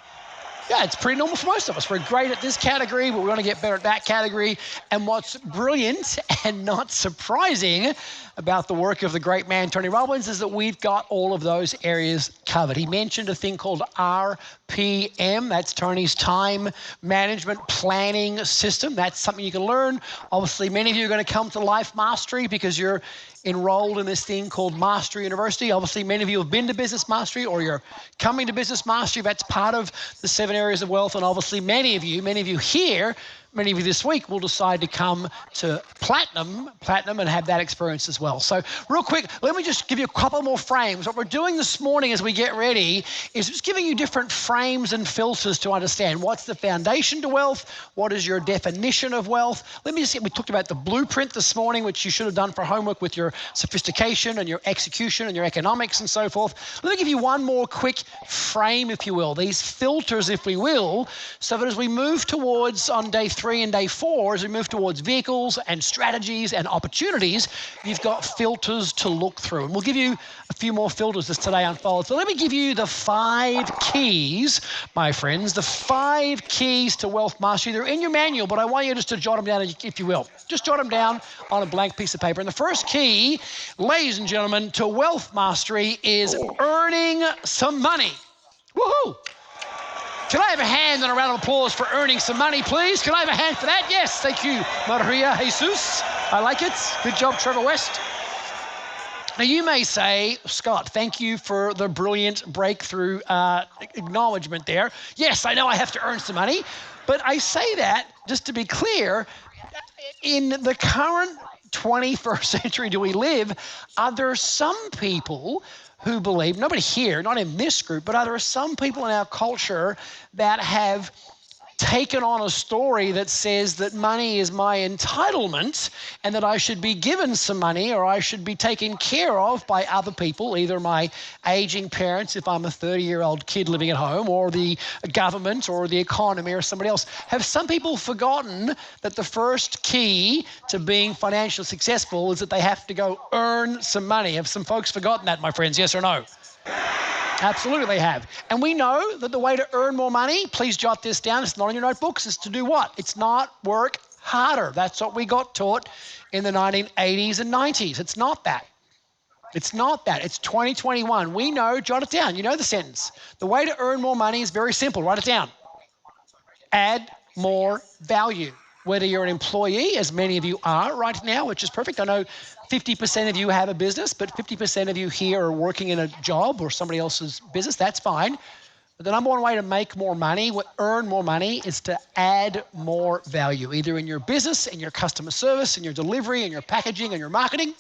Yeah, it's pretty normal for most of us. We're great at this category, but we want to get better at that category. And what's brilliant and not surprising about the work of the great man, Tony Robbins, is that we've got all of those areas covered. He mentioned a thing called RPM. That's Tony's time management planning system. That's something you can learn. Obviously, many of you are going to come to Life Mastery because you're enrolled in this thing called Mastery University. Obviously, many of you have been to Business Mastery or you're coming to Business Mastery. That's part of the 7 areas of wealth. And obviously, many of you here, many of you this week will decide to come to Platinum and have that experience as well. So real quick, let me just give you a couple more frames. What we're doing this morning as we get ready is just giving you different frames and filters to understand what's the foundation to wealth, what is your definition of wealth. Let me just we talked about the blueprint this morning, which you should have done for homework with your sophistication and your execution and your economics and so forth. Let me give you one more quick frame, if you will, these filters, if we will, so that as we move towards on day 3 and day 4, as we move towards vehicles and strategies and opportunities, you've got filters to look through. And we'll give you a few more filters as today unfolds. So let me give you the 5 keys, my friends, the 5 keys to wealth mastery. They're in your manual, but I want you just to jot them down, if you will. Just jot them down on a blank piece of paper. And the first key, ladies and gentlemen, to wealth mastery is earning some money. Woohoo! Can I have a hand and a round of applause for earning some money, please? Can I have a hand for that? Yes, thank you, Maria Jesus. I like it. Good job, Trevor West. Now, you may say, Scott, thank you for the brilliant breakthrough acknowledgement there. Yes, I know I have to earn some money, but I say that, just to be clear, in the current 21st century do we live, are there some people who believe, nobody here, not in this group, but are there some people in our culture that have taken on a story that says that money is my entitlement and that I should be given some money or I should be taken care of by other people, either my aging parents if I'm a 30-year-old kid living at home, or the government or the economy or somebody else. Have some people forgotten that the first key to being financially successful is that they have to go earn some money? Have some folks forgotten that, my friends? Yes or no? Absolutely they have. And we know that the way to earn more money, please jot this down, it's not in your notebooks, is to do what? It's not work harder. That's what we got taught in the 1980s and 90s. It's not that. It's not that. It's 2021. We know, jot it down. You know the sentence. The way to earn more money is very simple. Write it down. Add more value. Whether you're an employee, as many of you are right now, which is perfect. I know 50% of you have a business, but 50% of you here are working in a job or somebody else's business. That's fine. But the number one way to make more money, earn more money, is to add more value, either in your business, in your customer service, in your delivery, in your packaging, in your marketing,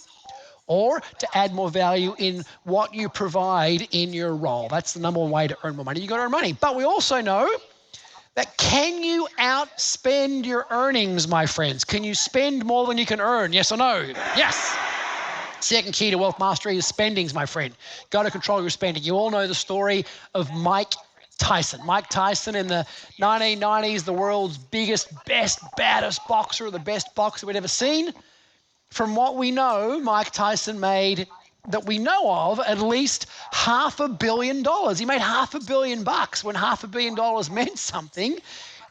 or to add more value in what you provide in your role. That's the number one way to earn more money. You got to earn money. But we also know that can you outspend your earnings, my friends? Can you spend more than you can earn? Yes or no? Yes. Second key to wealth mastery is spendings, my friend. Got to control your spending. You all know the story of Mike Tyson. Mike Tyson in the 1990s, the world's biggest, best, baddest boxer, the best boxer we'd ever seen. From what we know, Mike Tyson made that we know of at least $500 million. He made $500 million when $500 million meant something.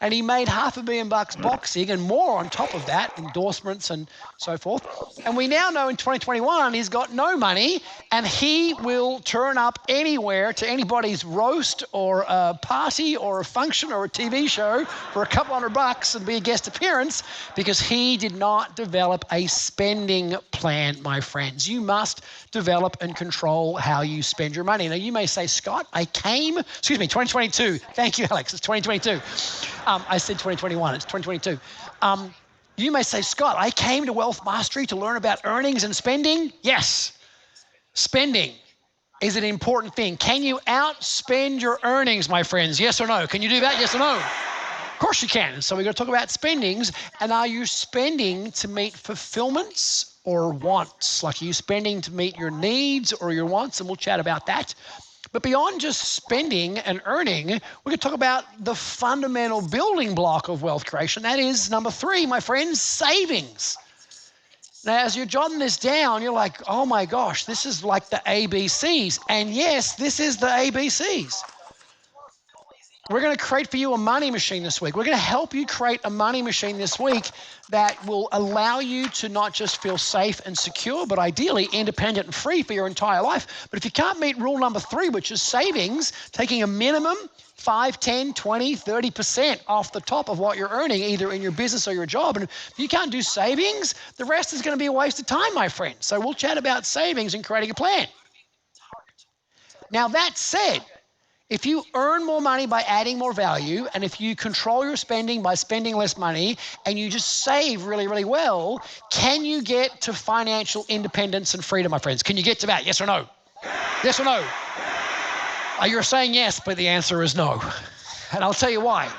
And he made $500 million boxing and more on top of that, endorsements and so forth. And we now know in 2021 he's got no money and he will turn up anywhere to anybody's roast or a party or a function or a TV show for a couple $100 and be a guest appearance because he did not develop a spending plan, my friends. You must develop and control how you spend your money. Now you may say, Scott, 2022. Thank you, Alex. It's 2022. I said 2021, it's 2022. You may say, Scott, I came to Wealth Mastery to learn about earnings and spending. Yes, spending is an important thing. Can you outspend your earnings, my friends? Yes or no? Can you do that? Yes or no? Of course you can. So we're going to talk about spendings. And are you spending to meet fulfillments or wants? Like, are you spending to meet your needs or your wants? And we'll chat about that. But beyond just spending and earning, we're going to talk about the fundamental building block of wealth creation. That is number 3, my friends, savings. Now, as you're jotting this down, you're like, oh my gosh, this is like the ABCs. And yes, this is the ABCs. We're going to create for you a money machine this week. We're going to help you create a money machine this week that will allow you to not just feel safe and secure, but ideally independent and free for your entire life. But if you can't meet rule number 3, which is savings, taking a minimum 5, 10, 20, 30% off the top of what you're earning, either in your business or your job. And if you can't do savings, the rest is going to be a waste of time, my friend. So we'll chat about savings and creating a plan. Now, that said, if you earn more money by adding more value, and if you control your spending by spending less money, and you just save really, really well, can you get to financial independence and freedom, my friends? Can you get to that? Yes or no? Yes or no? You're saying yes, but the answer is no. And I'll tell you why.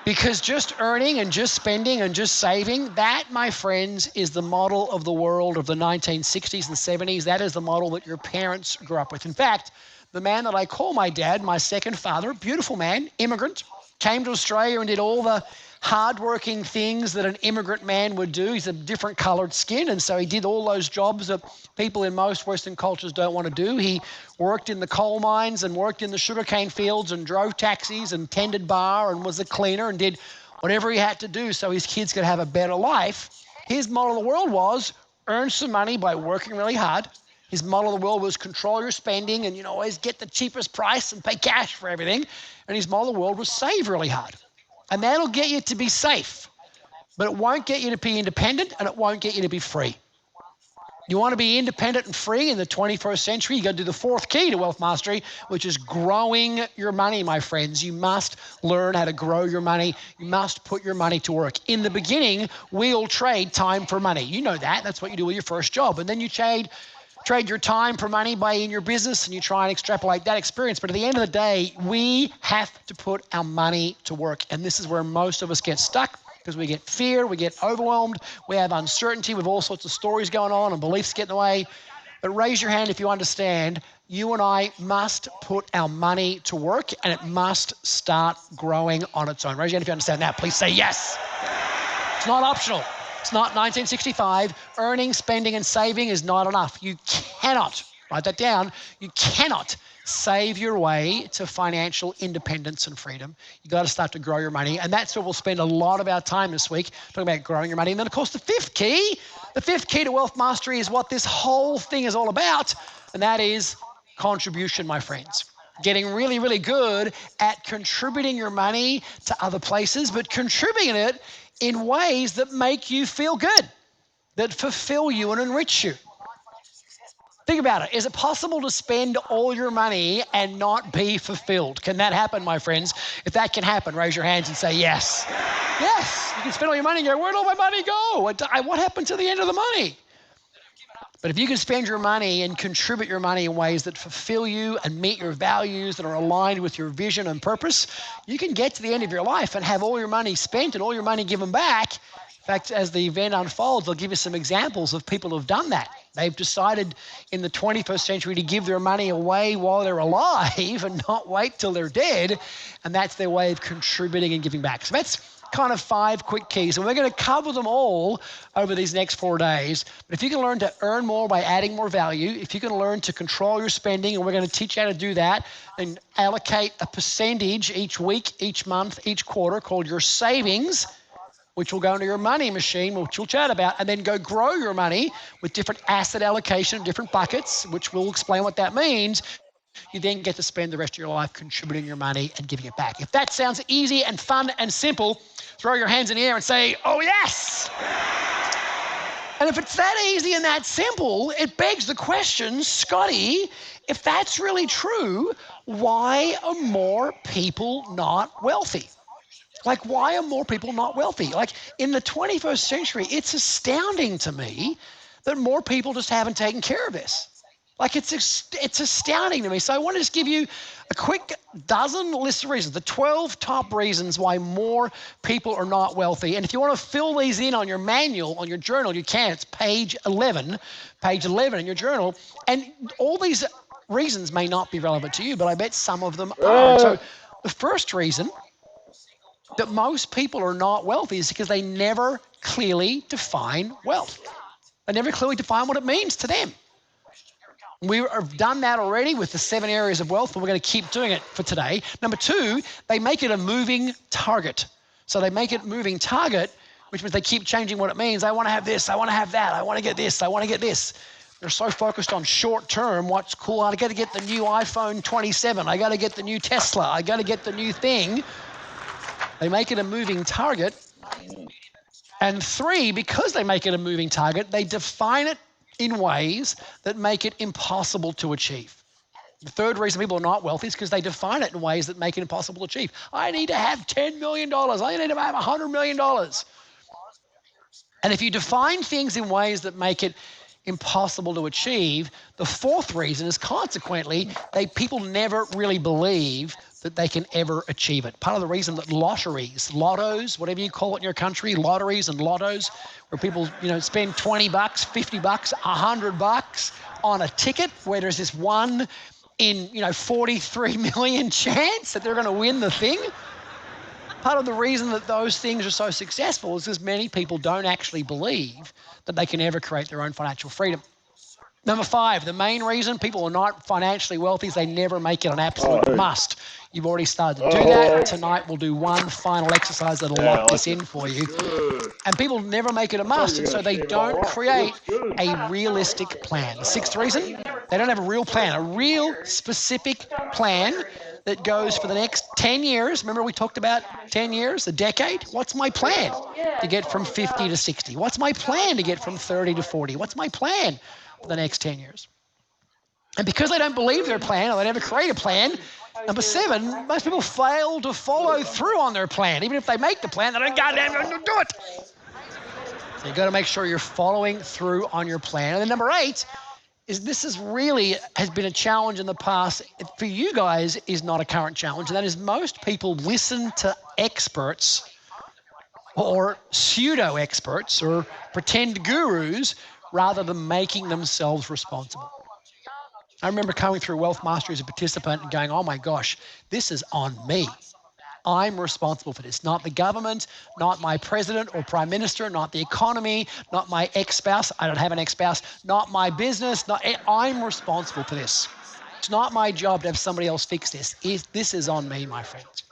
Because just earning and just spending and just saving, that, my friends, is the model of the world of the 1960s and 70s. That is the model that your parents grew up with. In fact, the man that I call my dad, my second father, beautiful man, immigrant, came to Australia and did all the hardworking things that an immigrant man would do. He's a different colored skin, and so he did all those jobs that people in most Western cultures don't want to do. He worked in the coal mines and worked in the sugarcane fields and drove taxis and tended bar and was a cleaner and did whatever he had to do so his kids could have a better life. His model of the world was earn some money by working really hard. His model of the world was control your spending and, always get the cheapest price and pay cash for everything. And his model of the world was save really hard. And that'll get you to be safe, but it won't get you to be independent and it won't get you to be free. You want to be independent and free in the 21st century, you got to do the 4th key to wealth mastery, which is growing your money, my friends. You must learn how to grow your money. You must put your money to work. In the beginning, we'll trade time for money. You know that. That's what you do with your first job. And then you trade your time for money in your business and you try and extrapolate that experience. But at the end of the day, we have to put our money to work. And this is where most of us get stuck because we get fear, we get overwhelmed, we have uncertainty with all sorts of stories going on and beliefs get in the way. But raise your hand if you understand, you and I must put our money to work and it must start growing on its own. Raise your hand if you understand that. Please say yes. It's not optional. It's not 1965. Earning, spending, and saving is not enough. You cannot, write that down, you cannot save your way to financial independence and freedom. You got to start to grow your money. And that's where we'll spend a lot of our time this week, talking about growing your money. And then, of course, the 5th key to wealth mastery is what this whole thing is all about. And that is contribution, my friends. Getting really, really good at contributing your money to other places, but contributing it in ways that make you feel good, that fulfill you and enrich you. Think about it. Is it possible to spend all your money and not be fulfilled? Can that happen, my friends? If that can happen, raise your hands and say yes. Yes, you can spend all your money and go, where'd all my money go? What happened to the end of the money? But if you can spend your money and contribute your money in ways that fulfill you and meet your values that are aligned with your vision and purpose, you can get to the end of your life and have all your money spent and all your money given back. In fact, as the event unfolds, I'll give you some examples of people who've done that. They've decided in the 21st century to give their money away while they're alive and not wait till they're dead. And that's their way of contributing and giving back. So kind of 5 quick keys, and we're going to cover them all over these next 4 days. But if you can learn to earn more by adding more value, if you can learn to control your spending, and we're going to teach you how to do that, and allocate a percentage each week, each month, each quarter called your savings, which will go into your money machine, which we'll chat about, and then go grow your money with different asset allocation, different buckets, which we'll explain what that means. You then get to spend the rest of your life contributing your money and giving it back. If that sounds easy and fun and simple, throw your hands in the air and say, oh yes! And if it's that easy and that simple, it begs the question, Scotty, if that's really true, why are more people not wealthy? Like, why are more people not wealthy? Like, in the 21st century, it's astounding to me that more people just haven't taken care of this. Like, it's astounding to me. So I want to just give you a quick dozen list of reasons, the 12 top reasons why more people are not wealthy. And if you want to fill these in on your manual, on your journal, you can. It's page 11 in your journal. And all these reasons may not be relevant to you, but I bet some of them are. So the first reason that most people are not wealthy is because they never clearly define wealth. They never clearly define what it means to them. We have done that already with the 7 areas of wealth, and we're going to keep doing it for today. Number 2, they make it a moving target. So they make it a moving target, which means they keep changing what it means. I want to have this, I want to have that, I want to get this, I want to get this. They're so focused on short term, what's cool, I got to get the new iPhone 27, I got to get the new Tesla, I got to get the new thing. They make it a moving target. And 3, because they make it a moving target, they define it in ways that make it impossible to achieve. The third reason people are not wealthy is because they define it in ways that make it impossible to achieve. I need to have $10 million. I need to have $100 million. And if you define things in ways that make it impossible to achieve, the fourth reason is consequently, people never really believe that they can ever achieve it. Part of the reason that lottos, whatever you call it in your country, lotteries and lottos, where people spend $20, $50, $100 on a ticket, where there's this 1 in 43 million chance that they're going to win the thing. Part of the reason that those things are so successful is because many people don't actually believe that they can ever create their own financial freedom. Number 5, the main reason people are not financially wealthy is they never make it an absolute must. You've already started to do that. Tonight we'll do one final exercise that'll lock this in for you. And people never make it a must, and so they don't create a realistic plan. The 6th reason, they don't have a real plan, a real specific plan that goes for the next 10 years. Remember we talked about 10 years, a decade? What's my plan to get from 50 to 60? What's my plan to get from 30 to 40? What's my plan for the next 10 years? And because they don't believe their plan or they never create a plan, number 7, most people fail to follow through on their plan. Even if they make the plan, they don't goddamn do it. So you've got to make sure you're following through on your plan. And then number 8 is has been a challenge in the past. For you guys is not a current challenge, and that is most people listen to experts or pseudo-experts or pretend gurus rather than making themselves responsible. I remember coming through Wealth Mastery as a participant and going, oh my gosh, this is on me. I'm responsible for this, not the government, not my president or prime minister, not the economy, not my ex-spouse. I don't have an ex-spouse, not my business. I'm responsible for this. It's not my job to have somebody else fix this. This is on me, my friends.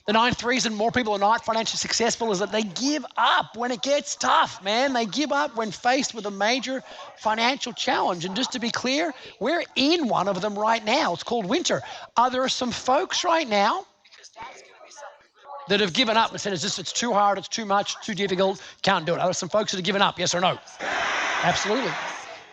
The 9th reason more people are not financially successful is that they give up when it gets tough, man. They give up when faced with a major financial challenge. And just to be clear, we're in one of them right now. It's called winter. Are there some folks right now that have given up and said, it's too hard, it's too much, too difficult, can't do it? Are there some folks that have given up, yes or no? Absolutely.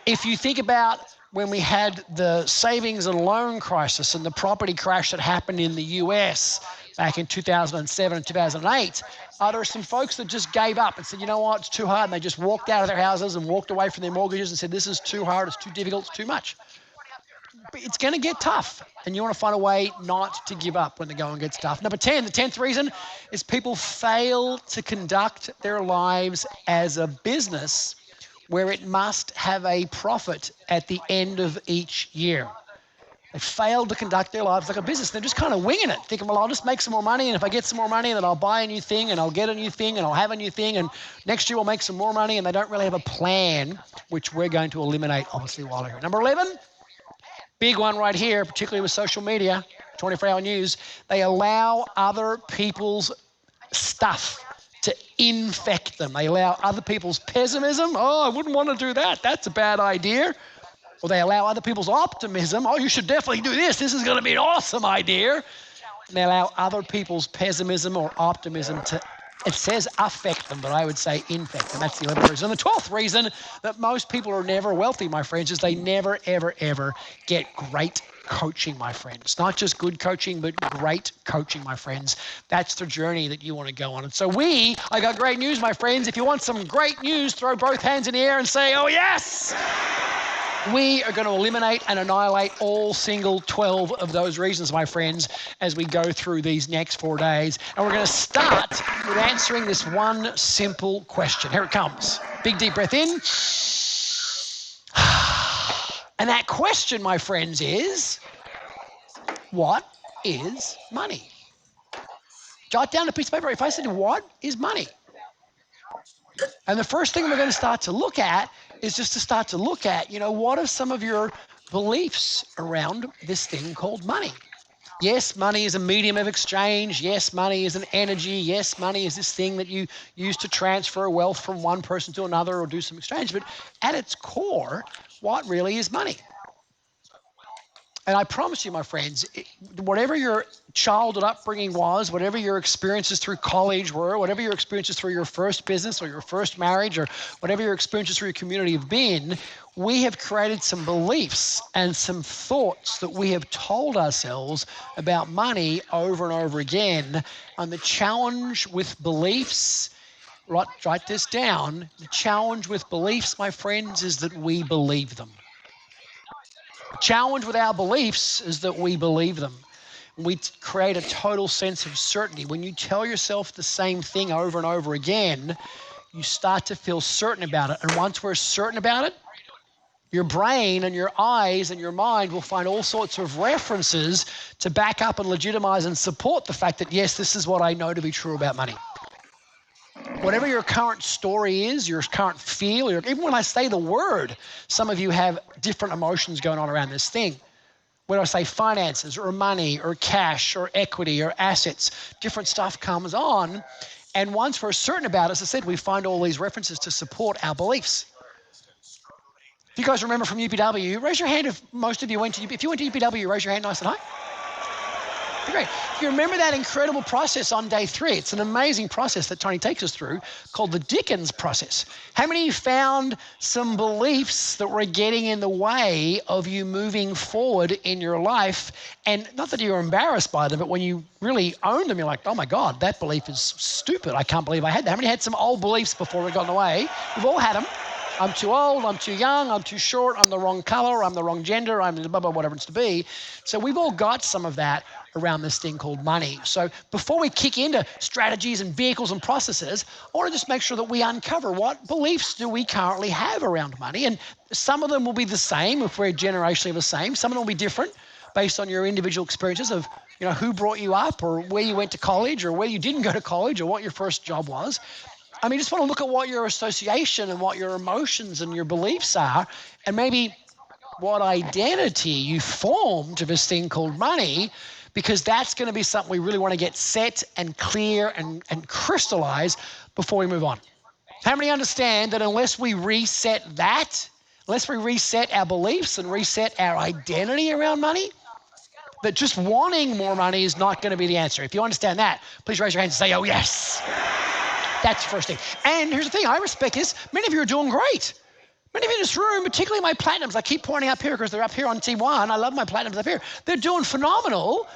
If you think about when we had the savings and loan crisis and the property crash that happened in the US back in 2007 and 2008, are there some folks that just gave up and said, you know what, it's too hard, and they just walked out of their houses and walked away from their mortgages and said, this is too hard, it's too difficult, it's too much? It's going to get tough, and you want to find a way not to give up when the going gets tough. Number 10, the 10th reason is people fail to conduct their lives as a business where it must have a profit at the end of each year. They failed to conduct their lives like a business. They're just kind of winging it, thinking, well, I'll just make some more money, and if I get some more money, then I'll buy a new thing, and I'll get a new thing, and I'll have a new thing, and next year I'll make some more money, and they don't really have a plan, which we're going to eliminate, obviously, while we're here. Number 11, big one right here, particularly with social media, 24-hour news, they allow other people's stuff to infect them. They allow other people's pessimism. Oh, I wouldn't want to do that. That's a bad idea. Or they allow other people's optimism. Oh, you should definitely do this. This is going to be an awesome idea. And they allow other people's pessimism or optimism to, it says affect them, but I would say infect them. That's the 11th reason. And the 12th reason that most people are never wealthy, my friends, is they never, ever, ever get great coaching, my friends. Not just good coaching, but great coaching, my friends. That's the journey that you want to go on. And so I got great news, my friends. If you want some great news, throw both hands in the air and say, oh, yes! We are going to eliminate and annihilate all single 12 of those reasons, my friends, as we go through these next 4 days. And we're going to start with answering this one simple question. Here it comes. Big, deep breath in. And that question, my friends, is, what is money? Jot down a piece of paper. If I said, what is money? And the first thing we're going to start to look at is just to start to look at, what are some of your beliefs around this thing called money? Yes, money is a medium of exchange. Yes, money is an energy. Yes, money is this thing that you use to transfer wealth from one person to another or do some exchange. But at its core, what really is money? And I promise you, my friends, whatever your childhood upbringing was, whatever your experiences through college were, whatever your experiences through your first business or your first marriage or whatever your experiences through your community have been, we have created some beliefs and some thoughts that we have told ourselves about money over and over again. And the challenge with beliefs, write this down, the challenge with beliefs, my friends, is that we believe them. Challenge with our beliefs is that we believe them. We create a total sense of certainty. When you tell yourself the same thing over and over again, you start to feel certain about it. And once we're certain about it, your brain and your eyes and your mind will find all sorts of references to back up and legitimize and support the fact that, yes, this is what I know to be true about money. Whatever your current story is, your current feel, even when I say the word, some of you have different emotions going on around this thing. When I say finances or money or cash or equity or assets, different stuff comes on. And once we're certain about it, as I said, we find all these references to support our beliefs. If you guys remember from UPW, raise your hand if most of you went to UPW. If you went to UPW, raise your hand nice and high. Great. If you remember that incredible process on day 3, it's an amazing process that Tony takes us through called the Dickens process. How many of you found some beliefs that were getting in the way of you moving forward in your life? And not that you're embarrassed by them, but when you really own them, you're like, oh my God, that belief is stupid. I can't believe I had that. How many had some old beliefs before we got in the way? We've all had them. I'm too old, I'm too young, I'm too short, I'm the wrong color, I'm the wrong gender, I'm blah, blah, whatever it's to be. So we've all got some of that around this thing called money. So before we kick into strategies and vehicles and processes, I want to just make sure that we uncover what beliefs do we currently have around money. And some of them will be the same if we're generationally the same. Some of them will be different based on your individual experiences of who brought you up or where you went to college or where you didn't go to college or what your first job was. I mean, just want to look at what your association and what your emotions and your beliefs are, and maybe what identity you formed to this thing called money, because that's going to be something we really want to get set and clear and crystallize before we move on. How many understand that unless we reset our beliefs and reset our identity around money, that just wanting more money is not going to be the answer? If you understand that, please raise your hand and say, oh, yes. That's the first thing. And here's the thing, I respect this. Many of you are doing great. Many of you in this room, particularly my platinums, I keep pointing up here because they're up here on T1. I love my platinums up here. They're doing phenomenal.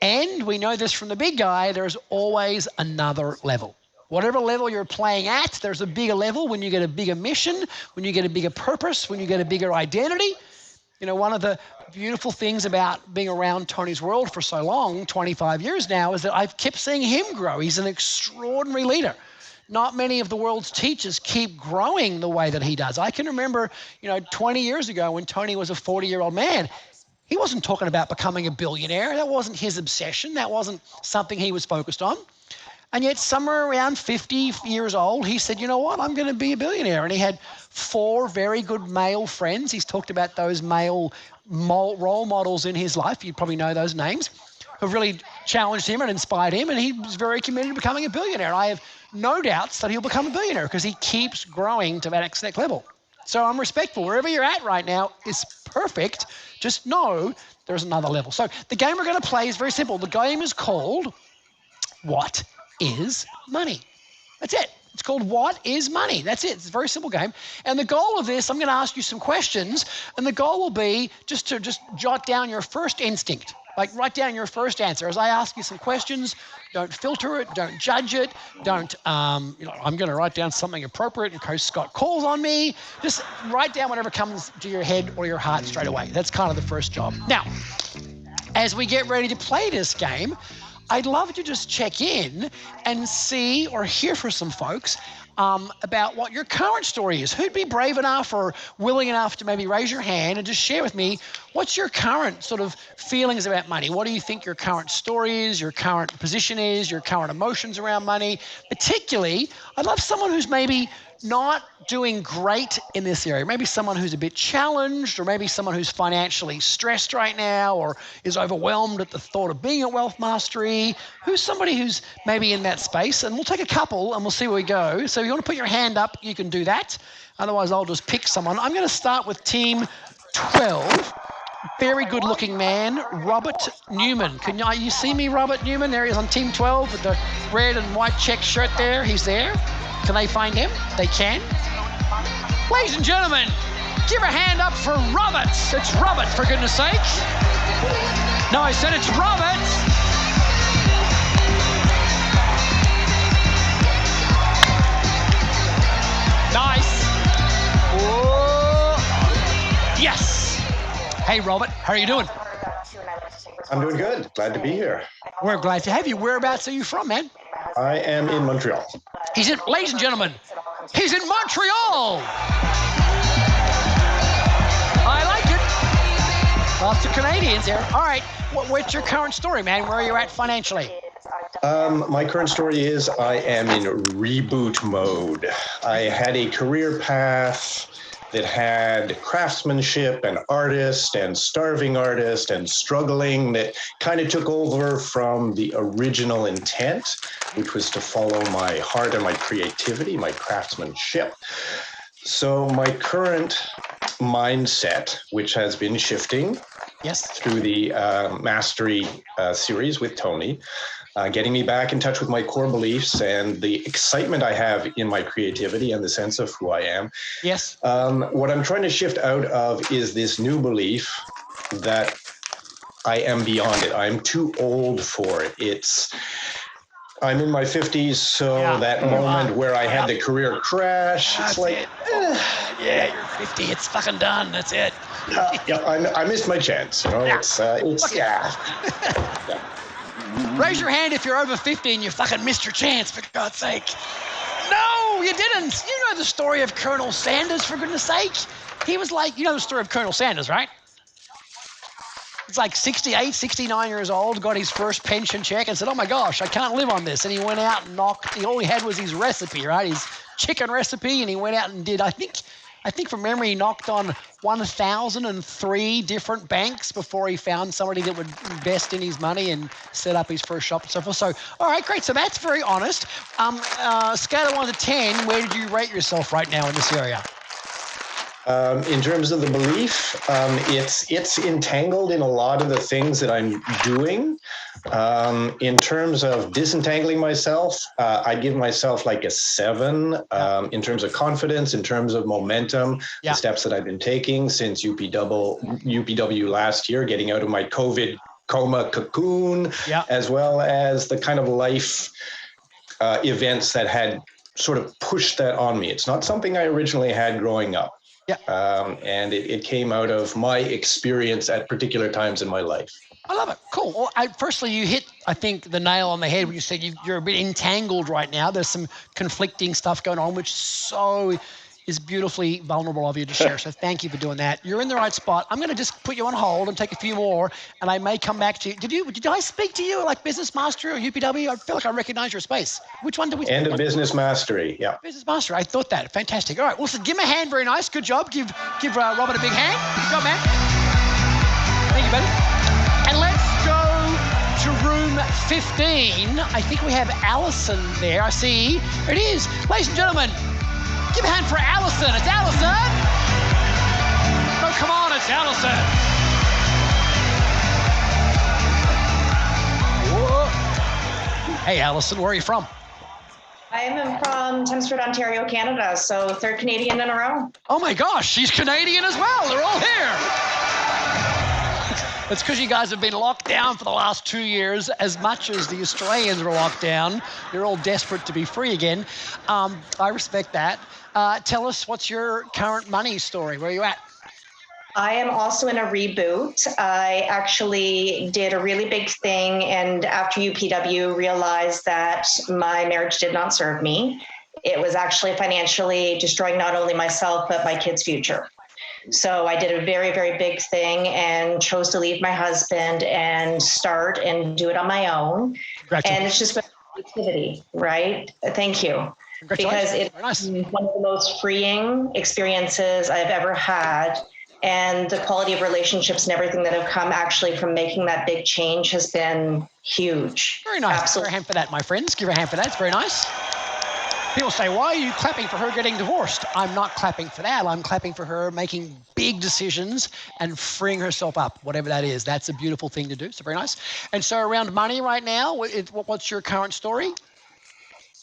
And we know this from the big guy, there's always another level. Whatever level you're playing at, there's a bigger level when you get a bigger mission, when you get a bigger purpose, when you get a bigger identity. One of the beautiful things about being around Tony's world for so long, 25 years now, is that I've kept seeing him grow. He's an extraordinary leader. Not many of the world's teachers keep growing the way that he does. I can remember, 20 years ago when Tony was a 40-year-old man, He wasn't talking about becoming a billionaire. That wasn't his obsession. That wasn't something he was focused on. And yet somewhere around 50 years old, he said, you know what, I'm going to be a billionaire. And he had 4 very good male friends. He's talked about those male role models in his life. You probably know those names, who've really challenged him and inspired him. And he was very committed to becoming a billionaire. I have no doubts that he'll become a billionaire because he keeps growing to that next level. So I'm respectful. Wherever you're at right now is perfect. Just know there's another level. So the game we're going to play is very simple. The game is called What is Money? That's it. It's called What is Money? That's it. It's a very simple game. And the goal of this, I'm going to ask you some questions, and the goal will be just to jot down your first instinct. Like write down your first answer. As I ask you some questions, don't filter it, don't judge it, don't, I'm going to write down something appropriate in case Scott calls on me. Just write down whatever comes to your head or your heart straight away. That's kind of the first job. Now, as we get ready to play this game, I'd love to just check in and see or hear from some folks about what your current story is. Who'd be brave enough or willing enough to maybe raise your hand and just share with me what's your current sort of feelings about money? What do you think your current story is, your current position is, your current emotions around money? Particularly, I'd love someone who's maybe not doing great in this area. Maybe someone who's a bit challenged, or maybe someone who's financially stressed right now or is overwhelmed at the thought of being at Wealth Mastery. Who's somebody who's maybe in that space? And we'll take a couple and we'll see where we go. So if you want to put your hand up, you can do that. Otherwise, I'll just pick someone. I'm going to start with team 12. Very good looking man, Robert Newman. Can you see me, Robert Newman? There he is on team 12 with the red and white check shirt there. He's there. Can they find him? They can. Ladies and gentlemen, give a hand up for Robert. It's Robert, for goodness sake. No, I said it's Robert. Nice. Oh. Yes. Hey, Robert, how are you doing? I'm doing good. Glad to be here. We're glad to have you. Whereabouts are you from, man? I am in Montreal. Ladies and gentlemen, he's in Montreal. I like it. Lots of Canadians here. All right, what's your current story, man? Where are you at financially? My current story is I am in reboot mode. I had a career path that had craftsmanship and artist and starving artist and struggling that kind of took over from the original intent, which was to follow my heart and my creativity, my craftsmanship. So my current mindset, which has been shifting through the Mastery series with Tony, getting me back in touch with my core beliefs and the excitement I have in my creativity and the sense of who I am. Yes. What I'm trying to shift out of is this new belief that I am beyond it. I'm too old for it. I'm in my 50s, so that moment where I had the career crash, it's like, yeah, you're 50. It's fucking done. That's it. I missed my chance. You know, Raise your hand if you're over 50 and you fucking missed your chance, for God's sake. No, you didn't. You know the story of Colonel Sanders, for goodness sake. He was like, you know the story of Colonel Sanders, right? It's like 68, 69 years old, got his first pension check and said, oh my gosh, I can't live on this. And he went out and all he had was his recipe, right? His chicken recipe, and he went out and did, I think from memory, he knocked on 1,003 different banks before he found somebody that would invest in his money and set up his first shop and so forth. So, all right, great. So that's very honest. Scale of 1 to 10, where did you rate yourself right now in this area? In terms of the belief, it's entangled in a lot of the things that I'm doing. In terms of disentangling myself, I give myself like a 7. In terms of confidence, in terms of momentum, the steps that I've been taking since UPW last year, getting out of my COVID coma cocoon, as well as the kind of life events that had sort of pushed that on me. It's not something I originally had growing up. And it came out of my experience at particular times in my life. I love it. Cool. Well, firstly, you hit, I think, the nail on the head when you said you're a bit entangled right now. There's some conflicting stuff going on, which is so is beautifully vulnerable of you to share. So thank you for doing that. You're in the right spot. I'm going to just put you on hold and take a few more, and I may come back to you. Did I speak to you like Business Mastery or UPW? I feel like I recognize your space. Which one did we? And a Business Mastery, yeah. Business Mastery. I thought that. Fantastic. All right. Well, so give him a hand. Very nice. Good job. Give Robert a big hand. Good job, man. Thank you, buddy. And let's go to room 15. I think we have Allison there. I see. There it is. Ladies and gentlemen, give a hand for Allison. It's Allison. No, come on. It's Allison. Whoa. Hey, Allison. Where are you from? I am from Chelmsford, Ontario, Canada, so third Canadian in a row. Oh my gosh, she's Canadian as well. They're all here. It's because you guys have been locked down for the last 2 years. As much as the Australians were locked down, you're all desperate to be free again. I respect that. Tell us, what's your current money story? Where are you at? I am also in a reboot. I actually did a really big thing, and after UPW realized that my marriage did not serve me. It was actually financially destroying not only myself, but my kids' future. So I did a very, very big thing and chose to leave my husband and start and do it on my own. And it's just been activity, right? Thank you. Because it's one of the most freeing experiences I've ever had. And the quality of relationships and everything that have come actually from making that big change has been huge. Very nice. Absolutely. Give her a hand for that, my friends. Give her a hand for that. It's very nice. People say, why are you clapping for her getting divorced? I'm not clapping for that. I'm clapping for her making big decisions and freeing herself up, whatever that is. That's a beautiful thing to do. So very nice. And so around money right now, what's your current story?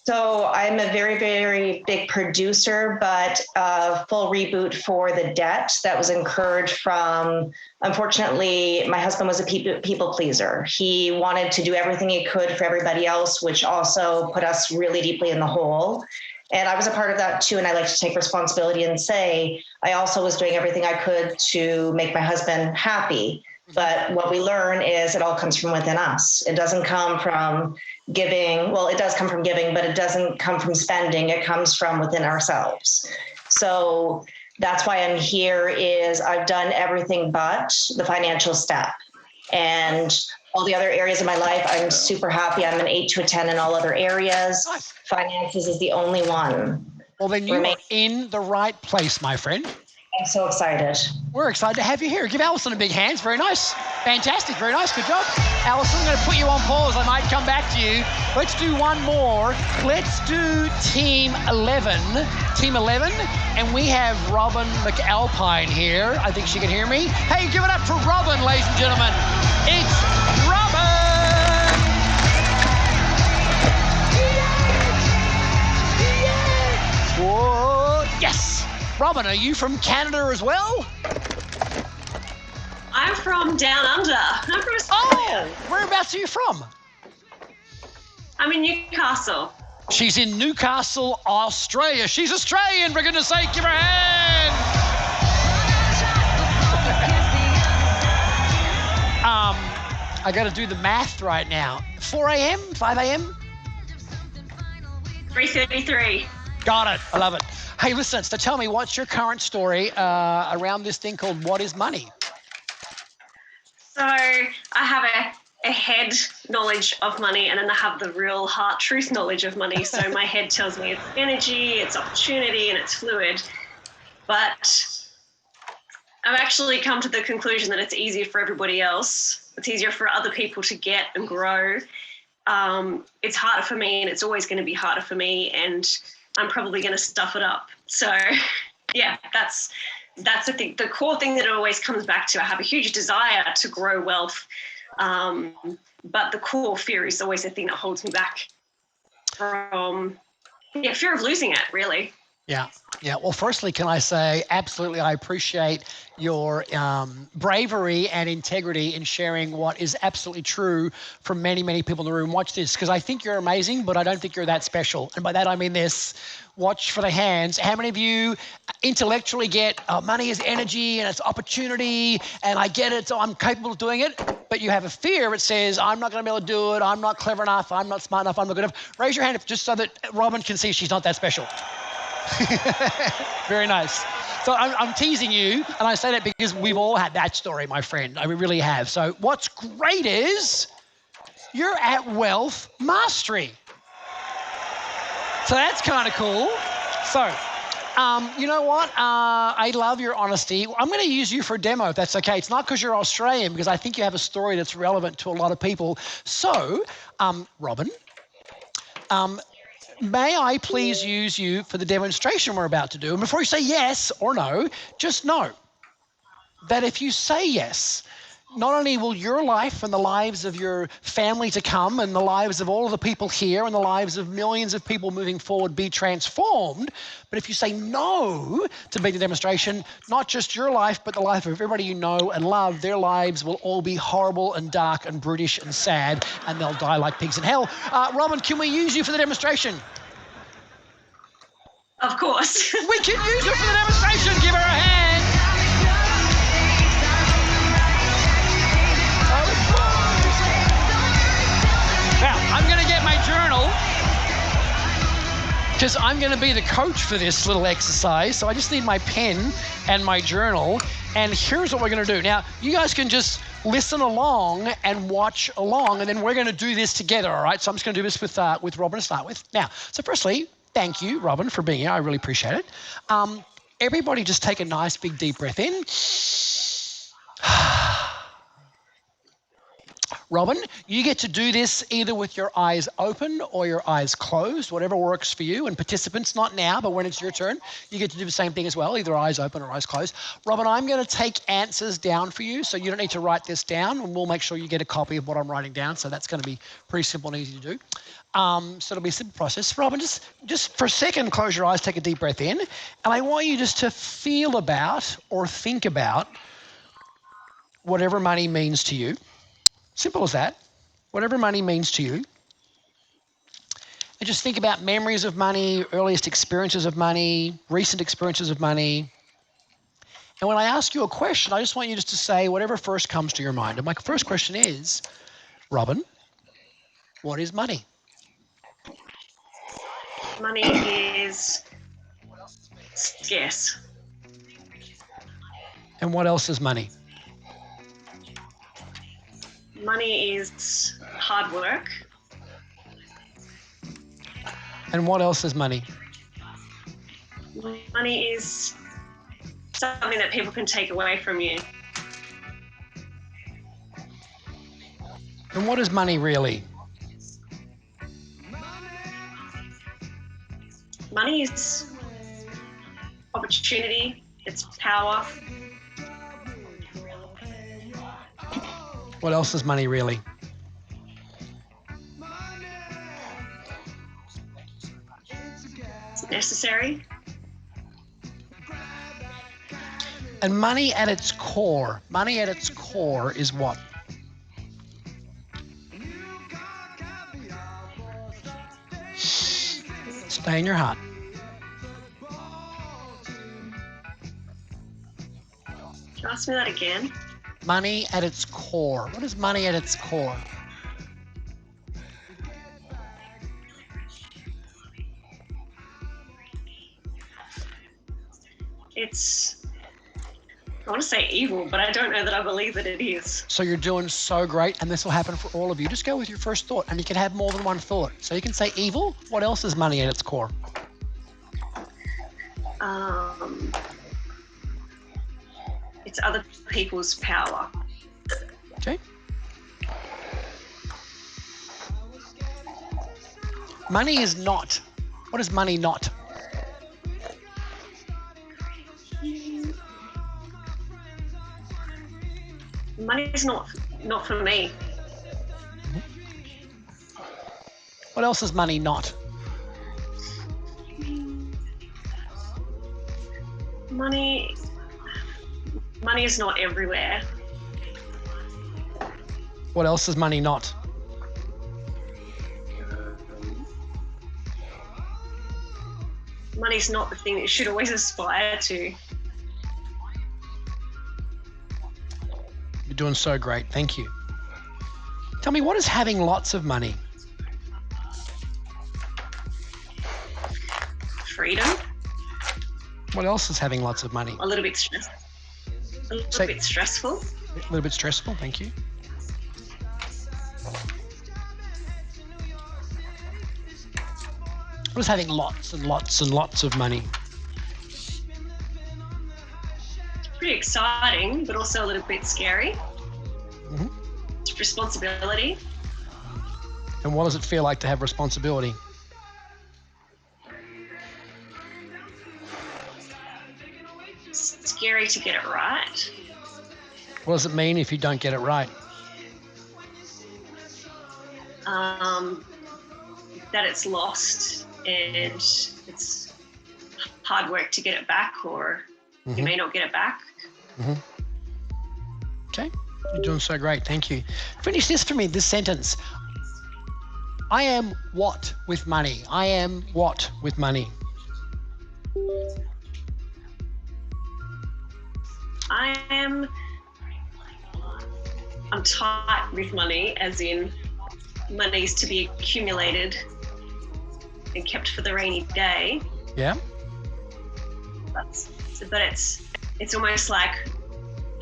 So I'm a very, very big producer, but a full reboot for the debt that was incurred from, unfortunately, my husband was a people pleaser. He wanted to do everything he could for everybody else, which also put us really deeply in the hole. And I was a part of that too. And I like to take responsibility and say, I also was doing everything I could to make my husband happy. But what we learn is it all comes from within us. It doesn't come from giving. Well, it does come from giving, but it doesn't come from spending. It comes from within ourselves. So that's why I'm here is I've done everything but the financial step. And all the other areas of my life, I'm super happy. I'm an 8 to a 10 in all other areas. Finances is the only one. Well, then you are in the right place, my friend. I'm so excited. We're excited to have you here. Give Allison a big hand. It's very nice. Fantastic. Very nice. Good job. Allison, I'm going to put you on pause. I might come back to you. Let's do one more. Let's do Team 11. Team 11. And we have Robin McAlpine here. I think she can hear me. Hey, give it up for Robin, ladies and gentlemen. It's Robin! Whoa, yes! Robin, are you from Canada as well? I'm from down under. I'm from Australia. Oh, whereabouts are you from? I'm in Newcastle. She's in Newcastle, Australia. She's Australian, for goodness sake, give her a hand. I got to do the math right now. 4 a.m., 5 a.m.? 3:33. Got it. I love it. Hey, listen, so tell me, what's your current story around this thing called What is Money? So I have a head knowledge of money, and then I have the real heart truth knowledge of money. So my head tells me it's energy, it's opportunity, and it's fluid. But I've actually come to the conclusion that it's easier for everybody else. It's easier for other people to get and grow. It's harder for me, and it's always going to be harder for me, and I'm probably going to stuff it up. So, yeah, that's the thing. The core thing that it always comes back to. I have a huge desire to grow wealth, but the core fear is always the thing that holds me back from, fear of losing it, really. Yeah. Well, firstly, can I say, absolutely, I appreciate your bravery and integrity in sharing what is absolutely true from many, many people in the room. Watch this, because I think you're amazing, but I don't think you're that special. And by that, I mean this. Watch for the hands. How many of you intellectually get money is energy and it's opportunity and I get it, so I'm capable of doing it, but you have a fear that says, I'm not going to be able to do it, I'm not clever enough, I'm not smart enough, I'm not good enough. Raise your hand just so that Robin can see she's not that special. Very nice. So I'm teasing you, and I say that because we've all had that story, my friend. We really have. So what's great is you're at Wealth Mastery. So that's kind of cool. So, you know what? I love your honesty. I'm going to use you for a demo, if that's okay. It's not because you're Australian, because I think you have a story that's relevant to a lot of people. So, Robin, may I please use you for the demonstration we're about to do? And before you say yes or no, just know that if you say yes, not only will your life and the lives of your family to come and the lives of all of the people here and the lives of millions of people moving forward be transformed, but if you say no to being the demonstration, not just your life, but the life of everybody you know and love, their lives will all be horrible and dark and brutish and sad, and they'll die like pigs in hell. Robin, can we use you for the demonstration? Of course. We can use her for the demonstration. Give her a hand. Now, I'm going to get my journal because I'm going to be the coach for this little exercise. So I just need my pen and my journal. And here's what we're going to do. Now, you guys can just listen along and watch along, and then we're going to do this together, all right? So I'm just going to do this with Robin to start with. Now, so firstly, thank you, Robin, for being here. I really appreciate it. Everybody just take a nice big deep breath in. Robin, you get to do this either with your eyes open or your eyes closed, whatever works for you. And participants, not now, but when it's your turn, you get to do the same thing as well, either eyes open or eyes closed. Robin, I'm going to take answers down for you, so you don't need to write this down, and we'll make sure you get a copy of what I'm writing down, so that's going to be pretty simple and easy to do. So it'll be a simple process. Robin, just for a second, close your eyes, take a deep breath in, and I want you just to feel about or think about whatever money means to you. Simple as that. Whatever money means to you. And just think about memories of money, earliest experiences of money, recent experiences of money. And when I ask you a question, I just want you just to say whatever first comes to your mind. And my first question is, Robin, what is money? Money is scarce. And what else is money? Money is hard work. And what else is money? Money is something that people can take away from you. And what is money really? Money is opportunity, it's power. What else is money really? It's necessary. And money at its core is what? Stay in your heart. Can you ask me that again? Money at its core. What is money at its core? It's, I want to say evil, but I don't know that I believe that it is. So you're doing so great, and this will happen for all of you. Just go with your first thought, and you can have more than one thought. So you can say evil. What else is money at its core? It's other people's power. Okay. Money is not. What is money not? Money is not for me. What else is money not? Money is not everywhere. What else is money not? Money's not the thing that you should always aspire to. You're doing so great. Thank you. Tell me, what is having lots of money? Freedom. What else is having lots of money? A little bit stressful. A little bit stressful. A little bit stressful, thank you. What is having lots and lots and lots of money? Pretty exciting, but also a little bit scary. Mm-hmm. It's responsibility. And what does it feel like to have responsibility? Scary to get it right. What does it mean if you don't get it right? That it's lost and it's hard work to get it back, or you may not get it back. Mm-hmm. Okay, you're doing so great, thank you. Finish this for me, this sentence. I am what with money? I am what with money? I'm tight with money, as in money's to be accumulated and kept for the rainy day. Yeah. But it's almost like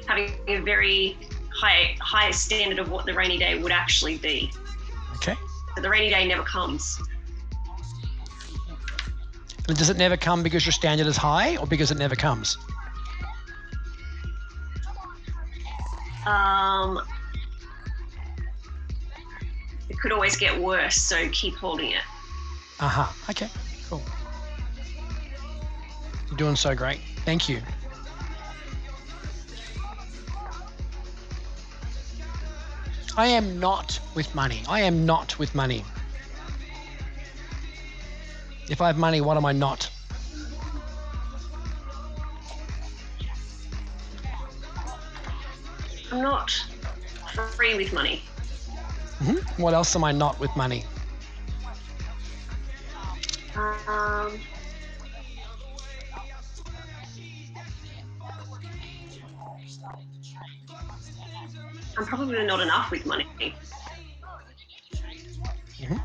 having a very high standard of what the rainy day would actually be. Okay. But the rainy day never comes. And does it never come because your standard is high, or because it never comes? It could always get worse, so keep holding it. Okay, cool. You're doing so great. Thank you. I am not with money. I am not with money. If I have money, what am I not? I'm not free with money. Mm-hmm. What else am I not with money? I'm probably not enough with money. Mm-hmm.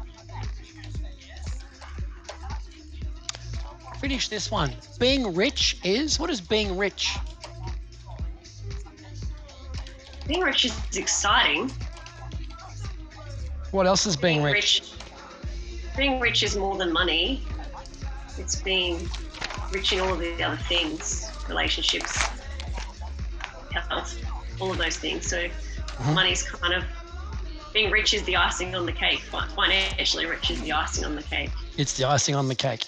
Finish this one. Being rich is, what is being rich? Being rich is exciting. What else is being rich? Being rich is more than money. It's being rich in all of the other things, relationships, health, all of those things. So money's kind of, being rich is the icing on the cake. Financially rich is the icing on the cake. It's the icing on the cake.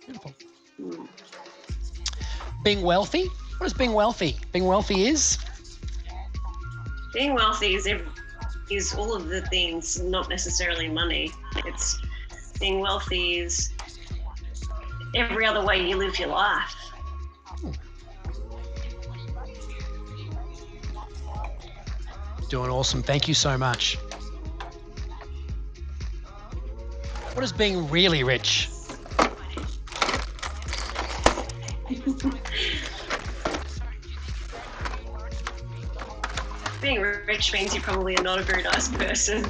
Beautiful. Being wealthy? What is being wealthy? Being wealthy is? Being wealthy is all of the things, not necessarily money. It's being wealthy is every other way you live your life. Doing awesome. Thank you so much. What is being really rich? Being rich means you probably are not a very nice person.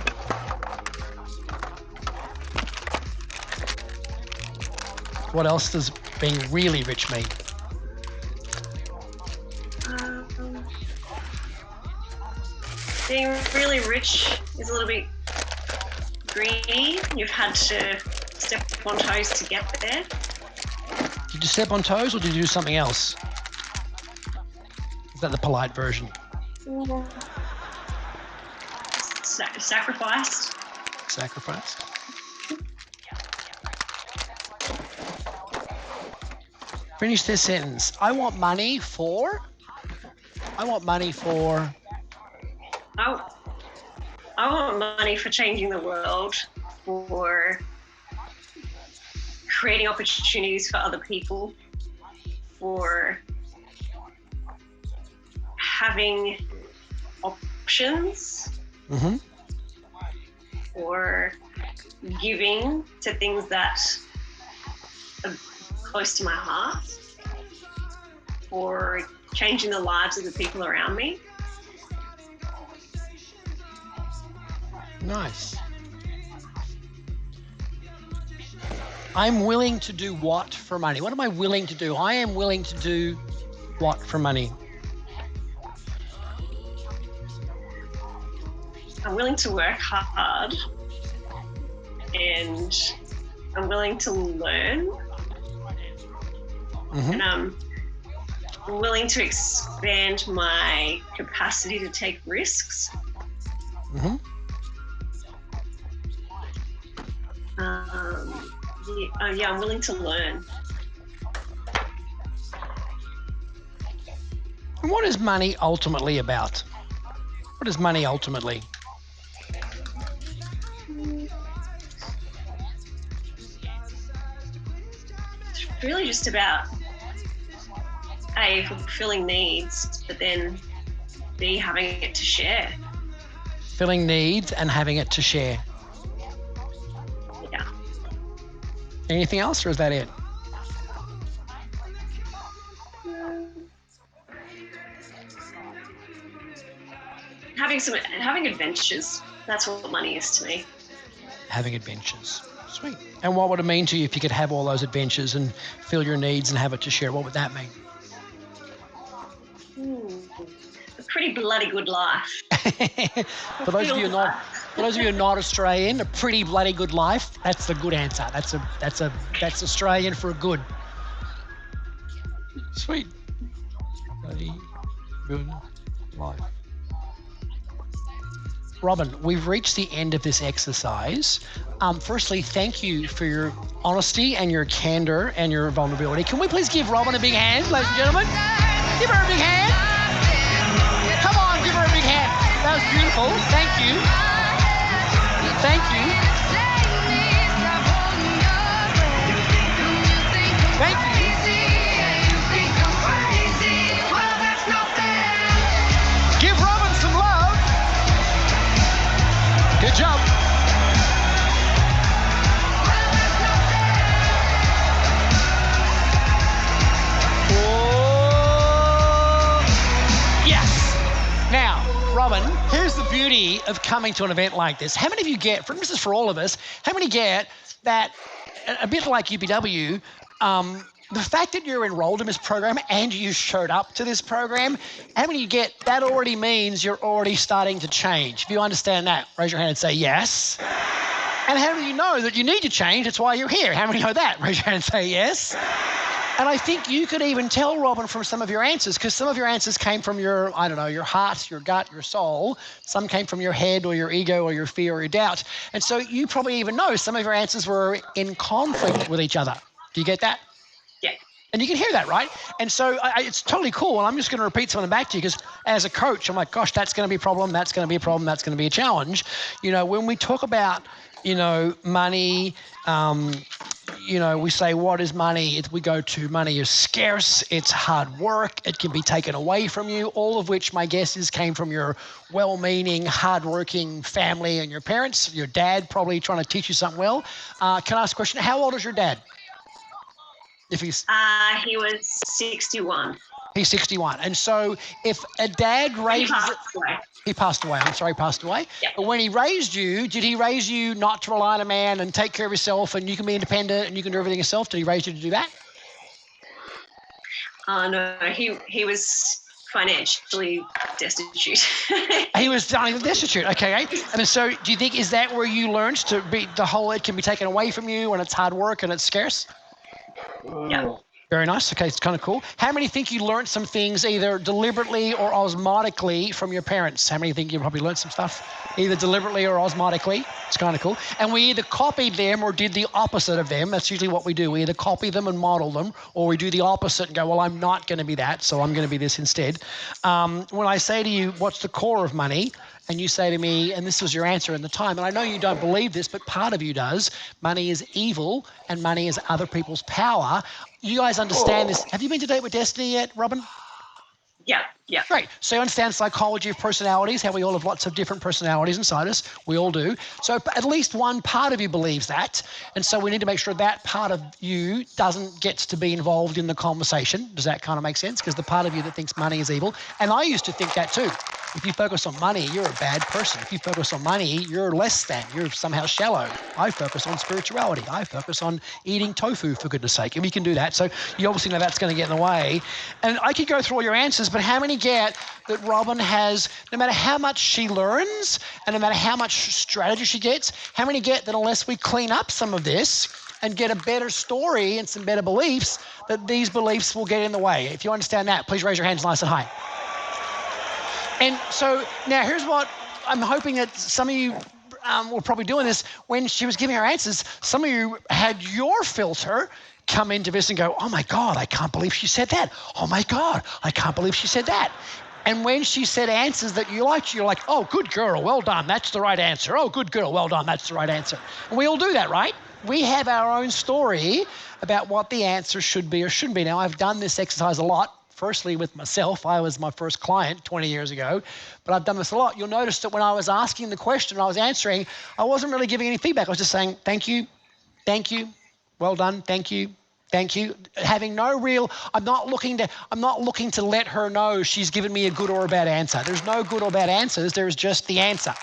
What else does being really rich mean? Being really rich is a little bit greedy. You've had to step on toes to get there. Did you step on toes, or did you do something else? Is that the polite version? Sacrificed. Sacrificed. Finish this sentence. I want money for. I want money for changing the world, for creating opportunities for other people, for having options, for giving to things that are close to my heart, for changing the lives of the people around me. Nice. I'm willing to do what for money? What am I willing to do? I am willing to do what for money? I'm willing to work hard, and I'm willing to learn, and I'm willing to expand my capacity to take risks. I'm willing to learn. And what is money ultimately about? What is money ultimately? It's really just about A, fulfilling needs, but then B, having it to share. Filling needs and having it to share. Yeah. Anything else, or is that it? Having adventures. That's what money is to me. Having adventures. Sweet. And what would it mean to you if you could have all those adventures and fill your needs and have it to share? What would that mean? A pretty bloody good life. For those of you who are not Australian, a pretty bloody good life. That's the good answer. That's Australian for a good. Sweet. Bloody good life. Robin, we've reached the end of this exercise. Firstly, thank you for your honesty and your candor and your vulnerability. Can we please give Robin a big hand, ladies and gentlemen? Give her a big hand. Come on, give her a big hand. That was beautiful. Thank you. Thank you. Thank you. Give Robin some love. Good job. Now, Robin, here's the beauty of coming to an event like this. How many of you get, this is for all of us, how many get that, a bit like UPW, the fact that you're enrolled in this program and you showed up to this program, how many you get, that already means you're already starting to change. If you understand that, raise your hand and say yes. And how do you know that you need to change? That's why you're here. How many know that? Raise your hand and say yes. And I think you could even tell, Robin, from some of your answers, because some of your answers came from your, I don't know, your heart, your gut, your soul. Some came from your head or your ego or your fear or your doubt. And so you probably even know some of your answers were in conflict with each other. Do you get that? Yeah. And you can hear that, right? And so it's totally cool. And I'm just going to repeat something back to you because as a coach, I'm like, gosh, that's going to be a problem. That's going to be a problem. That's going to be a challenge. You know, when we talk about, you know, money, you know, we say, what is money? We go to money is scarce. It's hard work. It can be taken away from you, all of which my guess is came from your well-meaning, hard-working family and your parents, your dad probably trying to teach you something well. Can I ask a question? How old is your dad? If he's he was 61. He's 61. And so if a dad raises... He passed away. I'm sorry, he passed away. Yep. But when he raised you, did he raise you not to rely on a man and take care of yourself and you can be independent and you can do everything yourself? Did he raise you to do that? No, he was financially destitute. He was destitute, okay. And so do you think, is that where you learned to be, the whole it can be taken away from you and it's hard work and it's scarce? Yeah. Very nice. Okay, it's kind of cool. How many think you learned some things either deliberately or osmotically from your parents? How many think you probably learned some stuff either deliberately or osmotically? It's kind of cool. And we either copied them or did the opposite of them. That's usually what we do. We either copy them and model them, or we do the opposite and go, well, I'm not going to be that, so I'm going to be this instead. When I say to you, what's the core of money? And you say to me, and this was your answer in the time, and I know you don't believe this, but part of you does, money is evil and money is other people's power. You guys understand this. Have you been to Date with Destiny yet, Robin? Yeah. Great. So you understand psychology of personalities, how we all have lots of different personalities inside us. We all do. So at least one part of you believes that. And so we need to make sure that part of you gets to be involved in the conversation. Does that kind of make sense? Because the part of you that thinks money is evil. And I used to think that too. If you focus on money, you're a bad person. If you focus on money, you're less than. You're somehow shallow. I focus on spirituality. I focus on eating tofu, for goodness sake. And we can do that. So you obviously know that's going to get in the way. And I could go through all your answers, but how many get that Robin has, no matter how much she learns and no matter how much strategy she gets, how many get that unless we clean up some of this and get a better story and some better beliefs, that these beliefs will get in the way? If you understand that, please raise your hands nice and high. And so now here's what I'm hoping that some of you were probably doing this. When she was giving her answers, some of you had your filter come into this and go, oh my God, I can't believe she said that. Oh my God, I can't believe she said that. And when she said answers that you liked, you're like, oh, good girl, well done, that's the right answer. Oh, good girl, well done, that's the right answer. And we all do that, right? We have our own story about what the answer should be or shouldn't be. Now, I've done this exercise a lot. Firstly, with myself. I was my first client 20 years ago, but I've done this a lot. You'll notice that when I was asking the question, I was answering, I wasn't really giving any feedback. I was just saying, thank you, well done, thank you. Having no real, I'm not looking to let her know she's given me a good or a bad answer. There's no good or bad answers, there's just the answer.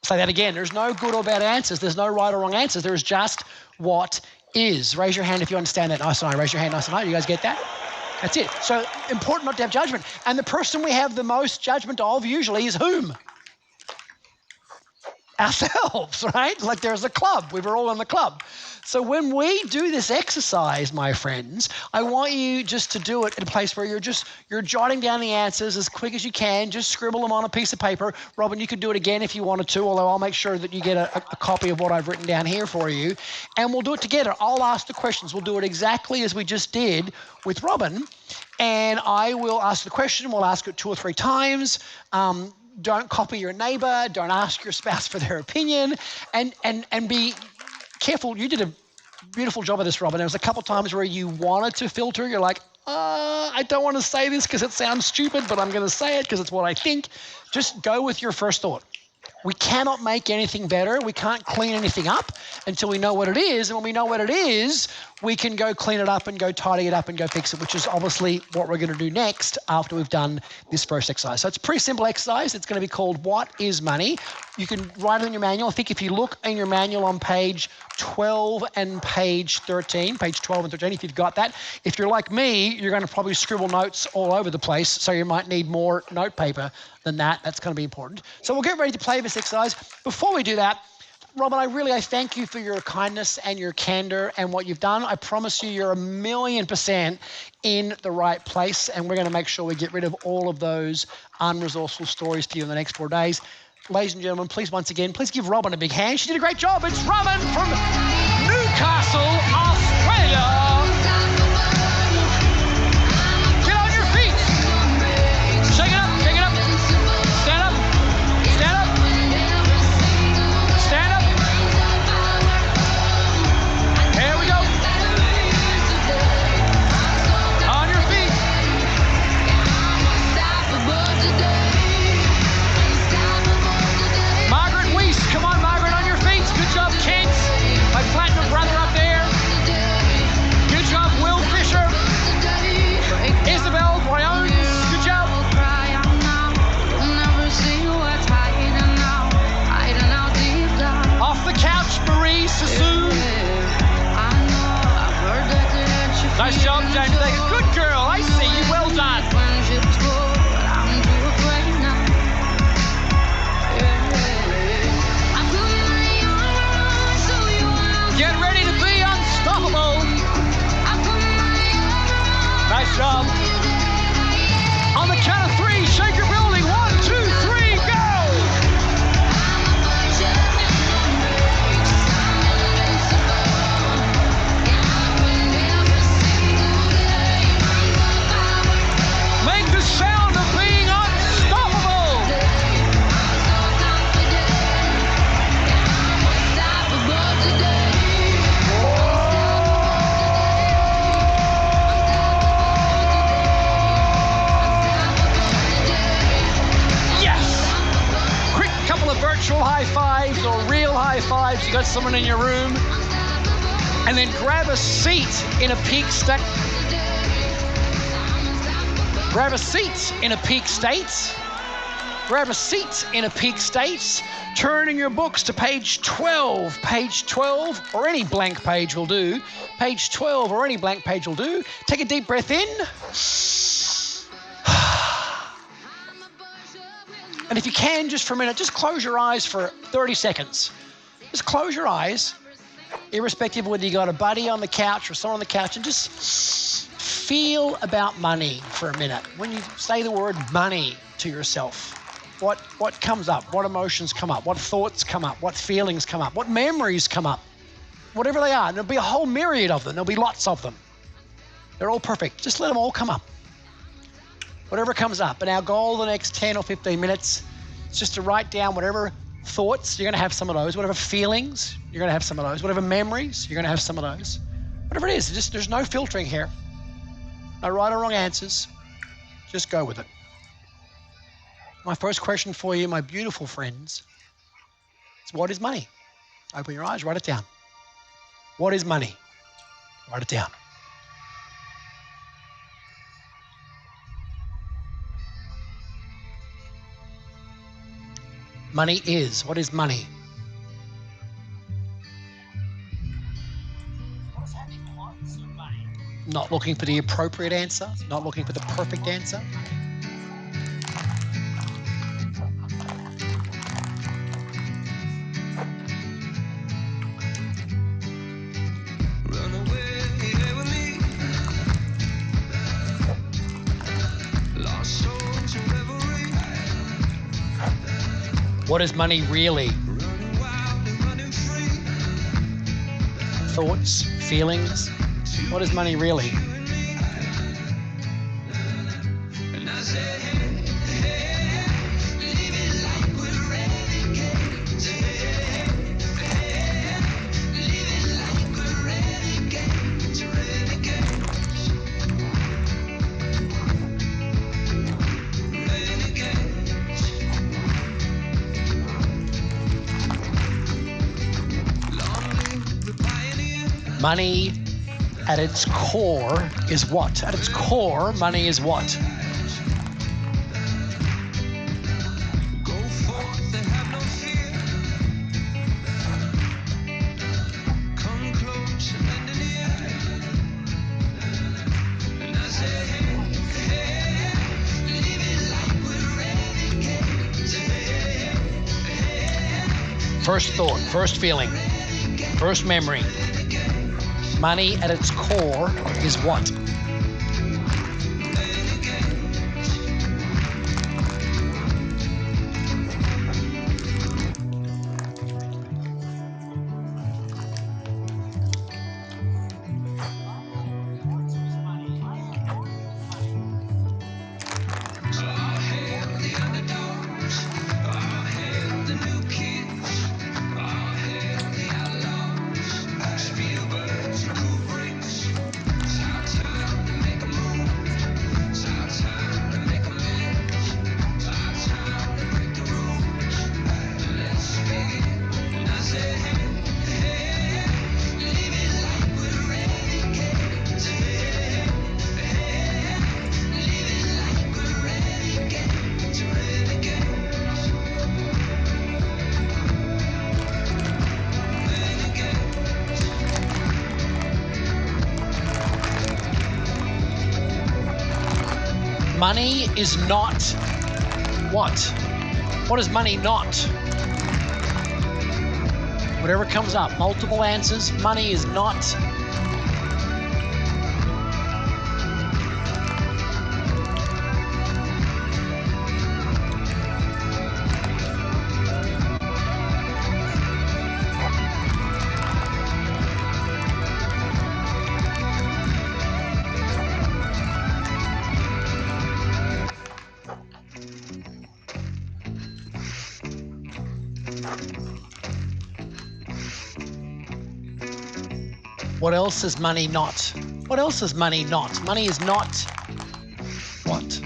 Say that again, there's no good or bad answers, there's no right or wrong answers, there's just what is. Raise your hand if you understand that nice and high. Raise your hand nice and high. You guys get that? That's it. So important not to have judgment. And the person we have the most judgment of usually is whom? Ourselves, right? Like there's a club. We were all in the club. So when we do this exercise, my friends, I want you just to do it in a place where you're jotting down the answers as quick as you can. Just scribble them on a piece of paper. Robin, you could do it again if you wanted to, although I'll make sure that you get a copy of what I've written down here for you. And we'll do it together. I'll ask the questions. We'll do it exactly as we just did with Robin. And I will ask the question. We'll ask it 2 or 3 times. Don't copy your neighbor. Don't ask your spouse for their opinion. And be careful. You did a beautiful job of this, Robin. There was a couple times where you wanted to filter. You're like, I don't want to say this because it sounds stupid, but I'm going to say it because it's what I think. Just go with your first thought. We cannot make anything better. We can't clean anything up until we know what it is. And when we know what it is, we can go clean it up and go tidy it up and go fix it, which is obviously what we're going to do next after we've done this first exercise. So it's a pretty simple exercise. It's going to be called What is Money? You can write it in your manual. I think if you look in your manual on page 12 and page 13, page 12 and 13, if you've got that. If you're like me, you're going to probably scribble notes all over the place, so you might need more note paper than that. That's going to be important. So we'll get ready to play this exercise. Before we do that, Robin, I thank you for your kindness and your candor and what you've done. I promise you're 1,000,000% in the right place, and we're going to make sure we get rid of all of those unresourceful stories for you in the next 4 days. Ladies and gentlemen, please give Robin a big hand. She did a great job. It's Robin from Newcastle, Australia. Get on your feet. Shake it up, shake it up. Stand up, stand up. Stand up. Here we go. On your feet. Margaret Weiss, come on, Margaret, on your feet. Good job, Kent. My platinum brother up there. Good job, Will Fisher. Isabel Briones, good job. Off the couch, Marie Sassoon. Nice job, James Davis. Good girl, I see you. Well done. Get ready to be unstoppable. Nice job. On the count of 3, shake your building. 1, 2, 3, go. got someone in your room, and then grab a seat in a peak state. Grab a seat in a peak state. Grab a seat in a peak state. Turn in your books to page 12. Page 12, or any blank page will do. Page 12 or any blank page will do. Take a deep breath in. And if you can, just for a minute, just close your eyes for 30 seconds. Just close your eyes, irrespective of whether you got a buddy on the couch or someone on the couch, and just feel about money for a minute. When you say the word money to yourself, what comes up? What emotions come up? What thoughts come up? What feelings come up? What memories come up? Whatever they are, and there'll be a whole myriad of them. There'll be lots of them. They're all perfect. Just let them all come up. Whatever comes up. And our goal the next 10 or 15 minutes is just to write down whatever thoughts, you're going to have some of those. Whatever feelings, you're going to have some of those. Whatever memories, you're going to have some of those. Whatever it is, just there's no filtering here. No right or wrong answers. Just go with it. My first question for you, my beautiful friends, is what is money? Open your eyes, write it down. What is money? Write it down. Money is. What is money? Not looking for the appropriate answer, not looking for the perfect answer. What is money really? Thoughts, feelings. What is money really? Money at its core is what? At its core, money is what? First thought, first feeling, first memory. Money at its core is what? Money is not what? What is money not? Whatever comes up, multiple answers. Money is not. What else is money not? What else is money not? Money is not what?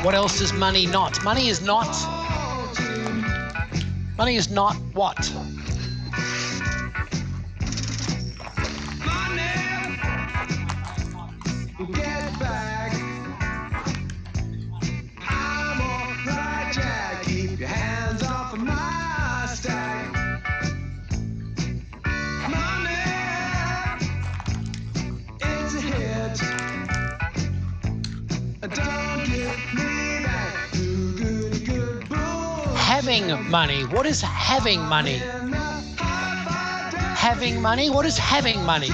What else is money not? Money is not what? Get back. I'm alright, Jack. Keep your hands off of my stack. Money, it's a hit. Don't give me that good bull. Having money. What is having money? Having money? What is having money?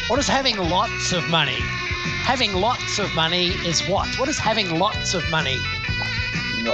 What is having lots of money? Having lots of money is what? What is having lots of money? No.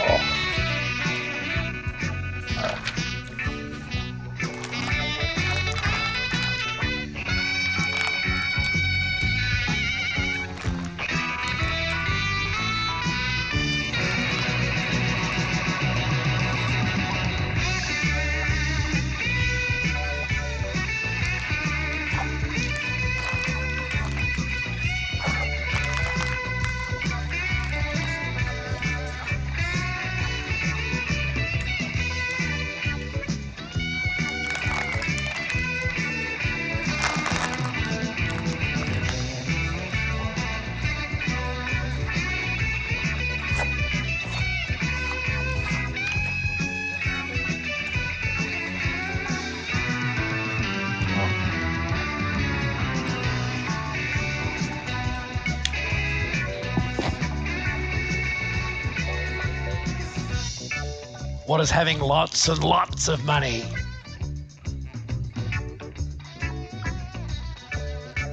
What is having lots and lots of money?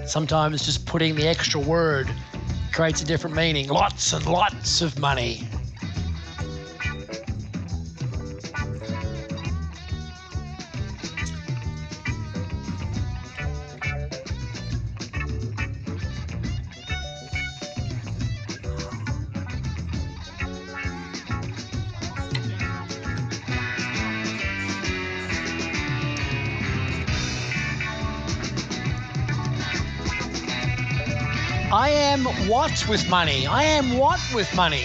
Sometimes just putting the extra word creates a different meaning. Lots and lots of money. I am what with money? I am what with money?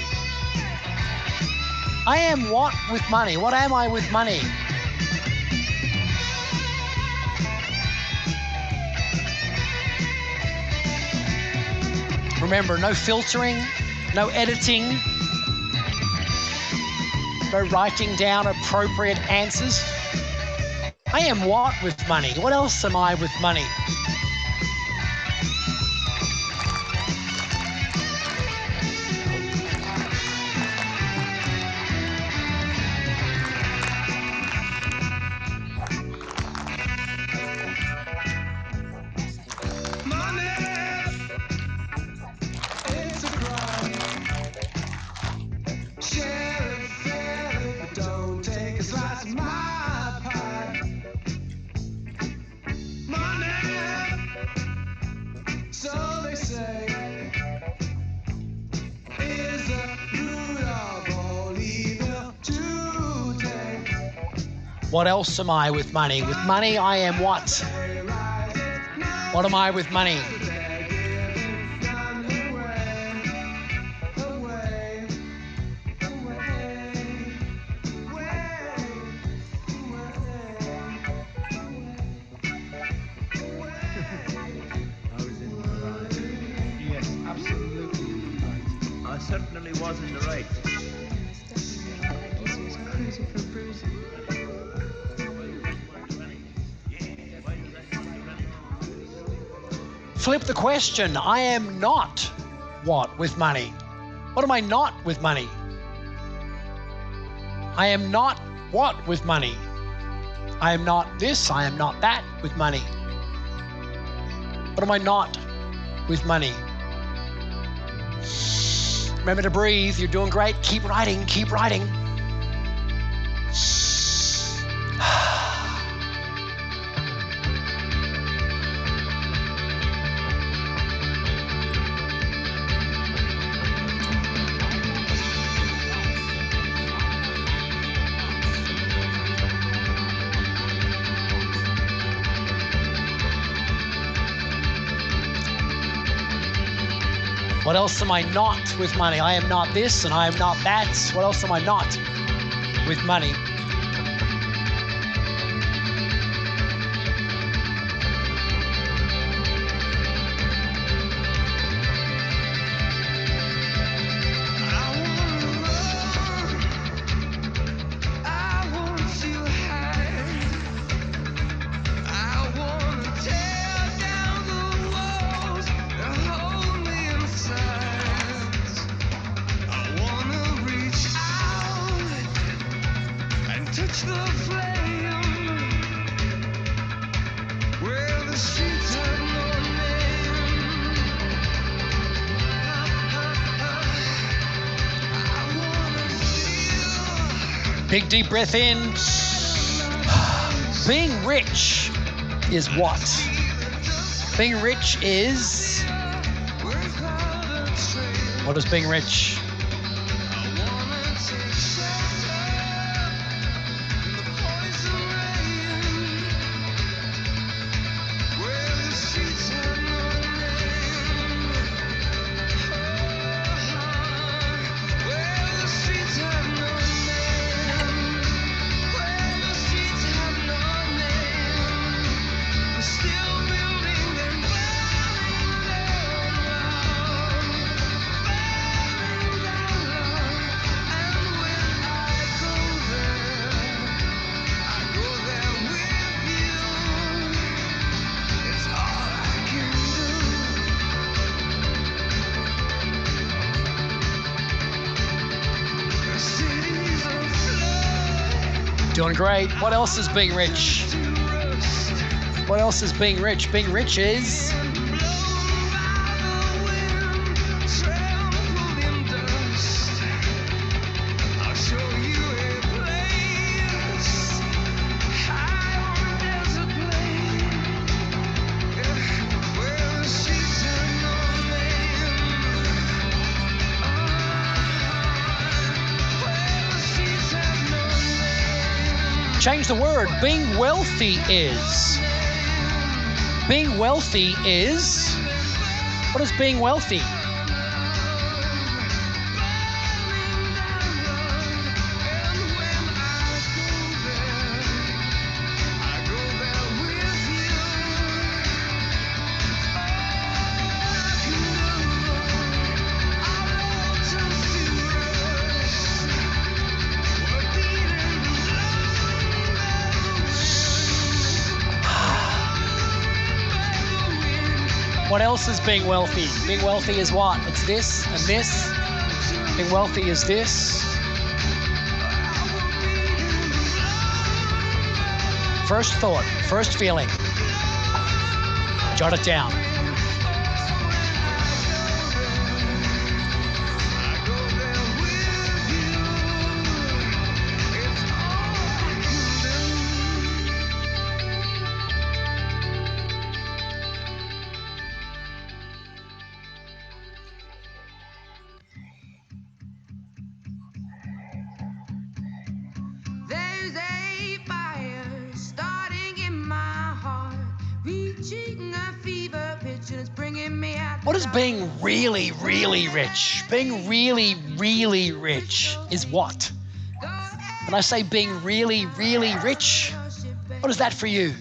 I am what with money? What am I with money? Remember, no filtering, no editing, no writing down appropriate answers. I am what with money? What else am I with money? What else am I with money? With money, I am what? What am I with money? Yes, absolutely right. I certainly was in the right. Flip the question. I am not what with money? What am I not with money? I am not what with money? I am not this, I am not that with money. What am I not with money? Remember to breathe. You're doing great. Keep writing, keep writing. What else am I not with money? I am not this and I am not that. What else am I not with money? Big deep breath in. Being rich is what? Being rich is... What is being rich? Doing great. What else is being rich? What else is being rich? Being rich is... Change the word. Being wealthy is. Being wealthy is. What is being wealthy? What else is being wealthy? Being wealthy is what? It's this and this. Being wealthy is this. First thought, first feeling. Jot it down. What is being really, really rich? Being really, really rich is what? When I say being really, really rich, what is that for you?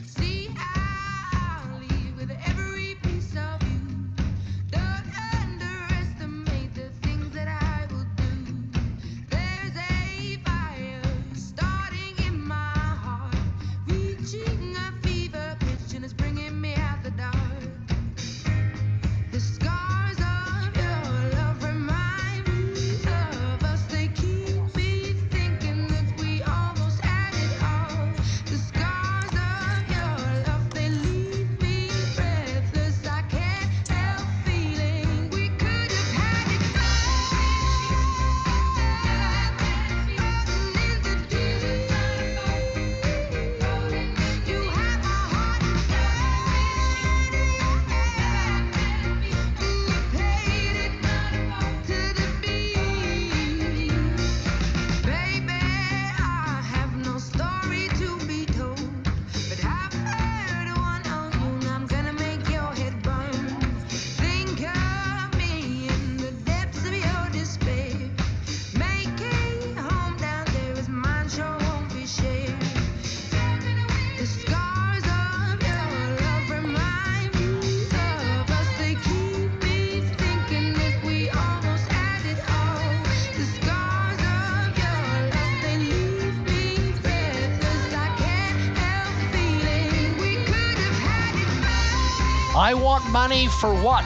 I want money for what?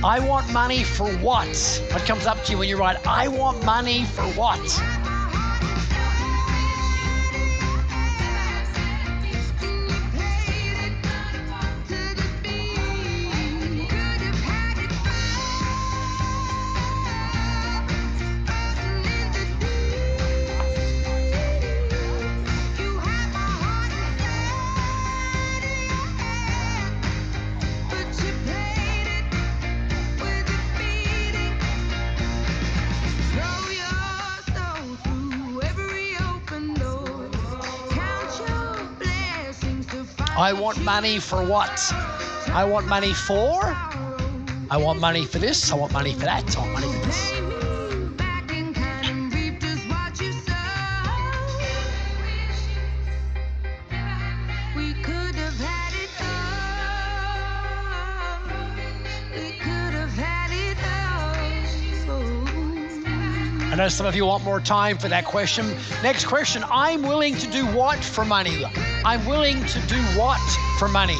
I want money for what? What comes up to you when you write, I want money for what? I want money for what? I want money for? I want money for this. I want money for that. I want money for this. I know some of you want more time for that question. Next question, I'm willing to do what for money? I'm willing to do what for money?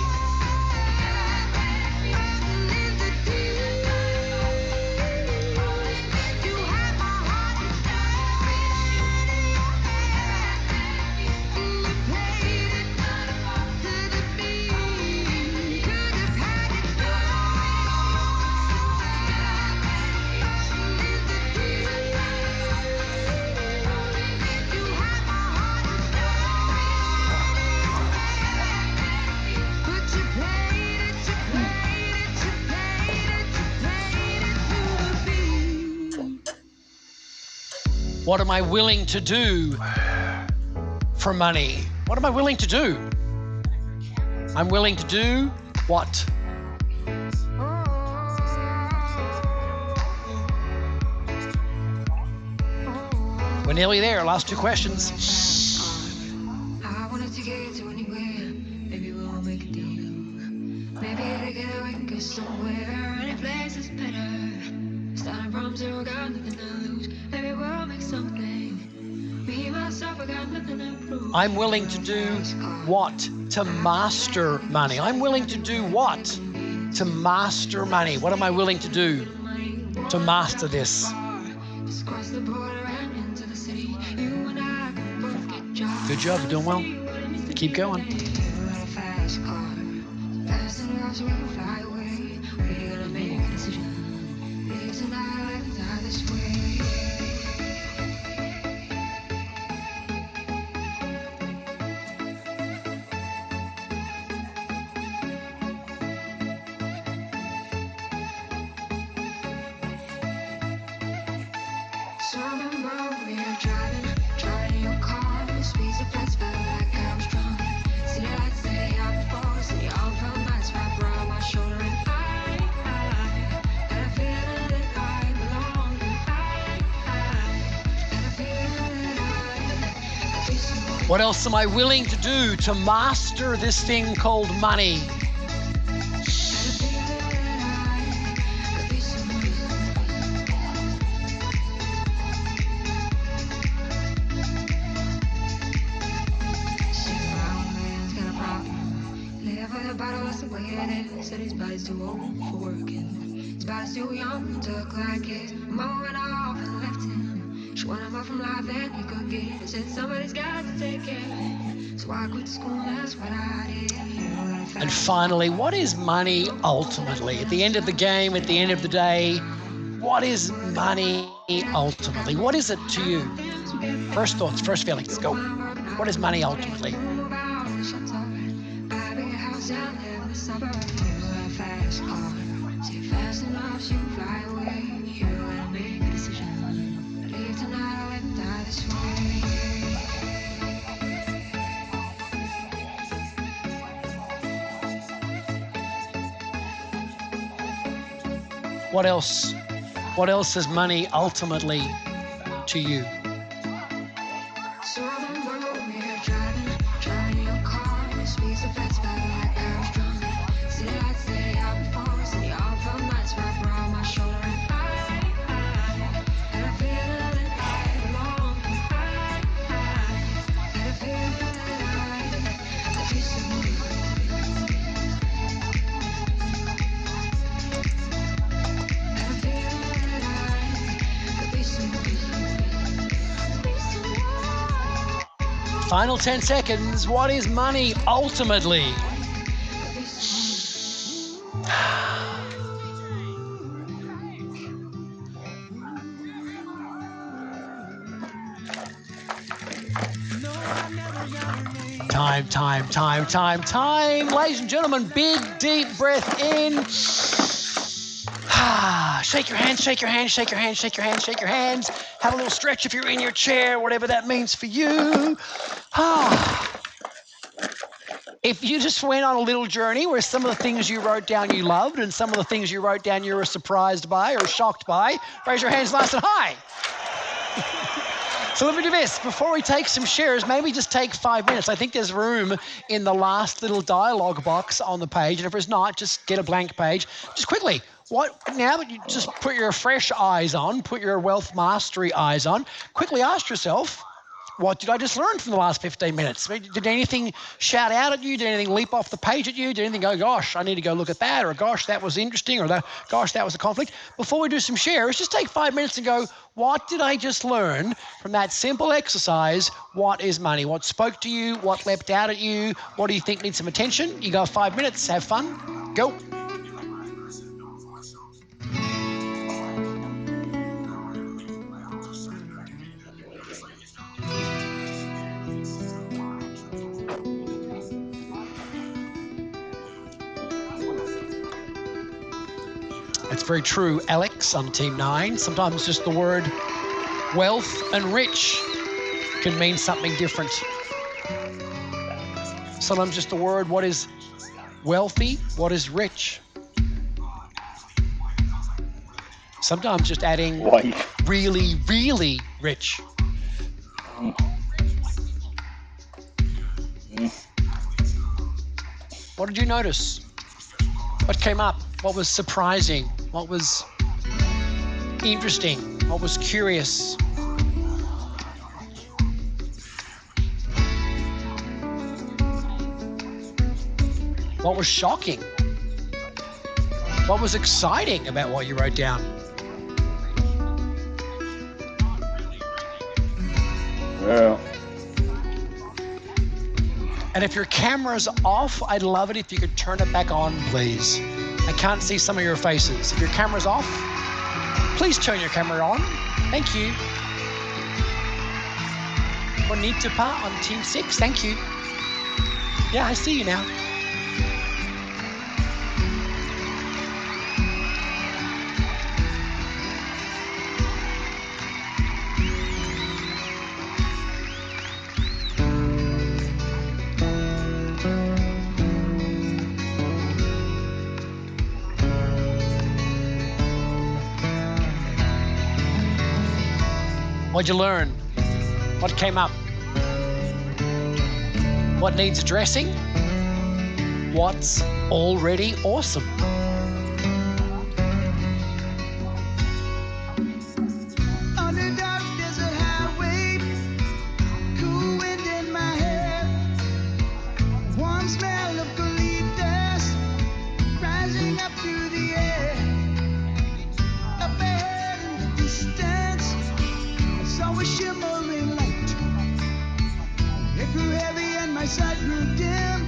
What am I willing to do for money? What am I willing to do? I'm willing to do what? We're nearly there. Last two questions. I wanted to get to anywhere. Maybe we'll make a deal. Maybe together we can go somewhere. Any place is better. Starting from zero, got nothing to lose. Maybe we'll make something. Me, myself, I got nothing to prove. I'm willing to do what? To master money. I'm willing to do what? To master money. What am I willing to do to master this? Just cross the border and into the city. You and I can both get jobs. Good job. You're doing well. Keep going. Fast car. Fast enough so we can fly away. We're gonna make a decision. Live tonight, die this way. So I remember we were driving in your car. The speeds of flights felt like I was drunk. See the lights say out before, see all from nights wrap around my shoulder, and I had a feeling that I belonged. Had a feeling that I could someone. What else am I willing to do to master this thing called money? Said his body's too old for working. His body's too young to look like his mama went off and left him. She wanted more from life than he could get. And said somebody's got to take care of him. So I quit school, that's what I did. And finally, what is money ultimately? At the end of the game, at the end of the day, what is money ultimately? What is it to you? First thoughts, first feelings, go. What is money ultimately? Fast car, say fast enough, so you can fly away. You gotta make a decision. Live tonight or let me die this way. What else? What else is money ultimately to you? So on the road we are driving in your car. The speeds of flights felt like I was drunk. See the lights lay out before, see all from nights wrap around my shoulder, and I had a feeling that I belonged. I had a feeling that I could be someone. Final 10 seconds. What is money ultimately? Time. Ladies and gentlemen, big, deep breath in. Shake your hands. Have a little stretch if you're in your chair, whatever that means for you. If you just went on a little journey where some of the things you wrote down you loved and some of the things you wrote down you were surprised by or shocked by, raise your hands nice and high. So let me do this. Before we take some shares, maybe just take 5 minutes. I think there's room in the last little dialogue box on the page. And if there's not, just get a blank page. Just quickly, now that you just put your fresh eyes on, put your wealth mastery eyes on, quickly ask yourself, what did I just learn from the last 15 minutes? Did anything shout out at you? Did anything leap off the page at you? Did anything go, gosh, I need to go look at that? Or gosh, that was interesting? Or gosh, that was a conflict? Before we do some shares, just take 5 minutes and go, what did I just learn from that simple exercise? What is money? What spoke to you? What leapt out at you? What do you think needs some attention? You got 5 minutes. Have fun. Go. It's very true, Alex, on Team 9. Sometimes just the word wealth and rich can mean something different. Sometimes just the word, what is wealthy, what is rich. Sometimes just adding really, really rich. What did you notice? What came up? What was surprising? What was interesting? What was curious? What was shocking? What was exciting about what you wrote down? Well. And if your camera's off, I'd love it if you could turn it back on, please. I can't see some of your faces. If your camera's off, please turn your camera on. Thank you. Bonita Pa on Team 6, thank you. Yeah, I see you now. What'd you learn? What came up? What needs addressing? What's already awesome? On the dark desert highway, cool wind in my hair, warm smell of eucalyptus rising up through the air. Up ahead in the distance, I saw a shimmering light. It grew heavy and my sight grew dim.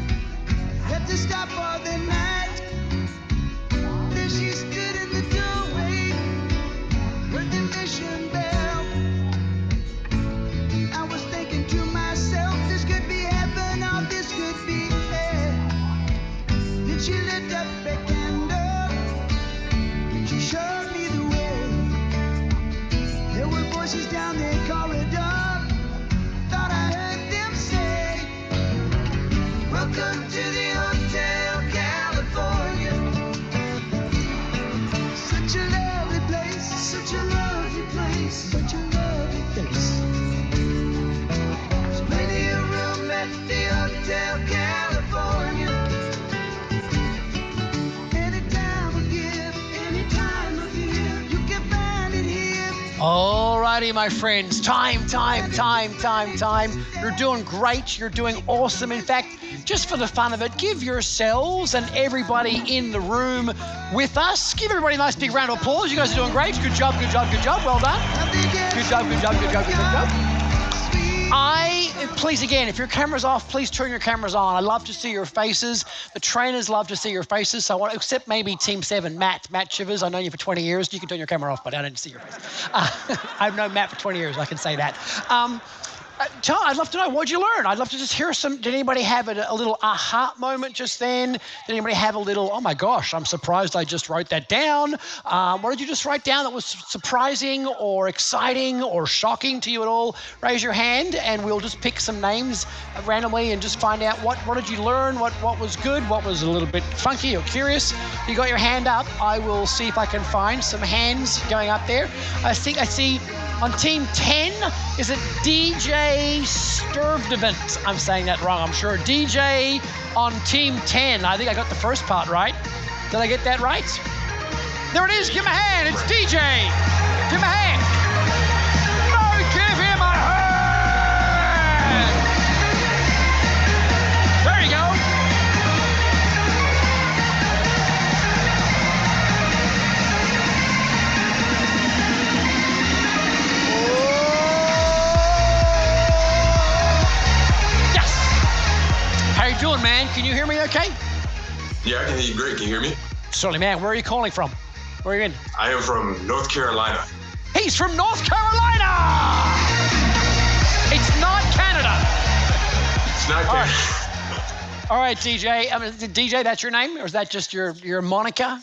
Had to stop for the night. There she stood in the doorway, heard the mission bell. I was thinking to myself, this could be heaven or this could be hell. Then she lit up a candle, she showed me the way. There were voices down the corridor, thought I heard them say, welcome to the Hotel California. Such a lovely place, such a lovely place, such a lovely place. There's plenty of room at the Hotel California. Any time of year, you can find it here. Alrighty, my friends. Time. You're doing great. You're doing awesome. In fact, just for the fun of it, give yourselves and everybody in the room with us, give everybody a nice big round of applause. You guys are doing great. Good job. Well done. Good job. Please, again, if your camera's off, please turn your cameras on. I love to see your faces. The trainers love to see your faces. So I want, except maybe Team 7, Matt Shivers. I've known you for 20 years. You can turn your camera off, but I don't see your face. I've known Matt for 20 years. I can say that. John, I'd love to know, what'd you learn? I'd love to just hear did anybody have a little aha moment just then? Did anybody have a little, oh my gosh, I'm surprised I just wrote that down? What did you just write down that was surprising or exciting or shocking to you at all? Raise your hand and we'll just pick some names randomly and just find out what did you learn, what was good, what was a little bit funky or curious. If you got your hand up, I will see if I can find some hands going up there. I see on Team 10, is it DJ Sturvdevant? I'm saying that wrong, I'm sure. DJ on Team 10. I think I got the first part right. Did I get that right? There it is, give him a hand, it's DJ. Give him a hand. No, give him a hand. There you go. How you doing, man? Can you hear me okay? Yeah, I can hear you great. Can you hear me? Certainly, man. Where are you calling from? Where are you in? I am from North Carolina. He's from North Carolina! It's not Canada. It's not Canada. All right, DJ. DJ, that's your name? Or is that just your moniker?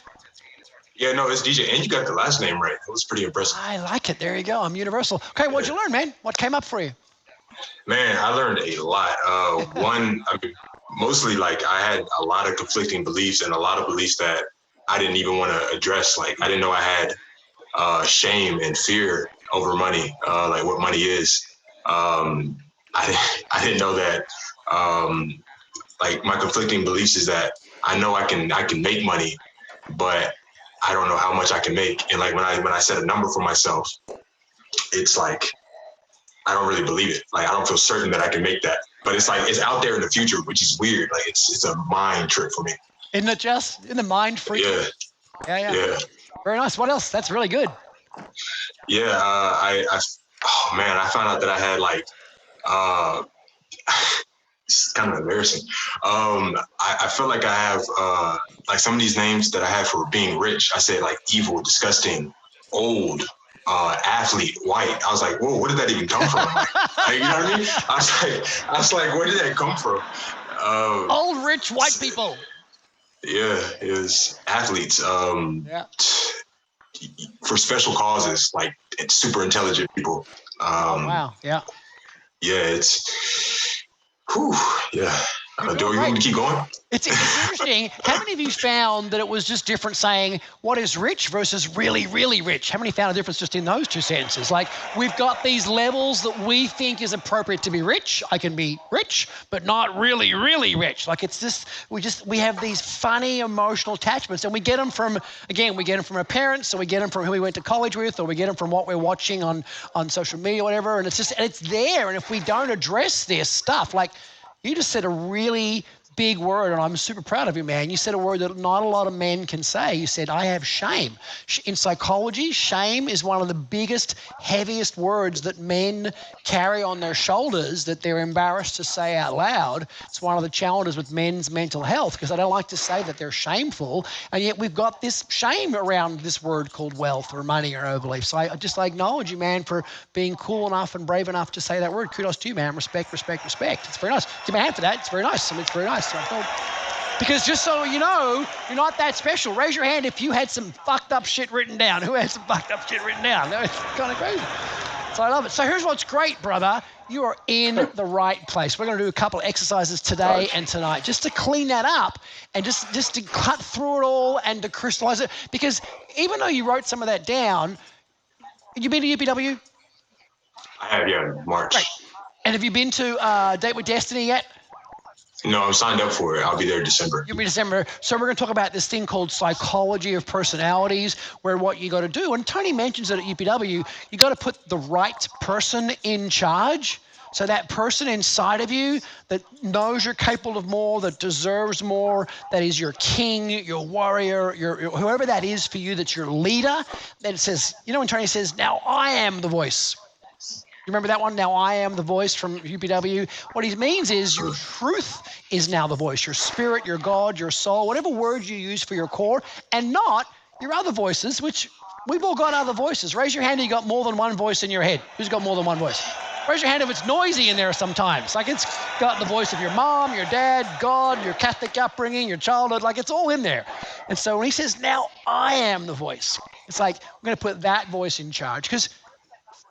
Yeah, no, it's DJ. And you got the last name right. That was pretty impressive. I like it. There you go. I'm universal. Okay, what'd you learn, man? What came up for you? Man, I learned a lot. Mostly like I had a lot of conflicting beliefs and a lot of beliefs that I didn't even want to address. Like I didn't know I had shame and fear over money, like what money is. I didn't know that. Like my conflicting beliefs is that I know I can make money, but I don't know how much I can make. And like when I set a number for myself, it's like I don't really believe it. Like I don't feel certain that I can make that. But it's like it's out there in the future, which is weird. Like it's a mind trip for me. Isn't it just in the mind freak? Yeah. Very nice. What else? That's really good. Yeah, I found out that I had like it's kind of embarrassing. I feel like I have like some of these names that I have for being rich. I said like evil, disgusting, old, athlete, white. I was like, whoa, where did that even come from? Like, you know what I mean? I was like, where did that come from? Old rich white people. Yeah, it was athletes. For special causes, like it's super intelligent people. Wow. Yeah. Yeah, it's. Whew, yeah. Do you want me to keep going? It's interesting. How many of you found that it was just different saying what is rich versus really, really rich? How many found a difference just in those two sentences? Like we've got these levels that we think is appropriate to be rich. I can be rich, but not really, really rich. Like it's just, we have these funny emotional attachments and we get them from our parents, or we get them from who we went to college with, or we get them from what we're watching on social media or whatever. And it's there. And if we don't address this stuff, like, you just said a really big word, and I'm super proud of you, man. You said a word that not a lot of men can say. You said, I have shame. In psychology, shame is one of the biggest, heaviest words that men carry on their shoulders that they're embarrassed to say out loud. It's one of the challenges with men's mental health because they don't like to say that they're shameful, and yet we've got this shame around this word called wealth or money or overbelief. So I just acknowledge you, man, for being cool enough and brave enough to say that word. Kudos to you, man. Respect, respect, respect. It's very nice. Give me a hand for that. It's very nice. It's very nice. Because just so you know, you're not that special. Raise your hand if you had some fucked up shit written down. Who had some fucked up shit written down? It's kind of crazy. So I love it. So here's what's great, brother. You are in the right place. We're going to do a couple of exercises today and tonight just to clean that up and just to cut through it all and to crystallize it. Because even though you wrote some of that down, you been to UPW? I have, yeah, March. Great. And have you been to Date with Destiny yet? No, I'm signed up for it. I'll be there in December. You'll be December. So we're going to talk about this thing called psychology of personalities, where what you got to do, and Tony mentions it at UPW, you got to put the right person in charge. So that person inside of you that knows you're capable of more, that deserves more, that is your king, your warrior, your whoever that is for you, that's your leader, that it says, you know when Tony says, now I am the voice. You remember that one? Now I am the voice from UPW. What he means is your truth is now the voice, your spirit, your God, your soul, whatever words you use for your core, and not your other voices, which we've all got other voices. Raise your hand if you got more than one voice in your head. Who's got more than one voice? Raise your hand if it's noisy in there sometimes. Like it's got the voice of your mom, your dad, God, your Catholic upbringing, your childhood, like it's all in there. And so when he says, now I am the voice, it's like we're going to put that voice in charge. Because,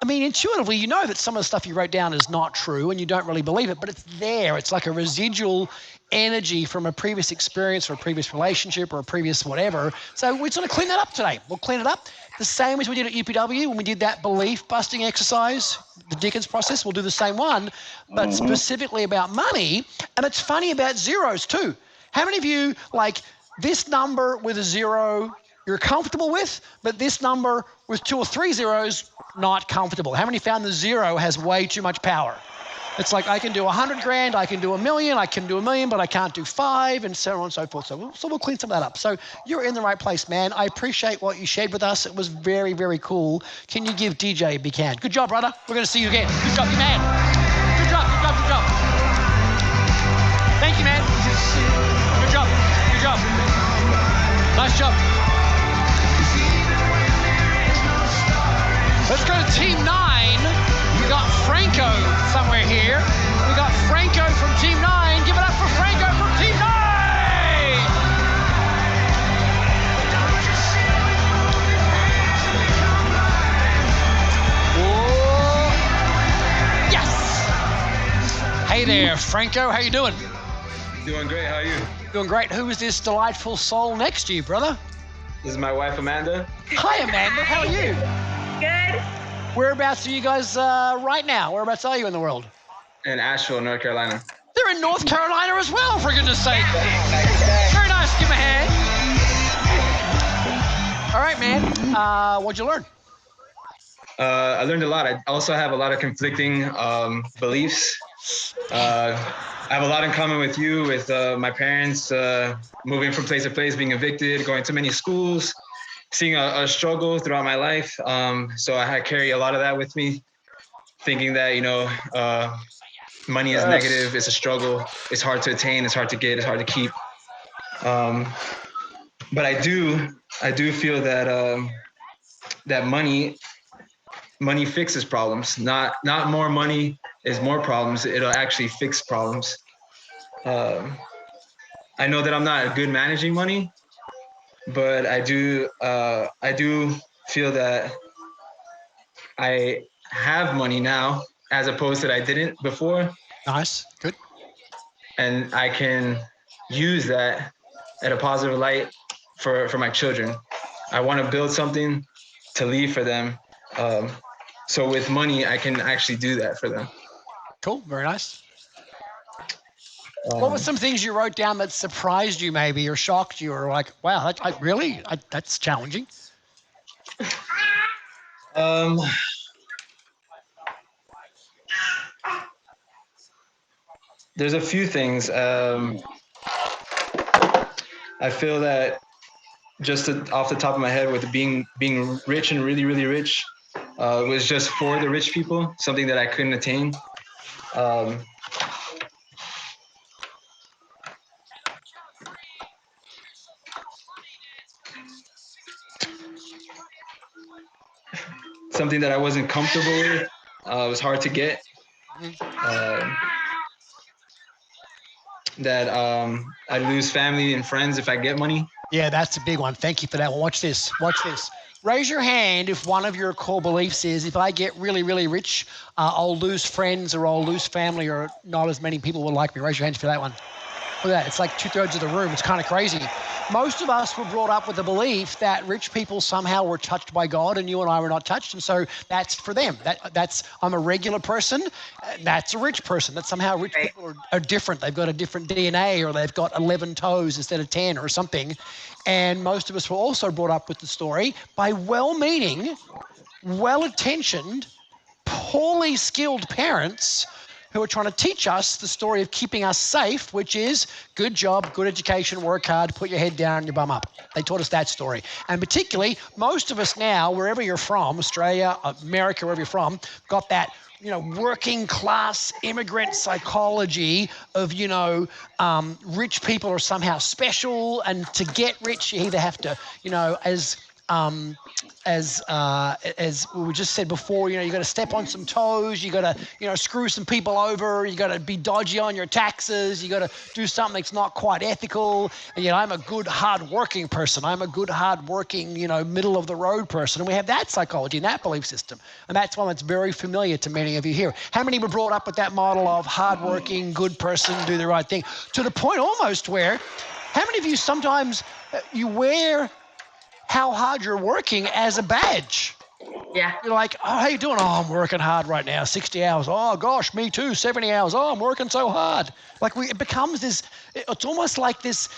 I mean, intuitively, you know that some of the stuff you wrote down is not true and you don't really believe it, but it's there. It's like a residual energy from a previous experience or a previous relationship or a previous whatever. So we're going to clean that up today. We'll clean it up the same as we did at UPW when we did that belief busting exercise, the Dickens process. We'll do the same one, but specifically about money. And it's funny about zeros too. How many of you, like this number with a zero, you're comfortable with, but this number with 2 or 3 zeros, not comfortable? How many found the zero has way too much power? It's like I can do 100 grand, I can do 1 million, I can do 1 million, but I can't do 5, and so on and so forth. So we'll clean some of that up. So you're in the right place, man. I appreciate what you shared with us. It was very, very cool. Can you give DJ a big hand? Good job, brother. We're going to see you again. Good job, you man. Good job, good job, good job. Thank you, man. Good job, good job. Nice job. Let's go to Team 9. We got Franco somewhere here. We got Franco from Team 9. Give it up for Franco from Team 9! Whoa. Yes! Hey there, Franco. How you doing? Doing great. How are you? Doing great. Who is this delightful soul next to you, brother? This is my wife, Amanda. Hi, Amanda. How are you? Good. Whereabouts are you guys right now? Whereabouts are you in the world? In Asheville, North Carolina. They're in North Carolina as well, for goodness sake. Very nice. Give them a hand. All right, man. What'd you learn? I learned a lot. I also have a lot of conflicting beliefs. I have a lot in common with you, with my parents moving from place to place, being evicted, going to many schools, seeing a struggle throughout my life. So I carry a lot of that with me, thinking that, money is negative, it's a struggle, it's hard to attain, it's hard to get, it's hard to keep. But I do feel that that money fixes problems. Not more money is more problems. It'll actually fix problems. I know that I'm not good managing money, but I do feel that I have money now as opposed to that I didn't before. Nice, good. And I can use that at a positive light for my children. I want to build something to leave for them. So with money, I can actually do that for them. Cool, very nice. What were some things you wrote down that surprised you maybe or shocked you or like, wow, that's challenging? There's a few things. I feel that just off the top of my head with being rich and really, really rich was just for the rich people, something that I couldn't attain. Something that I wasn't comfortable with. It was hard to get. That I lose family and friends if I get money. Yeah, that's a big one. Thank you for that one. Watch this. Watch this. Raise your hand if one of your core beliefs is, if I get really, really rich, I'll lose friends or I'll lose family or not as many people will like me. Raise your hand for that one. Look at that. It's like 2/3 of the room. It's kind of crazy. Most of us were brought up with the belief that rich people somehow were touched by God and you and I were not touched. And so that's for them. That's I'm a regular person. That's a rich person. That somehow rich people are different. They've got a different DNA or they've got 11 toes instead of 10 or something. And most of us were also brought up with the story by well-meaning, well-intentioned, poorly skilled parents who are trying to teach us the story of keeping us safe, which is good job, good education, work hard, put your head down and your bum up. They taught us that story. And particularly, most of us now, wherever you're from, Australia, America, wherever you're from, got that working class immigrant psychology of, rich people are somehow special, and to get rich, you either have to, as we just said before, you got to step on some toes, you got to, screw some people over, you got to be dodgy on your taxes, you got to do something that's not quite ethical. And, I'm a good, hard-working person. I'm a good, hard-working, middle of the road person. And we have that psychology and that belief system. And that's one that's very familiar to many of you here. How many were brought up with that model of hard-working, good person, do the right thing, to the point almost where, how many of you sometimes you wear how hard you're working as a badge? Yeah. You're like, oh, how you doing? Oh, I'm working hard right now, 60 hours. Oh, gosh, me too, 70 hours. Oh, I'm working so hard. It becomes this, it's almost like this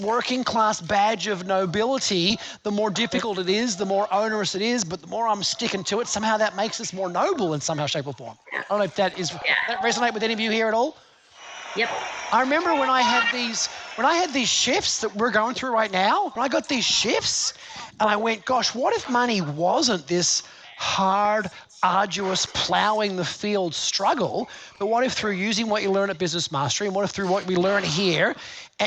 working class badge of nobility. The more difficult it is, the more onerous it is, but the more I'm sticking to it, somehow that makes us more noble in somehow, shape, or form. I don't know if that resonate with any of you here at all? Yep. I remember when I had these shifts that we're going through right now, when I got these shifts, and I went, gosh, what if money wasn't this hard, arduous, plowing the field struggle, but what if through using what you learn at Business Mastery, and what if through what we learn here,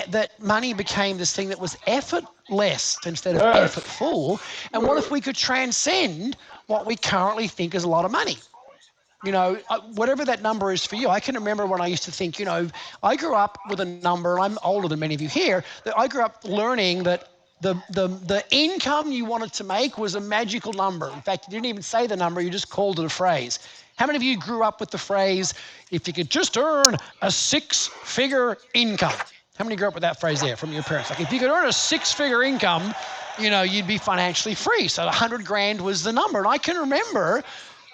that money became this thing that was effortless instead of effortful, and what if we could transcend what we currently think is a lot of money? Whatever that number is for you. I can remember when I used to think, I grew up with a number, and I'm older than many of you here, that I grew up learning that the income you wanted to make was a magical number. In fact, you didn't even say the number, you just called it a phrase. How many of you grew up with the phrase, if you could just earn a 6-figure income? How many grew up with that phrase there from your parents? Like, if you could earn a 6-figure income, you'd be financially free. So 100 grand was the number. And I can remember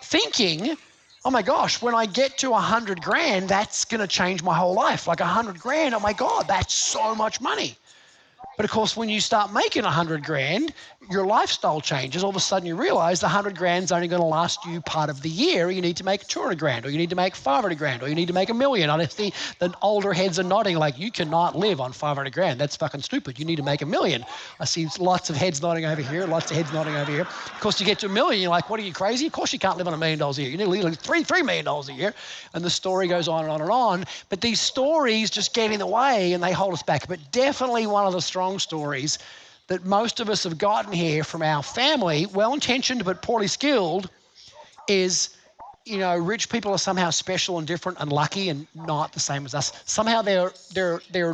thinking, oh my gosh, when I get to 100 grand, that's going to change my whole life. Like 100 grand, oh my God, that's so much money. But of course, when you start making 100 grand, your lifestyle changes. All of a sudden you realize the 100 grand's only going to last you part of the year. You need to make 200 grand, or you need to make 500 grand, or you need to make $1 million. And I see the older heads are nodding like, you cannot live on 500 grand. That's fucking stupid. You need to make $1 million. I see lots of heads nodding over here, lots of heads nodding over here. Of course, you get to $1 million, you're like, what, are you crazy? Of course you can't live on $1 million a year. You need to live $3 million a year. And the story goes on and on and on. But these stories just get in the way and they hold us back. But definitely one of the strong stories that most of us have gotten here from our family, well-intentioned but poorly skilled, is, rich people are somehow special and different and lucky and not the same as us. Somehow they're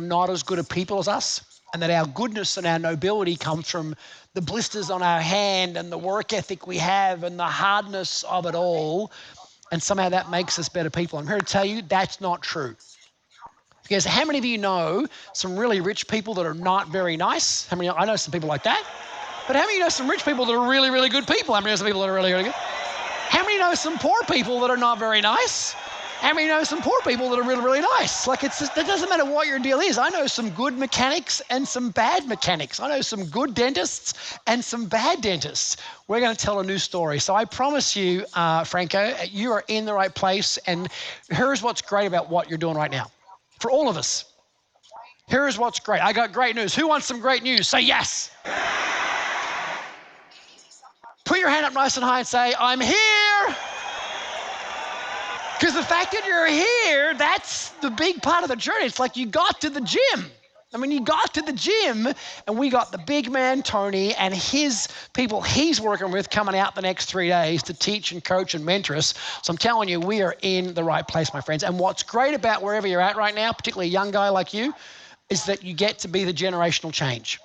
not as good a people as us, and that our goodness and our nobility comes from the blisters on our hand and the work ethic we have and the hardness of it all, and somehow that makes us better people. I'm here to tell you that's not true. Because how many of you know some really rich people that are not very nice? I know some people like that. But how many of you know some rich people that are really, really good people? How many know some people that are really, really good? How many know some poor people that are not very nice? How many know some poor people that are really, really nice? Like, it doesn't matter what your deal is. I know some good mechanics and some bad mechanics. I know some good dentists and some bad dentists. We're going to tell a new story. So I promise you, Franco, you are in the right place. And here's what's great about what you're doing right now. For all of us, here's what's great. I got great news. Who wants some great news? Say yes. Put your hand up nice and high and say, I'm here. Because the fact that you're here, that's the big part of the journey. It's like you got to the gym. You got to the gym, and we got the big man, Tony, and his people he's working with coming out the next 3 days to teach and coach and mentor us. So I'm telling you, we are in the right place, my friends. And what's great about wherever you're at right now, particularly a young guy like you, is that you get to be the generational change.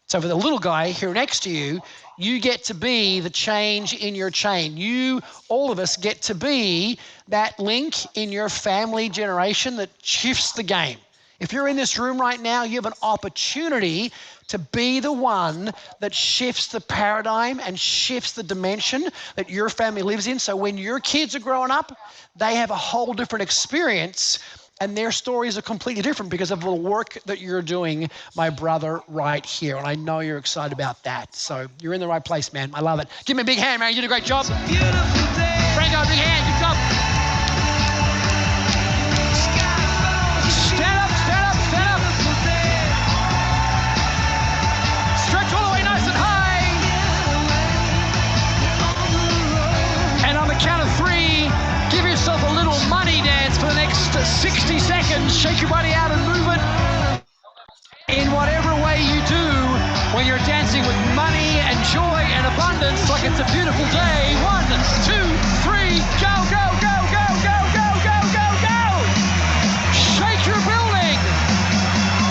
So for the little guy here next to you, you get to be the change in your chain. All of us get to be that link in your family generation that shifts the game. If you're in this room right now, you have an opportunity to be the one that shifts the paradigm and shifts the dimension that your family lives in. So when your kids are growing up, they have a whole different experience, and their stories are completely different because of the work that you're doing, my brother, right here. And I know you're excited about that. So you're in the right place, man. I love it. Give me a big hand, man. You did a great job. Franco, big hand. Good job. Stand up. Stretch all the way nice and high. And on the count of 3, 60 seconds. Shake your body out and move it in whatever way you do when you're dancing with money and joy and abundance like it's a beautiful day. 1, 2, 3, go, go, go, go, go, go, go, go, go. Shake your building.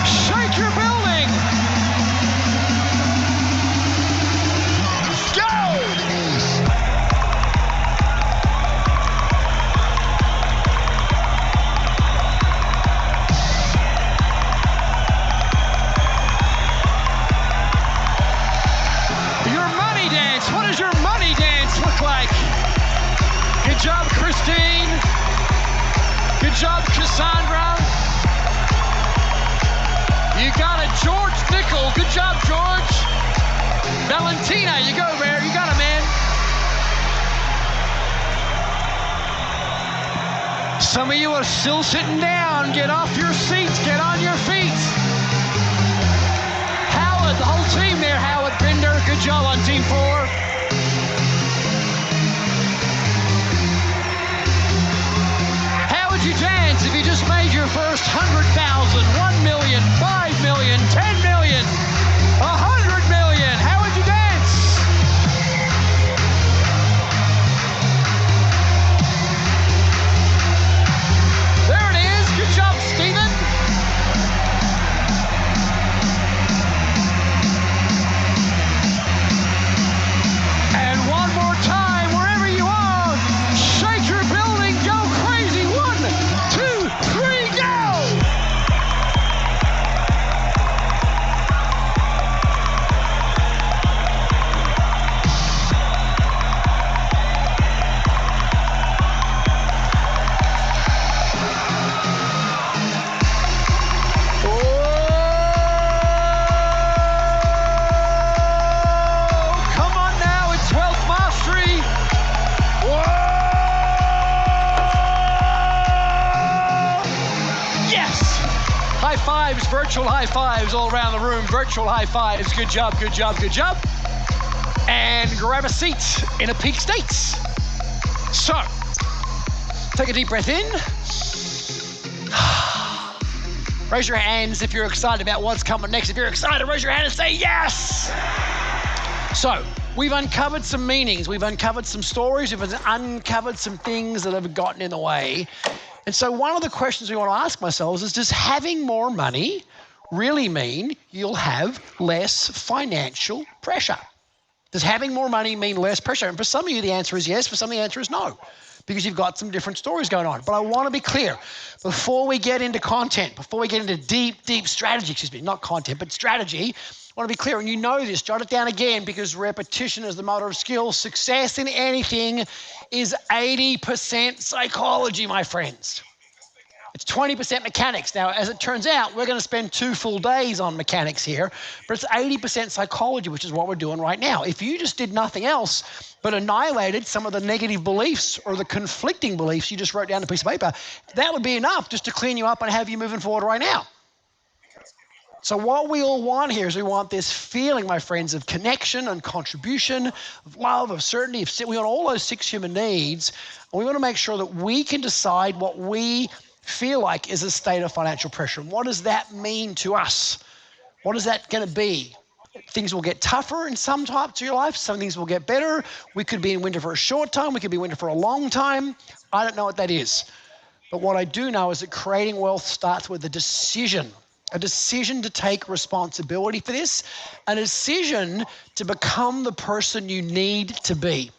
Shake your building. What does your money dance look like? Good job, Christine. Good job, Cassandra. You got it, George Nickel. Good job, George. Valentina, you go, Bear. You got it, man. Some of you are still sitting down. Get off your seats. Get on your feet. Howard, the whole team there. Howard Binder. Good job on Team 4. You dance if you just made your first 100,000, 1 million, 5 million, 10 million, 100 million? How would you dance? There it is. Good job, Stephen. And one more time, wherever you are, shake your building, go crazy. 1, 2, 3, go! Come on now, it's Wealth Mastery. Yes! High fives, virtual high fives all around the room. Virtual high fives. Good job, good job, good job. And grab a seat in a peak state. So, take a deep breath in. Raise your hands if you're excited about what's coming next. If you're excited, raise your hand and say yes. So, we've uncovered some meanings. We've uncovered some stories. We've uncovered some things that have gotten in the way. And so one of the questions we want to ask ourselves is, does having more money really mean you'll have less financial pressure? Does having more money mean less pressure? And for some of you, the answer is yes. For some of you, the answer is no, because you've got some different stories going on. But I want to be clear, before we get into content, before we get into deep strategy, not content, but strategy, I want to be clear, and you know this, jot it down again, because repetition is the mother of skill. Success in anything is 80% psychology, my friends. It's 20% mechanics. Now, as it turns out, we're going to spend 2 full days on mechanics here, but it's 80% psychology, which is what we're doing right now. If you just did nothing else but annihilated some of the negative beliefs or the conflicting beliefs you just wrote down on a piece of paper, that would be enough just to clean you up and have you moving forward right now. So what we all want here is we want this feeling, my friends, of connection and contribution, of love, of certainty. We want all those 6 human needs, and we want to make sure that we can decide what we feel like is a state of financial pressure. And what does that mean to us? What is that going to be? Things will get tougher in some parts of your life. Some things will get better. We could be in winter for a short time. We could be in winter for a long time. I don't know what that is. But what I do know is that creating wealth starts with a decision to take responsibility for this, a decision to become the person you need to be.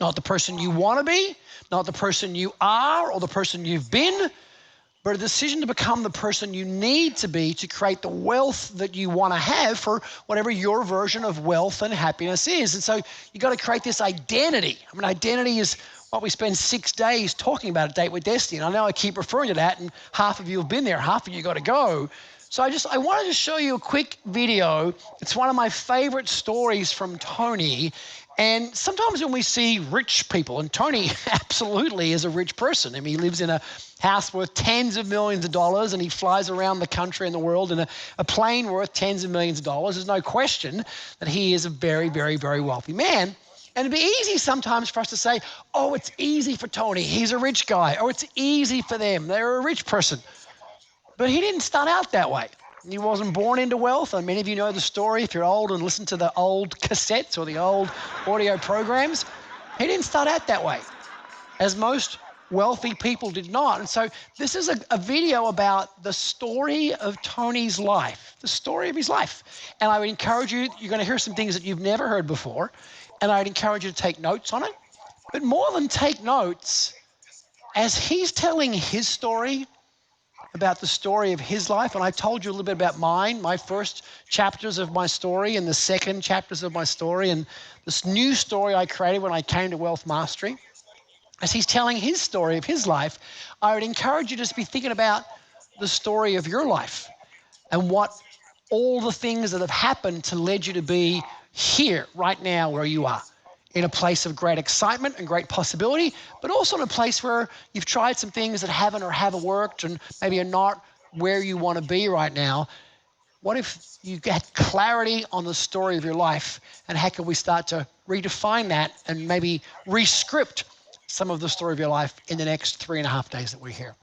Not the person you want to be, not the person you are or the person you've been, but a decision to become the person you need to be to create the wealth that you want to have for whatever your version of wealth and happiness is. And so you got to create this identity. I mean, identity is what we spend 6 days talking about at Date with Destiny. And I know I keep referring to that, and half of you have been there, half of you got to go. So I wanted to show you a quick video. It's one of my favorite stories from Tony. And sometimes when we see rich people, and Tony absolutely is a rich person. I mean, he lives in a house worth tens of millions of dollars, and he flies around the country and the world in a plane worth tens of millions of dollars. There's no question that he is a very, very, very wealthy man. And it'd be easy sometimes for us to say, oh, it's easy for Tony. He's a rich guy. Or it's easy for them. They're a rich person. But he didn't start out that way. He wasn't born into wealth. And many of you know the story if you're old and listen to the old cassettes or the old audio programs. He didn't start out that way, as most wealthy people did not. And so this is a video about the story of Tony's life, the story of his life. And I would encourage you, you're going to hear some things that you've never heard before. And I'd encourage you to take notes on it. But more than take notes, as he's telling his story about the story of his life, and I told you a little bit about mine, my first chapters of my story and the second chapters of my story and this new story I created when I came to Wealth Mastery. As he's telling his story of his life, I would encourage you to just be thinking about the story of your life and what all the things that have happened to lead you to be here right now where you are, in a place of great excitement and great possibility, but also in a place where you've tried some things that haven't worked and maybe are not where you want to be right now. What if you get clarity on the story of your life, and how can we start to redefine that and maybe re-script some of the story of your life in the next 3.5 days that we're here?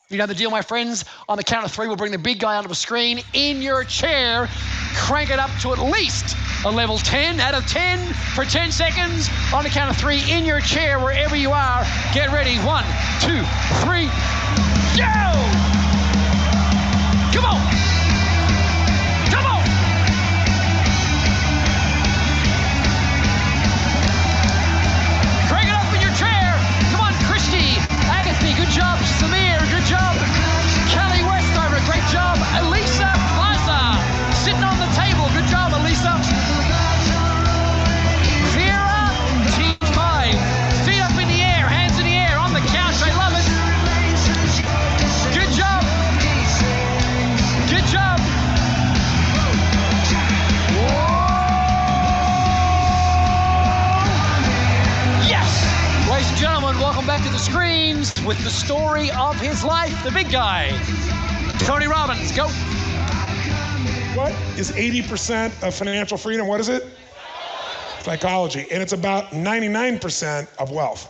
You know the deal, my friends. On the count of 3, we'll bring the big guy onto the screen. In your chair, crank it up to at least a level 10 out of 10 for 10 seconds. On the count of 3, in your chair, wherever you are, get ready. 1, 2, 3, go! Come on! Come on! Crank it up in your chair. Come on, Christy, Agatha, good job. Samir, good job. Kelly Westover, great job. Elisa Plaza, sitting on the table. Good job, Elisa. Vera, team 5. Feet up in the air, hands in the air, on the couch. I love it. Good job. Good job. Yes. Ladies and gentlemen, welcome back to the screens with the story of his life, the big guy, Tony Robbins. Go. What is 80% of financial freedom? What is it? Psychology. And it's about 99% of wealth,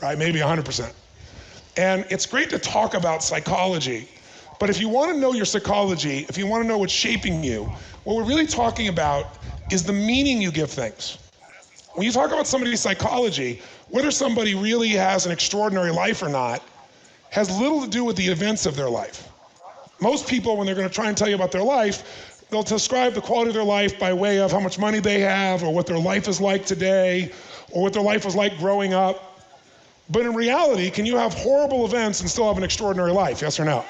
right? Maybe 100%. And it's great to talk about psychology, but if you want to know your psychology, if you want to know what's shaping you, what we're really talking about is the meaning you give things. When you talk about somebody's psychology, whether somebody really has an extraordinary life or not has little to do with the events of their life. Most people, when they're going to try and tell you about their life, they'll describe the quality of their life by way of how much money they have, or what their life is like today, or what their life was like growing up. But in reality, can you have horrible events and still have an extraordinary life? Yes or no?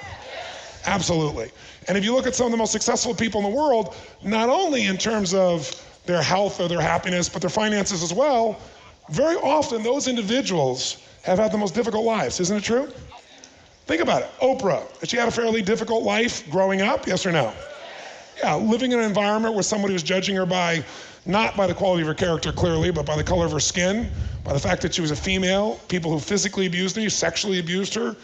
Absolutely. And if you look at some of the most successful people in the world, not only in terms of their health or their happiness, but their finances as well, very often those individuals have had the most difficult lives. Isn't it true? Think about it. Oprah, she had a fairly difficult life growing up, yes or no? Yeah, living in an environment where somebody was judging her by, not by the quality of her character clearly, but by the color of her skin, by the fact that she was a female, people who physically abused her, sexually abused her.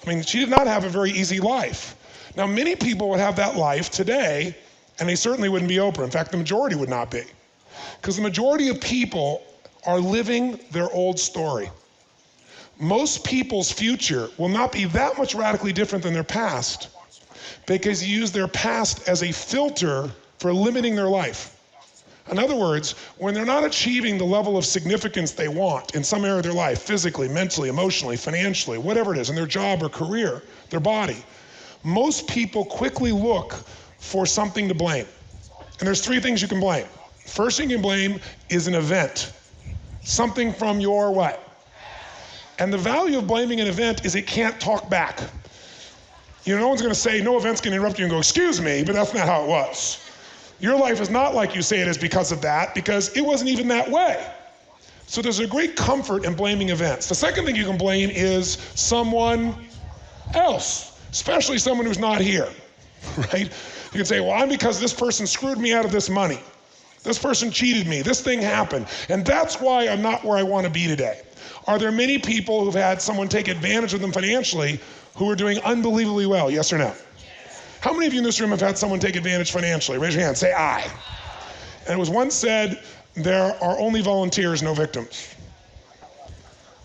I mean, she did not have a very easy life. Now, many people would have that life today, and they certainly wouldn't be Oprah. In fact, the majority would not be. Because the majority of people are living their old story. Most people's future will not be that much radically different than their past, because you use their past as a filter for limiting their life. In other words, when they're not achieving the level of significance they want in some area of their life, physically, mentally, emotionally, financially, whatever it is, in their job or career, their body, most people quickly look for something to blame. And there's 3 things you can blame. First thing you can blame is an event. Something from your what? And the value of blaming an event is it can't talk back. You know, no one's gonna say, no event's gonna interrupt you and go, excuse me, but that's not how it was. Your life is not like you say it is because of that, because it wasn't even that way. So there's a great comfort in blaming events. The second thing you can blame is someone else, especially someone who's not here, right? You can say, well, I'm because this person screwed me out of this money. This person cheated me, this thing happened, and that's why I'm not where I want to be today. Are there many people who've had someone take advantage of them financially who are doing unbelievably well, yes or no? How many of you in this room have had someone take advantage financially? Raise your hand, say I. And it was once said, there are only volunteers, no victims.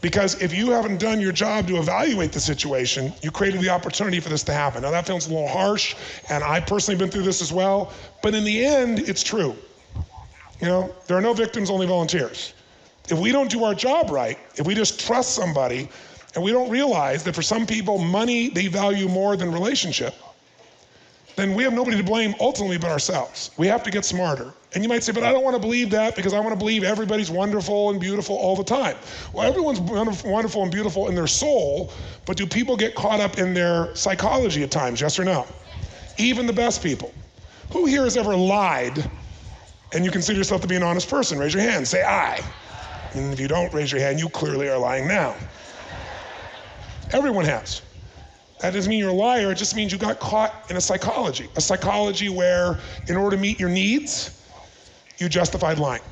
Because if you haven't done your job to evaluate the situation, you created the opportunity for this to happen. Now that feels a little harsh, and I've personally been through this as well, but in the end, it's true. You know, there are no victims, only volunteers. If we don't do our job right, if we just trust somebody, and we don't realize that for some people, money they value more than relationship, then we have nobody to blame ultimately but ourselves. We have to get smarter. And you might say, but I don't want to believe that because I want to believe everybody's wonderful and beautiful all the time. Well, everyone's wonderful and beautiful in their soul, but do people get caught up in their psychology at times, yes or no? Even the best people. Who here has ever lied and you consider yourself to be an honest person? Raise your hand, say I. And if you don't raise your hand, you clearly are lying now. Everyone has. That doesn't mean you're a liar, it just means you got caught in a psychology where in order to meet your needs, you justified lying.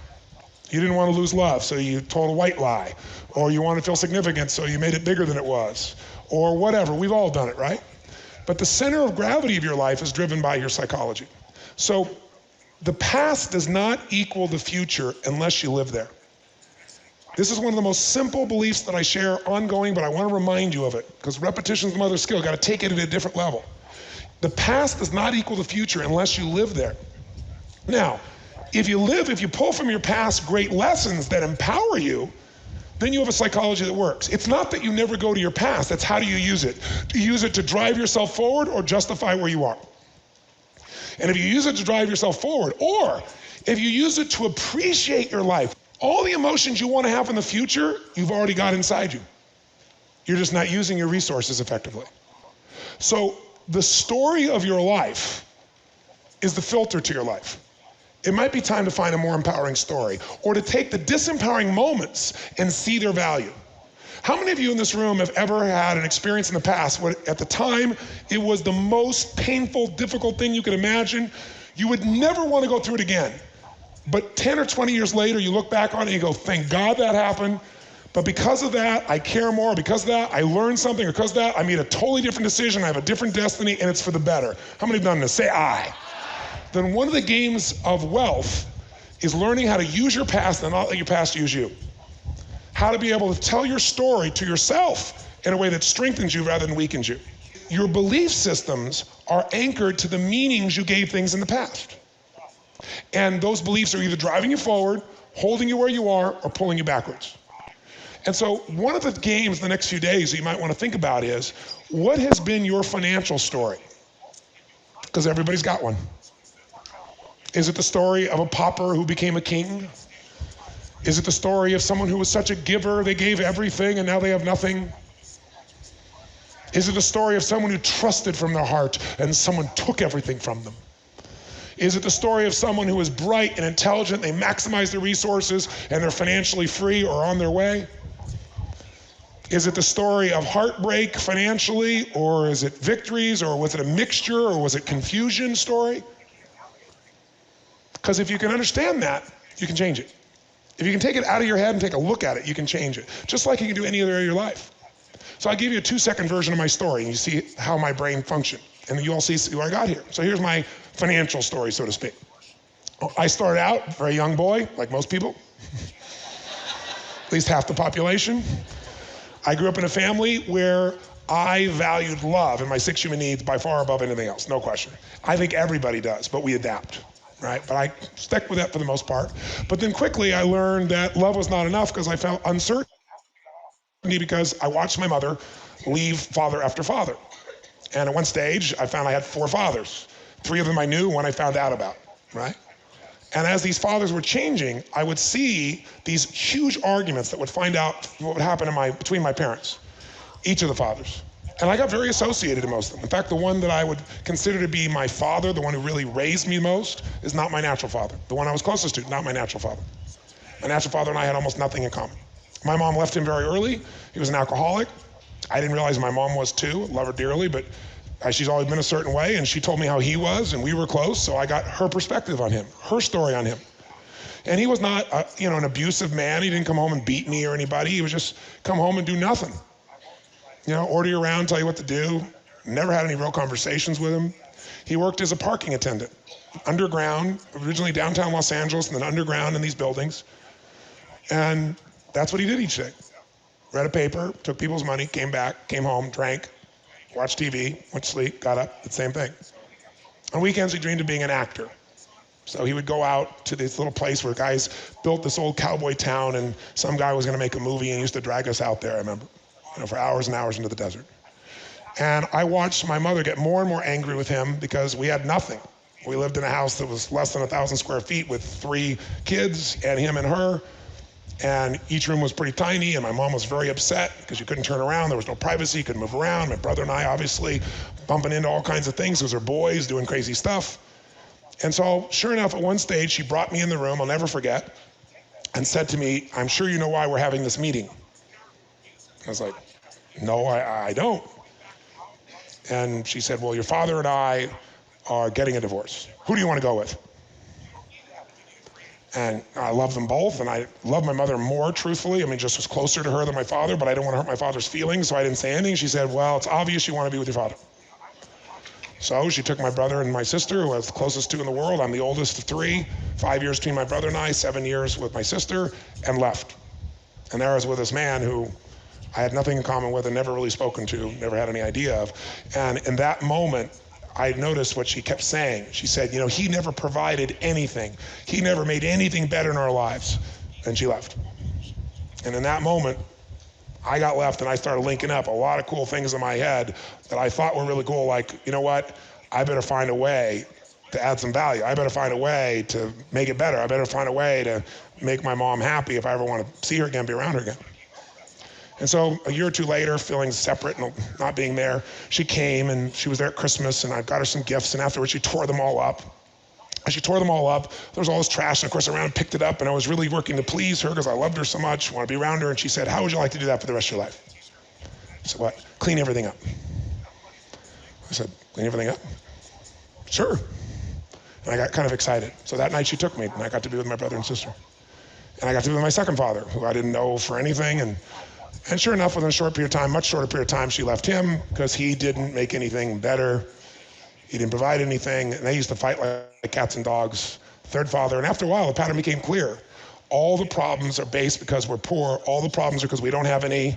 You didn't want to lose love, so you told a white lie. Or you wanted to feel significant, so you made it bigger than it was. Or whatever, we've all done it, right? But the center of gravity of your life is driven by your psychology. So the past does not equal the future unless you live there. This is one of the most simple beliefs that I share ongoing, but I want to remind you of it, because repetition is the mother of skill. Got to take it at a different level. The past does not equal the future unless you live there. Now, if you pull from your past great lessons that empower you, then you have a psychology that works. It's not that you never go to your past, that's how do you use it? Do you use it to drive yourself forward or justify where you are? And if you use it to drive yourself forward, or if you use it to appreciate your life, all the emotions you want to have in the future, you've already got inside you. You're just not using your resources effectively. So the story of your life is the filter to your life. It might be time to find a more empowering story, or to take the disempowering moments and see their value. How many of you in this room have ever had an experience in the past where at the time it was the most painful, difficult thing you could imagine? You would never want to go through it again. But 10 or 20 years later, you look back on it and you go, thank God that happened. But because of that, I care more. Because of that, I learned something. Because of that, I made a totally different decision. I have a different destiny, and it's for the better. How many have done this? Say I. Then one of the games of wealth is learning how to use your past and not let your past use you. How to be able to tell your story to yourself in a way that strengthens you rather than weakens you. Your belief systems are anchored to the meanings you gave things in the past. And those beliefs are either driving you forward, holding you where you are, or pulling you backwards. And so one of the games the next few days that you might want to think about is, what has been your financial story? Because everybody's got one. Is it the story of a pauper who became a king? Is it the story of someone who was such a giver, they gave everything and now they have nothing? Is it the story of someone who trusted from their heart and someone took everything from them? Is it the story of someone who is bright and intelligent, they maximize their resources and they're financially free or on their way? Is it the story of heartbreak financially, or is it victories, or was it a mixture, or was it confusion story? Because if you can understand that, you can change it. If you can take it out of your head and take a look at it, you can change it. Just like you can do any other area of your life. So I'll give you a 2-second version of my story, and you see how my brain functioned. And you all see where I got here. So here's my financial story, so to speak. I started out, very young boy, like most people. At least half the population. I grew up in a family where I valued love and my 6 human needs by far above anything else, no question. I think everybody does, but we adapt, right? But I stuck with that for the most part. But then quickly I learned that love was not enough because I felt uncertainty because I watched my mother leave father after father. And at one stage, I found I had 4 fathers. 3 of them I knew, 1 I found out about, right? And as these fathers were changing, I would see these huge arguments that would find out what would happen between my parents, each of the fathers. And I got very associated to most of them. In fact, the one that I would consider to be my father, the one who really raised me most, is not my natural father. The one I was closest to, not my natural father. My natural father and I had almost nothing in common. My mom left him very early. He was an alcoholic. I didn't realize my mom was too. Love her dearly, but she's always been a certain way, and she told me how he was, and we were close, so I got her perspective on him, her story on him. And he was not, an abusive man. He didn't come home and beat me or anybody. He would just come home and do nothing. Order you around, tell you what to do. Never had any real conversations with him. He worked as a parking attendant, underground, originally downtown Los Angeles, and then underground in these buildings. And that's what he did each day. Read a paper, took people's money, came back, came home, drank, watched TV, went to sleep, got up, the same thing. On weekends, he dreamed of being an actor. So he would go out to this little place where guys built this old cowboy town, and some guy was gonna make a movie and he used to drag us out there, I remember, for hours and hours into the desert. And I watched my mother get more and more angry with him because we had nothing. We lived in a house that was less than 1,000 square feet with 3 kids and him and her. And each room was pretty tiny, and my mom was very upset because you couldn't turn around. There was no privacy, you couldn't move around. My brother and I, obviously, bumping into all kinds of things. Those are boys doing crazy stuff. And so, sure enough, at one stage, she brought me in the room, I'll never forget, and said to me, "I'm sure you know why we're having this meeting." I was like, "No, I don't." And she said, "Well, your father and I are getting a divorce. Who do you want to go with?" And I love them both, and I love my mother more, truthfully. I mean, just was closer to her than my father, but I didn't want to hurt my father's feelings, so I didn't say anything. She said, "Well, it's obvious you want to be with your father." So she took my brother and my sister, who I was the closest to in the world. I'm the oldest of 3, 5 years between my brother and I, 7 years with my sister, and left. And there I was with this man who I had nothing in common with and never really spoken to, never had any idea of. And in that moment, I noticed what she kept saying. She said, "You know, he never provided anything. He never made anything better in our lives." And she left. And in that moment, I got left and I started linking up a lot of cool things in my head that I thought were really cool, like, you know what? I better find a way to add some value. I better find a way to make it better. I better find a way to make my mom happy if I ever want to see her again, be around her again. And so a year or 2 later, feeling separate and not being there, she came and she was there at Christmas, and I got her some gifts, and afterwards she tore them all up. As she tore them all up, there was all this trash, and of course I ran and picked it up, and I was really working to please her because I loved her so much, wanted to be around her, and she said, "How would you like to do that for the rest of your life?" I said, "What? Clean everything up." I said, "Clean everything up?" "Sure." And I got kind of excited. So that night she took me, and I got to be with my brother and sister. And I got to be with my second father, who I didn't know for anything, and sure enough, within a short period of time, much shorter period of time, she left him because he didn't make anything better. He didn't provide anything, and they used to fight like cats and dogs. Third father, and after a while, the pattern became clear. All the problems are based because we're poor. All the problems are because we don't have any.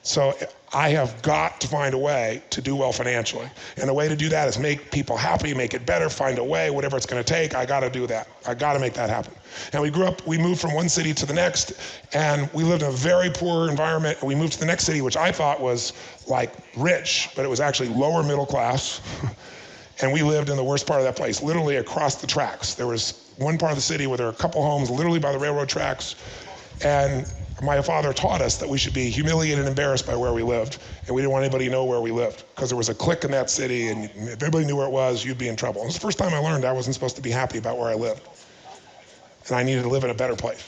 So I have got to find a way to do well financially. And the way to do that is make people happy, make it better, find a way, whatever it's gonna take, I gotta do that. I gotta make that happen. And we moved from one city to the next, and we lived in a very poor environment, and we moved to the next city, which I thought was like rich, but it was actually lower middle class. And we lived in the worst part of that place, literally across the tracks. There was one part of the city where there were a couple homes literally by the railroad tracks, and my father taught us that we should be humiliated and embarrassed by where we lived, and we didn't want anybody to know where we lived, because there was a clique in that city, and if everybody knew where it was, you'd be in trouble. It was the first time I learned I wasn't supposed to be happy about where I lived, and I needed to live in a better place.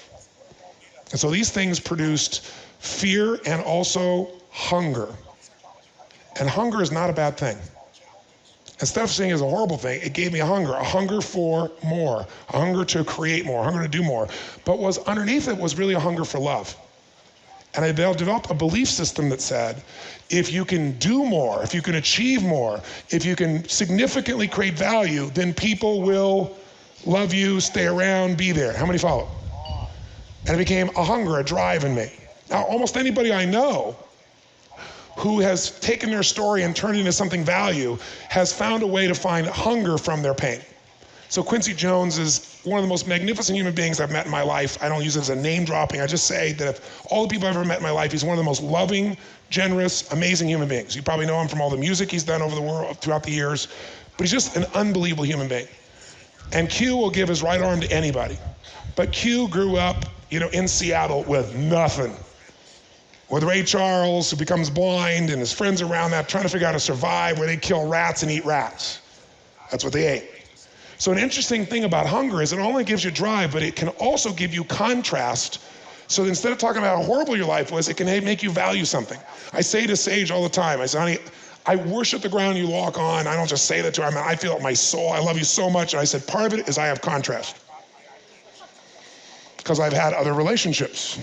And so these things produced fear and also hunger. And hunger is not a bad thing. Instead of saying it's a horrible thing, it gave me a hunger for more, a hunger to create more, a hunger to do more. But was underneath it was really a hunger for love. And I developed a belief system that said, if you can do more, if you can achieve more, if you can significantly create value, then people will love you, stay around, be there. How many follow? And it became a hunger, a drive in me. Now, almost anybody I know who has taken their story and turned it into something value has found a way to find hunger from their pain. So Quincy Jones is one of the most magnificent human beings I've met in my life. I don't use it as a name dropping. I just say that of all the people I've ever met in my life, he's one of the most loving, generous, amazing human beings. You probably know him from all the music he's done over the world throughout the years, but he's just an unbelievable human being. And Q will give his right arm to anybody. But Q grew up, in Seattle with nothing. With Ray Charles, who becomes blind, and his friends around that trying to figure out how to survive, where they kill rats and eat rats. That's what they ate. So an interesting thing about hunger is it not only gives you drive, but it can also give you contrast. So instead of talking about how horrible your life was, it can make you value something. I say to Sage all the time, I say, honey, I worship the ground you walk on. I don't just say that to her, I feel it in my soul. I love you so much. And I said, part of it is I have contrast. Because I've had other relationships.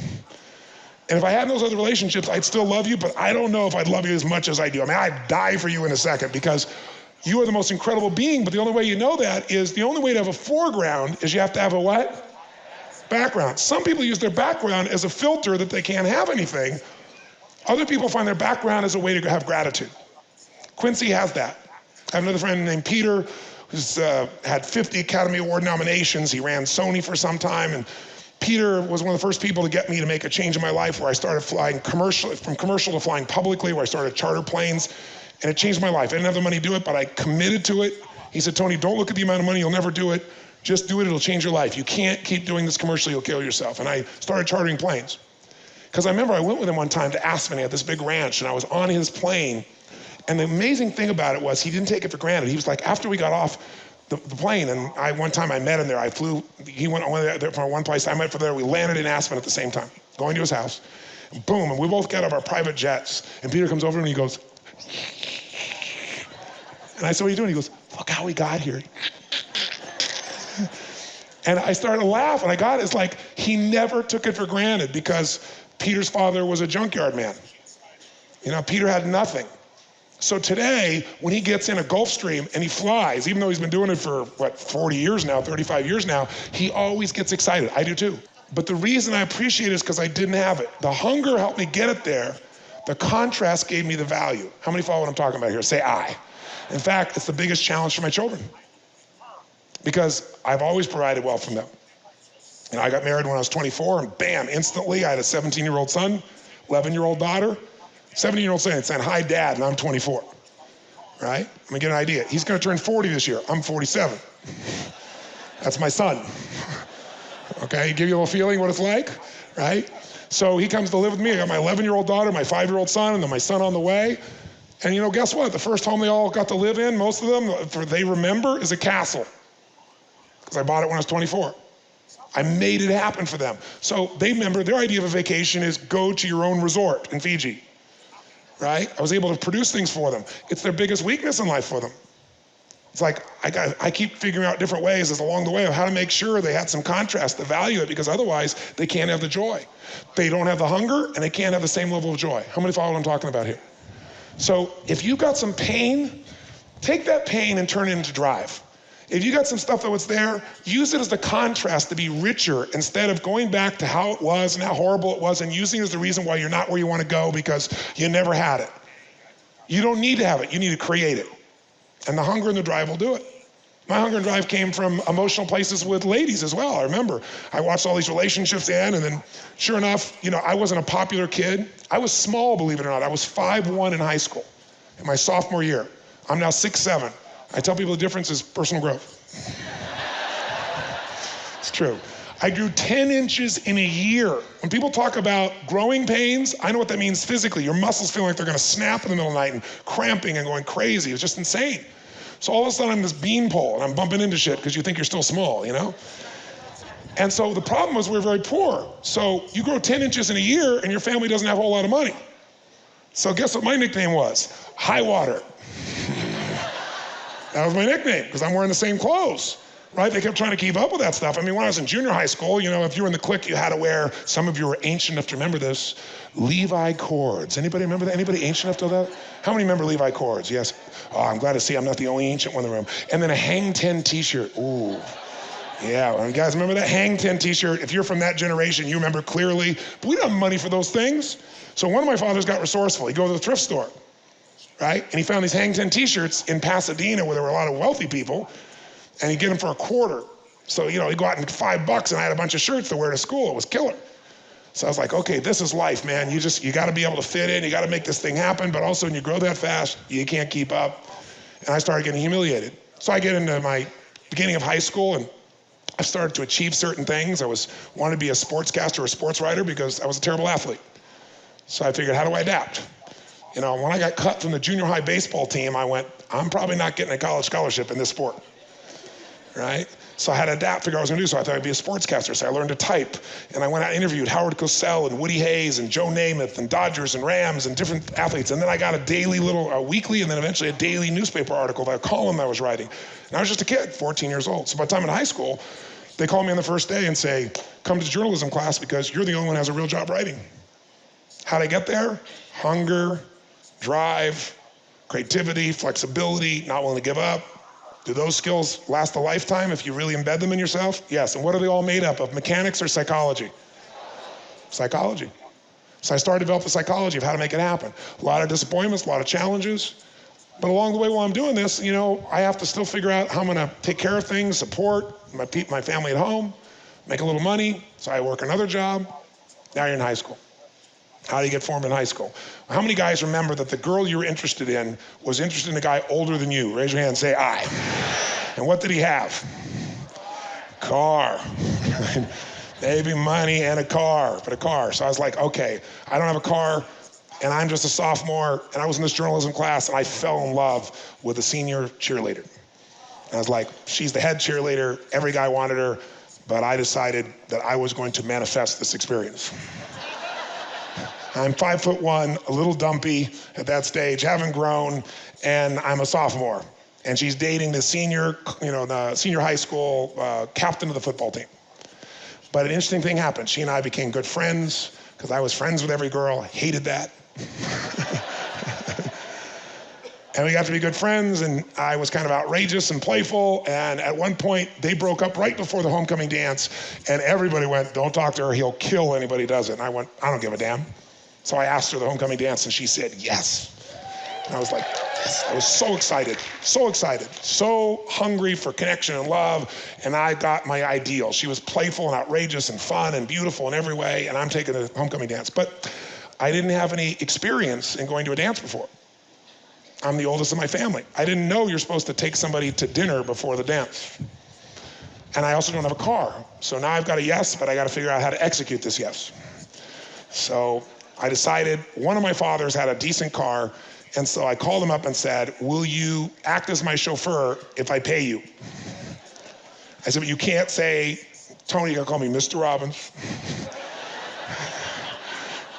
And if I had those other relationships, I'd still love you, but I don't know if I'd love you as much as I do. I'd die for you in a second, because You are the most incredible being, but the only way you know that is the only way to have a foreground is you have to have a what? Background. Some people use their background as a filter that they can't have anything. Other people find their background as a way to have gratitude. Quincy has that. I have another friend named Peter who's had 50 Academy Award nominations. He ran Sony for some time, and Peter was one of the first people to get me to make a change in my life where I started flying from commercial to flying publicly, where I started charter planes, and it changed my life. I didn't have the money to do it, but I committed to it. He said, Tony, don't look at the amount of money, you'll never do it. Just do it, it'll change your life. You can't keep doing this commercially, you'll kill yourself. And I started chartering planes. Because I remember I went with him one time to Aspen, he had this big ranch, and I was on his plane, and the amazing thing about it was he didn't take it for granted. He was like, after we got off the plane, and one time I met him there, he went there from one place, I met from there, we landed in Aspen at the same time, going to his house, and boom, and we both got out of our private jets, and Peter comes over and he goes, and I said, what are you doing? He goes, look how we got here. And I started to laugh, and it's like, he never took it for granted because Peter's father was a junkyard man. Peter had nothing. So today, when he gets in a Gulfstream and he flies, even though he's been doing it for, 40 years now, 35 years now, he always gets excited. I do too. But the reason I appreciate it is because I didn't have it. The hunger helped me get it there. The contrast gave me the value. How many follow what I'm talking about here? Say I. In fact, it's the biggest challenge for my children because I've always provided well from them. I got married when I was 24, and bam, instantly I had a 17-year-old son, 11-year-old daughter, 17-year-old son saying, hi, Dad, and I'm 24, right? Let me get an idea. He's going to turn 40 this year. I'm 47. That's my son. Okay, give you a little feeling what it's like, right? So he comes to live with me. I got my 11-year-old daughter, my 5-year-old son, and then my son on the way. And guess what? The first home they all got to live in, most of them, they remember, is a castle. Because I bought it when I was 24. I made it happen for them. So they remember their idea of a vacation is go to your own resort in Fiji, right? I was able to produce things for them. It's their biggest weakness in life for them. It's like, I keep figuring out different ways as along the way of how to make sure they had some contrast to value it, because otherwise they can't have the joy. They don't have the hunger and they can't have the same level of joy. How many follow what I'm talking about here? So if you've got some pain, take that pain and turn it into drive. If you got some stuff that was there, use it as the contrast to be richer instead of going back to how it was and how horrible it was and using it as the reason why you're not where you want to go because you never had it. You don't need to have it, you need to create it. And the hunger and the drive will do it. My hunger and drive came from emotional places with ladies as well. I remember I watched all these relationships end, and then sure enough, I wasn't a popular kid. I was small, believe it or not. I was 5'1" in high school in my sophomore year. I'm now 6'7". I tell people the difference is personal growth. It's true. I grew 10 inches in a year. When people talk about growing pains, I know what that means physically. Your muscles feel like they're gonna snap in the middle of the night and cramping and going crazy. It was just insane. So all of a sudden I'm this beanpole and I'm bumping into shit because you think you're still small, And so the problem was we were very poor. So you grow 10 inches in a year and your family doesn't have a whole lot of money. So guess what my nickname was? High water. That was my nickname because I'm wearing the same clothes, right? They kept trying to keep up with that stuff. I mean, when I was in junior high school, if you were in the clique, you had to wear, some of you were ancient enough to remember this, Levi cords. Anybody remember that? Anybody ancient enough to that? How many remember Levi cords? Yes. Oh, I'm glad to see I'm not the only ancient one in the room. And then a Hang 10 t-shirt. Ooh. Yeah, you guys remember that Hang 10 t-shirt? If you're from that generation, you remember clearly. But we didn't have money for those things. So one of my fathers got resourceful. He'd go to the thrift store, right? And he found these Hang 10 t-shirts in Pasadena where there were a lot of wealthy people, and he'd get them for a quarter. So, he'd go out and $5 and I had a bunch of shirts to wear to school. It was killer. So I was like, okay, this is life, man. You gotta be able to fit in, you gotta make this thing happen, but also when you grow that fast, you can't keep up. And I started getting humiliated. So I get into my beginning of high school and I started to achieve certain things. I wanted to be a sportscaster or a sports writer because I was a terrible athlete. So I figured, how do I adapt? When I got cut from the junior high baseball team, I went, I'm probably not getting a college scholarship in this sport, right? So I had to adapt, figure out what I was gonna do. So I thought I'd be a sportscaster. So I learned to type. And I went out and interviewed Howard Cosell and Woody Hayes and Joe Namath and Dodgers and Rams and different athletes. And then I got a weekly and then eventually a daily newspaper article, that column I was writing. And I was just a kid, 14 years old. So by the time in high school, they call me on the first day and say, come to journalism class because you're the only one who has a real job writing. How'd I get there? Hunger, drive, creativity, flexibility, not willing to give up. Do those skills last a lifetime if you really embed them in yourself? Yes, and what are they all made up of, mechanics or psychology? Psychology. So I started to develop the psychology of how to make it happen. A lot of disappointments, a lot of challenges, but along the way while I'm doing this, you know, I have to still figure out how I'm gonna take care of things, support my family at home, make a little money, so I work another job. Now you're in high school. How do you get formed in high school? How many guys remember that the girl you were interested in was interested in a guy older than you? Raise your hand and say aye. And what did he have? Car. Maybe money and a car, but a car. So I was like, okay, I don't have a car, and I'm just a sophomore, and I was in this journalism class, and I fell in love with a senior cheerleader. And I was like, she's the head cheerleader, every guy wanted her, but I decided that I was going to manifest this experience. I'm 5'1", a little dumpy at that stage, haven't grown, and I'm a sophomore. And she's dating the senior, the senior high school captain of the football team. But an interesting thing happened. She and I became good friends because I was friends with every girl, hated that. And we got to be good friends, and I was kind of outrageous and playful, and at one point, they broke up right before the homecoming dance, and everybody went, don't talk to her, he'll kill anybody who does it. And I went, I don't give a damn. So I asked her the homecoming dance, and she said yes. And I was like, yes. I was so excited, so hungry for connection and love, and I got my ideal. She was playful and outrageous and fun and beautiful in every way, and I'm taking the homecoming dance. But I didn't have any experience in going to a dance before. I'm the oldest of my family. I didn't know you're supposed to take somebody to dinner before the dance. And I also don't have a car. So now I've got a yes, but I got to figure out how to execute this yes. So I decided one of my fathers had a decent car, and so I called him up and said, will you act as my chauffeur if I pay you? I said, but you can't say, Tony, you gotta call me Mr. Robbins.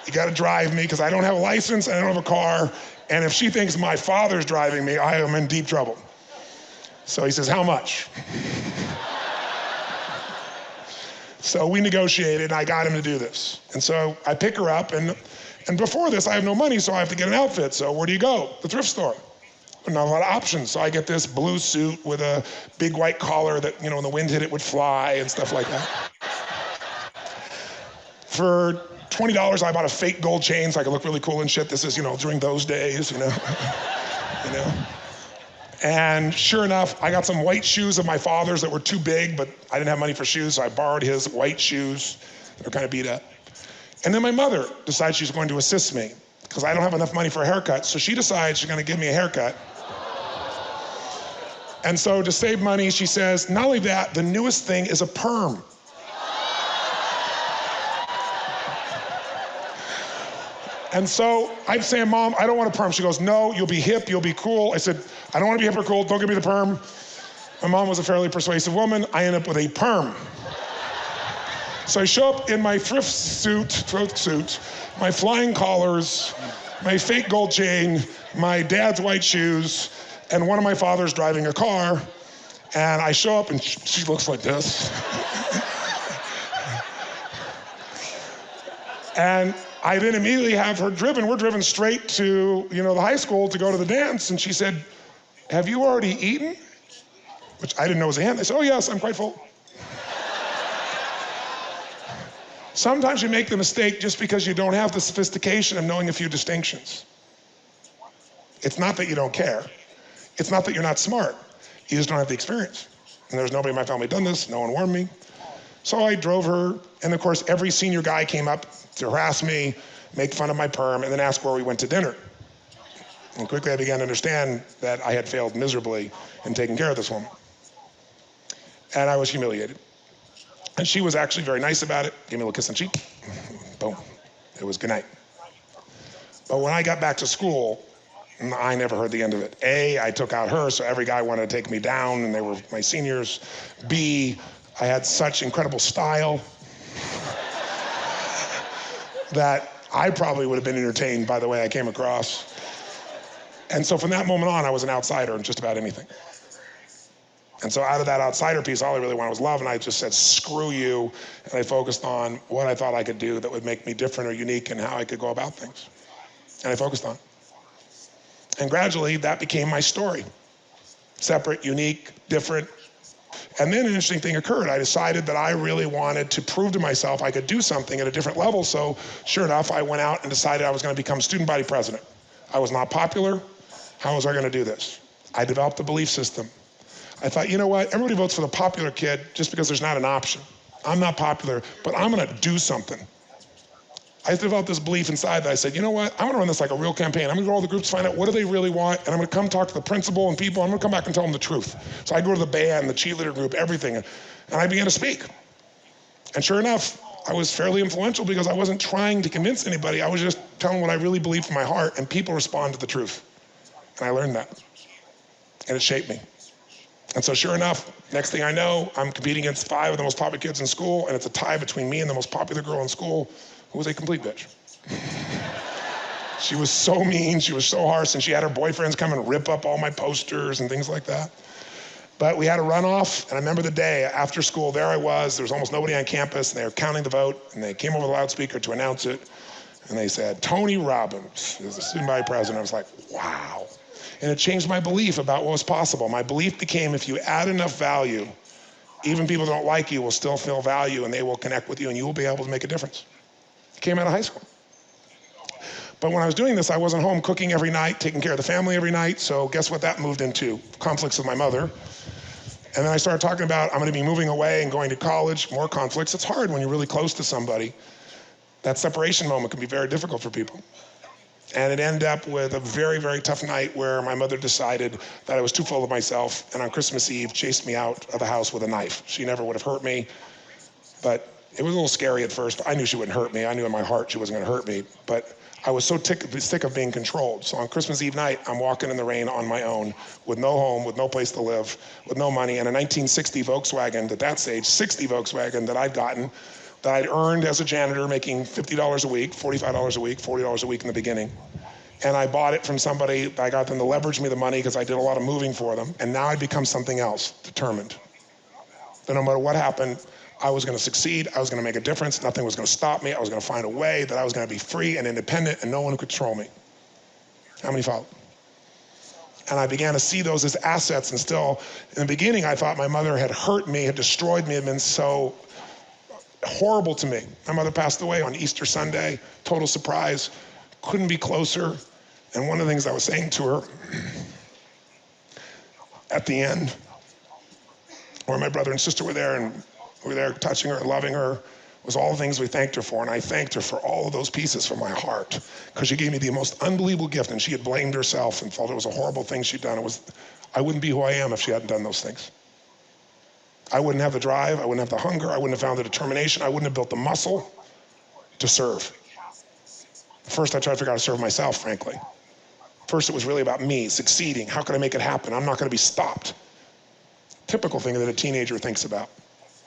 You gotta drive me because I don't have a license and I don't have a car. And if she thinks my father's driving me, I am in deep trouble. So he says, how much? So we negotiated, and I got him to do this. And so I pick her up, and before this, I have no money, so I have to get an outfit. So where do you go? The thrift store. Not a lot of options. So I get this blue suit with a big white collar that, when the wind hit it would fly and stuff like that. For $20, I bought a fake gold chain so I could look really cool and shit. This is, during those days, And sure enough, I got some white shoes of my father's that were too big, but I didn't have money for shoes, so I borrowed his white shoes. They were kind of beat up. And then my mother decides she's going to assist me because I don't have enough money for a haircut, so she decides she's going to give me a haircut. And so to save money, she says, not only that, the newest thing is a perm. And so I'm saying, Mom, I don't want a perm. She goes, no, you'll be hip, you'll be cool. I said, I don't want to be hip or cool, don't give me the perm. My mom was a fairly persuasive woman. I end up with a perm. So I show up in my thrift suit, my flying collars, my fake gold chain, my dad's white shoes, and one of my father's driving a car. And I show up and she looks like this. And I then immediately have her driven. We're driven straight to, the high school to go to the dance. And she said, have you already eaten? Which I didn't know was a hint. I said, oh yes, I'm quite full. Sometimes you make the mistake just because you don't have the sophistication of knowing a few distinctions. It's not that you don't care. It's not that you're not smart. You just don't have the experience. And there's nobody in my family done this. No one warned me. So I drove her. And of course, every senior guy came up to harass me, make fun of my perm, and then ask where we went to dinner. And quickly I began to understand that I had failed miserably in taking care of this woman. And I was humiliated. And she was actually very nice about it, gave me a little kiss on the cheek. Boom. It was good night. But when I got back to school, I never heard the end of it. A, I took out her, so every guy wanted to take me down, and they were my seniors. B, I had such incredible style that I probably would have been entertained by the way I came across. And so from that moment on, I was an outsider in just about anything. And so out of that outsider piece, all I really wanted was love, and I just said, screw you, and I focused on what I thought I could do that would make me different or unique and how I could go about things. And I focused on it. And gradually that became my story. Separate, unique, different. And then an interesting thing occurred. I decided that I really wanted to prove to myself I could do something at a different level. So sure enough, I went out and decided I was going to become student body president. I was not popular. How was I going to do this? I developed a belief system. I thought, you know what? Everybody votes for the popular kid just because there's not an option. I'm not popular, but I'm going to do something. I developed this belief inside that I said, you know what? I want to run this like a real campaign. I'm going to go to all the groups, find out what do they really want, and I'm going to come talk to the principal and people. I'm going to come back and tell them the truth. So I go to the band, the cheerleader group, everything, and I began to speak. And sure enough, I was fairly influential because I wasn't trying to convince anybody. I was just telling what I really believed from my heart, and people respond to the truth. And I learned that. And it shaped me. And so sure enough, next thing I know, I'm competing against 5 of the most popular kids in school, and it's a tie between me and the most popular girl in school, who was a complete bitch. She was so mean, she was so harsh, and she had her boyfriends come and rip up all my posters and things like that. But we had a runoff, and I remember the day after school, there I was, there was almost nobody on campus, and they were counting the vote, and they came over the loudspeaker to announce it, and they said, Tony Robbins is the student body president. I was like, wow. And it changed my belief about what was possible. My belief became if you add enough value, even people who don't like you will still feel value, and they will connect with you, and you will be able to make a difference. Came out of high school. But when I was doing this, I wasn't home cooking every night, taking care of the family every night, so guess what that moved into? Conflicts with my mother. And then I started talking about I'm going to be moving away and going to college, more conflicts. It's hard when you're really close to somebody. That separation moment can be very difficult for people. And it ended up with a very, very tough night where my mother decided that I was too full of myself, and on Christmas Eve chased me out of the house with a knife. She never would have hurt me, but it was a little scary at first. I knew she wouldn't hurt me. I knew in my heart she wasn't going to hurt me, but I was so sick of being controlled. So on Christmas Eve night, I'm walking in the rain on my own, with no home, with no place to live, with no money, and a 1960 Volkswagen, at that stage, 60 Volkswagen that I'd gotten, that I'd earned as a janitor, making $50 a week, $45 a week, $40 a week in the beginning. And I bought it from somebody. I got them to leverage me the money because I did a lot of moving for them. And now I'd become something else, determined. That no matter what happened, I was going to succeed. I was going to make a difference. Nothing was going to stop me. I was going to find a way that I was going to be free and independent and no one could control me. How many follow? And I began to see those as assets. And still, in the beginning, I thought my mother had hurt me, had destroyed me, had been so horrible to me. My mother passed away on Easter Sunday, total surprise, couldn't be closer. And one of the things I was saying to her at the end, where my brother and sister were there, and we were there touching her and loving her, was all the things we thanked her for. And I thanked her for all of those pieces from my heart, because she gave me the most unbelievable gift, and she had blamed herself and felt it was a horrible thing she'd done. I wouldn't be who I am if she hadn't done those things. I wouldn't have the drive, I wouldn't have the hunger, I wouldn't have found the determination, I wouldn't have built the muscle to serve. First, I tried to figure out how to serve myself, frankly. First, it was really about me succeeding. How can I make it happen? I'm not going to be stopped. Typical thing that a teenager thinks about.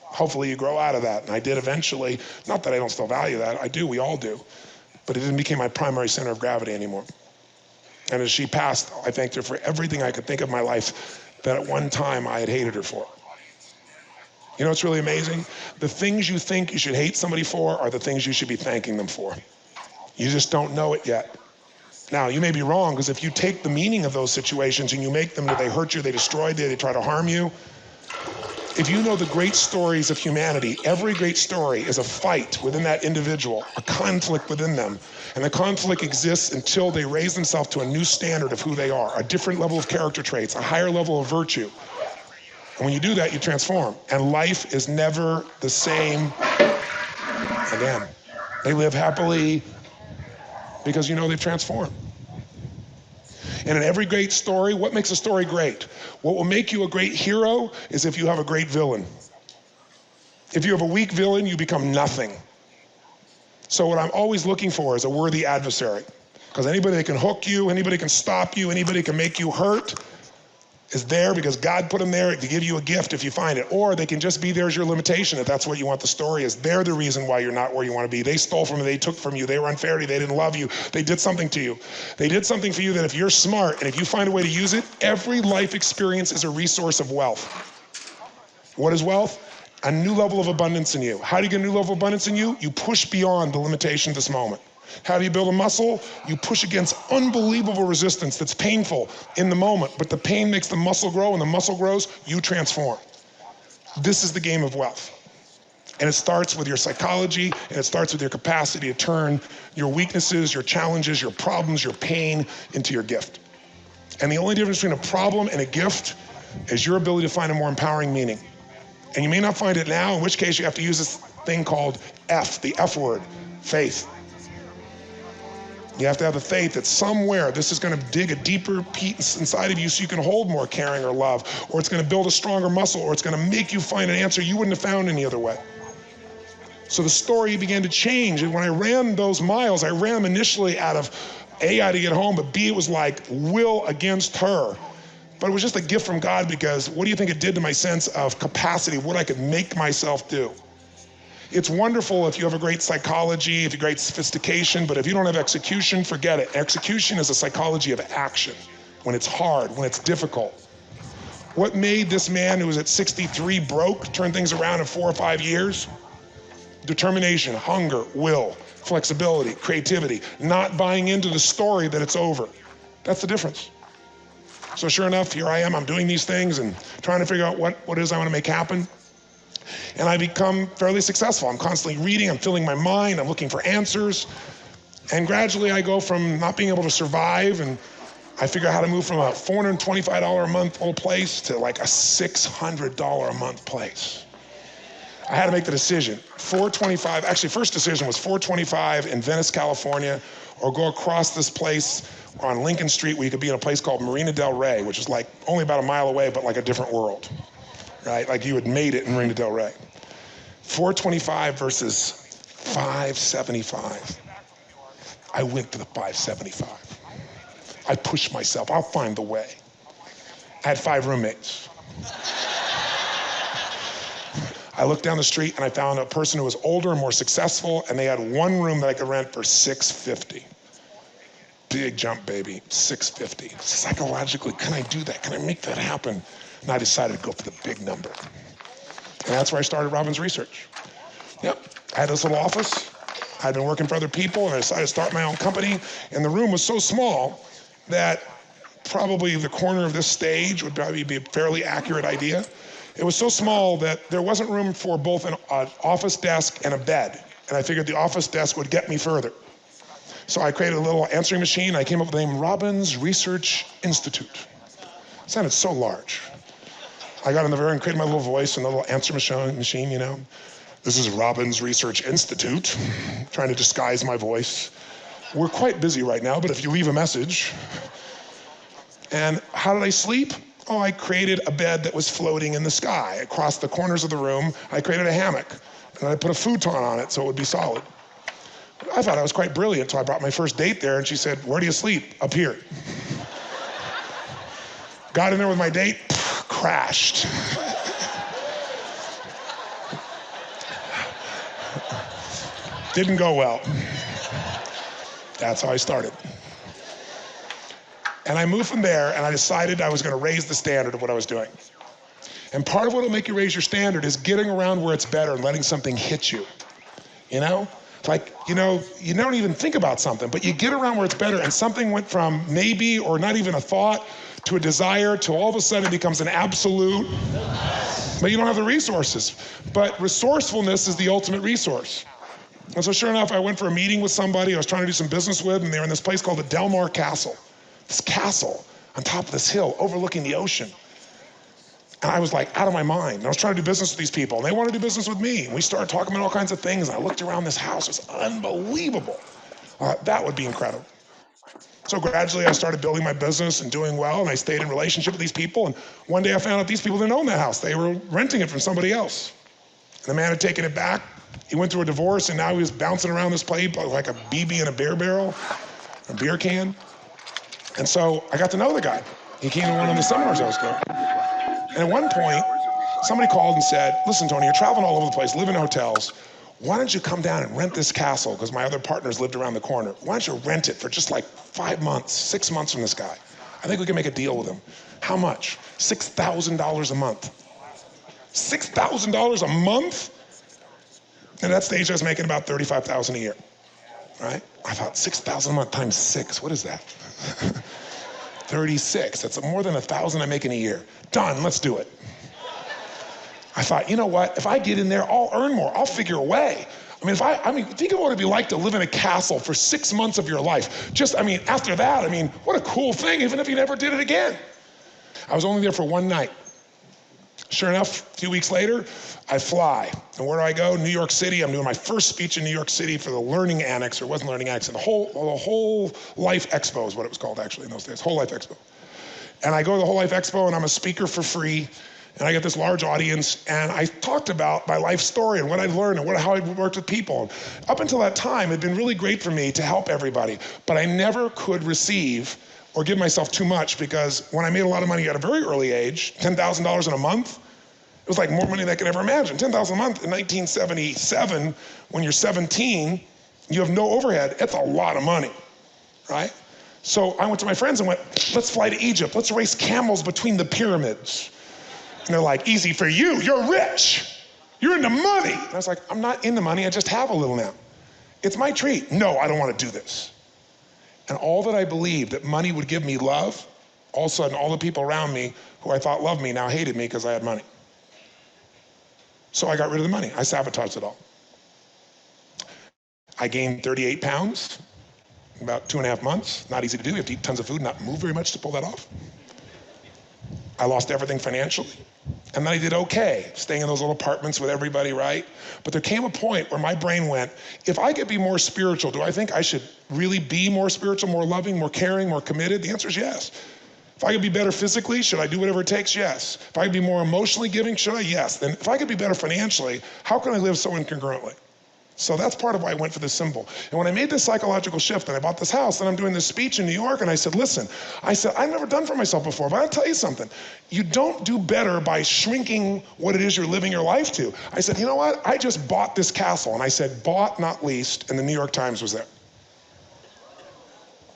Hopefully you grow out of that. And I did eventually. Not that I don't still value that. I do. We all do. But it didn't become my primary center of gravity anymore. And as she passed, I thanked her for everything I could think of in my life that at one time I had hated her for. You know what's really amazing? The things you think you should hate somebody for are the things you should be thanking them for. You just don't know it yet. Now, you may be wrong, because if you take the meaning of those situations and you make them that they hurt you, they destroyed you, they try to harm you, if you know the great stories of humanity, every great story is a fight within that individual, a conflict within them. And the conflict exists until they raise themselves to a new standard of who they are, a different level of character traits, a higher level of virtue. And when you do that, you transform. And life is never the same again. They live happily because you know they've transformed. And in every great story, what makes a story great? What will make you a great hero is if you have a great villain. If you have a weak villain, you become nothing. So what I'm always looking for is a worthy adversary. Because anybody that can hook you, anybody can stop you, anybody can make you hurt is there because God put them there to give you a gift if you find it. Or they can just be there as your limitation if that's what you want the story is. They're the reason why you're not where you want to be. They stole from you, they took from you, they were unfair to you, they didn't love you, they did something to you. They did something for you that if you're smart and if you find a way to use it, every life experience is a resource of wealth. What is wealth? A new level of abundance in you. How do you get a new level of abundance in you? You push beyond the limitation of this moment. How do you build a muscle? You push against unbelievable resistance that's painful in the moment, but the pain makes the muscle grow, and the muscle grows, you transform. This is the game of wealth. And it starts with your psychology, and it starts with your capacity to turn your weaknesses, your challenges, your problems, your pain into your gift. And the only difference between a problem and a gift is your ability to find a more empowering meaning. And you may not find it now, in which case you have to use this thing called F, the F word, faith. You have to have the faith that somewhere this is gonna dig a deeper piece inside of you so you can hold more caring or love, or it's gonna build a stronger muscle, or it's gonna make you find an answer you wouldn't have found any other way. So the story began to change, and when I ran those miles, I ran them initially out of A, I had to get home, but B, it was like will against her. But it was just a gift from God, because what do you think it did to my sense of capacity, what I could make myself do? It's wonderful if you have a great psychology, if you have great sophistication, but if you don't have execution, forget it. Execution is a psychology of action, when it's hard, when it's difficult. What made this man who was at 63 broke turn things around in 4 or 5 years? Determination, hunger, will, flexibility, creativity, not buying into the story that it's over. That's the difference. So sure enough, here I am, I'm doing these things and trying to figure out what it is I want to make happen. And I become fairly successful. I'm constantly reading, I'm filling my mind, I'm looking for answers. And gradually I go from not being able to survive, and I figure out how to move from a $425 a month old place to like a $600 a month place. I had to make the decision. $425, actually first decision was $425 in Venice, California, or go across this place on Lincoln Street where you could be in a place called Marina del Rey, which is like only about a mile away, but like a different world, right? Like you had made it in Marina del Rey. $425 versus $575. I went to the $575. I pushed myself, I'll find the way. I had 5 roommates. I looked down the street and I found a person who was older and more successful, and they had 1 room that I could rent for $650. Big jump, baby, $650. Psychologically, can I do that? Can I make that happen? And I decided to go for the big number. And that's where I started Robbins Research. Yep, I had this little office. I'd been working for other people, and I decided to start my own company. And the room was so small that probably the corner of this stage would probably be a fairly accurate idea. It was so small that there wasn't room for both an office desk and a bed. And I figured the office desk would get me further. So I created a little answering machine. I came up with the name Robbins Research Institute. It sounded so large. I got in there and created my little voice and a little answer machine, you know. This is Robbins Research Institute, trying to disguise my voice. We're quite busy right now, but if you leave a message. And how did I sleep? Oh, I created a bed that was floating in the sky. Across the corners of the room, I created a hammock, and I put a futon on it so it would be solid. I thought I was quite brilliant, so I brought my first date there, and she said, "Where do you sleep?" "Up here." Got in there with my date, crashed. Didn't go well. That's how I started. And I moved from there, and I decided I was going to raise the standard of what I was doing. And part of what will make you raise your standard is getting around where it's better and letting something hit you. You know? Like, you know, you don't even think about something, but you get around where it's better, and something went from maybe or not even a thought to a desire to all of a sudden it becomes an absolute, but you don't have the resources. But resourcefulness is the ultimate resource. And so sure enough, I went for a meeting with somebody I was trying to do some business with, and they were in this place called the Del Mar Castle. This castle on top of this hill overlooking the ocean. And I was like out of my mind. And I was trying to do business with these people, and they wanted to do business with me. And we started talking about all kinds of things, and I looked around this house. It was unbelievable. That would be incredible. So gradually I started building my business and doing well, and I stayed in relationship with these people. And one day I found out these people didn't own that house. They were renting it from somebody else. And the man had taken it back. He went through a divorce, and now he was bouncing around this place like a BB in a beer barrel, a beer can. And so I got to know the guy. He came to one of the seminars I was doing. And at one point, somebody called and said, "Listen, Tony, you're traveling all over the place, living in hotels. Why don't you come down and rent this castle?" Because my other partners lived around the corner. "Why don't you rent it for just like 5 months, 6 months from this guy? I think we can make a deal with him." "How much?" $6,000 a month. $6,000 a month? And at that stage, I was making about $35,000 a year. right? I thought 6,000 a month times 6, what is that? 36, that's more than 1,000 I make in a year. Done, let's do it. I thought, you know what, if I get in there, I'll earn more, I'll figure a way. I mean, think of what it'd be like to live in a castle for 6 months of your life. After that, what a cool thing, even if you never did it again. I was only there for one night. Sure enough, a few weeks later, I fly. And where do I go? New York City. I'm doing my first speech in New York City for the Learning Annex, or it wasn't Learning Annex, the whole Life Expo is what it was called actually in those days, Whole Life Expo. And I go to the Whole Life Expo and I'm a speaker for free. And I get this large audience, and I talked about my life story and what I'd learned and how I'd worked with people. And up until that time, it'd been really great for me to help everybody, but I never could receive or give myself too much, because when I made a lot of money at a very early age, $10,000 in a month, it was like more money than I could ever imagine. $10,000 a month in 1977, when you're 17, you have no overhead, it's a lot of money, right? So I went to my friends and went, let's fly to Egypt, let's race camels between the pyramids. And they're like, easy for you, you're rich. You're into money. And I was like, I'm not into money, I just have a little now. It's my treat. No, I don't want to do this. And all that I believed that money would give me love, all of a sudden all the people around me who I thought loved me now hated me because I had money. So I got rid of the money. I sabotaged it all. I gained 38 pounds in about 2.5 months. Not easy to do. You have to eat tons of food and not move very much to pull that off. I lost everything financially. And then I did okay, staying in those little apartments with everybody, right? But there came a point where my brain went, if I could be more spiritual, do I think I should really be more spiritual, more loving, more caring, more committed? The answer is yes. If I could be better physically, should I do whatever it takes? Yes. If I could be more emotionally giving, should I? Yes. Then if I could be better financially, how can I live so incongruently? So that's part of why I went for this symbol. And when I made this psychological shift and I bought this house, then I'm doing this speech in New York, and I said, listen, I've never done for myself before, but I'll tell you something. You don't do better by shrinking what it is you're living your life to. I said, you know what? I just bought this castle. And I said, bought, not leased, and the New York Times was there.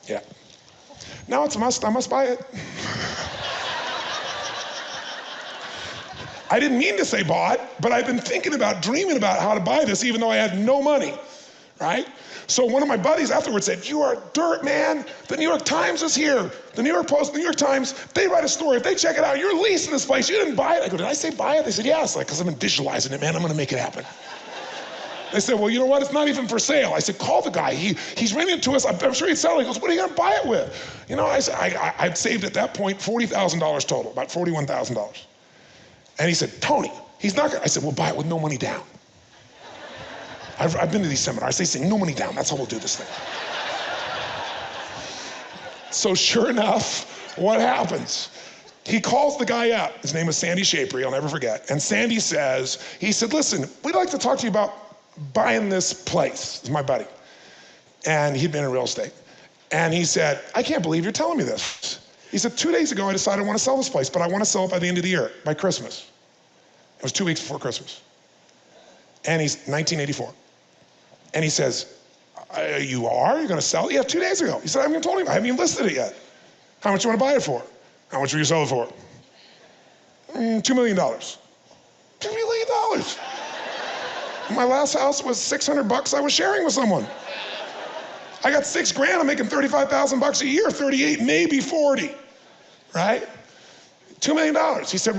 Yeah. Now it's a must, I must buy it. I didn't mean to say bought, but I've been thinking about, dreaming about how to buy this even though I had no money, right? So one of my buddies afterwards said, you are dirt, man. The New York Times is here. The New York Post, the New York Times, they write a story. If they check it out, you're leasing this place. You didn't buy it. I go, did I say buy it? They said, yes, because I've been visualizing it, man. I'm gonna make it happen. They said, well, you know what? It's not even for sale. I said, call the guy. He's renting it to us. I'm sure he'd sell it. He goes, what are you gonna buy it with? You know, I said, I'd saved at that point $40,000 total, about $41,000. And he said, Tony, he's not gonna. I said, we'll buy it with no money down. I've been to these seminars. They say no money down. That's how we'll do this thing. So sure enough, what happens? He calls the guy up. His name is Sandy Shapery, I'll never forget. And Sandy says, he said, listen, we'd like to talk to you about buying this place. This is my buddy. And he'd been in real estate. And he said, I can't believe you're telling me this. He said, 2 days ago, I decided I want to sell this place, but I want to sell it by the end of the year, by Christmas. It was 2 weeks before Christmas. And he's 1984. And he says, you are? You're going to sell it? Yeah, 2 days ago. He said, I haven't even told him. I haven't even listed it yet. How much you want to buy it for? How much will you sell it for? $2 million. $2 million. My last house was $600 I was sharing with someone. I got $6,000, I'm making $35,000 a year, 38, maybe 40, right? $2 million. He said,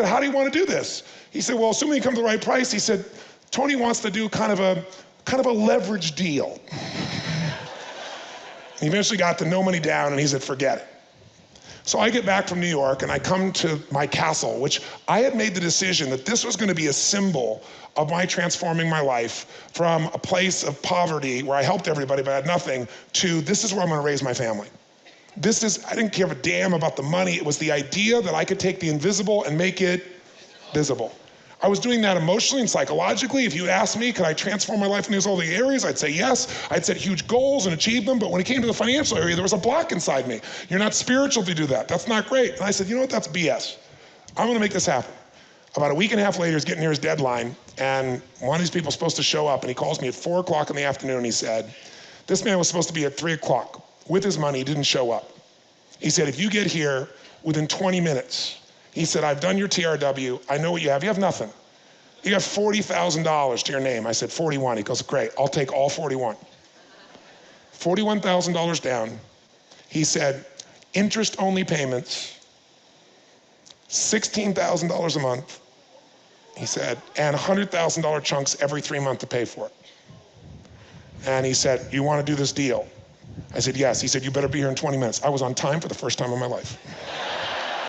how do you want to do this? He said, well, assuming you come to the right price, he said, Tony wants to do kind of a leverage deal. He eventually got the no money down, and he said, forget it. So I get back from New York and I come to my castle, which I had made the decision that this was going to be a symbol of my transforming my life from a place of poverty where I helped everybody but I had nothing to this is where I'm going to raise my family. I didn't give a damn about the money. It was the idea that I could take the invisible and make it visible. I was doing that emotionally and psychologically. If you asked me, could I transform my life in these other areas? I'd say yes. I'd set huge goals and achieve them, but when it came to the financial area, there was a block inside me. You're not spiritual to do that. That's not great. And I said, you know what, that's BS. I'm gonna make this happen. About a week and a half later, he's getting near his deadline, and one of these people is supposed to show up, and he calls me at 4 o'clock in the afternoon, and he said, this man was supposed to be at 3 o'clock. With his money, he didn't show up. He said, if you get here within 20 minutes, he said, I've done your TRW, I know what you have. You have nothing. You got $40,000 to your name. I said, 41. He goes, great, I'll take all 41. $41,000 down. He said, interest-only payments, $16,000 a month, he said, and $100,000 chunks every 3 months to pay for it. And he said, you want to do this deal? I said, yes. He said, you better be here in 20 minutes. I was on time for the first time in my life.